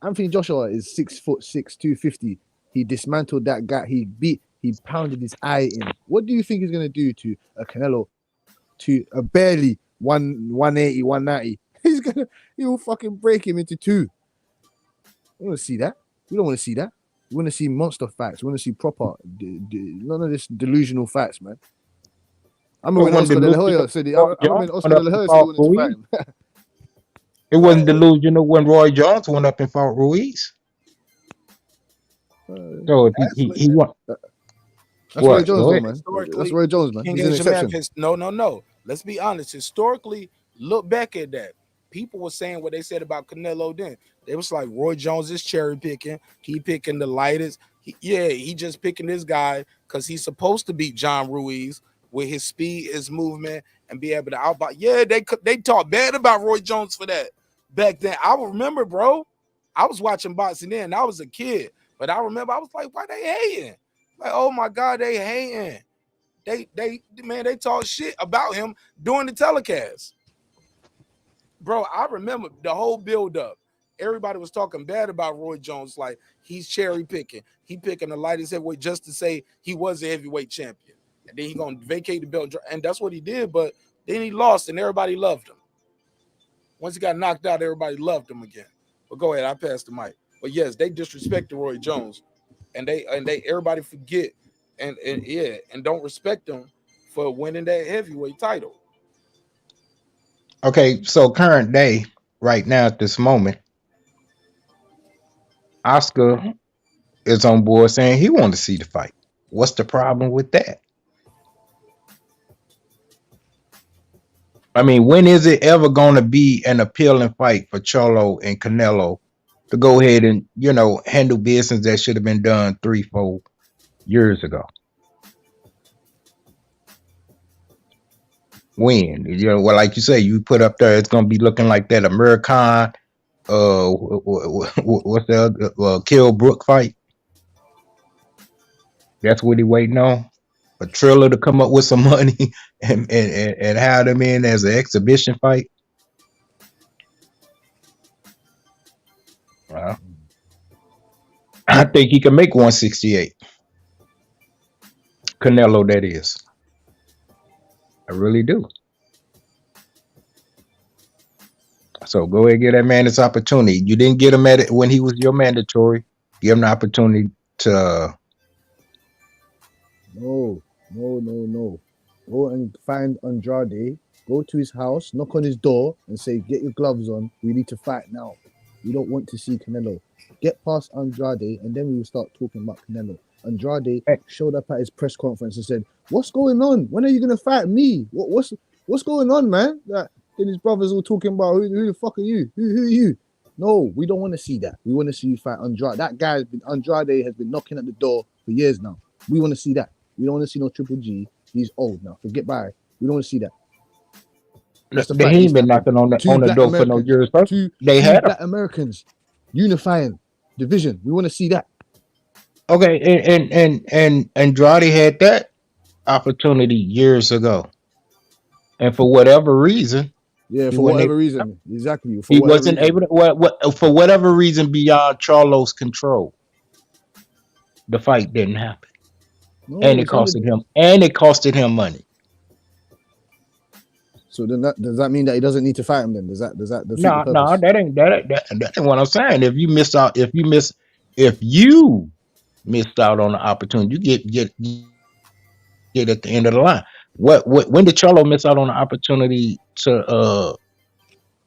Anthony Joshua is 6'6", 250. He dismantled that guy. He pounded his eye in. What do you think he's gonna do to a Canelo, to a barely 180, 190? He'll fucking break him into two. We want to see that. We don't want to see that. We want to see monster facts. We want to see proper, none of this delusional facts, man. I remember when Oscar De La Hoya said it. I remember Oscar De La Hoya said he wanted to fight him. It wasn't delusional when Roy Jones went up and fought Ruiz. So if he won. That's Roy Jones, though, man. That's Roy Jones, man. He's an exception. No. Let's be honest. Historically, look back at that. People were saying what they said about Canelo then. They was like, Roy Jones is cherry picking. He picking the lightest. He just picking this guy because he's supposed to beat John Ruiz with his speed, his movement, and be able to outbox. Yeah, they talked bad about Roy Jones for that back then. I remember, bro. I was watching boxing then. I was a kid, but I remember I was like, why they hating? Like, oh my God, they hating. They talk shit about him during the telecast. Bro, I remember the whole build-up. Everybody was talking bad about Roy Jones, like he's cherry picking. He picking the lightest heavyweight just to say he was a heavyweight champion. And then he gonna vacate the belt, and that's what he did. But then he lost, and everybody loved him. Once he got knocked out, everybody loved him again. But go ahead, I passed the mic. But yes, they disrespected Roy Jones, and they everybody forget and don't respect him for winning that heavyweight title. Okay, so current day, right now at this moment, Oscar is on board saying he wants to see the fight. What's the problem with that? I mean, when is it ever going to be an appealing fight for Charlo and Canelo to go ahead and, handle business that should have been done 3-4 years ago? When? Well, like you say, you put up there, it's going to be looking like that American, what's the other, Kill Brook fight? That's what he waiting on. A Triller to come up with some money and have them in as an exhibition fight. Well, I think he can make 168. Canelo, that is. I really do. So go ahead and give that man his opportunity. You didn't get him at it when he was your mandatory. Give him the opportunity to. No. Go and find Andrade. Go to his house, knock on his door, and say, "Get your gloves on. We need to fight now. We don't want to see Canelo." Get past Andrade, and then we will start talking about Canelo. Andrade showed up at his press conference and said, "What's going on? When are you gonna fight me? What's going on, man?" Then his brothers all talking about who the fuck are you? Who are you? No, we don't want to see that. We want to see you fight Andrade. That guy Andrade has been knocking at the door for years now. We want to see that. We don't want to see no Triple G. He's old now. Forget by it. We don't want to see that. They ain't been knocking on the door for no years. They had Black Americans unifying division. We want to see that. Okay, and Andrade had that opportunity years ago, and for whatever reason, exactly. He wasn't able to. For whatever reason beyond Charlo's control, the fight didn't happen, and it costed him. And it costed him money. So then, does that mean that he doesn't need to fight him? Then does that defeat the purpose? No, that ain't what I'm saying. If you missed out on the opportunity, you get at the end of the line. When did Charlo miss out on the opportunity to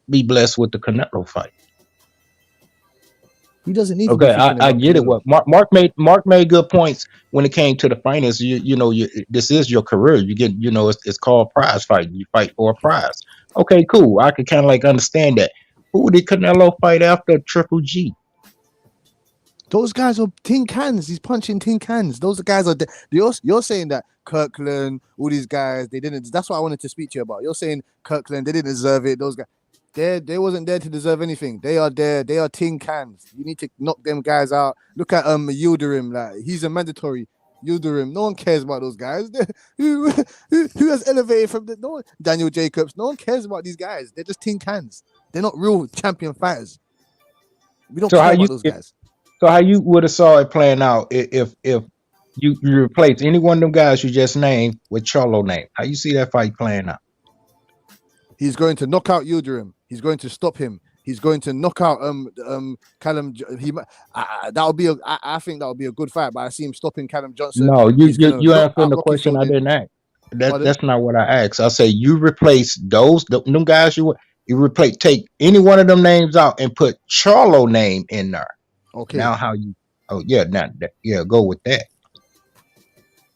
be blessed with the Canelo fight? He doesn't need to be Okay, thinking I about get it. Canelo. What Mark made good points when it came to the finals. This is your career. You get, it's called prize fight. You fight for a prize. Okay, cool. I could kind of like understand that. Who did Canelo fight after Triple G? Those guys are tin cans. He's punching tin cans. Those guys are. You're saying that Kirkland, all these guys, they didn't. That's what I wanted to speak to you about. You're saying Kirkland, they didn't deserve it. Those guys, they wasn't there to deserve anything. They are there. They are tin cans. You need to knock them guys out. Look at Yildirim. Like, he's a mandatory. Yildirim. No one cares about those guys. who has elevated from the no one, Daniel Jacobs? No one cares about these guys. They're just tin cans. They're not real champion fighters. We don't So care about those guys. So how you would have saw it playing out if you replace any one of them guys you just named with Charlo name? How you see that fight playing out? He's going to knock out Yildirim. He's going to stop him. He's going to knock out Callum. I think that would be a good fight, but I see him stopping Callum Johnson. No, He's gonna you knock answering out the Rocky question I Fielding. didn't ask. Pardon? That's not what I asked. I say you replace them guys you replace, take any one of them names out and put Charlo name in there. Okay. Now go with that.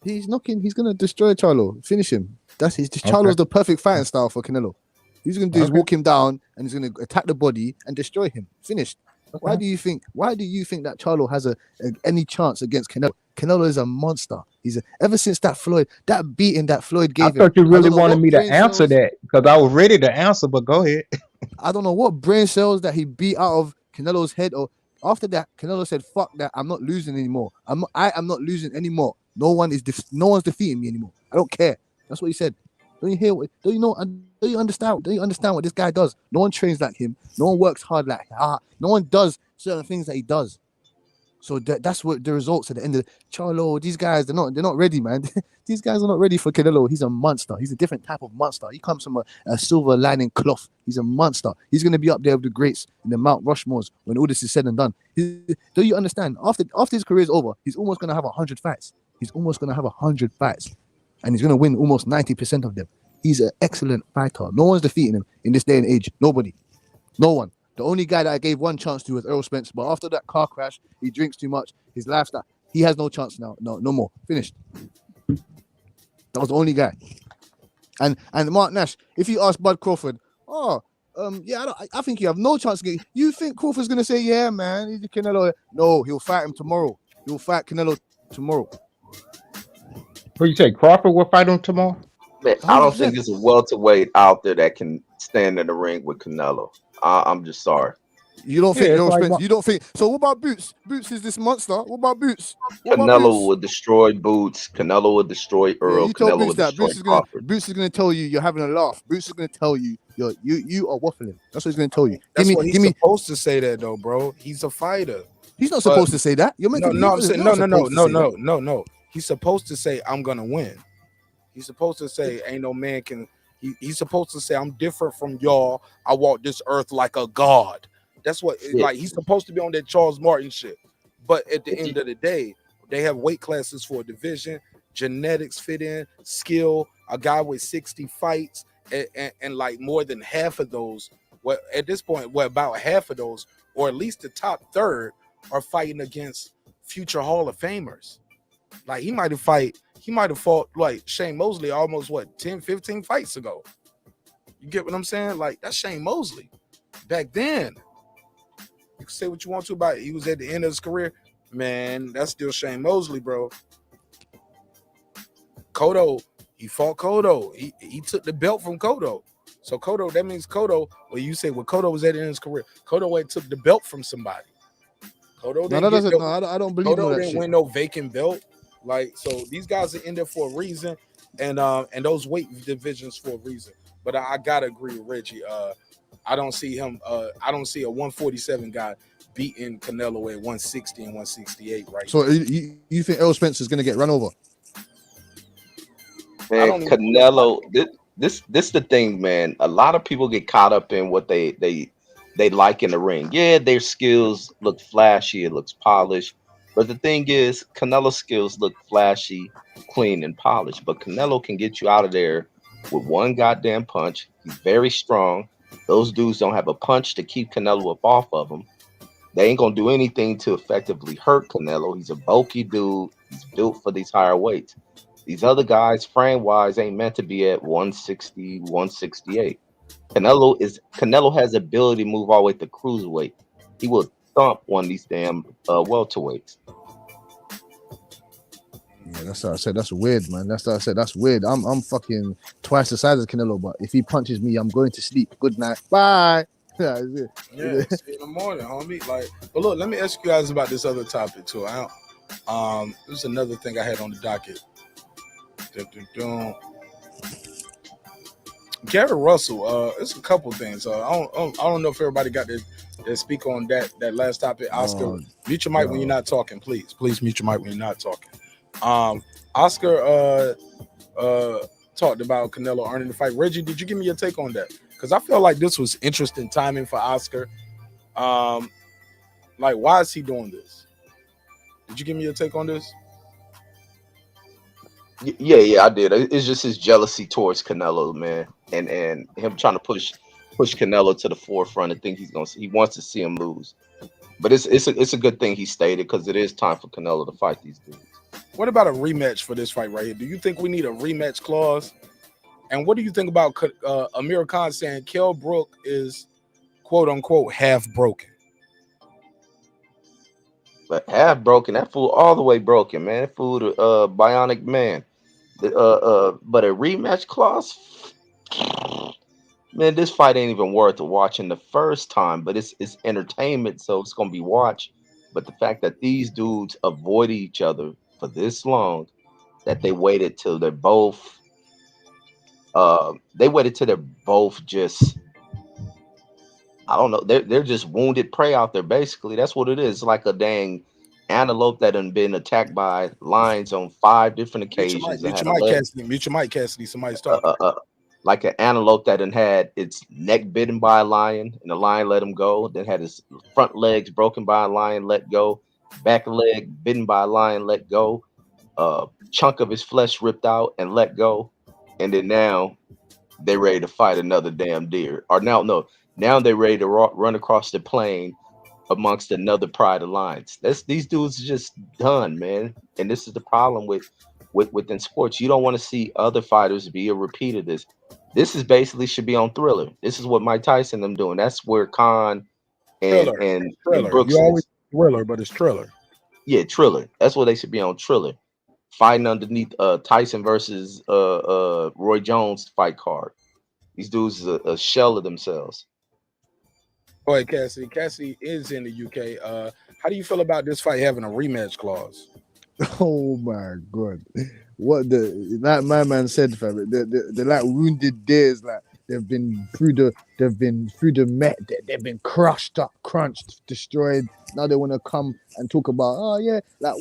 He's gonna destroy Charlo, finish him. Charlo's the perfect fighting style for Canelo. He's gonna do is walk him down and he's gonna attack the body and destroy him. Finished. Okay. Why do you think that Charlo has any chance against Canelo? Canelo is a monster. Ever since that beating that Floyd gave him. I thought you really wanted me to answer that because I was ready to answer, but go ahead. I don't know what brain cells that he beat out of Canelo's head, or after that, Canelo said, "Fuck that! I'm not losing anymore. I am not losing anymore. No one's defeating me anymore. I don't care." That's what he said. Don't you hear? Don't you understand? Don't you understand what this guy does? No one trains like him. No one works hard like him. No one does certain things that he does. So that's what the results at the end of Charlo. These guys, they're not ready, man. These guys are not ready for Canelo. He's a monster. He's a different type of monster. He comes from a silver lining cloth. He's a monster. He's gonna be up there with the greats in the Mount Rushmores when all this is said and done. Do you understand? After his career is over, he's almost gonna have 100 fights. He's almost gonna have 100 fights, and he's gonna win almost 90% of them. He's an excellent fighter. No one's defeating him in this day and age. Nobody. No one. The only guy that I gave one chance to was Errol Spence, but after that car crash, he drinks too much. His lifestyle, he has no chance now. No more. Finished. That was the only guy. And marqnash, if you ask Bud Crawford, I think you have no chance. You think Crawford's gonna say, yeah, man, he's Canelo? No, he'll fight him tomorrow. He'll fight Canelo tomorrow. What you say? Crawford will fight him tomorrow? Man, I don't think there's a welterweight out there that can stand in the ring with Canelo. I'm just sorry. You don't think you don't think so? What about Boots? Boots is this monster. What about Boots? Canelo would destroy Boots. Canelo would destroy Earl. You told Canelo Boots would that destroy Boots is gonna tell you you're having a laugh. Boots is gonna tell you you are waffling. That's what he's gonna tell you. That's what he's supposed to say that though, bro. He's a fighter. He's not supposed to say that. You're meant to. No. He's supposed to say I'm gonna win. He's supposed to say ain't no man can. He's supposed to say I'm different from y'all. I walk this earth like a god. That's what like he's supposed to be on that Charles Martin shit. But at the end of the day, they have weight classes for a division. Genetics fit in, skill. A guy with 60 fights and like more than half of those. Well, at this point, about half of those, or at least the top third, are fighting against future Hall of Famers. Like he might have fought like Shane Mosley almost 10, 15 fights ago. You get what I'm saying? Like that's Shane Mosley. Back then, you can say what you want to about it. He was at the end of his career. Man, that's still Shane Mosley, bro. Cotto, he fought Cotto. He took the belt from Cotto. So Cotto, that means Cotto, well, you say Cotto was at the end of his career. Cotto took the belt from somebody. Cotto didn't I don't believe Cotto that didn't shit. win no vacant belt. Like, so these guys are in there for a reason, and those weight divisions for a reason. But I gotta agree with Reggie. I don't see him. I don't see a 147 guy beating Canelo at 160 and 168 right So now. you think Errol Spence is gonna get run over? Man, Canelo, this the thing, man. A lot of people get caught up in what they like in the ring. Yeah, their skills look flashy, it looks polished. But the thing is, Canelo's skills look flashy, clean, and polished. But Canelo can get you out of there with one goddamn punch. He's very strong. Those dudes don't have a punch to keep Canelo up off of him. They ain't gonna do anything to effectively hurt Canelo. He's a bulky dude. He's built for these higher weights. These other guys, frame wise, ain't meant to be at 160, 168. Canelo has the ability to move all the way to cruiserweight. He will thump one of these damn welterweights. Yeah, that's what I said. That's weird, man. That's what I said. That's weird. I'm fucking twice the size of Canelo, but if he punches me, I'm going to sleep. Good night. Bye. Yeah, Yeah, it's in the morning, homie. Like, but look, let me ask you guys about this other topic too. This is another thing I had on the docket. Gary Russell, it's a couple things. I don't know if everybody got to speak on that last topic. Oscar, mute your mic when you're not talking, please. Please mute your mic when you're not talking. Oscar talked about Canelo earning the fight. Reggie, did you give me your take on that? Because I feel like this was interesting timing for Oscar. Like, why is he doing this? Did you give me your take on this? Yeah, I did. It's just his jealousy towards Canelo, man, and him trying to push Canelo to the forefront and think he wants to see him lose. But it's a good thing he stated, because it is time for Canelo to fight these dudes. What about a rematch for this fight right here? Do you think we need a rematch clause? And what do you think about Amir Khan saying Kell Brook is quote unquote half broken? But half broken, that fool all the way broken, man. That fool, bionic man. But a rematch clause, man, this fight ain't even worth watching the first time. But it's entertainment, so it's gonna be watched. But the fact that these dudes avoid each other for this long, that they waited till they're both, just, I don't know, they're just wounded prey out there. Basically, that's what it is. It's like a dang antelope that had been attacked by lions on 5 different occasions. Mute your mic, Cassidy. Somebody's talking. Like an antelope that had its neck bitten by a lion, and the lion let him go. Then had his front legs broken by a lion, let go. Back leg bitten by a lion, let go. Chunk of his flesh ripped out and let go. And then now they're ready to fight another damn deer. Or now they're ready to run across the plain amongst another pride of lions. These dudes are just done, man. And this is the problem within sports. You don't want to see other fighters be a repeat of this. This is basically should be on Thriller. This is what Mike Tyson them doing. That's where Khan and Brooks you always Thriller, but it's Triller. Yeah, Triller. That's what they should be on, Triller. Fighting underneath Tyson versus Roy Jones fight card. These dudes is a shell of themselves. Go ahead, Cassidy. Cassidy is in the UK. How do you feel about this fight having a rematch clause? Oh my god. What that my man said, fam. They're like wounded deers, like they've been through the met, they've been crushed up, crunched, destroyed. Now they want to come and talk about, oh yeah, like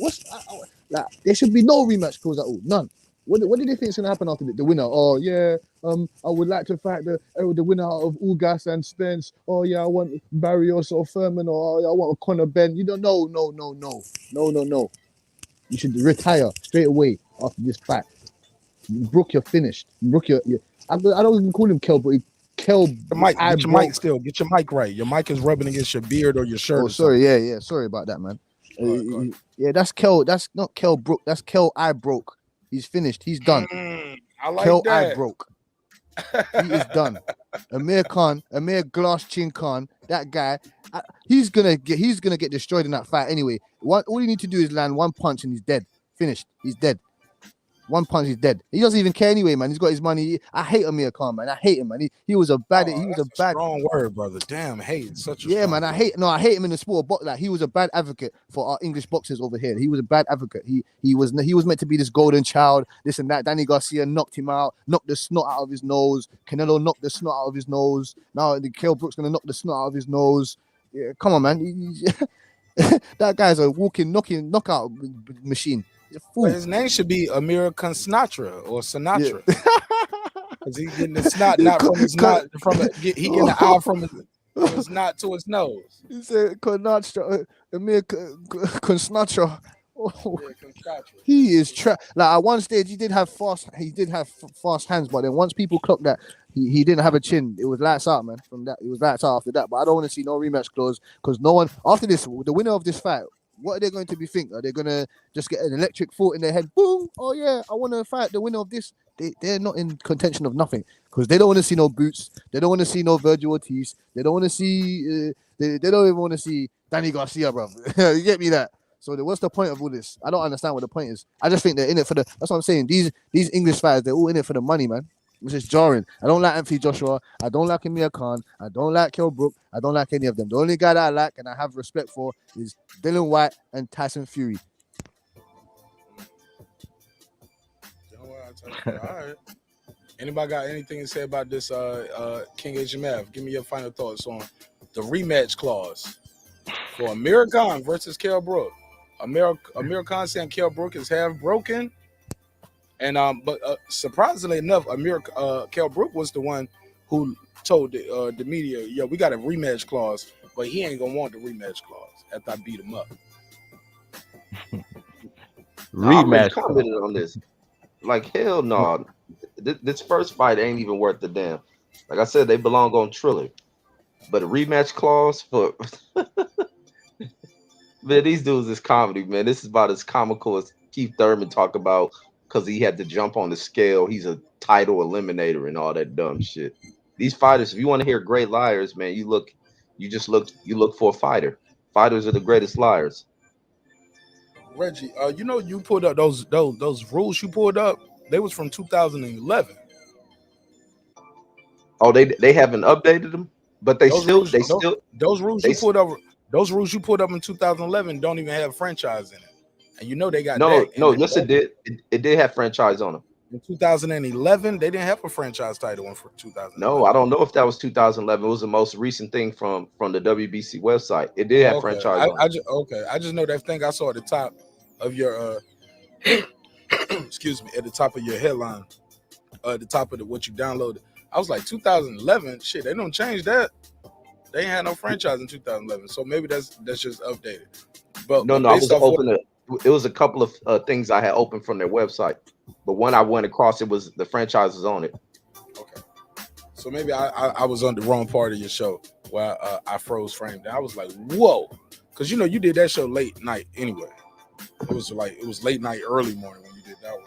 like there should be no rematch clause at all, none. What do they think is gonna happen after the winner? Oh yeah, I would like to fight the winner of Ugas and Spence. Oh yeah, I want Barrios or Thurman, or I want Conor Ben. You don't know, no. You should retire straight away after this fight. Brook, you're finished. Brook, I don't even call him Kell, but Kell. Get your mic still. Get your mic right. Your mic is rubbing against your beard or your shirt. Oh, sorry. Yeah. Sorry about that, man. Yeah, that's Kell. That's not Kell Brook. That's Kell I broke. He's finished. He's done. I like Kell that. I broke. He is done. Amir Glass Chin Khan, that guy, he's gonna get destroyed in that fight anyway. All you need to do is land one punch and he's dead. Finished. He's dead. One punch, he's dead. He doesn't even care anyway, man. He's got his money. I hate Amir Khan, man. I hate him, man. He was a bad. Strong word, brother. Damn, hate such a man. I hate him in the sport, but like he was a bad advocate for our English boxers over here. He was a bad advocate. He was meant to be this golden child, this and that. Danny Garcia knocked him out, knocked the snot out of his nose. Canelo knocked the snot out of his nose. Now the Kell Brook's gonna knock the snot out of his nose. Yeah, come on, man. That guy's a walking knockout machine. But his name should be Amir Sinatra or Sinatra, because he's getting the snot not from his knot, he getting the eye from his knot to his nose. He said Sinatra, Amir Sinatra. Oh, Yeah, from Scotland. he is like at one stage he did have fast hands, but then once people clocked that he didn't have a chin, it was lights out, man. From that, it was lights out after that. But I don't want to see no rematch clause because no one after this, the winner of this fight, what are they going to be think? Are they gonna just get an electric thought in their head? Boom! Oh yeah, I want to fight the winner of this. They're not in contention of nothing because they don't want to see no Boots. They don't want to see no Virgil Ortiz. They don't want to see. They don't even want to see Danny Garcia, bro. You get me that? So what's the point of all this? I don't understand what the point is. I just think they're in it for the. That's what I'm saying. These English fighters, they're all in it for the money, man. Which is jarring. I don't like Anthony Joshua. I don't like Amir Khan. I don't like Kell Brook. I don't like any of them. The only guy that I like and I have respect for is Dylan White and Tyson Fury. All right. Anybody got anything to say about this King HMF? Give me your final thoughts on the rematch clause for Amir Khan versus Kell Brook. Amir Khan saying Kell Brook is half broken. And but surprisingly enough, Kell Brook was the one who told the media, "Yo, we got a rematch clause," but he ain't gonna want the rematch clause after I beat him up. I already Rematch. commented on this. Like hell no, this first fight ain't even worth the damn. Like I said, they belong on Triller, but a rematch clause for man, these dudes is comedy, man. This is about as comical as Keith Thurman talk about because he had to jump on the scale. He's a title eliminator and all that dumb shit. These fighters, if you want to hear great liars, man, you look for a fighter. Fighters are the greatest liars. Reggie, you know you pulled up those rules you pulled up. They was from 2011. Oh, they haven't updated them, but Those rules they you pulled up. Those rules you pulled up in 2011 don't even have franchise in it, and you know they got no that. yes it did. It did have franchise on them. In 2011, they didn't have a franchise title in for 2011. No, I don't know if that was 2011. It was the most recent thing from the WBC website. It did have Okay, franchise on it. I just know that thing I saw at the top of your excuse me, at the top of your headline, at the top of what you downloaded. I was like 2011. Shit, they don't change that. They ain't had no franchise in 2011, so maybe that's just updated. But No, I was based off it was a couple of things I had opened from their website, but when I went across, it was the franchises on it. Okay, so maybe I was on the wrong part of your show where I froze framed. I was like, whoa, because you know you did that show late night anyway. It was late night, early morning when you did that one.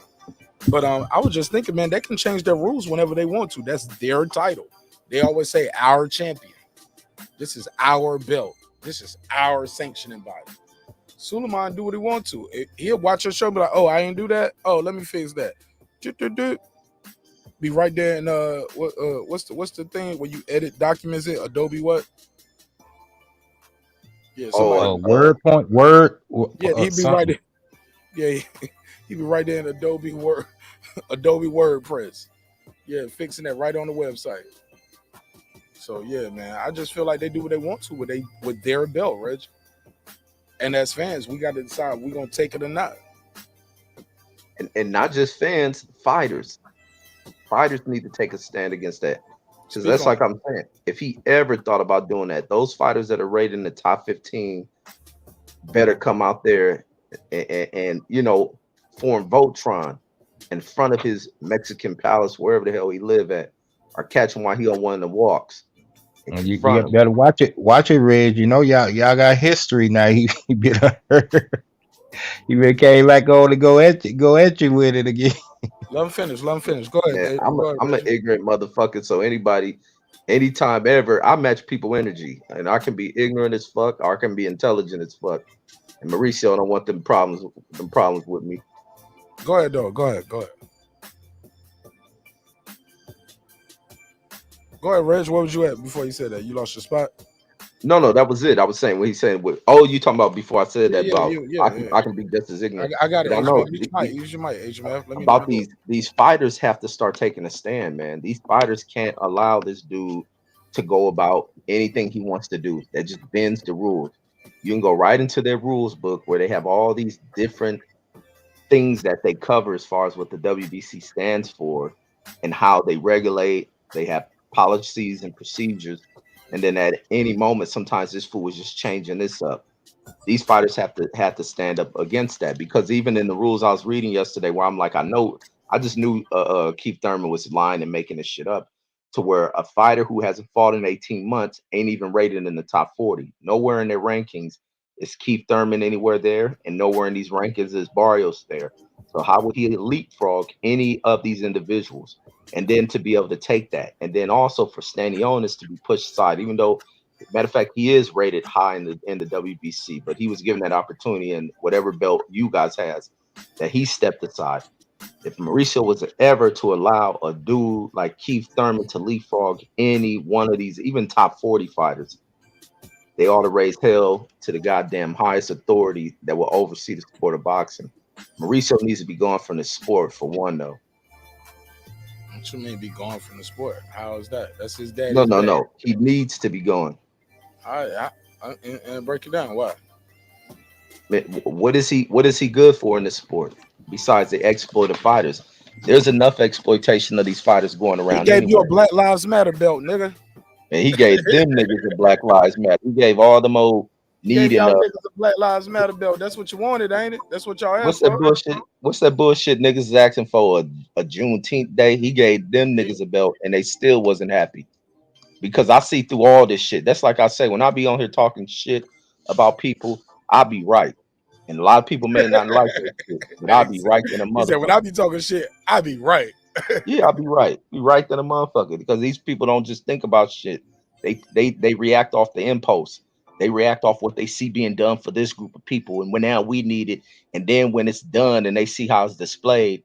But I was just thinking, man, they can change their rules whenever they want to. That's their title. They always say our champion. This is our belt. This is our sanctioning body. Suleiman do what he wants to. He'll watch your show and be like, oh, I ain't do that. Oh, let me fix that. Be right there in what's the thing where you edit documents in Adobe what? Yeah, Word. Yeah, he'd be right there. Yeah, he'd be right there in Adobe WordPress. Yeah, fixing that right on the website. So yeah, man, I just feel like they do what they want to with their belt, Reg. And as fans, we got to decide we're gonna take it or not. And not just fans, fighters. Fighters need to take a stand against that. Because that's like I'm saying, if he ever thought about doing that, those fighters that are rated in the top 15 better come out there and you know, form Voltron in front of his Mexican palace, wherever the hell he live at, or catch him while he on one of the walks. You better watch it, Reg. You know, y'all got history now. He been hurt. He been came back on to go at you with it again. Let him finish. Go ahead. Yeah, I'm an ignorant motherfucker. So anybody, anytime ever, I match people energy, and I can be ignorant as fuck, or I can be intelligent as fuck. And Mauricio don't want them problems with me. Go ahead, though. Go ahead. Go ahead, Reg. Where was you at before you said that? You lost your spot? No, that was it. I was saying what he's saying. You talking about before I said that? I can be just as ignorant. I got it. I know. Use your mic, HMF. About these fighters have to start taking a stand, man. These fighters can't allow this dude to go about anything he wants to do. That just bends the rules. You can go right into their rules book where they have all these different things that they cover as far as what the WBC stands for and how they regulate. They have policies and procedures. And then at any moment, sometimes this fool is just changing this up. These fighters have to stand up against that, because even in the rules I was reading yesterday, where I'm like, I just knew Keith Thurman was lying and making this shit up, to where a fighter who hasn't fought in 18 months ain't even rated in the top 40. Nowhere in their rankings is Keith Thurman anywhere there, and nowhere in these rankings is Barrios there. So how would he leapfrog any of these individuals? And then to be able to take that, and then also for Stanionis to be pushed aside, even though, matter of fact, he is rated high in the WBC, but he was given that opportunity in whatever belt you guys has, that he stepped aside. If Mauricio was ever to allow a dude like Keith Thurman to leapfrog any one of these, even top 40 fighters, they ought to raise hell to the goddamn highest authority that will oversee the sport of boxing. Mauricio needs to be gone from the sport, for one, though. What you mean be gone from the sport? How is that? That's his daddy's No. He needs to be gone. And break it down. Why? What is he good for in the sport besides the exploited fighters? There's enough exploitation of these fighters going He around gave you a anyway. Black Lives Matter belt, nigga. And he gave them niggas a Black Lives Matter. He gave all them old He gave need y'all and niggas a Black Lives Matter belt. That's what you wanted, ain't it? That's what y'all asked what's that for. bullshit? What's that bullshit niggas is asking for a Juneteenth day? He gave them niggas a belt and they still wasn't happy. Because I see through all this shit. That's like I say, when I be on here talking shit about people, I be right. And a lot of people may not like that shit, but I'll be right than a He said, when I motherfucker. be talking shit, I be right. Yeah, I'll be right. Be right than a motherfucker. Because these people don't just think about shit. They react off the impulse. They react off what they see being done for this group of people. And when now we need it. And then when it's done and they see how it's displayed,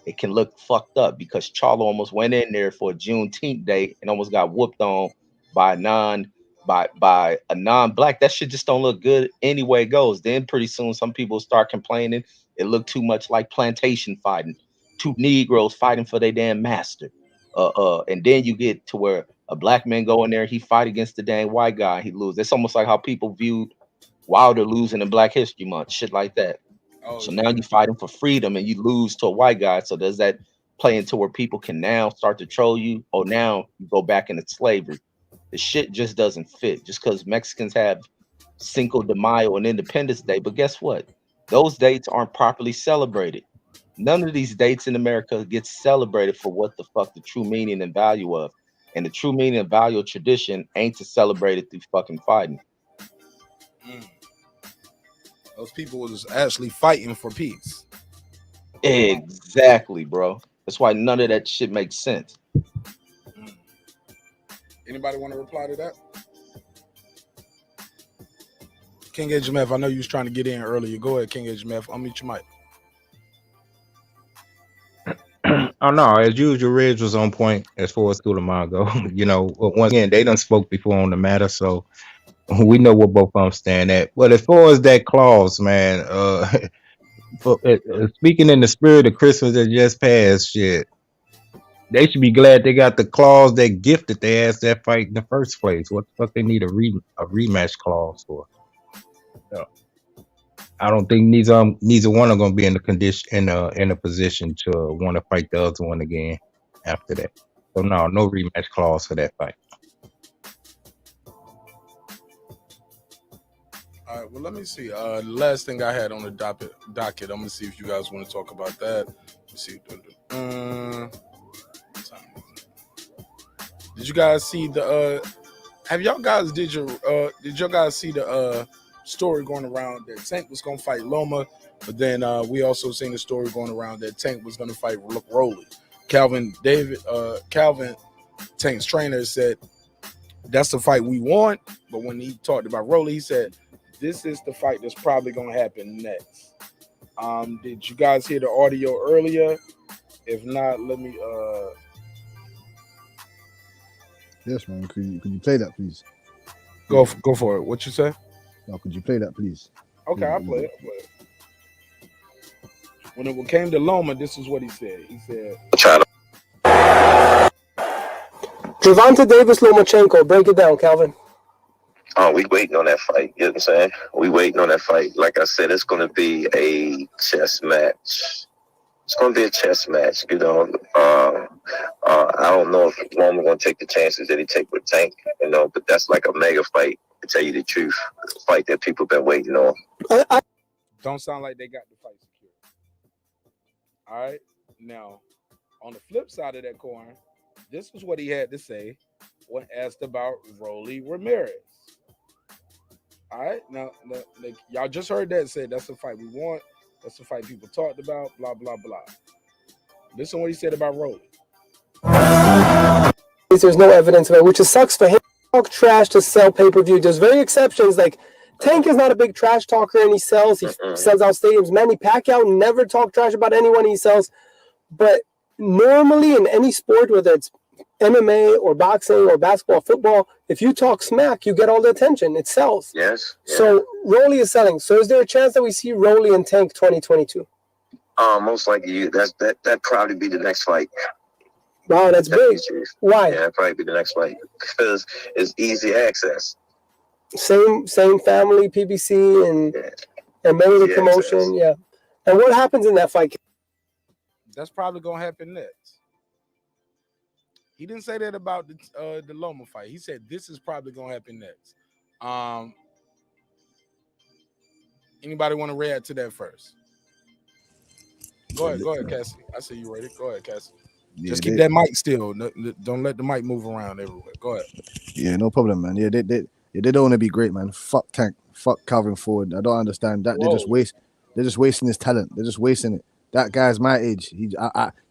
it can look fucked up, because Charlo almost went in there for a Juneteenth day and almost got whooped on by a non-black. That shit just don't look good any way it goes. Then pretty soon some people start complaining. It looked too much like plantation fighting. Two Negroes fighting for their damn master. And then you get to where a black man go in there, he fight against the dang white guy, he lose. It's almost like how people viewed Wilder losing in Black History Month, shit like that. So now you fighting for freedom and you lose to a white guy. So does that play into where people can now start to troll you? Or now you go back into slavery? The shit just doesn't fit. Just because Mexicans have Cinco de Mayo and Independence Day, but guess what? Those dates aren't properly celebrated. None of these dates in America gets celebrated for what the fuck the true meaning and value of. And the true meaning and value of tradition ain't to celebrate it through fucking fighting. Those people was actually fighting for peace. Exactly, bro. That's why none of that shit makes sense. Anybody want to reply to that? King HMF, I know you was trying to get in earlier. Go ahead, King HMF. Unmute your mic. Oh no, as usual, Reg was on point as far as Suleiman go. You know, once again, they done spoke before on the matter, so we know where both of them stand at. But as far as that clause, man, speaking in the spirit of Christmas that just passed, shit, they should be glad they got the clause that gifted their ass that fight in the first place. What the fuck they need a rematch clause for? So, I don't think neither one are gonna be in the condition in a position to want to fight the other one again after that. So no rematch clause for that fight. All right, well, let me see. The last thing I had on the docket, I'm gonna see if you guys want to talk about that. Let's see. Did you guys see the? Did y'all guys see the story going around that Tank was gonna fight Loma, but then we also seen the story going around that Tank was gonna fight Rolly. Calvin Tank's trainer said that's the fight we want, but when he talked about Rolly, he said this is the fight that's probably gonna happen next. Did you guys hear the audio earlier? If not, let me Yes, man. Could you play that, please? Go for it. What you say? No, could you play that, please? Okay, I'll play it. When it came to Loma, this is what he said. He said, Gervonta Davis Lomachenko. Break it down, Calvin. Oh, we waiting on that fight. You know what I'm saying? We waiting on that fight. Like I said, it's going to be a chess match. It's going to be a chess match, you know. I don't know if Loma going to take the chances that he take with Tank, you know, but that's like a mega fight. to tell you the truth. The fight that people been waiting on. Don't sound like they got the fight secured. All right. Now, on the flip side of that coin, this is what he had to say when asked about Rolly Ramirez. All right. Now, y'all just heard that say that's the fight we want. That's the fight people talked about. Blah blah blah. Listen to what he said about Rolly. There's no evidence of it, which sucks for him. Talk trash to sell pay-per-view. There's very exceptions. Like Tank is not a big trash talker, and he sells. He sells out stadiums. Manny Pacquiao never talk trash about anyone he sells. But normally in any sport, whether it's MMA or boxing or basketball, football, if you talk smack, you get all the attention. It sells. Yes. Yeah. So Rolly is selling. So is there a chance that we see Rolly and Tank 2022? Most likely, that probably be the next fight. Wow, that's big. Why? Yeah, probably be the next fight because it's easy access. Same family, PBC, and Mayweather promotion. Access. Yeah. And what happens in that fight? That's probably gonna happen next. He didn't say that about the Loma fight. He said this is probably gonna happen next. Anybody want to react to that first? Go ahead, Cassie. I see you ready. Go ahead, Cassie. Just keep that mic still. Don't let the mic move around everywhere. Go ahead. Yeah, no problem, man. Yeah, they don't want to be great, man. Fuck Tank. Fuck Calvin Ford. I don't understand that. They're just wasting his talent. They're just wasting it. That guy's my age.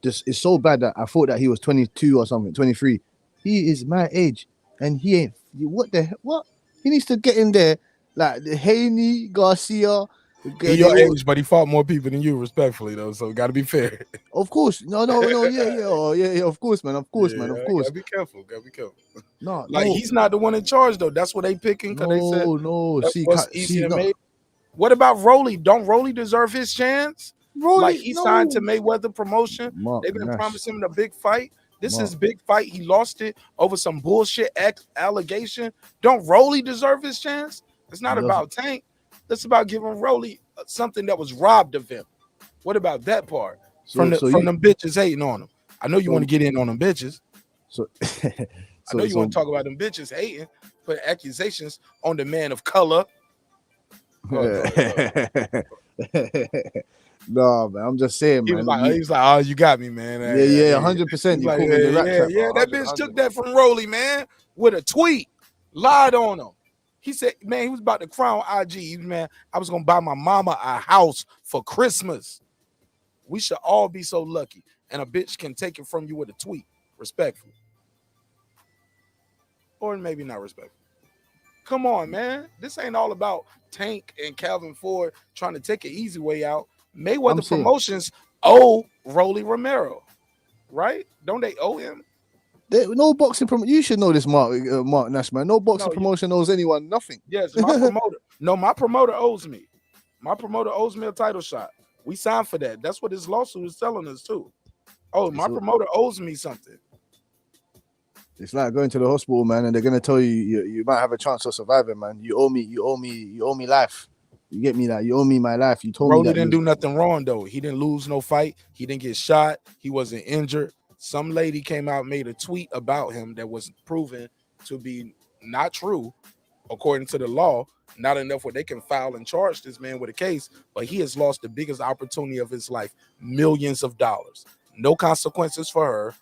It's so bad that I thought that he was 22 or something, 23. He is my age, and he ain't. What the hell? What? He needs to get in there like the Haney, Garcia. He's your age, but he fought more people than you, respectfully, though. So got to be fair. Of course, no, yeah. Of course, man. Of course. Gotta be careful. No, he's not the one in charge, though. That's what they picking. No. That's what's easy to make. What about Rolly? Don't Rolly deserve his chance? Rolly, he signed to Mayweather promotion. They've been promising him a big fight. This is big fight. He lost it over some bullshit allegation. Don't Rolly deserve his chance? It's not about Tank. It's about giving Rolly something that was robbed of him. What about that part? From them bitches hating on him. I know you want to get in on them bitches. I know you want to talk about them bitches hating, put accusations on the man of color. No, man, I'm just saying, man. He was like, oh, you got me, man. 100%. Like, that bitch took that from Rolly, man, with a tweet, lied on him. He said, man, he was about to cry on IG, man. I was gonna buy my mama a house for Christmas. We should all be so lucky, and a bitch can take it from you with a tweet, respectfully, or maybe not respectful. Come on, man. This ain't all about Tank and Calvin Ford trying to take an easy way out. Mayweather Promotions owe Rolly Romero, right? Don't they owe him? No boxing promotion. You should know this, marqnash, man. No boxing promotion owes anyone nothing. Yes, my promoter. No, my promoter owes me. My promoter owes me a title shot. We signed for that. That's what this lawsuit is telling us too. Oh, my promoter owes me something. It's like going to the hospital, man, and they're gonna tell you might have a chance of surviving, man. You owe me life. You get me? Like, you owe me my life. You told me that didn't do nothing wrong though. He didn't lose no fight. He didn't get shot. He wasn't injured. Some lady came out and made a tweet about him that was proven to be not true, according to the law. Not enough where they can file and charge this man with a case, but he has lost the biggest opportunity of his life, millions of dollars. No consequences for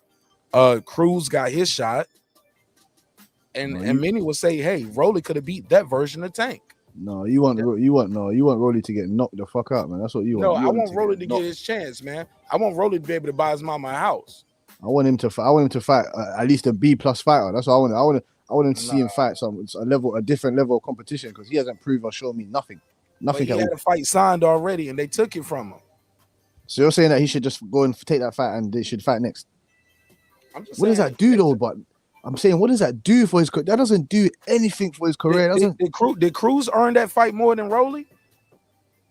her. Cruz got his shot, and many will say, "Hey, Rolly could have beat that version of Tank." No, you want Rolly to get knocked the fuck out, man. That's what you want. No, I want Rolly to get his chance, man. I want Rolly to be able to buy his mama a house. I want him to fight at least a B+ fighter. That's what I want. I want him to see him fight a different level of competition, because he hasn't proved or shown me nothing. Nothing. But he had a fight signed already, and they took it from him. So you're saying that he should just go and take that fight, and they should fight next? What does that do though? But I'm saying, what does that do for his career? That doesn't do anything for his career. Did Cruz earn that fight more than Rolly?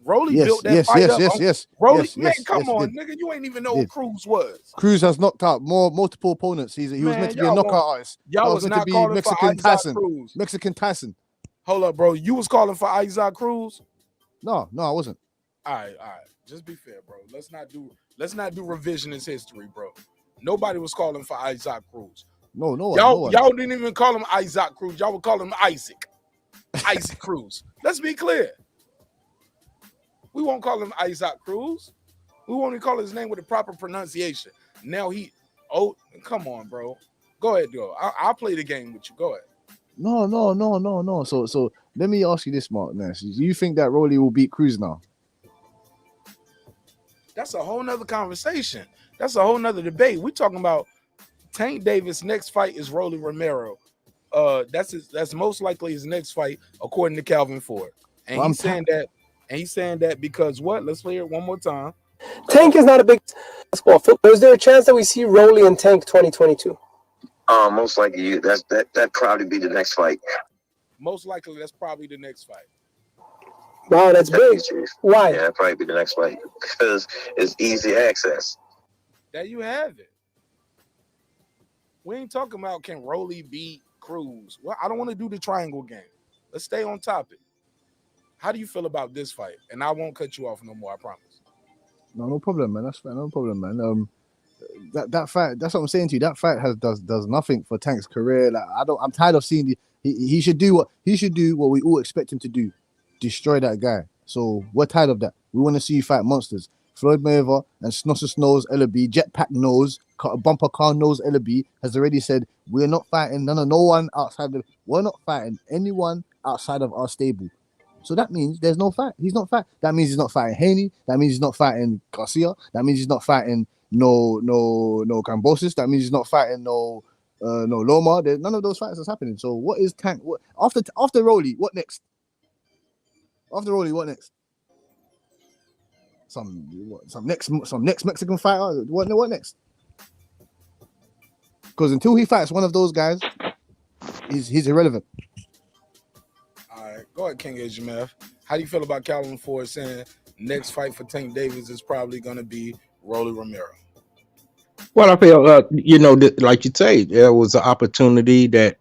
Rolly built that fight up. Yes. Rolly, man, come on, nigga. You ain't even know who Cruz was. Cruz has knocked out multiple opponents. He was meant to be a knockout artist. Y'all was not calling Mexican for Isaac Cruz. Mexican Tyson. Hold up, bro. You was calling for Isaac Cruz? No, I wasn't. All right. Just be fair, bro. Let's not do revisionist history, bro. Nobody was calling for Isaac Cruz. No. Y'all didn't even call him Isaac Cruz. Y'all would call him Isaac. Isaac Cruz. Let's be clear. We won't call him Isaac Cruz. We won't even call his name with the proper pronunciation. Now come on, bro. Go ahead, go. I'll play the game with you. Go ahead. No. So let me ask you this, marqnash. Do you think that Rolly will beat Cruz now? That's a whole nother conversation. That's a whole nother debate. We're talking about Tank Davis' next fight is Rolly Romero. That's most likely his next fight, according to Calvin Ford. And he's saying that because what? Let's hear it one more time. Tank is not a big basketball. Is there a chance that we see Rolly and Tank 2022? Most likely that probably be the next fight. Most likely that's probably the next fight. Wow, that's big. Why? Yeah, that'd probably be the next fight because it's easy access. There you have it. We ain't talking about can Rolly beat Cruz. Well, I don't want to do the triangle game. Let's stay on topic. How do you feel about this fight? And I won't cut you off no more, I promise. No problem, man. That's fine. No problem, man. That fight. That's what I'm saying to you. That fight does nothing for Tank's career. Like I'm tired of seeing he should do what we all expect him to do. Destroy that guy. So we're tired of that. We want to see you fight monsters. Floyd Mayweather and Snossus Nose Ellaby, Jetpack Nose, Bumper Car Nose Ellaby has already said we're not fighting no one outside of. We're not fighting anyone outside of our stable. So that means there's no fight. He's not fighting. That means he's not fighting Haney. That means he's not fighting Garcia. That means he's not fighting no Cambosis. That means he's not fighting no Loma. There's none of those fights that's happening. So what is Tank? What after Rolly? What next? After Rolly, what next? Some next Mexican fighter. What next? Because until he fights one of those guys, he's irrelevant. All right, go ahead, King Ajimef. How do you feel about Calvin Ford saying next fight for Tank Davis is probably going to be Rolly Romero? Well, I feel like you say, there was an opportunity that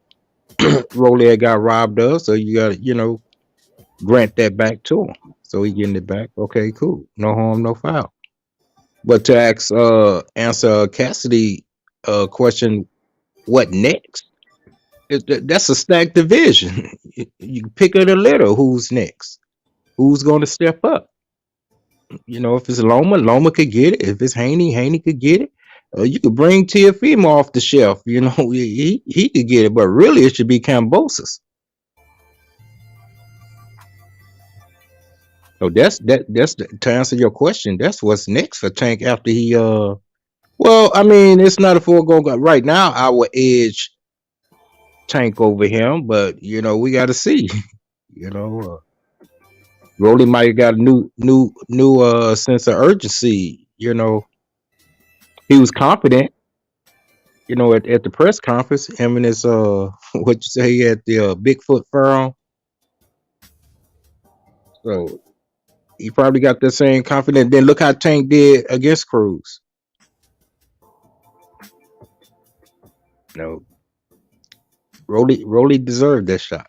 Rolly had got robbed of, so you got to grant that back to him. So he getting it back. Okay, cool. No harm, no foul. But to answer Cassidy question, what next? That's a stacked division. You pick of the litter. Who's next? Who's going to step up? If it's Loma could get it. If it's Haney could get it. You could bring Tiafimo off the shelf. He could get it, but really it should be Cambosis. So that's to answer your question. That's what's next for Tank after he. Well, I mean, it's not a foregone right now. I would edge Tank over him, but we got to see. Rolly might have got a new sense of urgency. He was confident. At the press conference, him and his what you say, he had the Bigfoot fur on. So he probably got the same confidence. Then look how Tank did against Cruz. Rolly deserved that shot.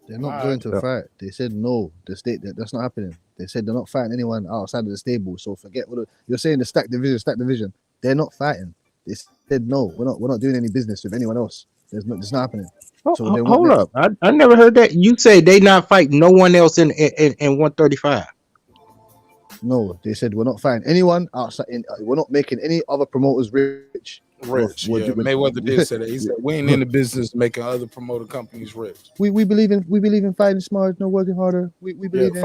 They're not going to fight. They said no. That's not happening. They said they're not fighting anyone outside of the stable. So forget you're saying. The stacked division. They're not fighting. They said no. We're not doing any business with anyone else. It's not happening. So hold up. I never heard that. You say they not fighting no one else in 135. No, they said we're not fighting anyone outside. We're not making any other promoters rich. Mayweather did say that. He said we ain't in the business making other promoter companies rich. We believe in fighting smart, no working harder. We believe in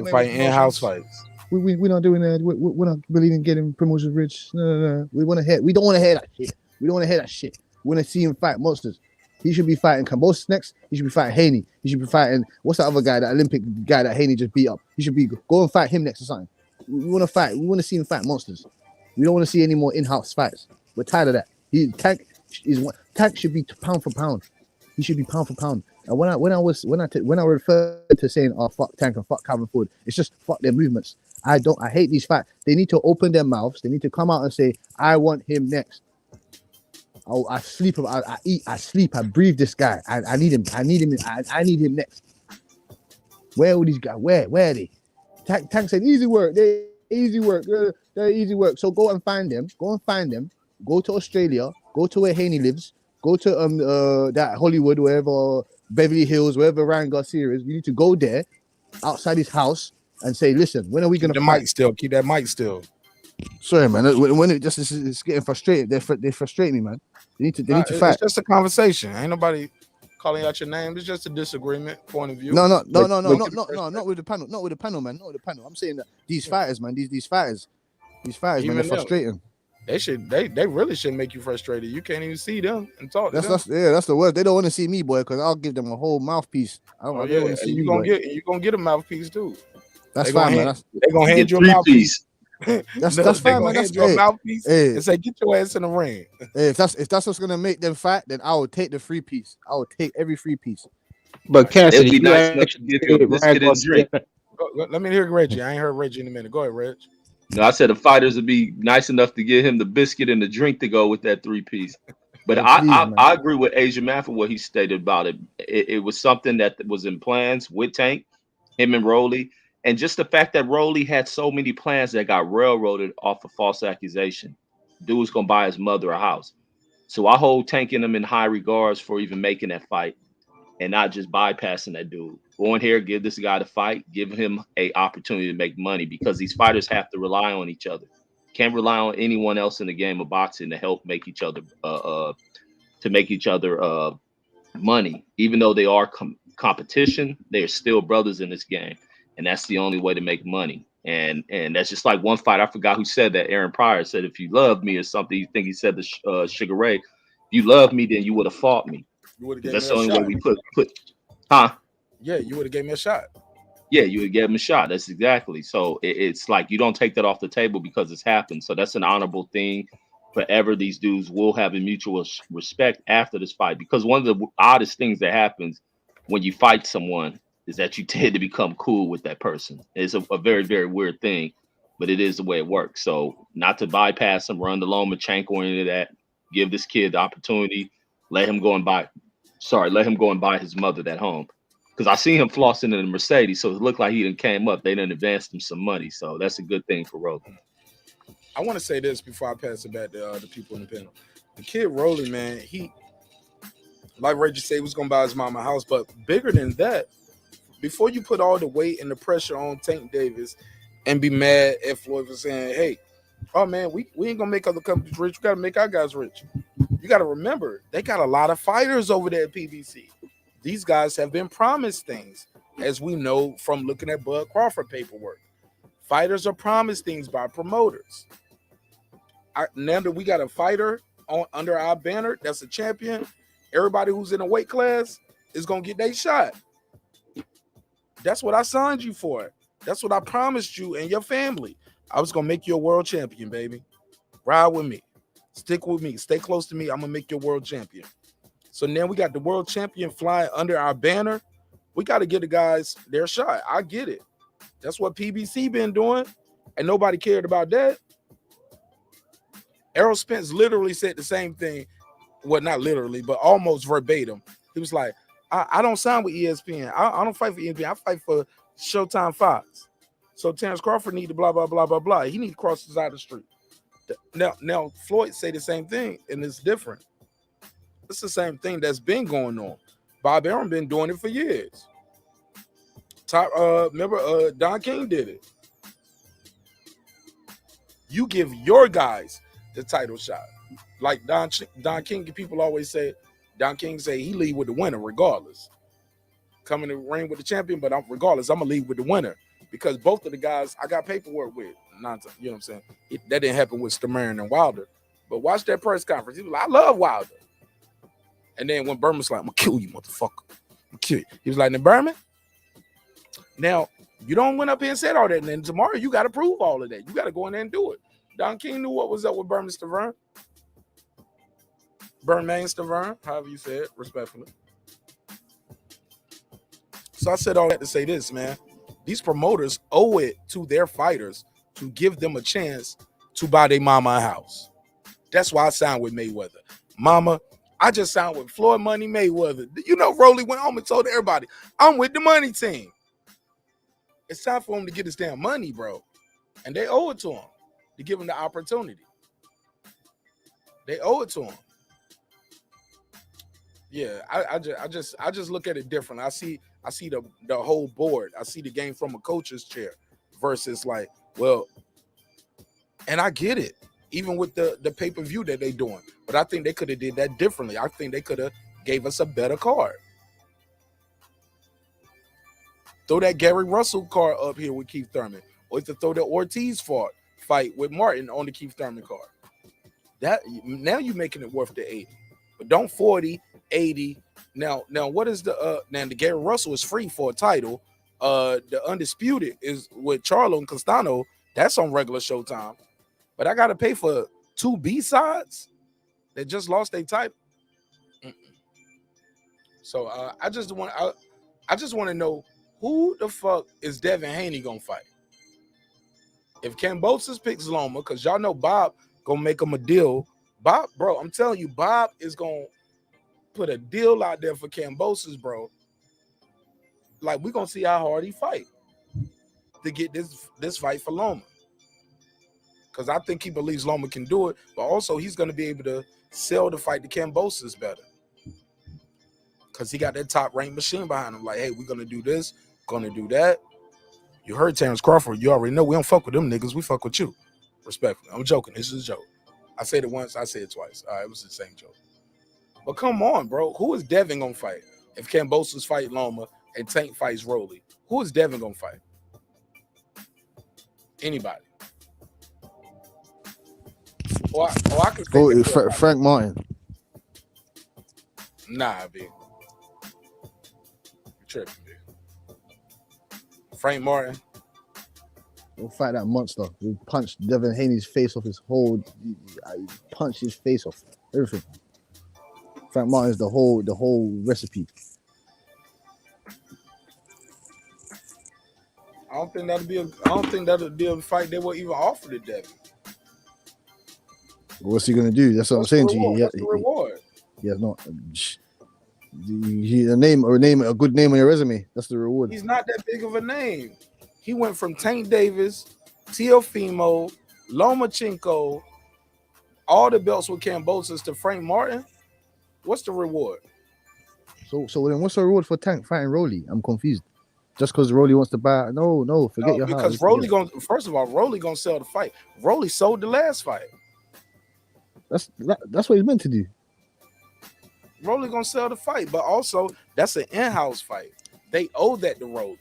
fighting in-house fights. We're not doing that. We're not believing getting promotions rich. No. We don't want to hear that shit. We don't want to hear that shit. We want to see him fight monsters. He should be fighting Cambosis next. He should be fighting Haney. He should be fighting what's that other guy, that Olympic guy that Haney just beat up. He should be go and fight him next or something. We want to fight. We want to see him fight monsters. We don't want to see any more in-house fights. We're tired of that. Tank should be pound for pound. He should be pound for pound. And when I refer to saying fuck Tank and fuck Calvin Ford, it's just fuck their movements. I hate these fights. They need to open their mouths. They need to come out and say, I want him next. I sleep, I eat, I sleep, I breathe this guy. I need him. I need him next. Where are these guys? Where are they? Tank said easy work. They're easy work. They're easy work. So go and find them. Go to Australia. Go to where Haney lives. Go to that Hollywood, wherever Beverly Hills, wherever Ryan Garcia is. You need to go there, outside his house, and say, "Listen, when are we Keep gonna the fight?" mic still. Keep that mic still. Sorry, man. When it just it's getting frustrated, they frustrate me, man. They need to It's fight. just a conversation. Ain't nobody calling out your name. It's just a disagreement point of view. No, But not with the panel, not with the panel, man, not with the panel. I'm saying that these fighters, man, these fighters, man, Even they're them, frustrating. they really should make you frustrated. You can't even see them and talk to them. That's the worst. They don't want to see me, boy, because I'll give them a whole mouthpiece. I don't want to see you me, gonna boy. get a mouthpiece too. That's fine, man. They gonna hand you a mouthpiece. That's fine, man. Hand you a mouthpiece and say, "Get your ass in the ring." Hey, if that's what's gonna make them fight, then I will take the free piece. I will take every free piece. But Cassidy, It'd be you nice enough to actually give you a said biscuit and drink. Let me hear Reggie. I ain't heard Reggie in a minute. Go ahead, Reg. No, I said the fighters would be nice enough to give him the biscuit and the drink to go with that 3-piece. But I agree with Asia Man for what he stated about it. It was something that was in plans with Tank, him and Rolly, and just the fact that Rolly had so many plans that got railroaded off of false accusation. Dude was gonna buy his mother a house. So I hold Tank and him in high regards for even making that fight and not just bypassing that dude. Go in here, give this guy the fight, give him a opportunity to make money because these fighters have to rely on each other. Can't rely on anyone else in the game of boxing to help make each other money. Even though they are competition, they are still brothers in this game, and that's the only way to make money. And that's just like one fight. I forgot who said that. Aaron Pryor said, "If you love me or something," you think he said to Sugar Ray, "If you love me, then you would have fought me." That's the only way we put. Yeah, you would have gave me a shot. Yeah, you would give him a shot. That's exactly. So it's like you don't take that off the table because it's happened. So that's an honorable thing. Forever, these dudes will have a mutual respect after this fight, because one of the oddest things that happens when you fight someone is that you tend to become cool with that person. It's a very, very weird thing, but it is the way it works. So not to bypass him, run the Lomachenko or any of that. Give this kid the opportunity. Let him go and buy his mother that home. Because I see him flossing in the Mercedes, so it looked like he done came up. They done advanced him some money, so that's a good thing for Rogan. I want to say this before I pass it back to the people in the panel. The kid Rolly, man, he, like Reggie said, he was gonna buy his mama a house, but bigger than that, before you put all the weight and the pressure on Tank Davis and be mad at Floyd for saying, "Hey, oh man, we ain't gonna make other companies rich. We gotta make our guys rich." You gotta remember, they got a lot of fighters over there at PBC. These guys have been promised things, as we know from looking at Bud Crawford paperwork. Fighters are promised things by promoters. Now that we got a fighter under our banner that's a champion, everybody who's in a weight class is gonna get their shot. That's what I signed you for. That's what I promised you and your family. I was gonna make you a world champion, baby. Ride with me, stick with me, stay close to me. I'm gonna make you a world champion. So now we got the world champion flying under our banner. We got to get the guys their shot. I get it. That's what PBC been doing, and nobody cared about that. Errol Spence literally said the same thing. Well, not literally, but almost verbatim. He was like, I don't sign with ESPN. I don't fight for ESPN. I fight for Showtime Fox. So Terence Crawford need to blah, blah, blah, blah, blah. He need to cross the side of the street. Now Floyd say the same thing, and it's different. It's the same thing that's been going on. Bob Arum been doing it for years. Remember, Don King did it. You give your guys the title shot. Like Don King, people always say, Don King say he lead with the winner regardless. Coming to ring with the champion, but regardless, I'm going to lead with the winner. Because both of the guys I got paperwork with. You know what I'm saying? That didn't happen with Stamarian and Wilder. But watch that press conference. He was like, I love Wilder. And then when Berman's like, I'm going to kill you, motherfucker. I'm going to kill you. He was like, then Berman, now, you don't went up here and said all that, and then tomorrow you got to prove all of that. You got to go in there and do it. Don King knew what was up with Berman Stavern. Berman Stavern, however you say it, respectfully. So I said all that to say this, man. These promoters owe it to their fighters to give them a chance to buy their mama a house. That's why I signed with Mayweather. Mama, I just signed with Floyd Money Mayweather. You know, Rolly went home and told everybody, I'm with the money team. It's time for him to get his damn money, bro. And they owe it to him to give him the opportunity. They owe it to him. Yeah, I just look at it different. I see the whole board. I see the game from a coach's chair versus like, well, and I get it, even with the pay-per-view that they doing. But I think they could have did that differently. I think they could have gave us a better card. Throw that Gary Russell card up here with Keith Thurman, or to throw the Ortiz fight with Martin on the Keith Thurman card. That now you're making it worth the 80. But don't 40, 80. Now what is the now the Gary Russell is free for a title. The Undisputed is with Charlo and Castano. That's on regular Showtime. But I gotta pay for 2 B-sides that just lost their title. So I just want to know who the fuck is Devin Haney gonna fight? If Kambosos picks Loma, because y'all know Bob gonna make him a deal. Bob, bro, I'm telling you, Bob is gonna put a deal out there for Kambosos, bro. Like, we're gonna see how hard he fight to get this fight for Loma. Because I think he believes Loma can do it, but also he's gonna be able to sell the fight to Kambosos better. Because he got that top ranked machine behind him. Like, hey, we're gonna do this, gonna do that. You heard Terence Crawford. You already know we don't fuck with them niggas. We fuck with you. Respectfully. I'm joking. This is a joke. I said it once. I said it twice. All right, it was the same joke. But come on, bro. Who is Devin going to fight? If Kambosos fight Loma and Tank fights Rolly, who is Devin going to fight? Anybody. Or I could Go Frank Martin. Nah, B. You're tripping, B. Frank Martin. We'll fight that monster. We'll punch Devin Haney's face off his whole. Punch his face off. Everything. Frank Martin's the whole recipe. I don't think that'll be a fight they will even offer to Devin. What's he gonna do? That's what I'm saying to you. What's the reward? Yeah, no. A good name on your resume. That's the reward. He's not that big of a name. He went from Tank Davis, Teofimo, Lomachenko, all the belts with Kambosos to Frank Martin. What's the reward? So then what's the reward for Tank fighting Rolly? I'm confused. Just because Rolly wants to buy? No, forget your heart. Because Rolly first of all, Rolly gonna sell the fight. Rolly sold the last fight. That's what he's meant to do. Rolly gonna sell the fight, but also that's an in-house fight. They owe that to Rolly.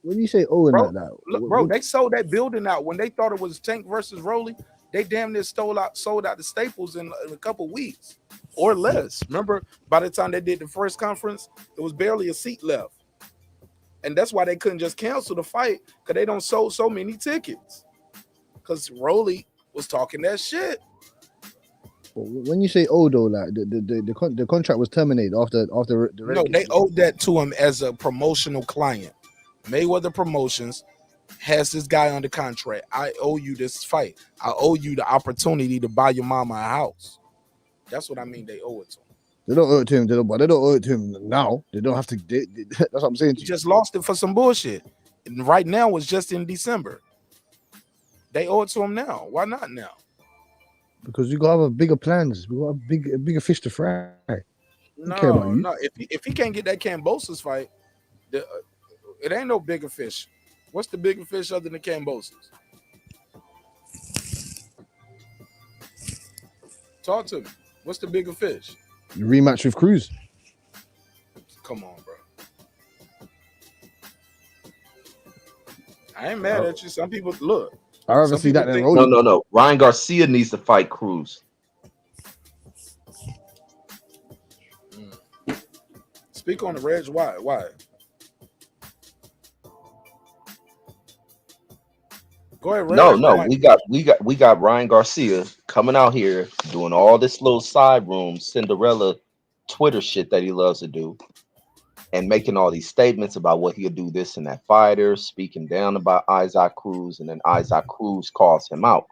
When you say owing like that, look, bro, they sold that building out when they thought it was Tank versus Rolly. They damn near sold out the Staples in a couple weeks or less. Remember, by the time they did the first conference, there was barely a seat left, and that's why they couldn't just cancel the fight because they don't sold so many tickets. Because Rolly was talking that shit. When you say owe though, like the contract was terminated after the No, they owed that to him as a promotional client. Mayweather Promotions has this guy under contract. I owe you this fight. I owe you the opportunity to buy your mama a house. That's what I mean. They owe it to him. They don't owe it to him, but they don't owe it to him now. They don't have to. That's what I'm saying. He just lost it for some bullshit. And right now it's just in December. They owe it to him now. Why not now? Because we gotta have bigger plans. We got a bigger fish to fry. No. If he can't get that Kambosos fight, it ain't no bigger fish. What's the bigger fish other than Kambosos? Talk to me. What's the bigger fish? The rematch with Cruz. Come on, bro. I ain't mad at you. Some people look. I rather see that than Rolly. No. Ryan Garcia needs to fight Cruz. Speak on the Reg. Why? Go ahead, Reg. No. We got Ryan Garcia coming out here doing all this little side room Cinderella Twitter shit that he loves to do, and making all these statements about what he'll do this and that fighter, speaking down about Isaac Cruz, and then Isaac Cruz calls him out.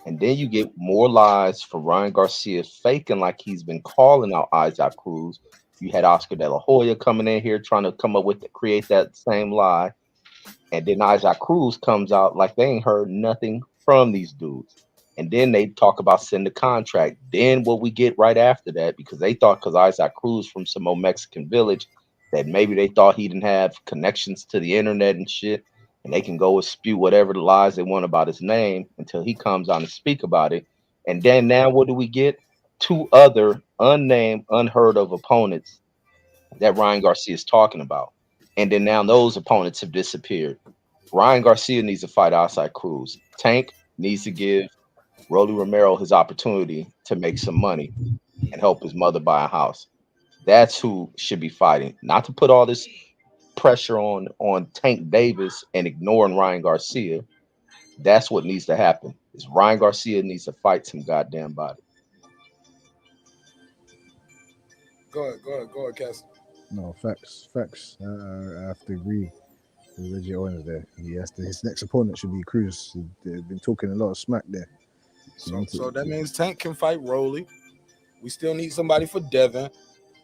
And then you get more lies for Ryan Garcia faking like he's been calling out Isaac Cruz. You had Oscar De La Hoya coming in here trying to create that same lie. And then Isaac Cruz comes out like they ain't heard nothing from these dudes. And then they talk about send the contract. Then what we get right after that, because they thought because Isaac Cruz from some old Mexican village, that maybe they thought he didn't have connections to the internet and shit, and they can go and spew whatever the lies they want about his name until he comes on and speak about it. And then now what do we get? 2 other unnamed, unheard of opponents that Ryan Garcia is talking about. And then now those opponents have disappeared. Ryan Garcia needs to fight Isaac Cruz. Tank needs to give Rolly Romero his opportunity to make some money and help his mother buy a house. That's who should be fighting, not to put all this pressure on Tank Davis and ignoring Ryan Garcia. That's what needs to happen. Is Ryan Garcia needs to fight some goddamn body. Go ahead, Cass. No, facts. I have to agree with Reggie Owens there. His next opponent should be Cruz. They've been talking a lot of smack there. So that means Tank can fight Rolly. We still need somebody for Devin,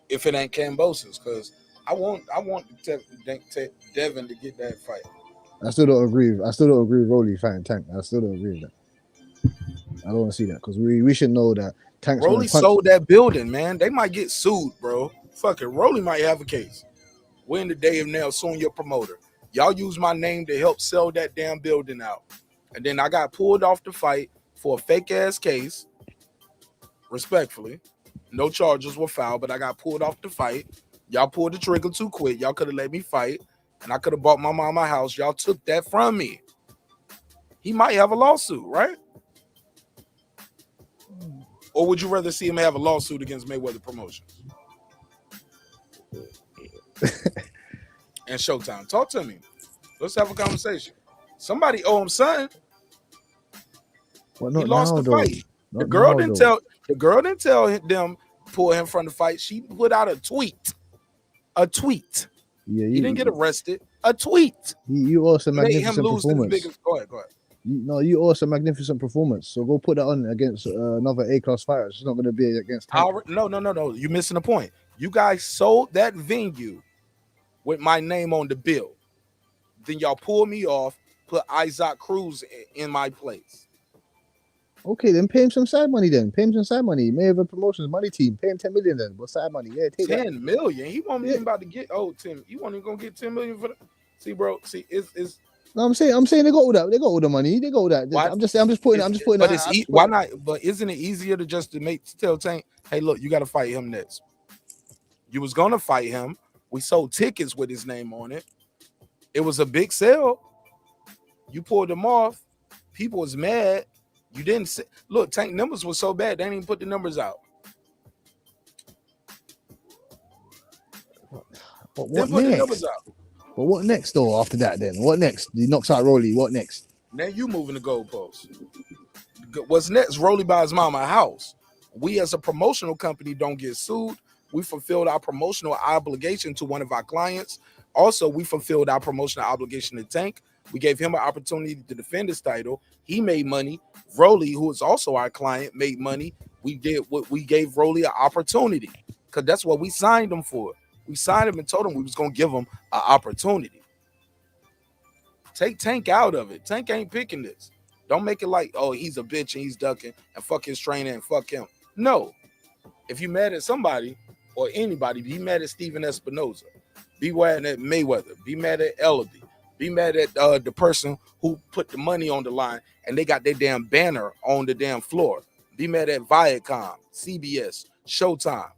if it ain't Kambosos, because I want Devin to get that fight. I still don't agree with Rolly fighting Tank. I still don't agree with that. I don't want to see that because we should know that Tank's Rolly sold that building, man. They might get sued, bro. Fuck it. Rolly might have a case. We're in the day of now suing your promoter. Y'all use my name to help sell that damn building out. And then I got pulled off the fight for a fake ass case. Respectfully. No charges were filed, but I got pulled off the fight. Y'all pulled the trigger too quick. Y'all could have let me fight, and I could have bought my mama a house. Y'all took that from me. He might have a lawsuit, right? Or would you rather see him have a lawsuit against Mayweather Promotions? And Showtime. Talk to me. Let's have a conversation. Somebody owe him something. Well, he lost the fight. The girl didn't tell them pull him from the fight. She put out a tweet. Yeah, he didn't get arrested. A tweet. You also magnificent him lose performance. Biggest, go ahead. You also magnificent performance. So go put that on against another A-class fighter. It's not going to be against Tank. No. You're missing the point. You guys sold that venue with my name on the bill. Then y'all pulled me off, put Isaac Cruz in my place. Okay, then pay him some side money then. Pay him some side money. Mayweather Promotions money team. Pay him 10 million then. What side money? Yeah, take 10 million. He wasn't even about to get Tim. You wasn't even gonna get 10 million for that. See, bro. See, it's no, I'm saying they got all that. They got all the money. They got all that. Why, I'm just putting. But why not? But isn't it easier to tell Tank, hey, look, you got to fight him next. You was gonna fight him. We sold tickets with his name on it. It was a big sale. You pulled them off. People was mad. You didn't say, look, Tank numbers were so bad they didn't even put the numbers out. But what next? But what next though after that then? What next? He knocks out Rolly. What next? Now you moving the goalposts. What's next? Rolly buys mama a house. We as a promotional company don't get sued. We fulfilled our promotional obligation to one of our clients. Also, we fulfilled our promotional obligation to Tank. We gave him an opportunity to defend his title. He made money. Rolly, who is also our client, made money. We gave Rolly an opportunity because that's what we signed him for. We signed him and told him we was gonna give him an opportunity. Take Tank out of it. Tank ain't picking this. Don't make it like, oh, he's a bitch and he's ducking and fuck his trainer and fuck him. No. If you mad at somebody or anybody, be mad at Steven Espinoza. Be mad at Mayweather. Be mad at Ellaby. Be mad at the person who put the money on the line and they got their damn banner on the damn floor. Be mad at Viacom, CBS, Showtime.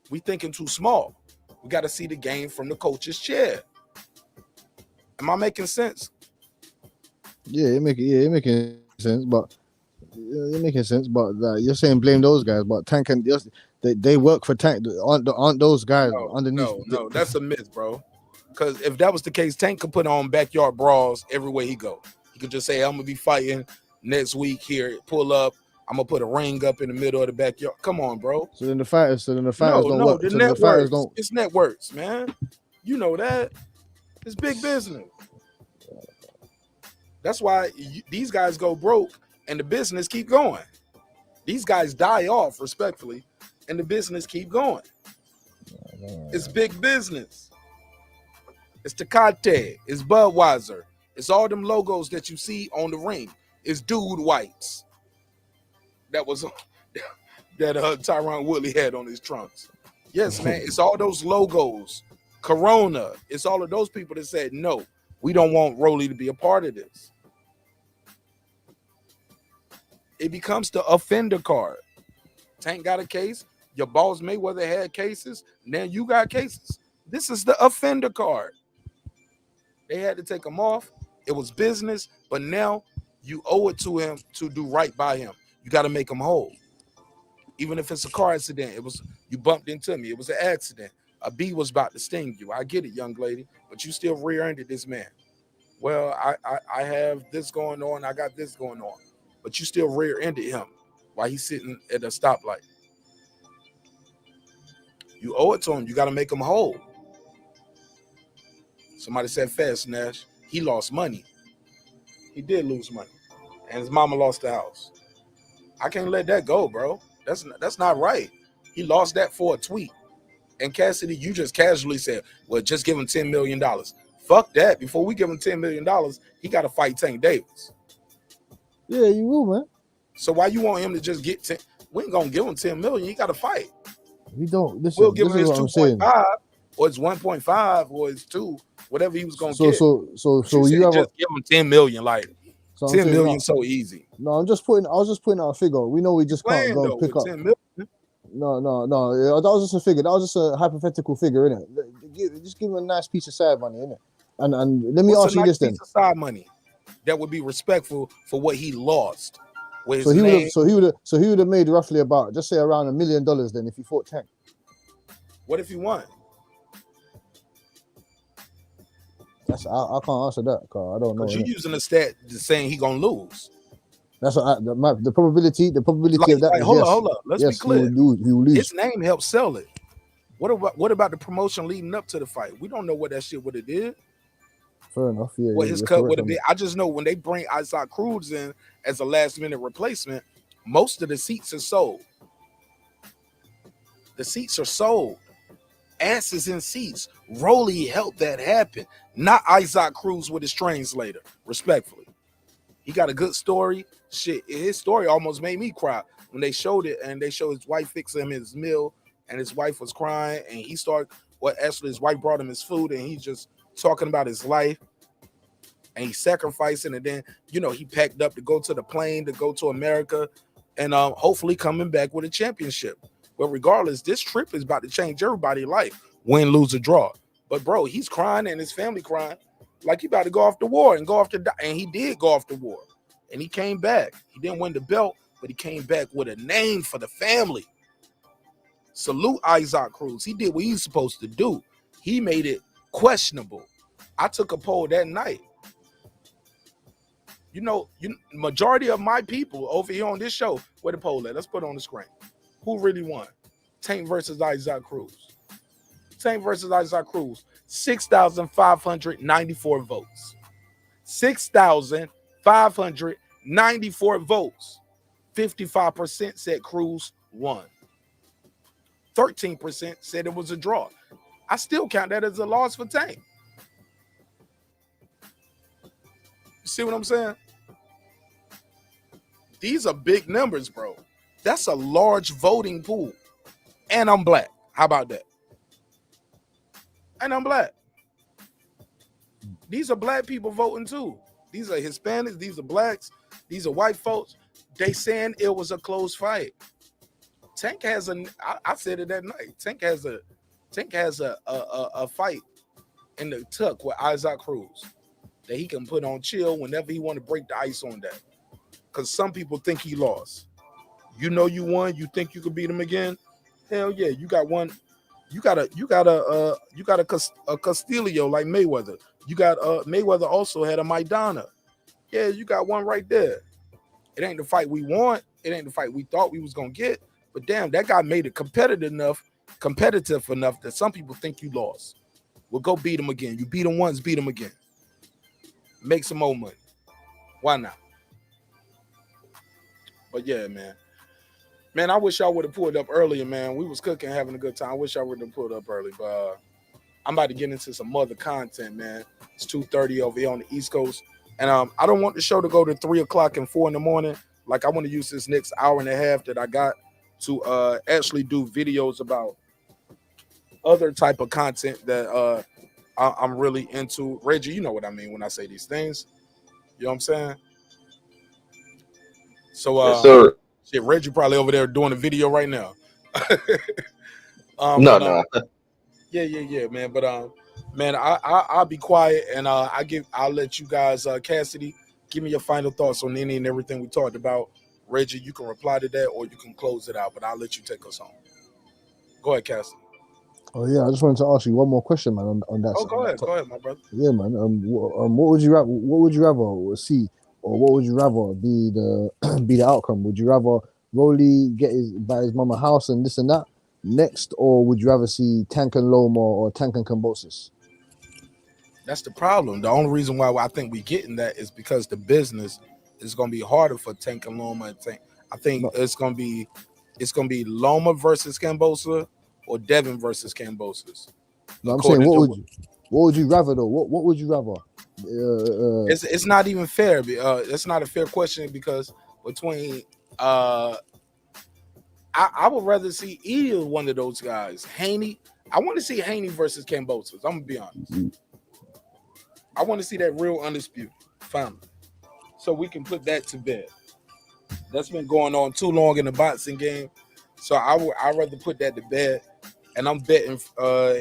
We thinking too small. We got to see the game from the coach's chair. Am I making sense? Yeah, it making sense, but you're saying blame those guys, but Tank and they work for Tank. Aren't those guys underneath? No, that's a myth, bro. Because if that was the case, Tank could put on backyard brawls everywhere he go. He could just say, I'm gonna be fighting next week here. Pull up. I'm gonna put a ring up in the middle of the backyard. Come on, bro. So then the fighters don't work. The fighters don't. It's networks, man. You know that. It's big business. That's why these guys go broke and the business keep going. These guys die off respectfully, and the business keep going. It's big business. It's Tecate. It's Budweiser. It's all them logos that you see on the ring. is Dude Whites. That was that Tyron Woodley had on his trunks. Yes, man. It's all those logos. Corona. It's all of those people that said, no, we don't want Rolly to be a part of this. It becomes the offender card. Tank got a case. Your boss Mayweather had cases. Now you got cases. This is the offender card. They had to take him off. It was business, but now you owe it to him to do right by him. You got to make him whole. Even if it's a car accident, it was you bumped into me. It was an accident. A bee was about to sting you. I get it, young lady, but you still rear-ended this man. Well, I have this going on. I got this going on, but you still rear-ended him while he's sitting at a stoplight. You owe it to him. You got to make him whole. Somebody said fast, Nash. He lost money. He did lose money, and his mama lost the house. I can't let that go, bro. That's not right. He lost that for a tweet. And Cassidy, you just casually said, well, just give him $10 million. Fuck that. Before we give him $10 million, he got to fight Tank Davis. Yeah, you will, man. So why you want him to just get 10? We ain't going to give him $10 million. He got to fight. We don't. Listen, We'll give him his 2.5 or it's 1.5 or it's 2, whatever he was going to get. So you have just give him 10 million. Like, so 10 million so easy. No, I was just putting out a figure. We know we just can't go and pick up 10 million. No. That was just a figure. That was just a hypothetical figure, innit? Just give him a nice piece of side money, innit? And let me ask you this then. Piece of side money that would be respectful for what he lost. So he would have made roughly about, just say, around $1 million then if he fought Tank. What if he won? I can't answer that, because I don't know. You're using a stat saying he gonna lose. That's what the probability of that. Hold up. Let's be clear. He will lose. His name helped sell it. What about the promotion leading up to the fight? We don't know what that shit would have did. Fair enough. Yeah. What his cut would have been. I just know when they bring Isaac Cruz in as a last minute replacement, most of the seats are sold. The seats are sold. Asses in seats. Rolly helped that happen. Not Isaac Cruz with his translator. Respectfully. He got a good story. Shit, his story almost made me cry when they showed it, and they showed his wife fixing him his meal, and his wife was crying, and he started, actually his wife brought him his food, and he's just talking about his life, and he's sacrificing, and then, he packed up to go to the plane, to go to America, and hopefully coming back with a championship. But regardless, this trip is about to change everybody's life, win, lose, or draw. But bro, he's crying, and his family crying, like he about to go off the war and go off the, and he did go off the war, and he came back. He didn't win the belt, but he came back with a name for the family. Salute Isaac Cruz. He did what he was supposed to do. He made it questionable. I took a poll that night. Majority of my people over here on this show, where the poll at? Let's put it on the screen. Who really won? Tank versus Isaac Cruz. Tank versus Isaac Cruz. 6,594 votes. 6,594 votes. 55% said Cruz won. 13% said it was a draw. I still count that as a loss for Tank. You see what I'm saying? These are big numbers, bro. That's a large voting pool. And I'm black. How about that? And I'm black. These are black people voting too. These are Hispanics. These are blacks. These are white folks. They saying it was a close fight. Tank has I said it that night. Tank has a fight in the tuck with Isaac Cruz that he can put on chill whenever he want to break the ice on that. Because some people think he lost. You won. You think you could beat him again? Hell yeah, you got one. You got a Castillo like Mayweather. You got Mayweather also had a Maidana. Yeah, you got one right there. It ain't the fight we want. It ain't the fight we thought we was gonna get. But damn, that guy made it competitive enough that some people think you lost. Well, go beat him again. You beat him once, beat him again. Make some more money. Why not? But yeah, man. Man, I wish y'all would have pulled up earlier, man. We was cooking, having a good time. I wish I would have pulled up early, but I'm about to get into some other content, man. It's 2:30 over here on the East Coast. And I don't want the show to go to 3 o'clock and 4 in the morning. Like I want to use this next hour and a half that I got to actually do videos about other type of content that I'm really into. Reggie, you know what I mean when I say these things. You know what I'm saying? So Yes, sir. shit, Reggie probably over there doing a video right now. No, no. Yeah, man. But man, I'll be quiet and I'll let you guys, Cassidy, give me your final thoughts on any and everything we talked about. Reggie, you can reply to that or you can close it out, but I'll let you take us home. Go ahead, Cassidy. Oh yeah, I just wanted to ask you one more question, man, on that. Oh, on go that ahead, top- go ahead, my brother. Yeah, man. What would you rather see, or what would you rather be the be the outcome? Would you rather Rolly get buy his mama house and this and that next, or would you rather see Tank and Loma or Tank and Cambosis? That's the problem. The only reason why I think we getting that is because the business is going to be harder for Tank and Loma. And Tank. I think it's going to be Loma versus Cambosa or Devin versus Cambosis. No, I'm saying what would you rather though? What would you rather? It's not even fair. It's not a fair question because between I would rather see either one of those guys. Haney, I want to see Haney versus Cambosis. I'm gonna be honest. I want to see that real undisputed finally, so we can put that to bed. That's been going on too long in the boxing game, so I'd rather put that to bed. And I'm betting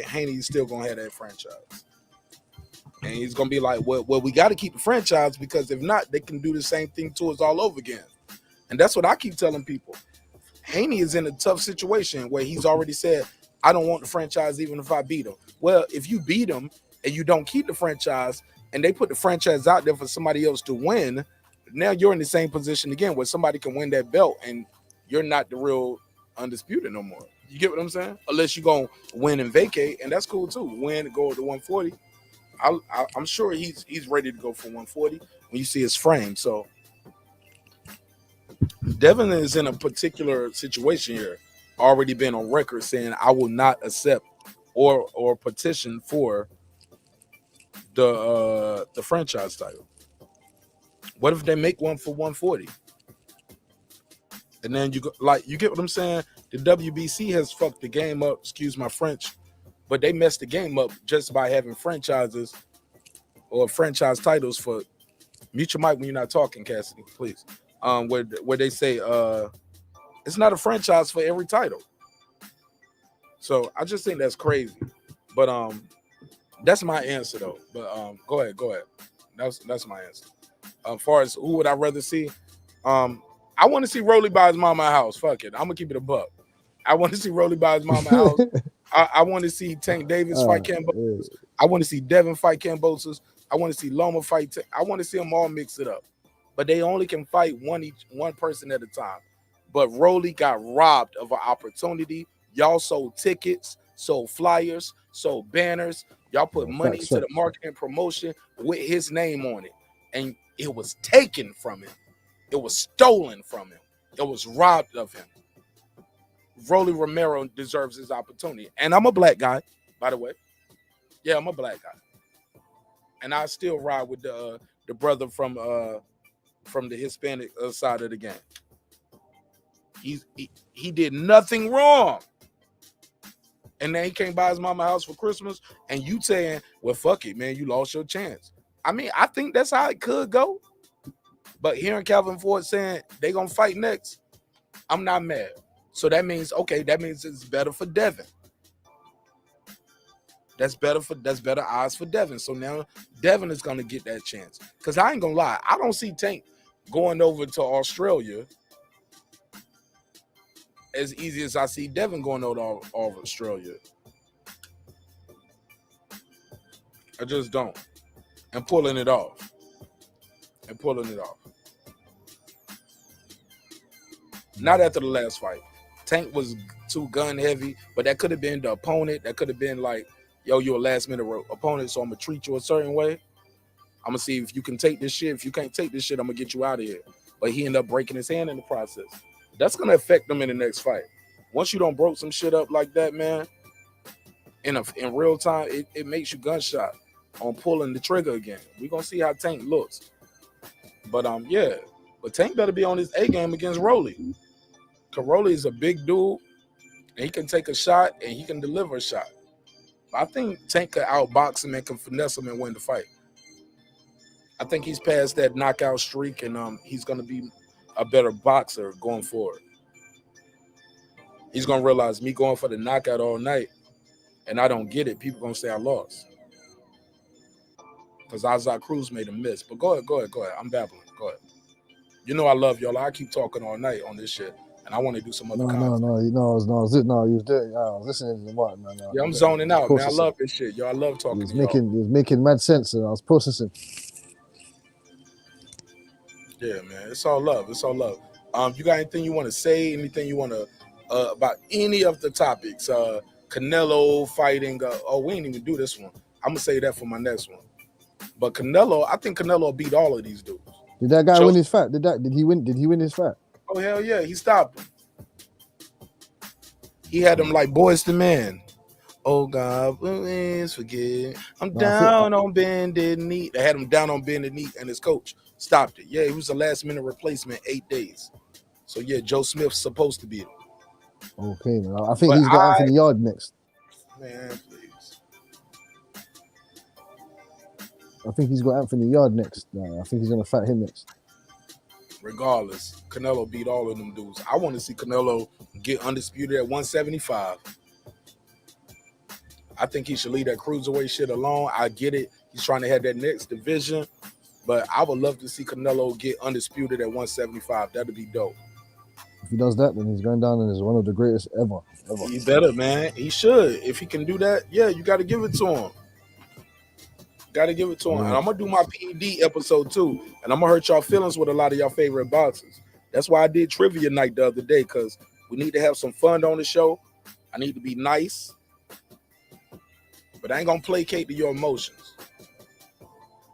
Haney's still gonna have that franchise. And he's gonna be like, well, we got to keep the franchise because if not, they can do the same thing to us all over again. And that's what I keep telling people. Haney is in a tough situation where he's already said, I don't want the franchise even if I beat him. Well, if you beat him and you don't keep the franchise and they put the franchise out there for somebody else to win, now you're in the same position again where somebody can win that belt and you're not the real undisputed no more. You get what I'm saying? Unless you're going to win and vacate, and that's cool too. Win and go to 140. I'm sure he's ready to go for 140 when you see his frame. So Devin is in a particular situation here, already been on record saying I will not accept or petition for the franchise title. What if they make one for 140? And then you get what I'm saying? The WBC has fucked the game up, excuse my French, but they messed the game up just by having franchises or franchise titles for mute your mic when you're not talking, Cassidy, please. Where they say it's not a franchise for every title. So I just think that's crazy. But that's my answer though. But go ahead. That's my answer. As far as who would I rather see? I want to see Rolly buy his mama a house. Fuck it. I'm gonna keep it a buck. I want to see Rolly buy his mama a house. I want to see Tank Davis fight Cambosis. I want to see Devin fight Cambosis. I want to see Loma fight. I want to see them all mix it up. But they only can fight one person at a time. But Rolly got robbed of an opportunity. Y'all sold tickets, sold flyers, sold banners. Y'all put money into the marketing promotion with his name on it. And it was taken from him. It was stolen from him. It was robbed of him. Rolly Romero deserves his opportunity. And I'm a black guy, by the way. Yeah, I'm a black guy. And I still ride with the brother from the Hispanic side of the game. He did nothing wrong. And then he came by his mama house for Christmas, and you saying, well, fuck it, man, you lost your chance. I mean, I think that's how it could go. But hearing Calvin Ford saying they gonna fight next, I'm not mad. So that means it's better for Devin. That's better odds for Devin. So now Devin is gonna get that chance. Because I ain't gonna lie, I don't see Tank going over to Australia as easy as I see Devin going over to Australia. I just don't. And pulling it off. Not after the last fight. Tank was too gun heavy, but that could have been the opponent. That could have been like, yo, you're a last minute opponent, so I'm gonna treat you a certain way. I'm gonna see if you can take this shit. If you can't take this shit, I'm gonna get you out of here. But he ended up breaking his hand in the process. That's gonna affect him in the next fight. Once you don't broke some shit up like that, man, in real time, it makes you gunshot on pulling the trigger again. We're gonna see how Tank looks. But yeah. But Tank better be on his A game against Rolly. Cause Rolly is a big dude, and he can take a shot and he can deliver a shot. I think Tank could outbox him and can finesse him and win the fight. I think he's past that knockout streak, and he's gonna be a better boxer going forward. He's gonna realize me going for the knockout all night, and I don't get it. People gonna say I lost because Isaac Cruz made a miss. But go ahead. I'm babbling. Go ahead. You know I love y'all. I keep talking all night on this shit, and I want to do some other content. You was doing. I was listening to what? No. Yeah, I'm zoning out, man. I love this shit, yo. I love talking to y'all. He was making mad sense, and I was processing. Yeah, man. It's all love. It's all love. You got anything you want to say? Anything you want to about any of the topics? Canelo fighting. We ain't even do this one. I'm gonna say that for my next one. But Canelo, I think Canelo beat all of these dudes. Did that guy win his fight? Did he win? Did he win his fight? Oh hell yeah, he stopped him. He had him like Boys to Men. Oh God, please forgive. I'm down on bended knee. They had him down on bended knee, and his coach stopped it. Yeah, he was a last minute replacement, 8 days. So yeah, Joe Smith's supposed to be it. Okay, man. I think he's got Anthony Yard next. Man, please. I think he's got Anthony Yard next. I think he's gonna fight him next. Regardless, Canelo beat all of them dudes. I want to see Canelo get undisputed at 175. I think he should leave that cruiserweight shit alone. I get it. He's trying to have that next division. But I would love to see Canelo get undisputed at 175. That'd be dope. If he does that, then he's going down as one of the greatest ever. He better, man. He should. If he can do that, yeah, you got to give it to him. Got to give it to him. And I'm going to do my PD episode too. And I'm going to hurt y'all feelings with a lot of y'all favorite boxers. That's why I did trivia night the other day, because we need to have some fun on the show. I need to be nice. But I ain't going to placate to your emotions.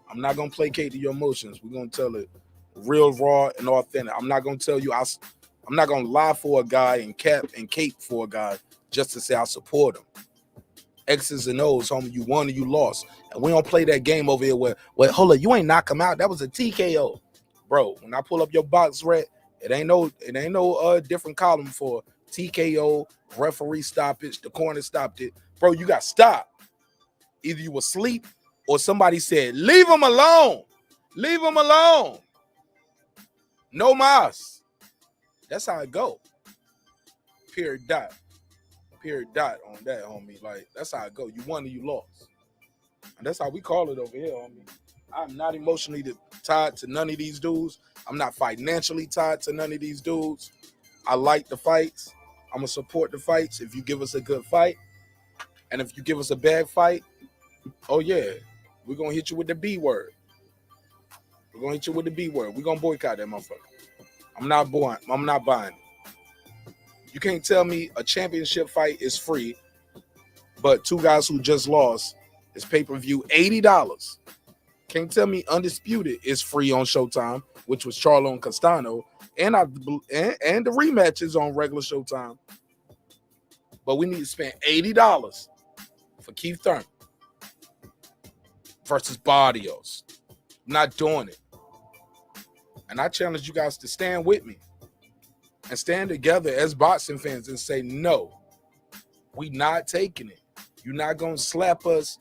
I'm not going to placate to your emotions. We're going to tell it real, raw, and authentic. I'm not going to tell you, I'm not going to lie for a guy and cap and cape for a guy just to say I support him. X's and O's, homie, you won or you lost. And we don't play that game over here where, hold up, you ain't knock him out. That was a TKO. Bro, when I pull up your box rec, it ain't no different column for TKO, referee stoppage, the corner stopped it. Bro, you got stopped. Either you were asleep or somebody said, leave him alone. Leave him alone. No mas. That's how it go. Period dot on that, homie. Like, that's how it go. You won or you lost. And that's how we call it over here, homie. I'm not emotionally tied to none of these dudes. I'm not financially tied to none of these dudes. I like the fights. I'm going to support the fights if you give us a good fight. And if you give us a bad fight, oh yeah, we're going to hit you with the B word. We're going to hit you with the B word. We're going to boycott that motherfucker. I'm not buying it. You can't tell me a championship fight is free, but two guys who just lost is pay-per-view $80. Can't tell me Undisputed is free on Showtime, which was Charlo and Castano, and the rematch is on regular Showtime. But we need to spend $80 for Keith Thurman versus Barrios. I'm not doing it. And I challenge you guys to stand with me and stand together as boxing fans and say, no, we not taking it. You're not going to slap us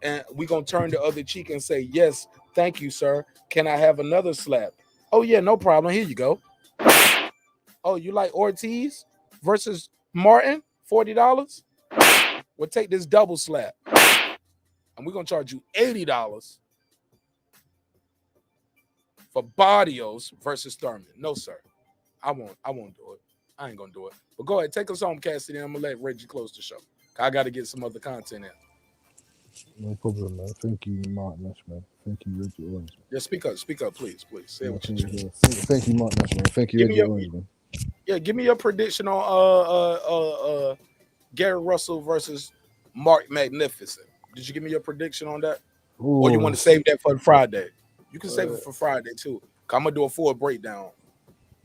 and we're going to turn the other cheek and say, yes, thank you, sir. Can I have another slap? Oh, yeah, no problem. Here you go. Oh, you like Ortiz versus Martin? $40? We'll take this double slap. And we're going to charge you $80 for Barrios versus Thurman. No, sir. I won't do it. I ain't going to do it. But go ahead. Take us home, Cassidy. I'm going to let Reggie close the show. I got to get some other content in. No problem, man. Thank you, marqnash, man. Thank you, Reggie Owens. Yeah, speak up, please. Say what you thank you, marqnash, man. Thank you, Reggie Owens, man. Yeah, give me your prediction on Gary Russell versus Marq Magnificent. Did you give me your prediction on that? Ooh. Or you want to save that for Friday? You can save it for Friday too. I'm gonna do a full breakdown.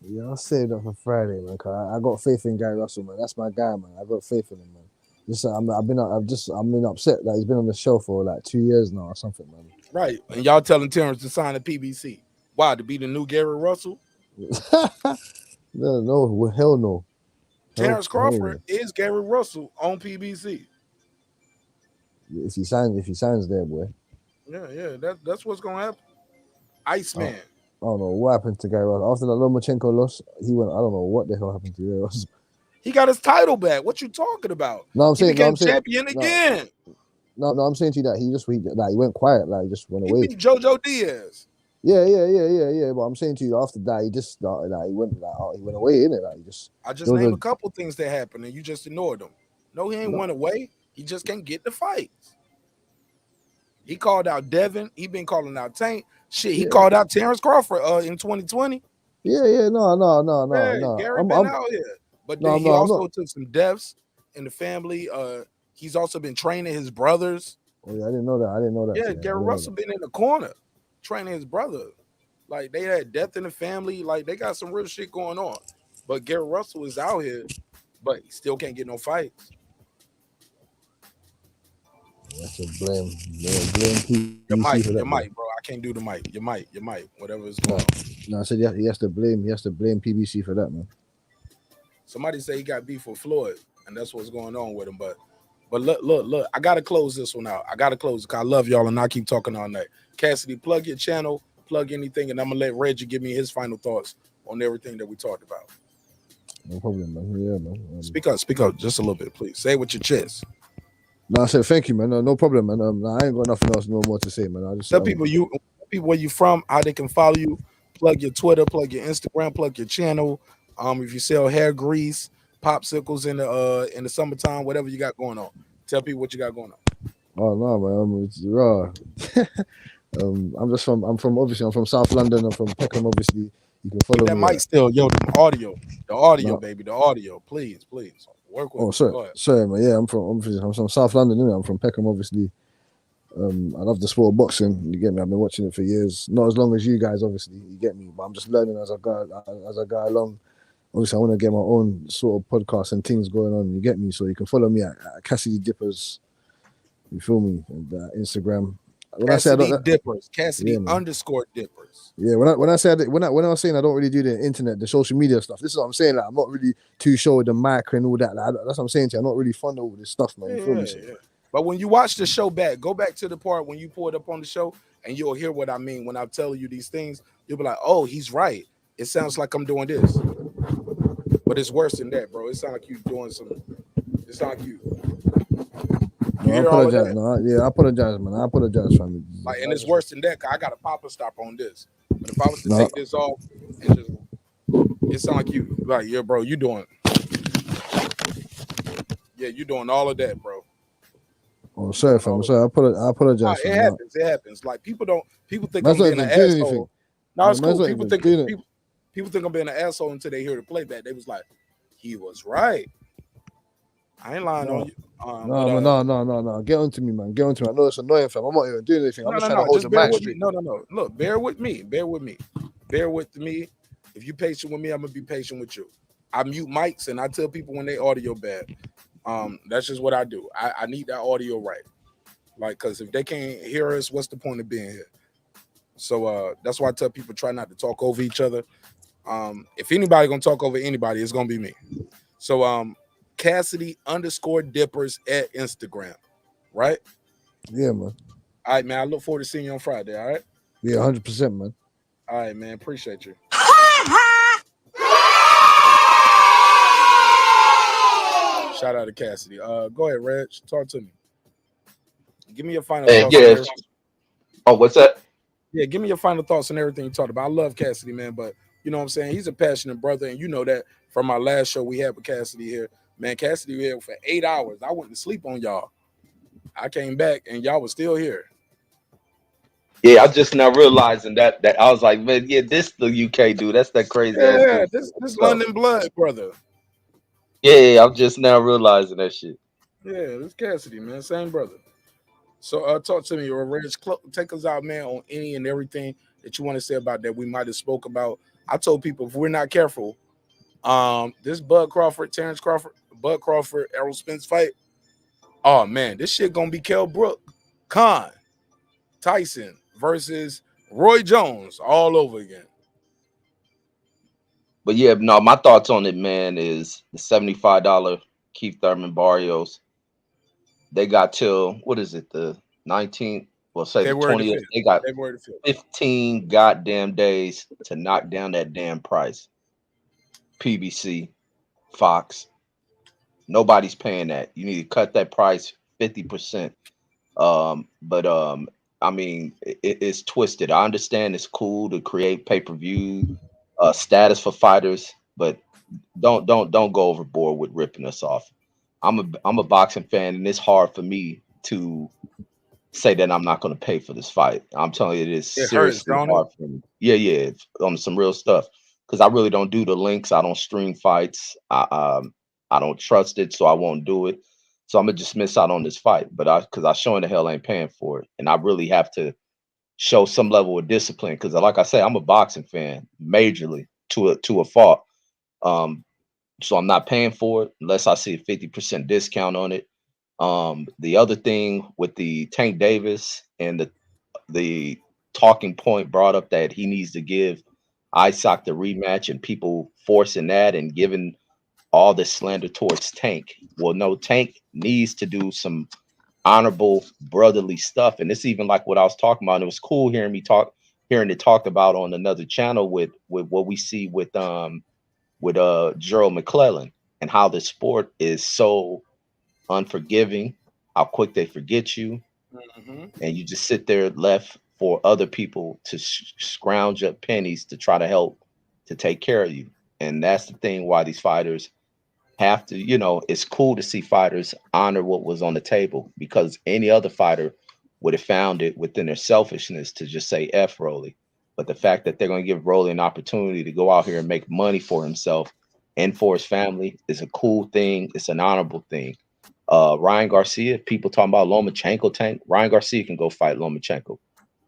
Yeah, I'll save that for Friday, man. Cause I got faith in Gary Russell, man. That's my guy, man. I got faith in him, man. I've been upset that he's been on the show for like 2 years now or something, man. Right, and y'all telling Terence to sign a PBC. Why, to be the new Gary Russell? No, hell no. Terence Hell Crawford is Gary Russell on PBC. no. If he signs there, boy. Yeah. That's what's gonna happen. Iceman. I don't know what happened to Gary Russell. After that Lomachenko loss, he went. I don't know what the hell happened to Gary Russell. He got his title back. What you talking about? No, He became champion again. No, I'm saying to you that he went quiet, like he just went He away. beat JoJo Diaz. Yeah. But I'm saying to you after that, he just started, he went away, innit? Like he just. I just named a couple things that happened and you just ignored them. No, he ain't went away. He just can't get the fights. He called out Devin. He been calling out Tank. Shit, he called out Terence Crawford in 2020. Yeah. No. Gary been out here. But then he also took some deaths in the family. He's also been training his brothers. Oh yeah, I didn't know that. Yeah, Gary Russell been in the corner training his brother. Like they had death in the family. Like they got some real shit going on. But Gary Russell is out here, but he still can't get no fights. That's a blame. Blame Your mic, bro. I can't do the mic. Your mic. Whatever is going on. No, I said he has to blame PBC for that, man. Somebody say he got beef with Floyd, and that's what's going on with him. But look. I gotta close this one out. I gotta close it because I love y'all and I keep talking all night. Cassidy, plug your channel, plug anything, and I'm gonna let Reggie give me his final thoughts on everything that we talked about. No problem, man. Yeah, man. Speak up just a little bit, please. Say it with your chest. No, I said thank you, man. No problem, man. I ain't got nothing else no more to say, man. I just tell people where you from, how they can follow you. Plug your Twitter, plug your Instagram, plug your channel. If you sell hair grease, popsicles in the summertime, whatever you got going on, tell people what you got going on. Oh no, man, it's raw. I'm from South London. I'm from Peckham, obviously. You can follow that me. Mic still, the audio, baby, the audio. Please, work with. Sorry, man. Yeah, I'm from South London. I'm from Peckham, obviously. I love the sport of boxing. You get me? I've been watching it for years. Not as long as you guys, obviously. You get me? But I'm just learning as I go along. Obviously, I want to get my own sort of podcast and things going on. You get me? So you can follow me at Cassidy Dippers. You feel me? And, Instagram. When Cassidy I say Dippers, Cassidy _Dippers. Yeah, when I was saying I don't really do the internet, the social media stuff. This is what I'm saying. Like, I'm not really too sure with the mic and all that. Like, that's what I'm saying to you. I'm not really fond of all this stuff, man. You feel me? Yeah. But when you watch the show back, go back to the part when you pull it up on the show, and you'll hear what I mean when I'm telling you these things. You'll be like, "Oh, he's right. It sounds like I'm doing this." But it's worse than that, bro. It sounds like you doing some. It sounds like you. I apologize. I apologize, man. I apologize, family. Like, and it's worse than that. Cause I got a pop stop on this. But if I was to take this off and just, it sounds like you, like, yeah, bro, you doing all of that, bro. Oh, sorry, fam. Sorry, I apologize. It happens. Like people think I'm being an asshole. No, it's cool. People think I'm being an asshole until they hear the playback. They was like, he was right. I ain't lying on you. No. Get on to me, man. Get on to me. I know it's annoying, fam. I'm not even doing anything. I'm just trying to hold the mic straight. No. Look, bear with me. Bear with me. If you're patient with me, I'm gonna be patient with you. I mute mics and I tell people when they audio bad. That's just what I do. I need that audio right. Like, cause if they can't hear us, what's the point of being here? So that's why I tell people try not to talk over each other. If anybody gonna talk over anybody, it's gonna be me. So Cassidy _Dippers at Instagram, right? Yeah, man. All right, man. I look forward to seeing you on Friday. All right. Yeah, 100%, man. All right, man. Appreciate you. Shout out to Cassidy. Go ahead, Reg. Talk to me. Give me your final thoughts. Yeah. Oh, what's that? Yeah, give me your final thoughts on everything you talked about. I love Cassidy, man, but you know what I'm saying? He's a passionate brother, and you know that from our last show we had with Cassidy here. Man, Cassidy was here for 8 hours. I went to sleep on y'all. I came back, and y'all was still here. Yeah, I just now realizing that I was like, man, yeah, this the UK dude. That's that crazy ass dude. This London blood, brother. Yeah, I'm just now realizing that shit. Yeah, this Cassidy, man, same brother. So talk to me, or Reg, take us out, man, on any and everything that you want to say about that we might have spoke about. I told people if we're not careful, this Bud Crawford, Errol Spence fight. Oh man, this shit gonna be Brook, Tyson versus Roy Jones all over again. But yeah, no, my thoughts on it, man, is the $75 Keith Thurman Barrios. They got till what is it, the 19th? Well, say the February the 20th. 5th. They got February the 5th. 15 goddamn days to knock down that damn price. PBC, Fox, nobody's paying that. You need to cut that price 50%. But I mean, it's twisted. I understand it's cool to create pay-per-view status for fighters, but don't go overboard with ripping us off. I'm a boxing fan, and it's hard for me to say that I'm not going to pay for this fight. I'm telling you, it is It hurts, seriously don't it? hard for me. Yeah, it's on some real stuff because I really don't do the links. I don't stream fights. I don't trust it, so I won't do it. So I'm gonna just miss out on this fight. But because I sure in the hell ain't paying for it, and I really have to show some level of discipline because, like I say, I'm a boxing fan, majorly to a fault. So I'm not paying for it unless I see a 50% discount on it. The other thing with the Tank Davis and the talking point brought up that he needs to give Isaac the rematch and people forcing that and giving all this slander towards Tank. Well, no, Tank needs to do some honorable brotherly stuff. And it's even like what I was talking about. And it was cool hearing it talked about on another channel with what we see with Gerald McClellan and how the sport is so unforgiving, how quick they forget you, and you just sit there left for other people to scrounge up pennies to try to help to take care of you. And that's the thing why these fighters have to, it's cool to see fighters honor what was on the table because any other fighter would have found it within their selfishness to just say F Rolly. But the fact that they're going to give Rolly an opportunity to go out here and make money for himself and for his family is a cool thing. It's an honorable thing. Ryan Garcia, people talking about Lomachenko Tank. Ryan Garcia can go fight Lomachenko.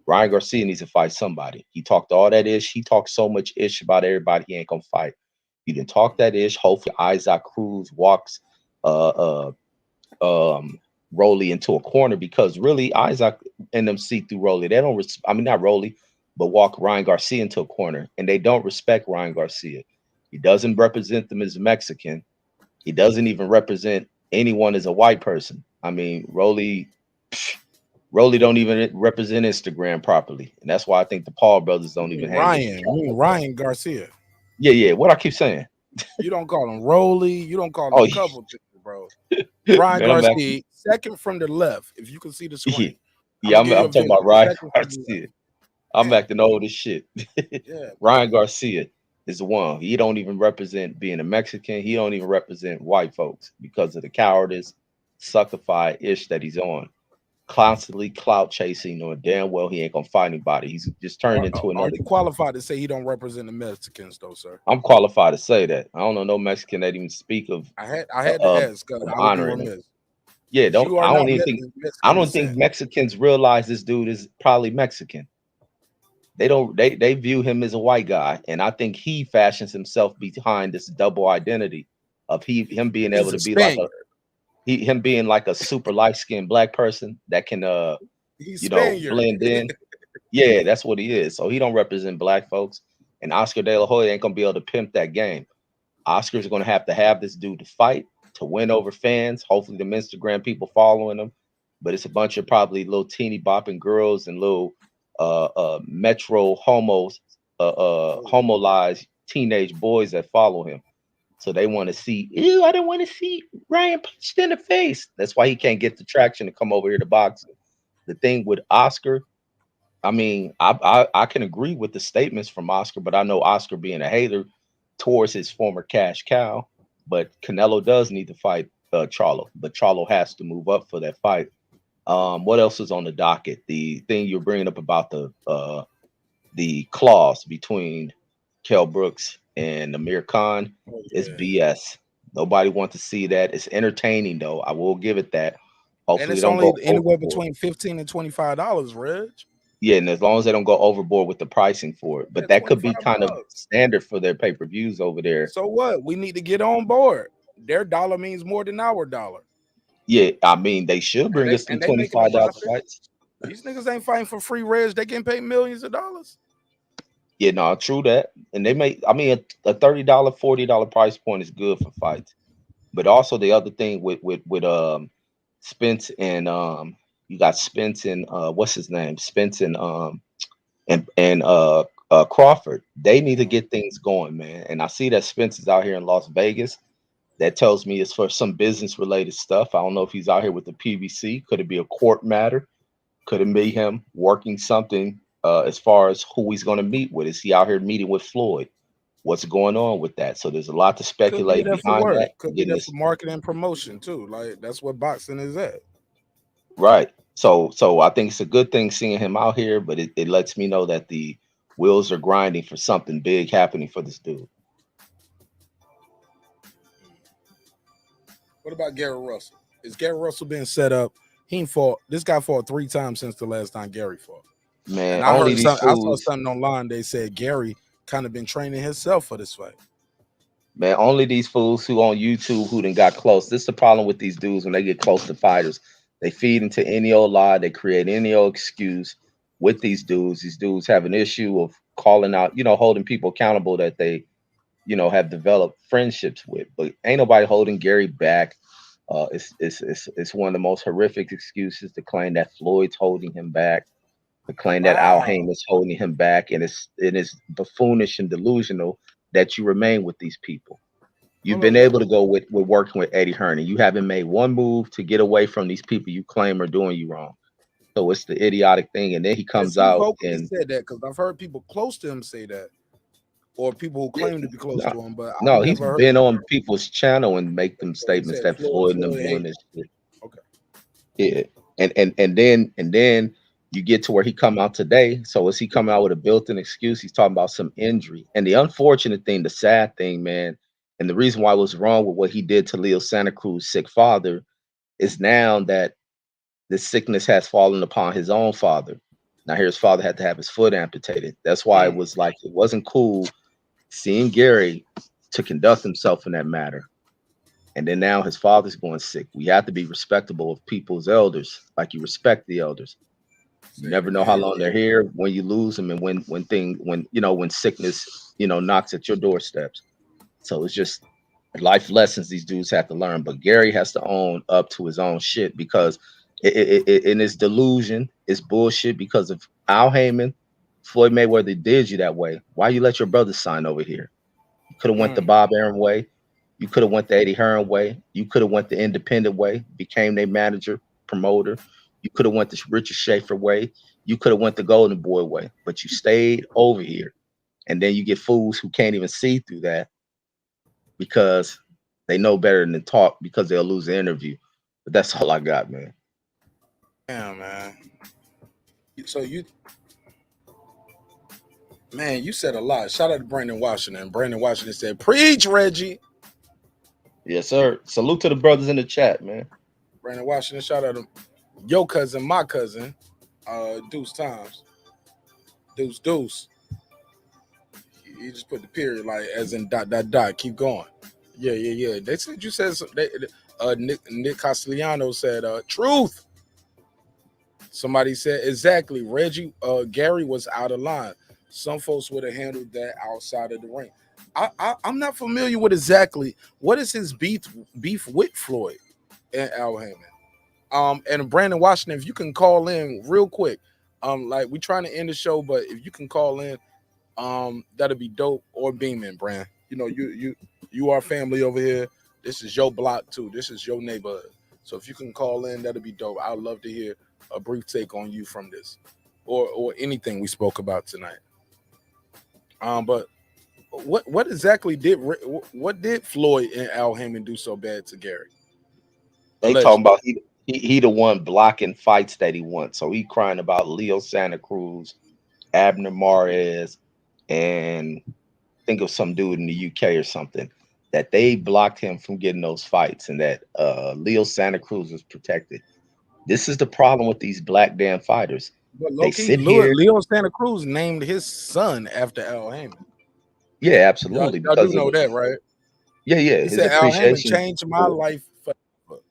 Ryan Garcia needs to fight somebody. He talked all that ish. He talked so much ish about everybody he ain't gonna fight. He didn't talk that ish. Hopefully Isaac Cruz walks Rolly into a corner because really Isaac and them see through Rolly. They don't not Rolly, but walk Ryan Garcia into a corner, and they don't respect Ryan Garcia. He doesn't represent them as a Mexican. He doesn't even represent anyone as a white person. I mean, Rolly don't even represent Instagram properly, and that's why I think the Paul brothers don't even hang. Ryan Garcia. Yeah. What I keep saying. You don't call him Rolly. You don't call him Oh, a couple things, bro. Ryan Man, Garcia, second from the left. If you can see the screen. Yeah, I'm talking about Ryan Garcia. I'm acting old as shit. Yeah. Ryan Garcia is the one. He don't even represent being a Mexican. He don't even represent white folks because of the cowardice, suckified ish that he's on. Constantly clout chasing, knowing damn well he ain't gonna find anybody. He's just turned into another. Are you qualified to say he don't represent the Mexicans, though, sir? I'm qualified to say that. I don't know no Mexican that even speak of. I had to ask. I would honoring be him. remiss. Yeah, I don't think Mexicans realize this dude is probably Mexican. They view him as a white guy, and I think he fashions himself behind this double identity of him being able to be like him being like a super light-skinned black person that can blend in. Yeah, that's what he is. So he don't represent black folks, and Oscar De La Hoya ain't gonna be able to pimp that game. Oscar's gonna have to have this dude to fight to win over fans. Hopefully, the Instagram people following him, but it's a bunch of probably little teeny bopping girls and little metro homolized teenage boys that follow him. So they want to see, ew, I don't want to see Ryan punched in the face. That's why he can't get the traction to come over here to boxing. The thing with Oscar, I mean, I can agree with the statements from Oscar, but I know Oscar being a hater towards his former cash cow. But Canelo does need to fight Charlo, but Charlo has to move up for that fight. What else is on the docket? The thing you're bringing up about the clause between Kell Brooks and Amir Khan is BS. Nobody wants to see that. It's entertaining though. I will give it that. Hopefully, and it's don't only go anywhere overboard. between $15 and $25, Reg. Yeah, and as long as they don't go overboard with the pricing for it, but that could be kind of standard for their pay-per-views over there. So what? We need to get on board. Their dollar means more than our dollar. Yeah, I mean they should bring us some $25 fights. These niggas ain't fighting for free, Reg. They getting paid millions of dollars. Yeah, no, true that. And they make, I mean, a $30, $40 price point is good for fights. But also the other thing with Spence and you got Spence and what's his name? Spence and Crawford. They need to get things going, man. And I see that Spence is out here in Las Vegas. That tells me it's for some business related stuff. I don't know if he's out here with the PVC. Could it be a court matter? Could it be him working something as far as who he's going to meet with? Is he out here meeting with Floyd? What's going on with that? So there's a lot to Could be speculate there for behind work. that. Could be Getting there this for marketing and promotion too. Like that's what boxing is at. right. So I think it's a good thing seeing him out here, but it lets me know that the wheels are grinding for something big happening for this dude. What about Gary Russell? Is Gary Russell being set up? He ain't fought. This guy fought 3 times since the last time Gary fought. Man, And I only heard these something. I saw fools, something online. They said Gary kind of been training himself for this fight. man, only these fools who on YouTube who done got close. This is the problem with these dudes when they get close to fighters. They feed into any old lie. They create any old excuse with these dudes. These dudes have an issue of calling out, holding people accountable that they, have developed friendships with. But ain't nobody holding Gary back. It's one of the most horrific excuses to claim that Floyd's holding him back, to claim that Al Wow. Haym is holding him back, and it is buffoonish and delusional that you remain with these people. You've been able to go with working with Eddie Hearn, and you haven't made one move to get away from these people you claim are doing you wrong. So it's the idiotic thing, and then he Has comes he out vocally and said that? Because I've heard people close to him say that, or people who claim to be close no, to him, but I've no, he's never heard. been on people's channel and make them So he statements said that Floyd and them Floyd doing hate. this shit. Okay. Yeah, and then you get to where he come out today. So is he coming out with a built-in excuse? He's talking about some injury. And the unfortunate thing, the sad thing, man, and the reason why I was wrong with what he did to Leo Santa Cruz's sick father is now that the sickness has fallen upon his own father. Now his father had to have his foot amputated. That's why it was like it wasn't cool seeing Gary to conduct himself in that matter. And then now his father's going sick. We have to be respectable of people's elders, like you respect the elders. You never know how long they're here, when you lose them, and when sickness, knocks at your doorsteps. So it's just life lessons these dudes have to learn. But Gary has to own up to his own shit because in his delusion, it's bullshit because of Al Heyman, Floyd Mayweather did you that way. Why you let your brother sign over here? You could have went the Bob Arum way. You could have went the Eddie Hearn way. You could have went the independent way, became their manager, promoter. You could have went the Richard Schaefer way. You could have went the Golden Boy way, but you stayed over here. And then you get fools who can't even see through that because they know better than to talk because they'll lose the interview. But that's all I got, man. Damn, man. So you said a lot. Shout out to Brandon Washington. Brandon Washington said, "Preach, Reggie." Yes, sir. Salute to the brothers in the chat, man. Brandon Washington, shout out to your cousin, my cousin, Deuce Times. Deuce. You just put the period like as in ... Keep going. Yeah. They said you said Nick Castellano said truth. Somebody said exactly. Reggie Gary was out of line. Some folks would have handled that outside of the ring. I'm not familiar with exactly what is his beef with Floyd and Al Haymon. And Brandon Washington, if you can call in real quick, like we trying to end the show, but if you can call in, that'll be dope. Or Beeman, Brand. You are family over here. This is your block too. This is your neighborhood. So if you can call in, that'll be dope. I'd love to hear a brief take on you from this, or anything we spoke about tonight. But what exactly did Floyd and Al Haymon do so bad to Gary? They talking about he the one blocking fights that he wants. So he crying about Leo Santa Cruz, Abner Mares, and think of some dude in the UK or something, that they blocked him from getting those fights, and that Leo Santa Cruz was protected. This is the problem with these black damn fighters. But They low-key, sit here. Leo Santa Cruz named his son after Al Haymon. Yeah, absolutely. Y'all do Because know of that, right? yeah, He his said Al Haymon appreciation changed my life forever.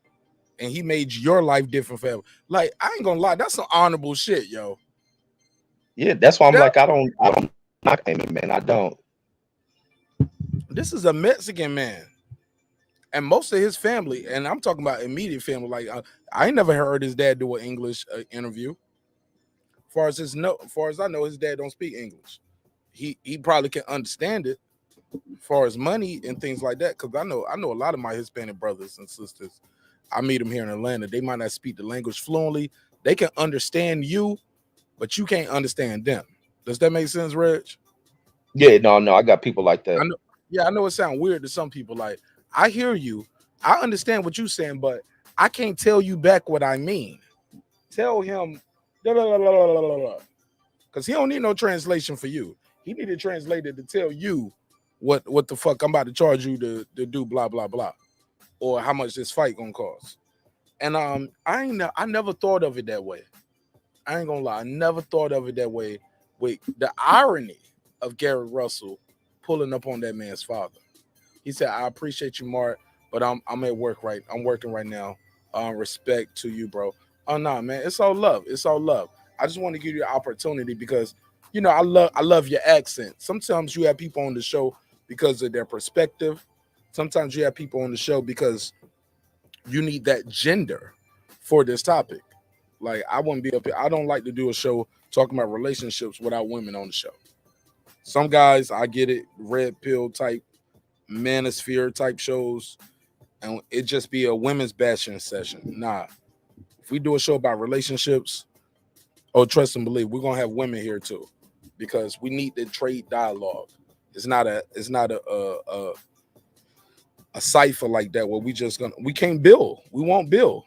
and he made your life different forever. Like, I ain't gonna lie, that's some honorable shit, yo. Yeah, that's why I'm That, like, I don't knock him, man. I don't. this is a Mexican man, and most of his family, and I'm talking about immediate family. Like, I ain't never heard his dad do an English interview. As far as I know, his dad don't speak English. He probably can understand it, as far as money and things like that. Because I know a lot of my Hispanic brothers and sisters. I meet them here in Atlanta. They might not speak the language fluently. They can understand you, but you can't understand them. Does that make sense, Reg? Yeah, no, I got people like that. I know it sounds weird to some people. Like, I hear you, I understand what you're saying, but I can't tell you back what I mean. Tell him, because he don't need no translation for you. He need a translator to tell you what the fuck I'm about to charge you to do blah blah blah, or how much this fight gonna cost. And I never thought of it that way. I ain't gonna lie, I never thought of it that way. With the irony of Garrett Russell pulling up on that man's father. He said, "I appreciate you, Mark, but I'm at work right. I'm working right now. Respect to you, bro." Oh no, man, it's all love. It's all love. I just want to give you an opportunity because I love your accent. Sometimes you have people on the show because of their perspective. Sometimes you have people on the show because you need that gender for this topic. Like, I wouldn't be up here. I don't like to do a show talking about relationships without women on the show. Some guys, I get it, red pill type, manosphere type shows, and it just be a women's bashing session. Nah, if we do a show about relationships, trust and believe, we're gonna have women here too, because we need the trade dialogue. It's not a cipher like that where we can't build. We won't build.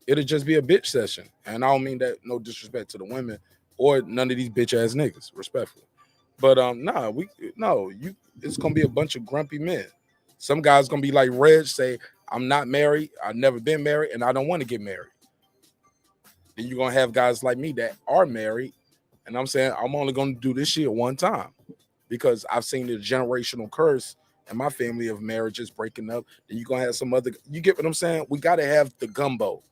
It'll just be a bitch session, and I don't mean that no disrespect to the women or none of these bitch ass niggas, respectfully. But it's gonna be a bunch of grumpy men. Some guys gonna be like Reg, say, "I'm not married, I've never been married, and I don't want to get married." Then you're gonna have guys like me that are married, and I'm saying I'm only gonna do this shit one time because I've seen the generational curse in my family of marriages breaking up. Then you're gonna have some other. You get what I'm saying? We gotta have the gumbo.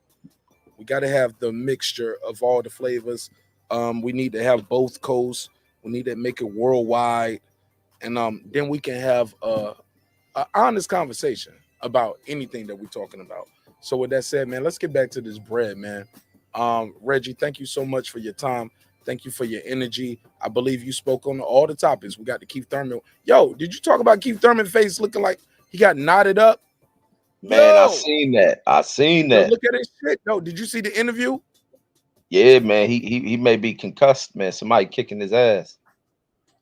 We gotta have the mixture of all the flavors. We need to have both coasts. We need to make it worldwide, and then we can have a honest conversation about anything that we're talking about. So with that said, man, let's get back to this bread, man. Reggie, thank you so much for your time. Thank you for your energy. I believe you spoke on all the topics. We got the Keith Thurman. Yo, did you talk about Keith Thurman's face looking like he got knotted up? Man, Yo, I seen that. yo, look at his shit. No, did you see the interview? Yeah, man, he may be concussed, man. Somebody kicking his ass.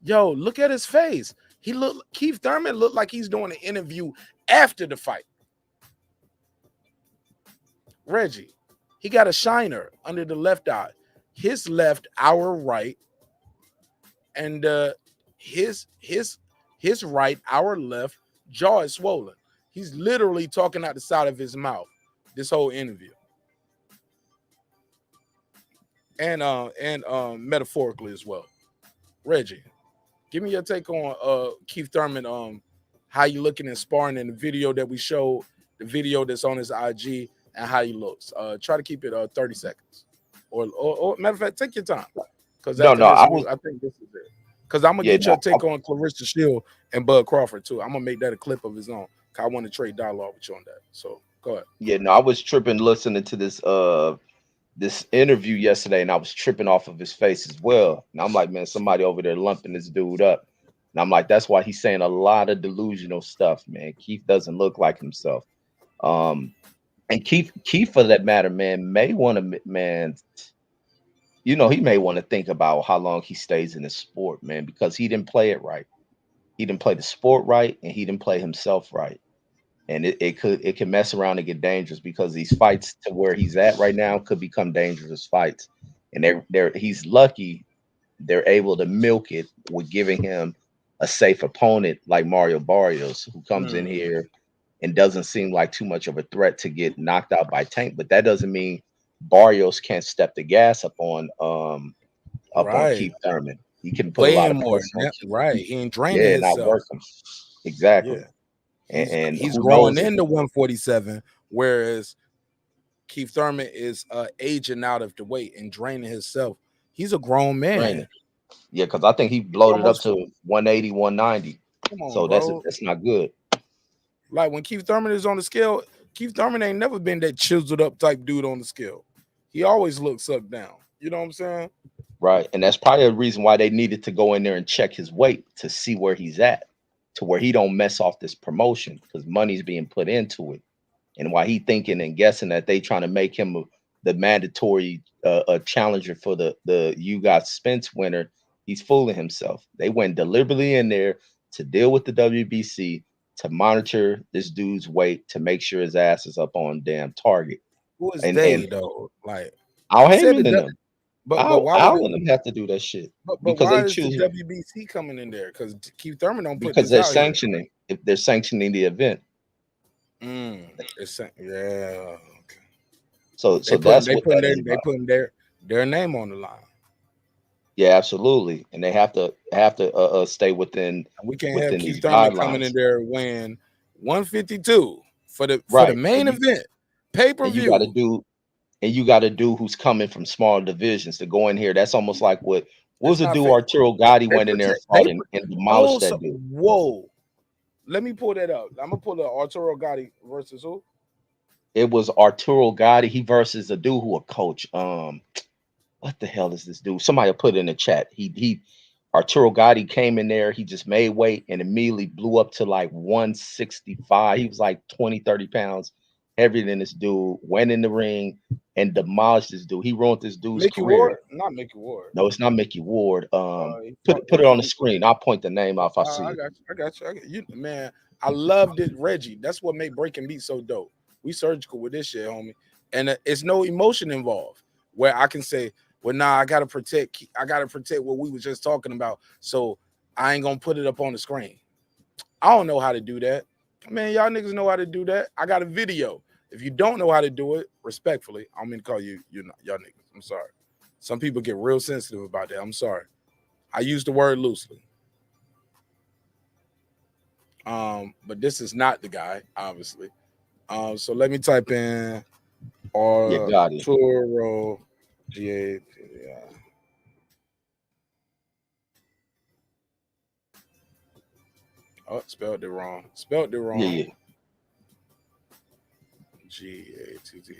Yo, look at his face. Keith Thurman looked like he's doing an interview after the fight. Reggie, he got a shiner under the left eye. His left, our right, and his right, our left jaw is swollen. He's literally talking out the side of his mouth this whole interview. And metaphorically as well. Reggie, give me your take on Keith Thurman, how you looking at sparring in the video that we showed, the video that's on his IG, and how he looks. Try to keep it 30 seconds. Or matter of fact, take your time. Because I think this is it. Because I'm gonna get your take on Clarissa Shield and Bud Crawford too. I'm gonna make that a clip of his own. I want to trade dialogue with you on that. So go ahead. Yeah, no, I was tripping listening to this interview yesterday, and I was tripping off of his face as well. And I'm like, man, somebody over there lumping this dude up. And I'm like, that's why he's saying a lot of delusional stuff, man. Keith doesn't look like himself. And Keith, for that matter, man, may want to, man, he may want to think about how long he stays in the sport, man, because he didn't play it right. He didn't play the sport right, and he didn't play himself right. And it can mess around and get dangerous, because these fights to where he's at right now could become dangerous fights. And he's lucky they're able to milk it with giving him a safe opponent like Mario Barrios, who comes in here and doesn't seem like too much of a threat to get knocked out by Tank. But that doesn't mean Barrios can't step the gas up on Keith Thurman. He can put a lot of pressure on Keith. Right. He ain't draining himself. Not working. Exactly. Yeah. And he's growing into 147, whereas Keith Thurman is aging out of the weight and draining himself. He's a grown man. Draining. Yeah, because I think he bloated up Almost, to 180, 190. come on, So bro. that's not good. Like when Keith Thurman is on the scale, Keith Thurman ain't never been that chiseled up type dude on the scale. He always looks up down. You know what I'm saying? Right. And that's probably a reason why they needed to go in there and check his weight to see where he's at, to where he don't mess off this promotion, because money's being put into it. And why he thinking and guessing that they trying to make him the mandatory a challenger for the you got Spence winner, he's fooling himself. They went deliberately in there to deal with the WBC, to monitor this dude's weight, to make sure his ass is up on damn target. Who is And they though? Like Al you said Heyman and them. but why Al would and them have to do that shit but because why they is the choose WBC coming in there? Because Keith Thurman don't put because this they're out here. sanctioning. If they're sanctioning the event, Yeah. so They that's what that is they about. putting their name on the line. Yeah, absolutely, and they have to stay within And we can't have these Keith Thurman coming guidelines. in there weighing 152 for the Right. main event pay per And you got to view. do who's coming from small divisions to go in here. That's almost like what was That's the not dude fair. Arturo Gotti They went in there and protect. fought and demolished that dude. Whoa. Let me pull that up. I'm gonna pull the Arturo Gotti versus who? It was Arturo Gotti. He versus a dude who a coach. What the hell is this dude? Somebody put it in the chat. He Arturo Gotti came in there. He just made weight and immediately blew up to like 165. He was like 20, 30 pounds heavier than this dude. Went in the ring and demolished this dude. He ruined this dude's Mickey career. Ward? Not Mickey Ward. No, it's not Mickey Ward. He Put fought it on the he- screen. I'll point the name out if I see I it. got you. Man, I loved it, Reggie. That's what made Breaking Beat so dope. We surgical with this shit, homie. And it's no emotion involved where I can say, well, nah, I gotta protect what we were just talking about. So I ain't gonna put it up on the screen. I don't know how to do that. Man, y'all niggas know how to do that. I got a video. If you don't know how to do it, respectfully, I don't mean to call you y'all niggas. I'm sorry. Some people get real sensitive about that. I'm sorry. I use the word loosely. But this is not the guy, obviously. So let me type in Arturo G-A-P. Oh, spelled it wrong. Yeah. G-A-T-T.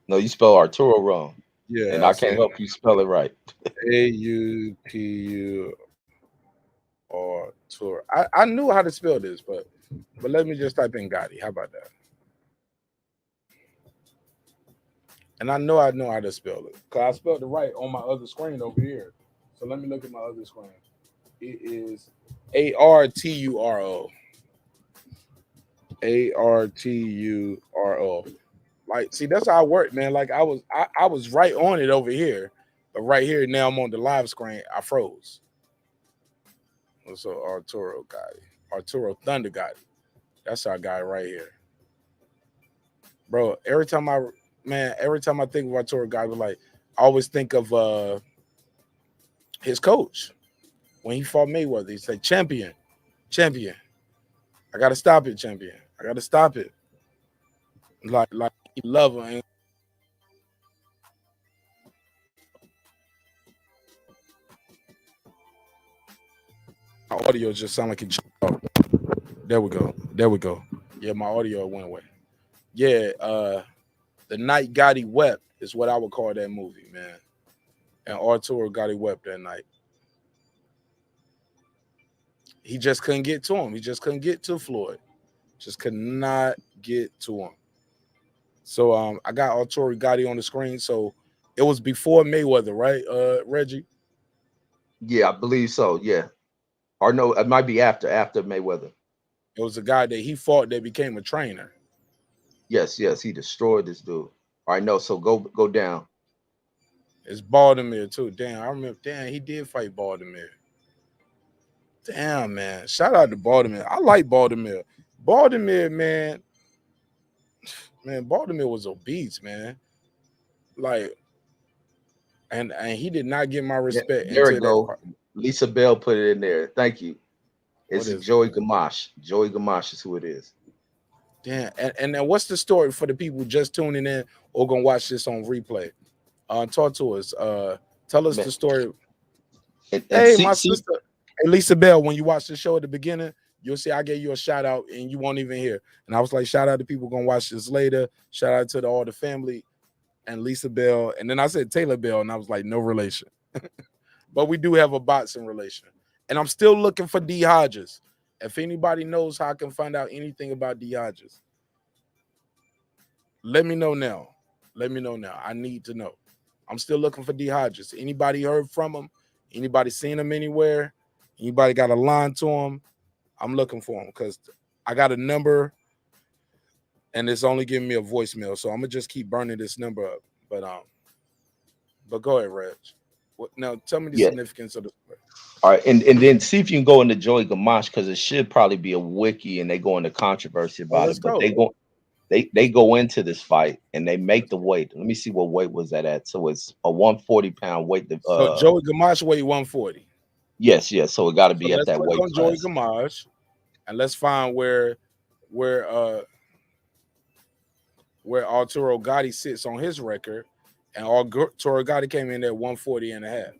No, you spell Arturo wrong. Yeah. And I can't help you spell it right. A-U-P-U Arturo. I knew how to spell this, but let me just type in Gotti. How about that? And I know how to spell it because I spelled it right on my other screen over here. So let me look at my other screen. It is Arturo. Arturo. Like, see, that's how I work, man. Like I was right on it over here, but right here now I'm on the live screen. I froze. So Arturo Gotti, Arturo Thunder Gotti. That's our guy right here, bro. Every time I think of Arturo Gotti, like I always think of his coach when he fought Mayweather. He said, "Champion. I gotta stop it, champion. I gotta stop it." Like he love him. My audio just sound like it. Oh, there we go. Yeah, my audio went away. Yeah, The Night Gotti Wept is what I would call that movie, man. And Arturo Gotti wept that night. He just couldn't get to him. He just couldn't get to Floyd. Just could not get to him. So I got Arturo Gotti on the screen. So it was before Mayweather, right, Reggie? Yeah, I believe so. Yeah. Or no, it might be after Mayweather. It was a guy that he fought that became a trainer. Yes, he destroyed this dude. All right, no, so go down. It's Baltimore too. Damn, I remember. Damn, he did fight Baltimore. Damn, man. Shout out to Baltimore. I like Baltimore. Baltimore, man. Man, Baltimore was obese, man. Like, and he did not get my respect. There we go. Lisa Bell put it in there. Thank you. It's Joey Gamache. Joey Gamache is who it is. Damn. And then what's the story for the people just tuning in or gonna watch this on replay? Talk to us. Tell us Man, the story. and Hey, my see, sister, hey, Lisa Bell, when you watch the show at the beginning, you'll see I gave you a shout out and you won't even hear. And I was like, shout out to people gonna watch this later. Shout out to all the family and Lisa Bell. And then I said Taylor Bell, and I was like, no relation. But we do have a boxing relation. And I'm still looking for D. Hodges. If anybody knows how I can find out anything about D. Hodges, let me know now. Let me know now. I need to know. I'm still looking for D. Hodges. Anybody heard from him? Anybody seen him anywhere? Anybody got a line to him? I'm looking for him because I got a number and it's only giving me a voicemail. So I'm gonna just keep burning this number up. But go ahead, Reg. Now tell me the yeah. significance of the story. All right, and then see if you can go into Joey Gamache because it should probably be a wiki and they go into controversy Well, about let's it. But go. they go into this fight and they make the weight. Let me see what weight was that at. So it's a 140-pound weight. So Joey Gamache weighed 140. Yes. So it got to So be at let's that click weight on Joey class. Gamache and let's find where Arturo Gatti sits on his record. And Arturo Gatti came in at 140 and a half.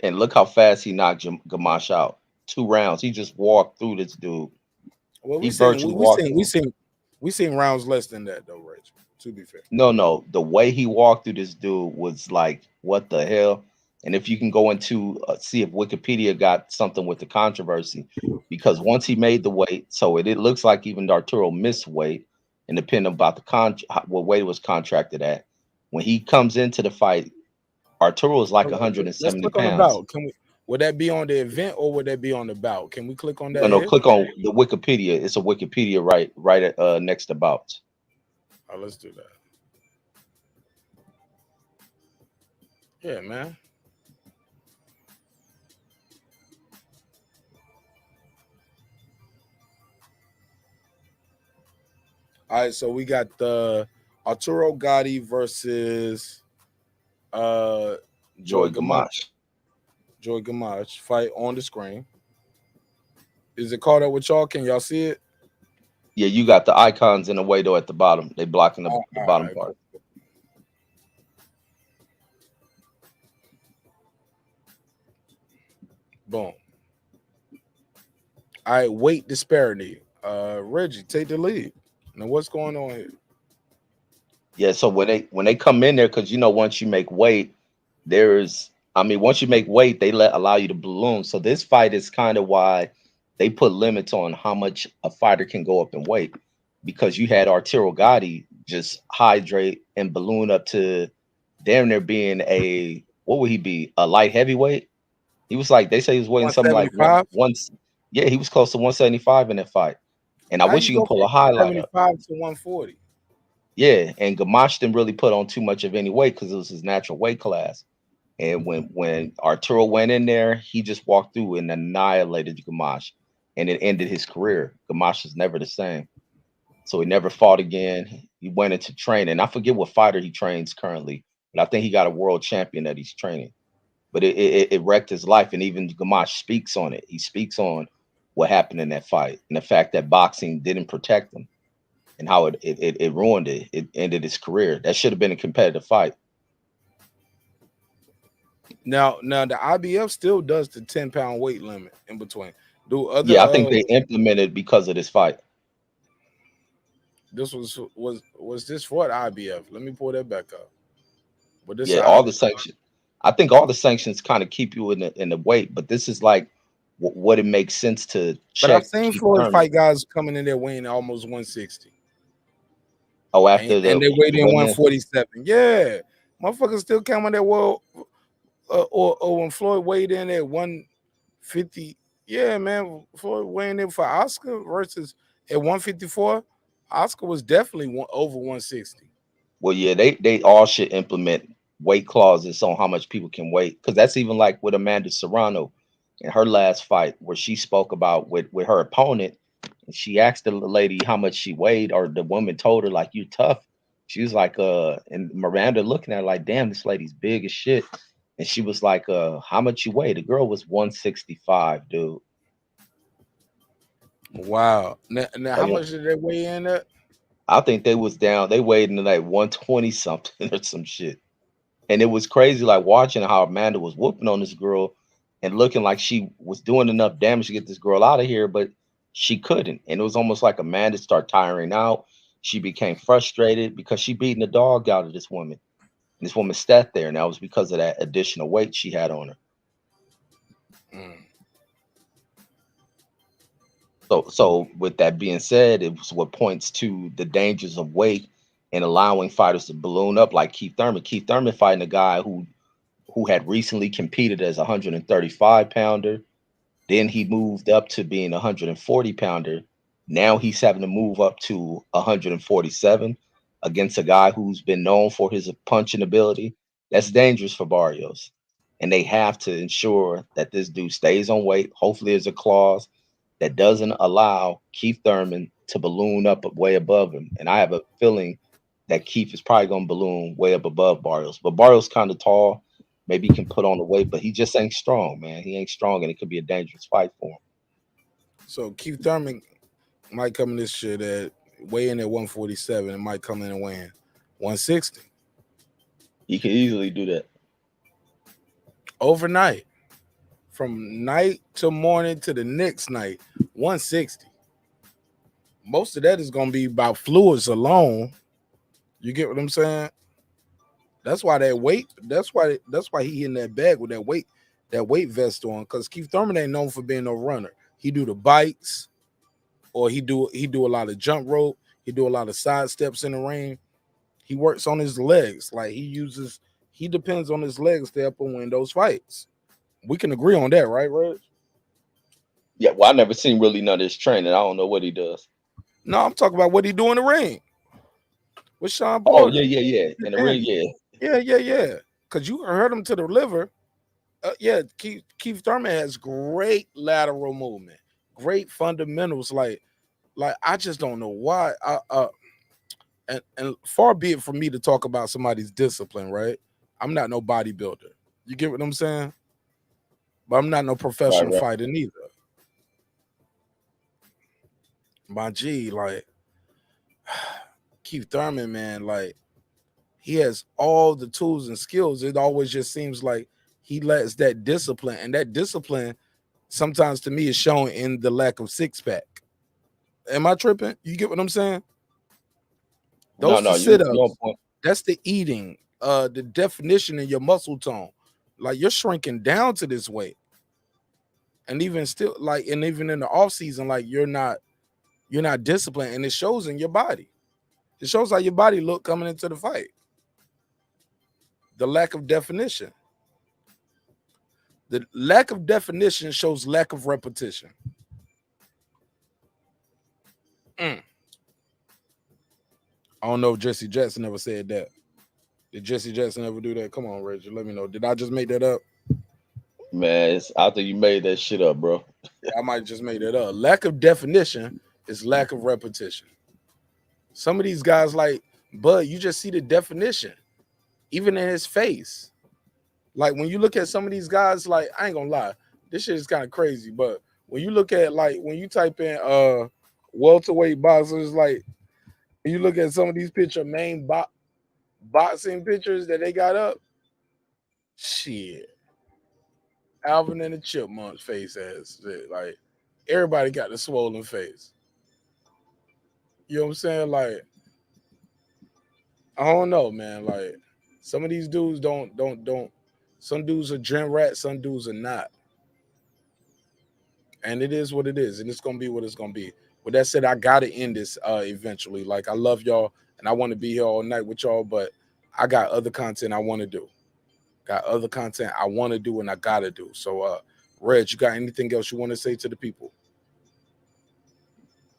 And look how fast he knocked Gamache out. 2 rounds. He just walked through this dude. Well, He virtually walked through. we seen rounds less than that though, Rich. To be fair. No. The way he walked through this dude was like, what the hell? And if you can go into see if Wikipedia got something with the controversy, because once he made the weight, so it looks like even Arturo missed weight, and depending about what weight it was contracted at. When he comes into the fight, Arturo is like Let's 170 click on the pounds. bout. Would that be on the event or would that be on the bout? Can we click on that? No, click on the Wikipedia. It's a Wikipedia right at next to bouts. Oh, let's do that. Yeah, man. All right, so we got the Arturo Gatti versus Joey Gamache. Joey Gamache fight on the screen. Is it caught up with y'all? Can y'all see it? Yeah, you got the icons in the way though at the bottom. They blocking the bottom right, part. Boom. All right, weight disparity. Reggie, take the lead. Now, what's going on here? Yeah, so when they come in there, because once you make weight, once you make weight, they allow you to balloon. So this fight is kind of why they put limits on how much a fighter can go up in weight, because you had Arturo Gatti just hydrate and balloon up to damn near being what would he be? A light heavyweight? He was like, they say he was weighing something like 175? Yeah, he was close to 175 in that fight. And I How wish you you can go pull a from highlight up. 75 to 140? Yeah, and Gamache didn't really put on too much of any weight because it was his natural weight class. And when Arturo went in there, he just walked through and annihilated Gamache, and it ended his career. Gamache was never the same, so he never fought again. He went into training. I forget what fighter he trains currently, but I think he got a world champion that he's training. But it wrecked his life, and even Gamache speaks on it. He speaks on what happened in that fight and the fact that boxing didn't protect him, and how it ruined it. It ended his career. That should have been a competitive fight. Now the IBF still does the 10-pound weight limit in between. Yeah, I think they implemented because of this fight. This was this for the IBF? Let me pull that back up. But this All the sanctions. I think all the sanctions kind of keep you in the weight, but this is like what it makes sense to check. But I've seen Floyd fight guys coming in there weighing almost 160. Oh, after and they weighed in 147. Yeah, motherfuckers still coming there. Well, or when Floyd weighed in at 150. Yeah, man, Floyd weighing in for Oscar versus at 154. Oscar was definitely over 160. Well, yeah, they all should implement weight clauses on how much people can weigh, because that's even like with Amanda Serrano in her last fight, where she spoke about with her opponent, and she asked the lady how much she weighed, or the woman told her like, "You tough." She was like, and Miranda looking at her like, "Damn, this lady's big as shit." And she was like, "How much you weigh?" The girl was 165, dude. Wow. Now how Like, much did they weigh in at? I think they was down. They weighed in like 120 something or some shit. And it was crazy, like watching how Amanda was whooping on this girl and looking like she was doing enough damage to get this girl out of here, but she couldn't. And it was almost like Amanda started tiring out. She became frustrated because she beating the dog out of this woman. And this woman sat there, and that was because of that additional weight she had on her. Mm. So with that being said, it was what points to the dangers of weight and allowing fighters to balloon up like Keith Thurman. Keith Thurman fighting a guy who had recently competed as a 135 pounder. Then he moved up to being a 140 pounder. Now he's having to move up to 147 against a guy who's been known for his punching ability. That's dangerous for Barrios. And they have to ensure that this dude stays on weight. Hopefully, there's a clause that doesn't allow Keith Thurman to balloon up way above him. And I have a feeling that Keith is probably going to balloon way up above Barrios. But Barrios kind of tall. Maybe he can put on the weight, but he just ain't strong, man. He ain't strong, and it could be a dangerous fight for him. So Keith Thurman might come in this shit at weigh in at 147 and might come in and weigh in 160. He could easily do that. Overnight. From night to morning to the next night, 160. Most of that is gonna be about fluids alone. You get what I'm saying? That's why that weight, that's why he in that bag with that weight vest on. Because Keith Thurman ain't known for being no runner. He do the bites, or he do a lot of jump rope, he do a lot of side steps in the ring. He works on his legs. Like he depends on his legs to help him win those fights. We can agree on that, right, Reg? Yeah, well, I never seen really none of his training. I don't know what he does. No, I'm talking about what he do in the ring with Sean Oh, Porter. yeah. In the ring, yeah. Yeah. Because you heard him to the liver. Keith Thurman has great lateral movement, great fundamentals. Like I just don't know why. And far be it from me to talk about somebody's discipline, right? I'm not no bodybuilder. You get what I'm saying? But I'm not no professional Right. fighter neither. My G, like Keith Thurman, man, like he has all the tools and skills. It always just seems like he lacks that discipline, and that discipline sometimes to me is shown in the lack of six-pack. Am I tripping? You get what I'm saying? Those No, the you're sit-ups. on point. That's the eating, the definition in your muscle tone. Like you're shrinking down to this weight. And even still, like, and even in the off season, like you're not disciplined, and it shows in your body. It shows how your body look coming into the fight. The lack of definition. The lack of definition shows lack of repetition. I don't know if Jesse Jackson ever said that. Did Jesse Jackson ever do that? Come on, Reggie, let me know. Did I just make that up? Man, I think you made that shit up, bro. I might just made that up. Lack of definition is lack of repetition. Some of these guys, like Bud, you just see the definition, even in his face. Like when you look at some of these guys, like I ain't gonna lie, this shit is kind of crazy. But when you look at when you type in welterweight boxers, like when you look at some of these main boxing pictures that they got up, shit. Alvin and the Chipmunks face ass. Like everybody got the swollen face. You know what I'm saying? Like, I don't know, man. Like some of these dudes don't. Some dudes are gym rats, some dudes are not. And it is what it is, and it's gonna be what it's gonna be. With that said, I gotta end this eventually. Like I love y'all and I want to be here all night with y'all, but I got other content I want to do. Got other content I want to do and I gotta do. So Reg, you got anything else you want to say to the people?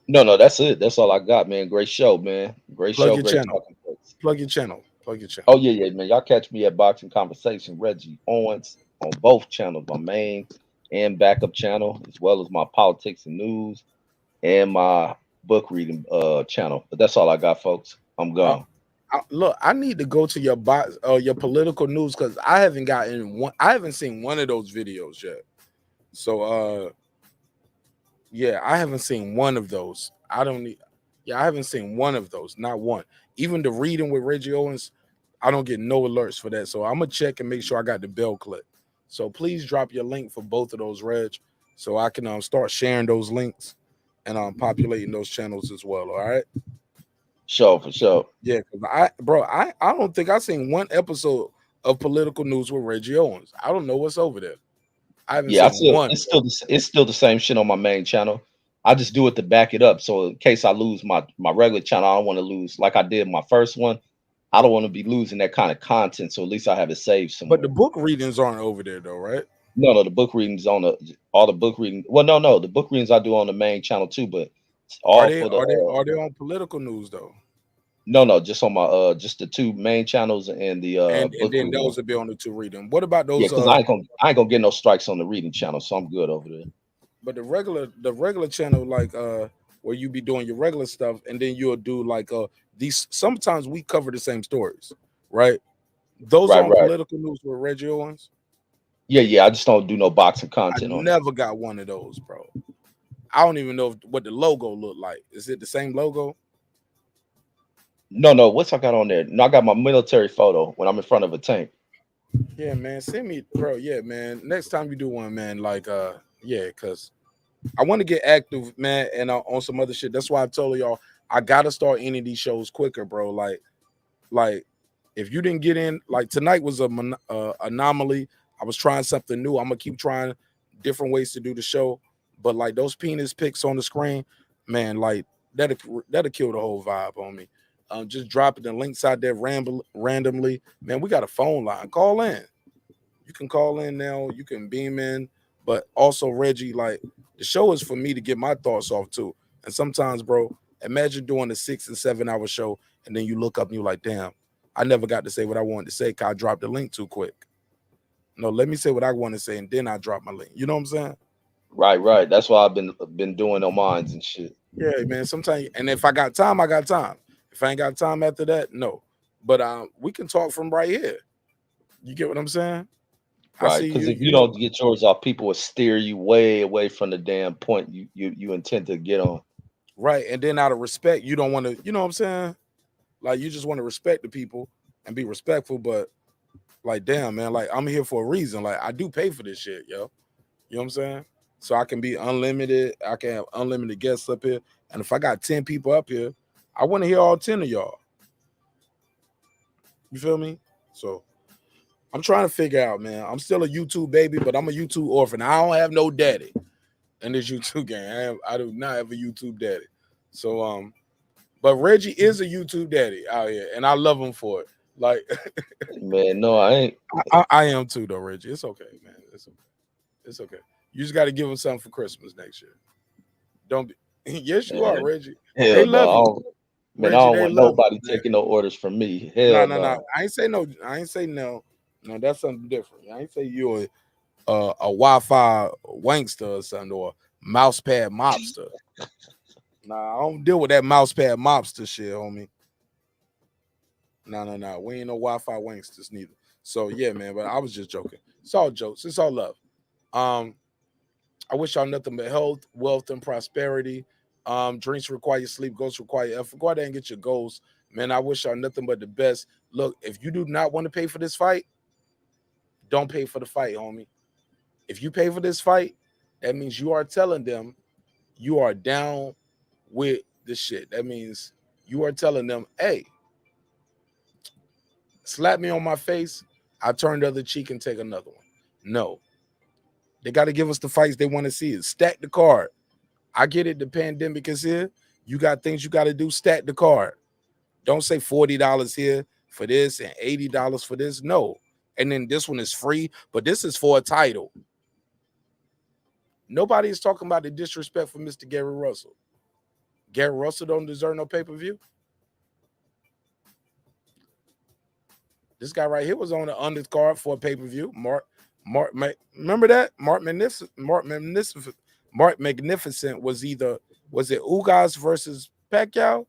No, that's it. That's all I got, man. Great show, man. Great Plug show. your Great channel. talking folks. Plug your channel. Plug your channel. Oh, yeah, man. Y'all catch me at Boxing Conversation, Reggie Owens, on both channels, my main and backup channel, as well as my politics and news and my book reading channel. But that's all I got, folks. I'm gone. Look, I need to go to your your political news because I haven't gotten one. I haven't seen one of those videos yet. So Yeah, I haven't seen one of those. I don't need. Yeah, I haven't seen one of those. Not one. Even the reading with Reggie Owens, I don't get no alerts for that. So I'm gonna check and make sure I got the bell click. So please drop your link for both of those, Reg, so I can start sharing those links and populating those channels as well. All right. Sure, for sure. Yeah, because I don't think I've seen one episode of political news with Reggie Owens. I don't know what's over there. I haven't Yeah, seen one. it's still the same shit on my main channel. I just do it to back it up. So in case I lose my regular channel, I don't want to lose like I did my first one. I don't want to be losing that kind of content. So at least I have it saved But the somewhere. book readings aren't over there though, right? No, the book readings on all the book reading. Well, no, the book readings I do on the main channel too, but it's Are all they for the are they are they on political news though? no, just on my just the two main channels and the And book then reading. those will be on the two reading. What about Yeah, those because I ain't gonna get no strikes on the reading channel, so I'm good over there. but the regular channel like where you be doing your regular stuff and then you'll do like these sometimes we cover the same stories, right? Those Right, on right. political news with Reggie Owens. Yeah. I just don't do no boxing I content on it. never got one of those, bro. I don't even know what the logo looked like. Is it the same logo? No. What's I got on there? No, I got my military photo when I'm in front of a tank. Yeah, man. Send me, bro. Yeah, man. Next time you do one, man, like yeah, because I want to get active, man, and on some other shit. That's why I told y'all I gotta start any of these shows quicker, bro. Like if you didn't get in, like tonight was a anomaly. I was trying something new. I'm gonna keep trying different ways to do the show, but like those penis pics on the screen, man, like that'll kill the whole vibe on me. Just dropping the links out there randomly, man. We got a phone line. Call in. You can call in now. You can beam in, but also Reggie, like the show is for me to get my thoughts off too. And sometimes, bro, imagine doing a 6 and 7 hour show, and then you look up and you're like, damn, I never got to say what I wanted to say because I dropped the link too quick. No, let me say what I want to say, and then I drop my link. You know what I'm saying? Right. That's why I've been doing on mines and shit. Yeah, man. Sometimes, and if I got time, I got time. If I ain't got time after that, no. But we can talk from right here. You get what I'm saying? I Right. see Because you. if you You know, don't get yours off, people will steer you way away from the damn point you intend to get on. right? And then out of respect, you don't want to. You know what I'm saying? Like you just want to respect the people and be respectful, but like, damn, man, like I'm here for a reason. Like I do pay for this shit, yo. You know what I'm saying? So I can be unlimited. I can have unlimited guests up here. And if I got 10 people up here, I want to hear all 10 of y'all. You feel me? So I'm trying to figure out, man. I'm still a YouTube baby, but I'm a YouTube orphan. I don't have no daddy in this YouTube game. I do not have a YouTube daddy. So but Reggie is a YouTube daddy out here, and I love him for it. Like Man, no, I ain't. I am too, though, Reggie. It's okay, man. It's okay. It's okay. You just got to give him something for Christmas next year. Don't be. Yes, you are, Man, Reggie. They hell no. love you, Man, I Reggie. don't They want love you, nobody man. taking no orders from me. No, Hell no, no. no. I ain't say no. I ain't say no. No, that's something different. I ain't say you're a Wi-Fi wankster or something or a mouse pad mobster. Nah, I don't deal with that mouse pad mobster shit, homie. No. We ain't no Wi-Fi wanksters neither. So yeah, man. But I was just joking. It's all jokes. It's all love. I wish y'all nothing but health, wealth, and prosperity. Drinks require sleep, goals require effort. Go out there and get your goals. Man, I wish y'all nothing but the best. Look, if you do not want to pay for this fight, don't pay for the fight, homie. If you pay for this fight, that means you are telling them you are down with the shit. That means you are telling them, hey, slap me on my face, I'll turn the other cheek and take another one. No. They got to give us the fights they want to see. Stack the card. I get it. The pandemic is here. You got things you got to do. Stack the card. Don't say $40 here for this and $80 for this. No. And then this one is free, but this is for a title. Nobody is talking about the disrespect for Mr. Gary Russell. Gary Russell don't deserve no pay-per-view. This guy right here was on the undercard for a pay-per-view. Mark, remember that? Mark Magnificent was it Ugas versus Pacquiao?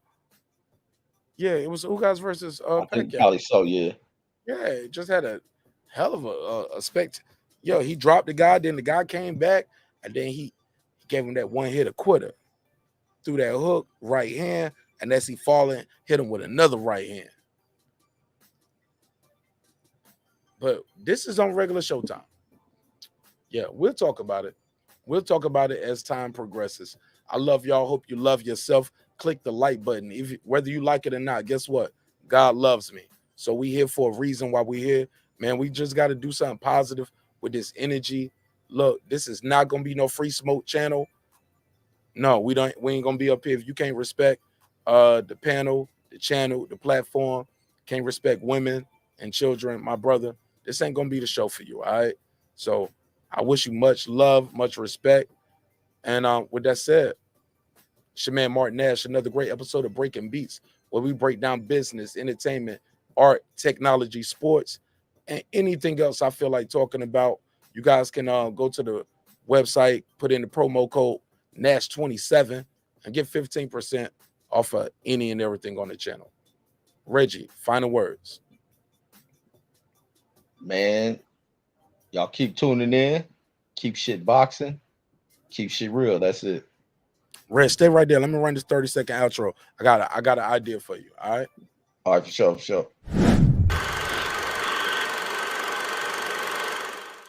Yeah, it was Ugas versus I think Pacquiao. probably so, yeah. Yeah, it just had a hell of a spect. Yo, he dropped the guy, then the guy came back, and then he Gave him that one hit a quitter. Threw that hook, right hand, and as he falling, hit him with another right hand. But this is on regular Showtime. Yeah, we'll talk about it. We'll talk about it as time progresses. I love y'all. Hope you love yourself. Click the like button. Whether you like it or not, guess what? God loves me. So we here for a reason why we here. Man, we just got to do something positive with this energy. Look, this is not going to be no free smoke channel. No, we ain't going to be up here if you can't respect the panel, the channel, the platform, can't respect women and children, my brother. This ain't going to be the show for you, all right? So I wish you much love, much respect. And with that said, it's your man marqnash, another great episode of Breaking Beats, where we break down business, entertainment, art, technology, sports, and anything else I feel like talking about. You guys can go to the website, put in the promo code NASH27, and get 15% off of any and everything on the channel. Reggie, final words. Man, y'all keep tuning in, keep shit boxing, keep shit real. That's it. Red, stay right there. Let me run this 30-second outro. I got an idea for you. All right. All right, for sure, for sure.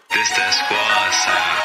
This that squad sound.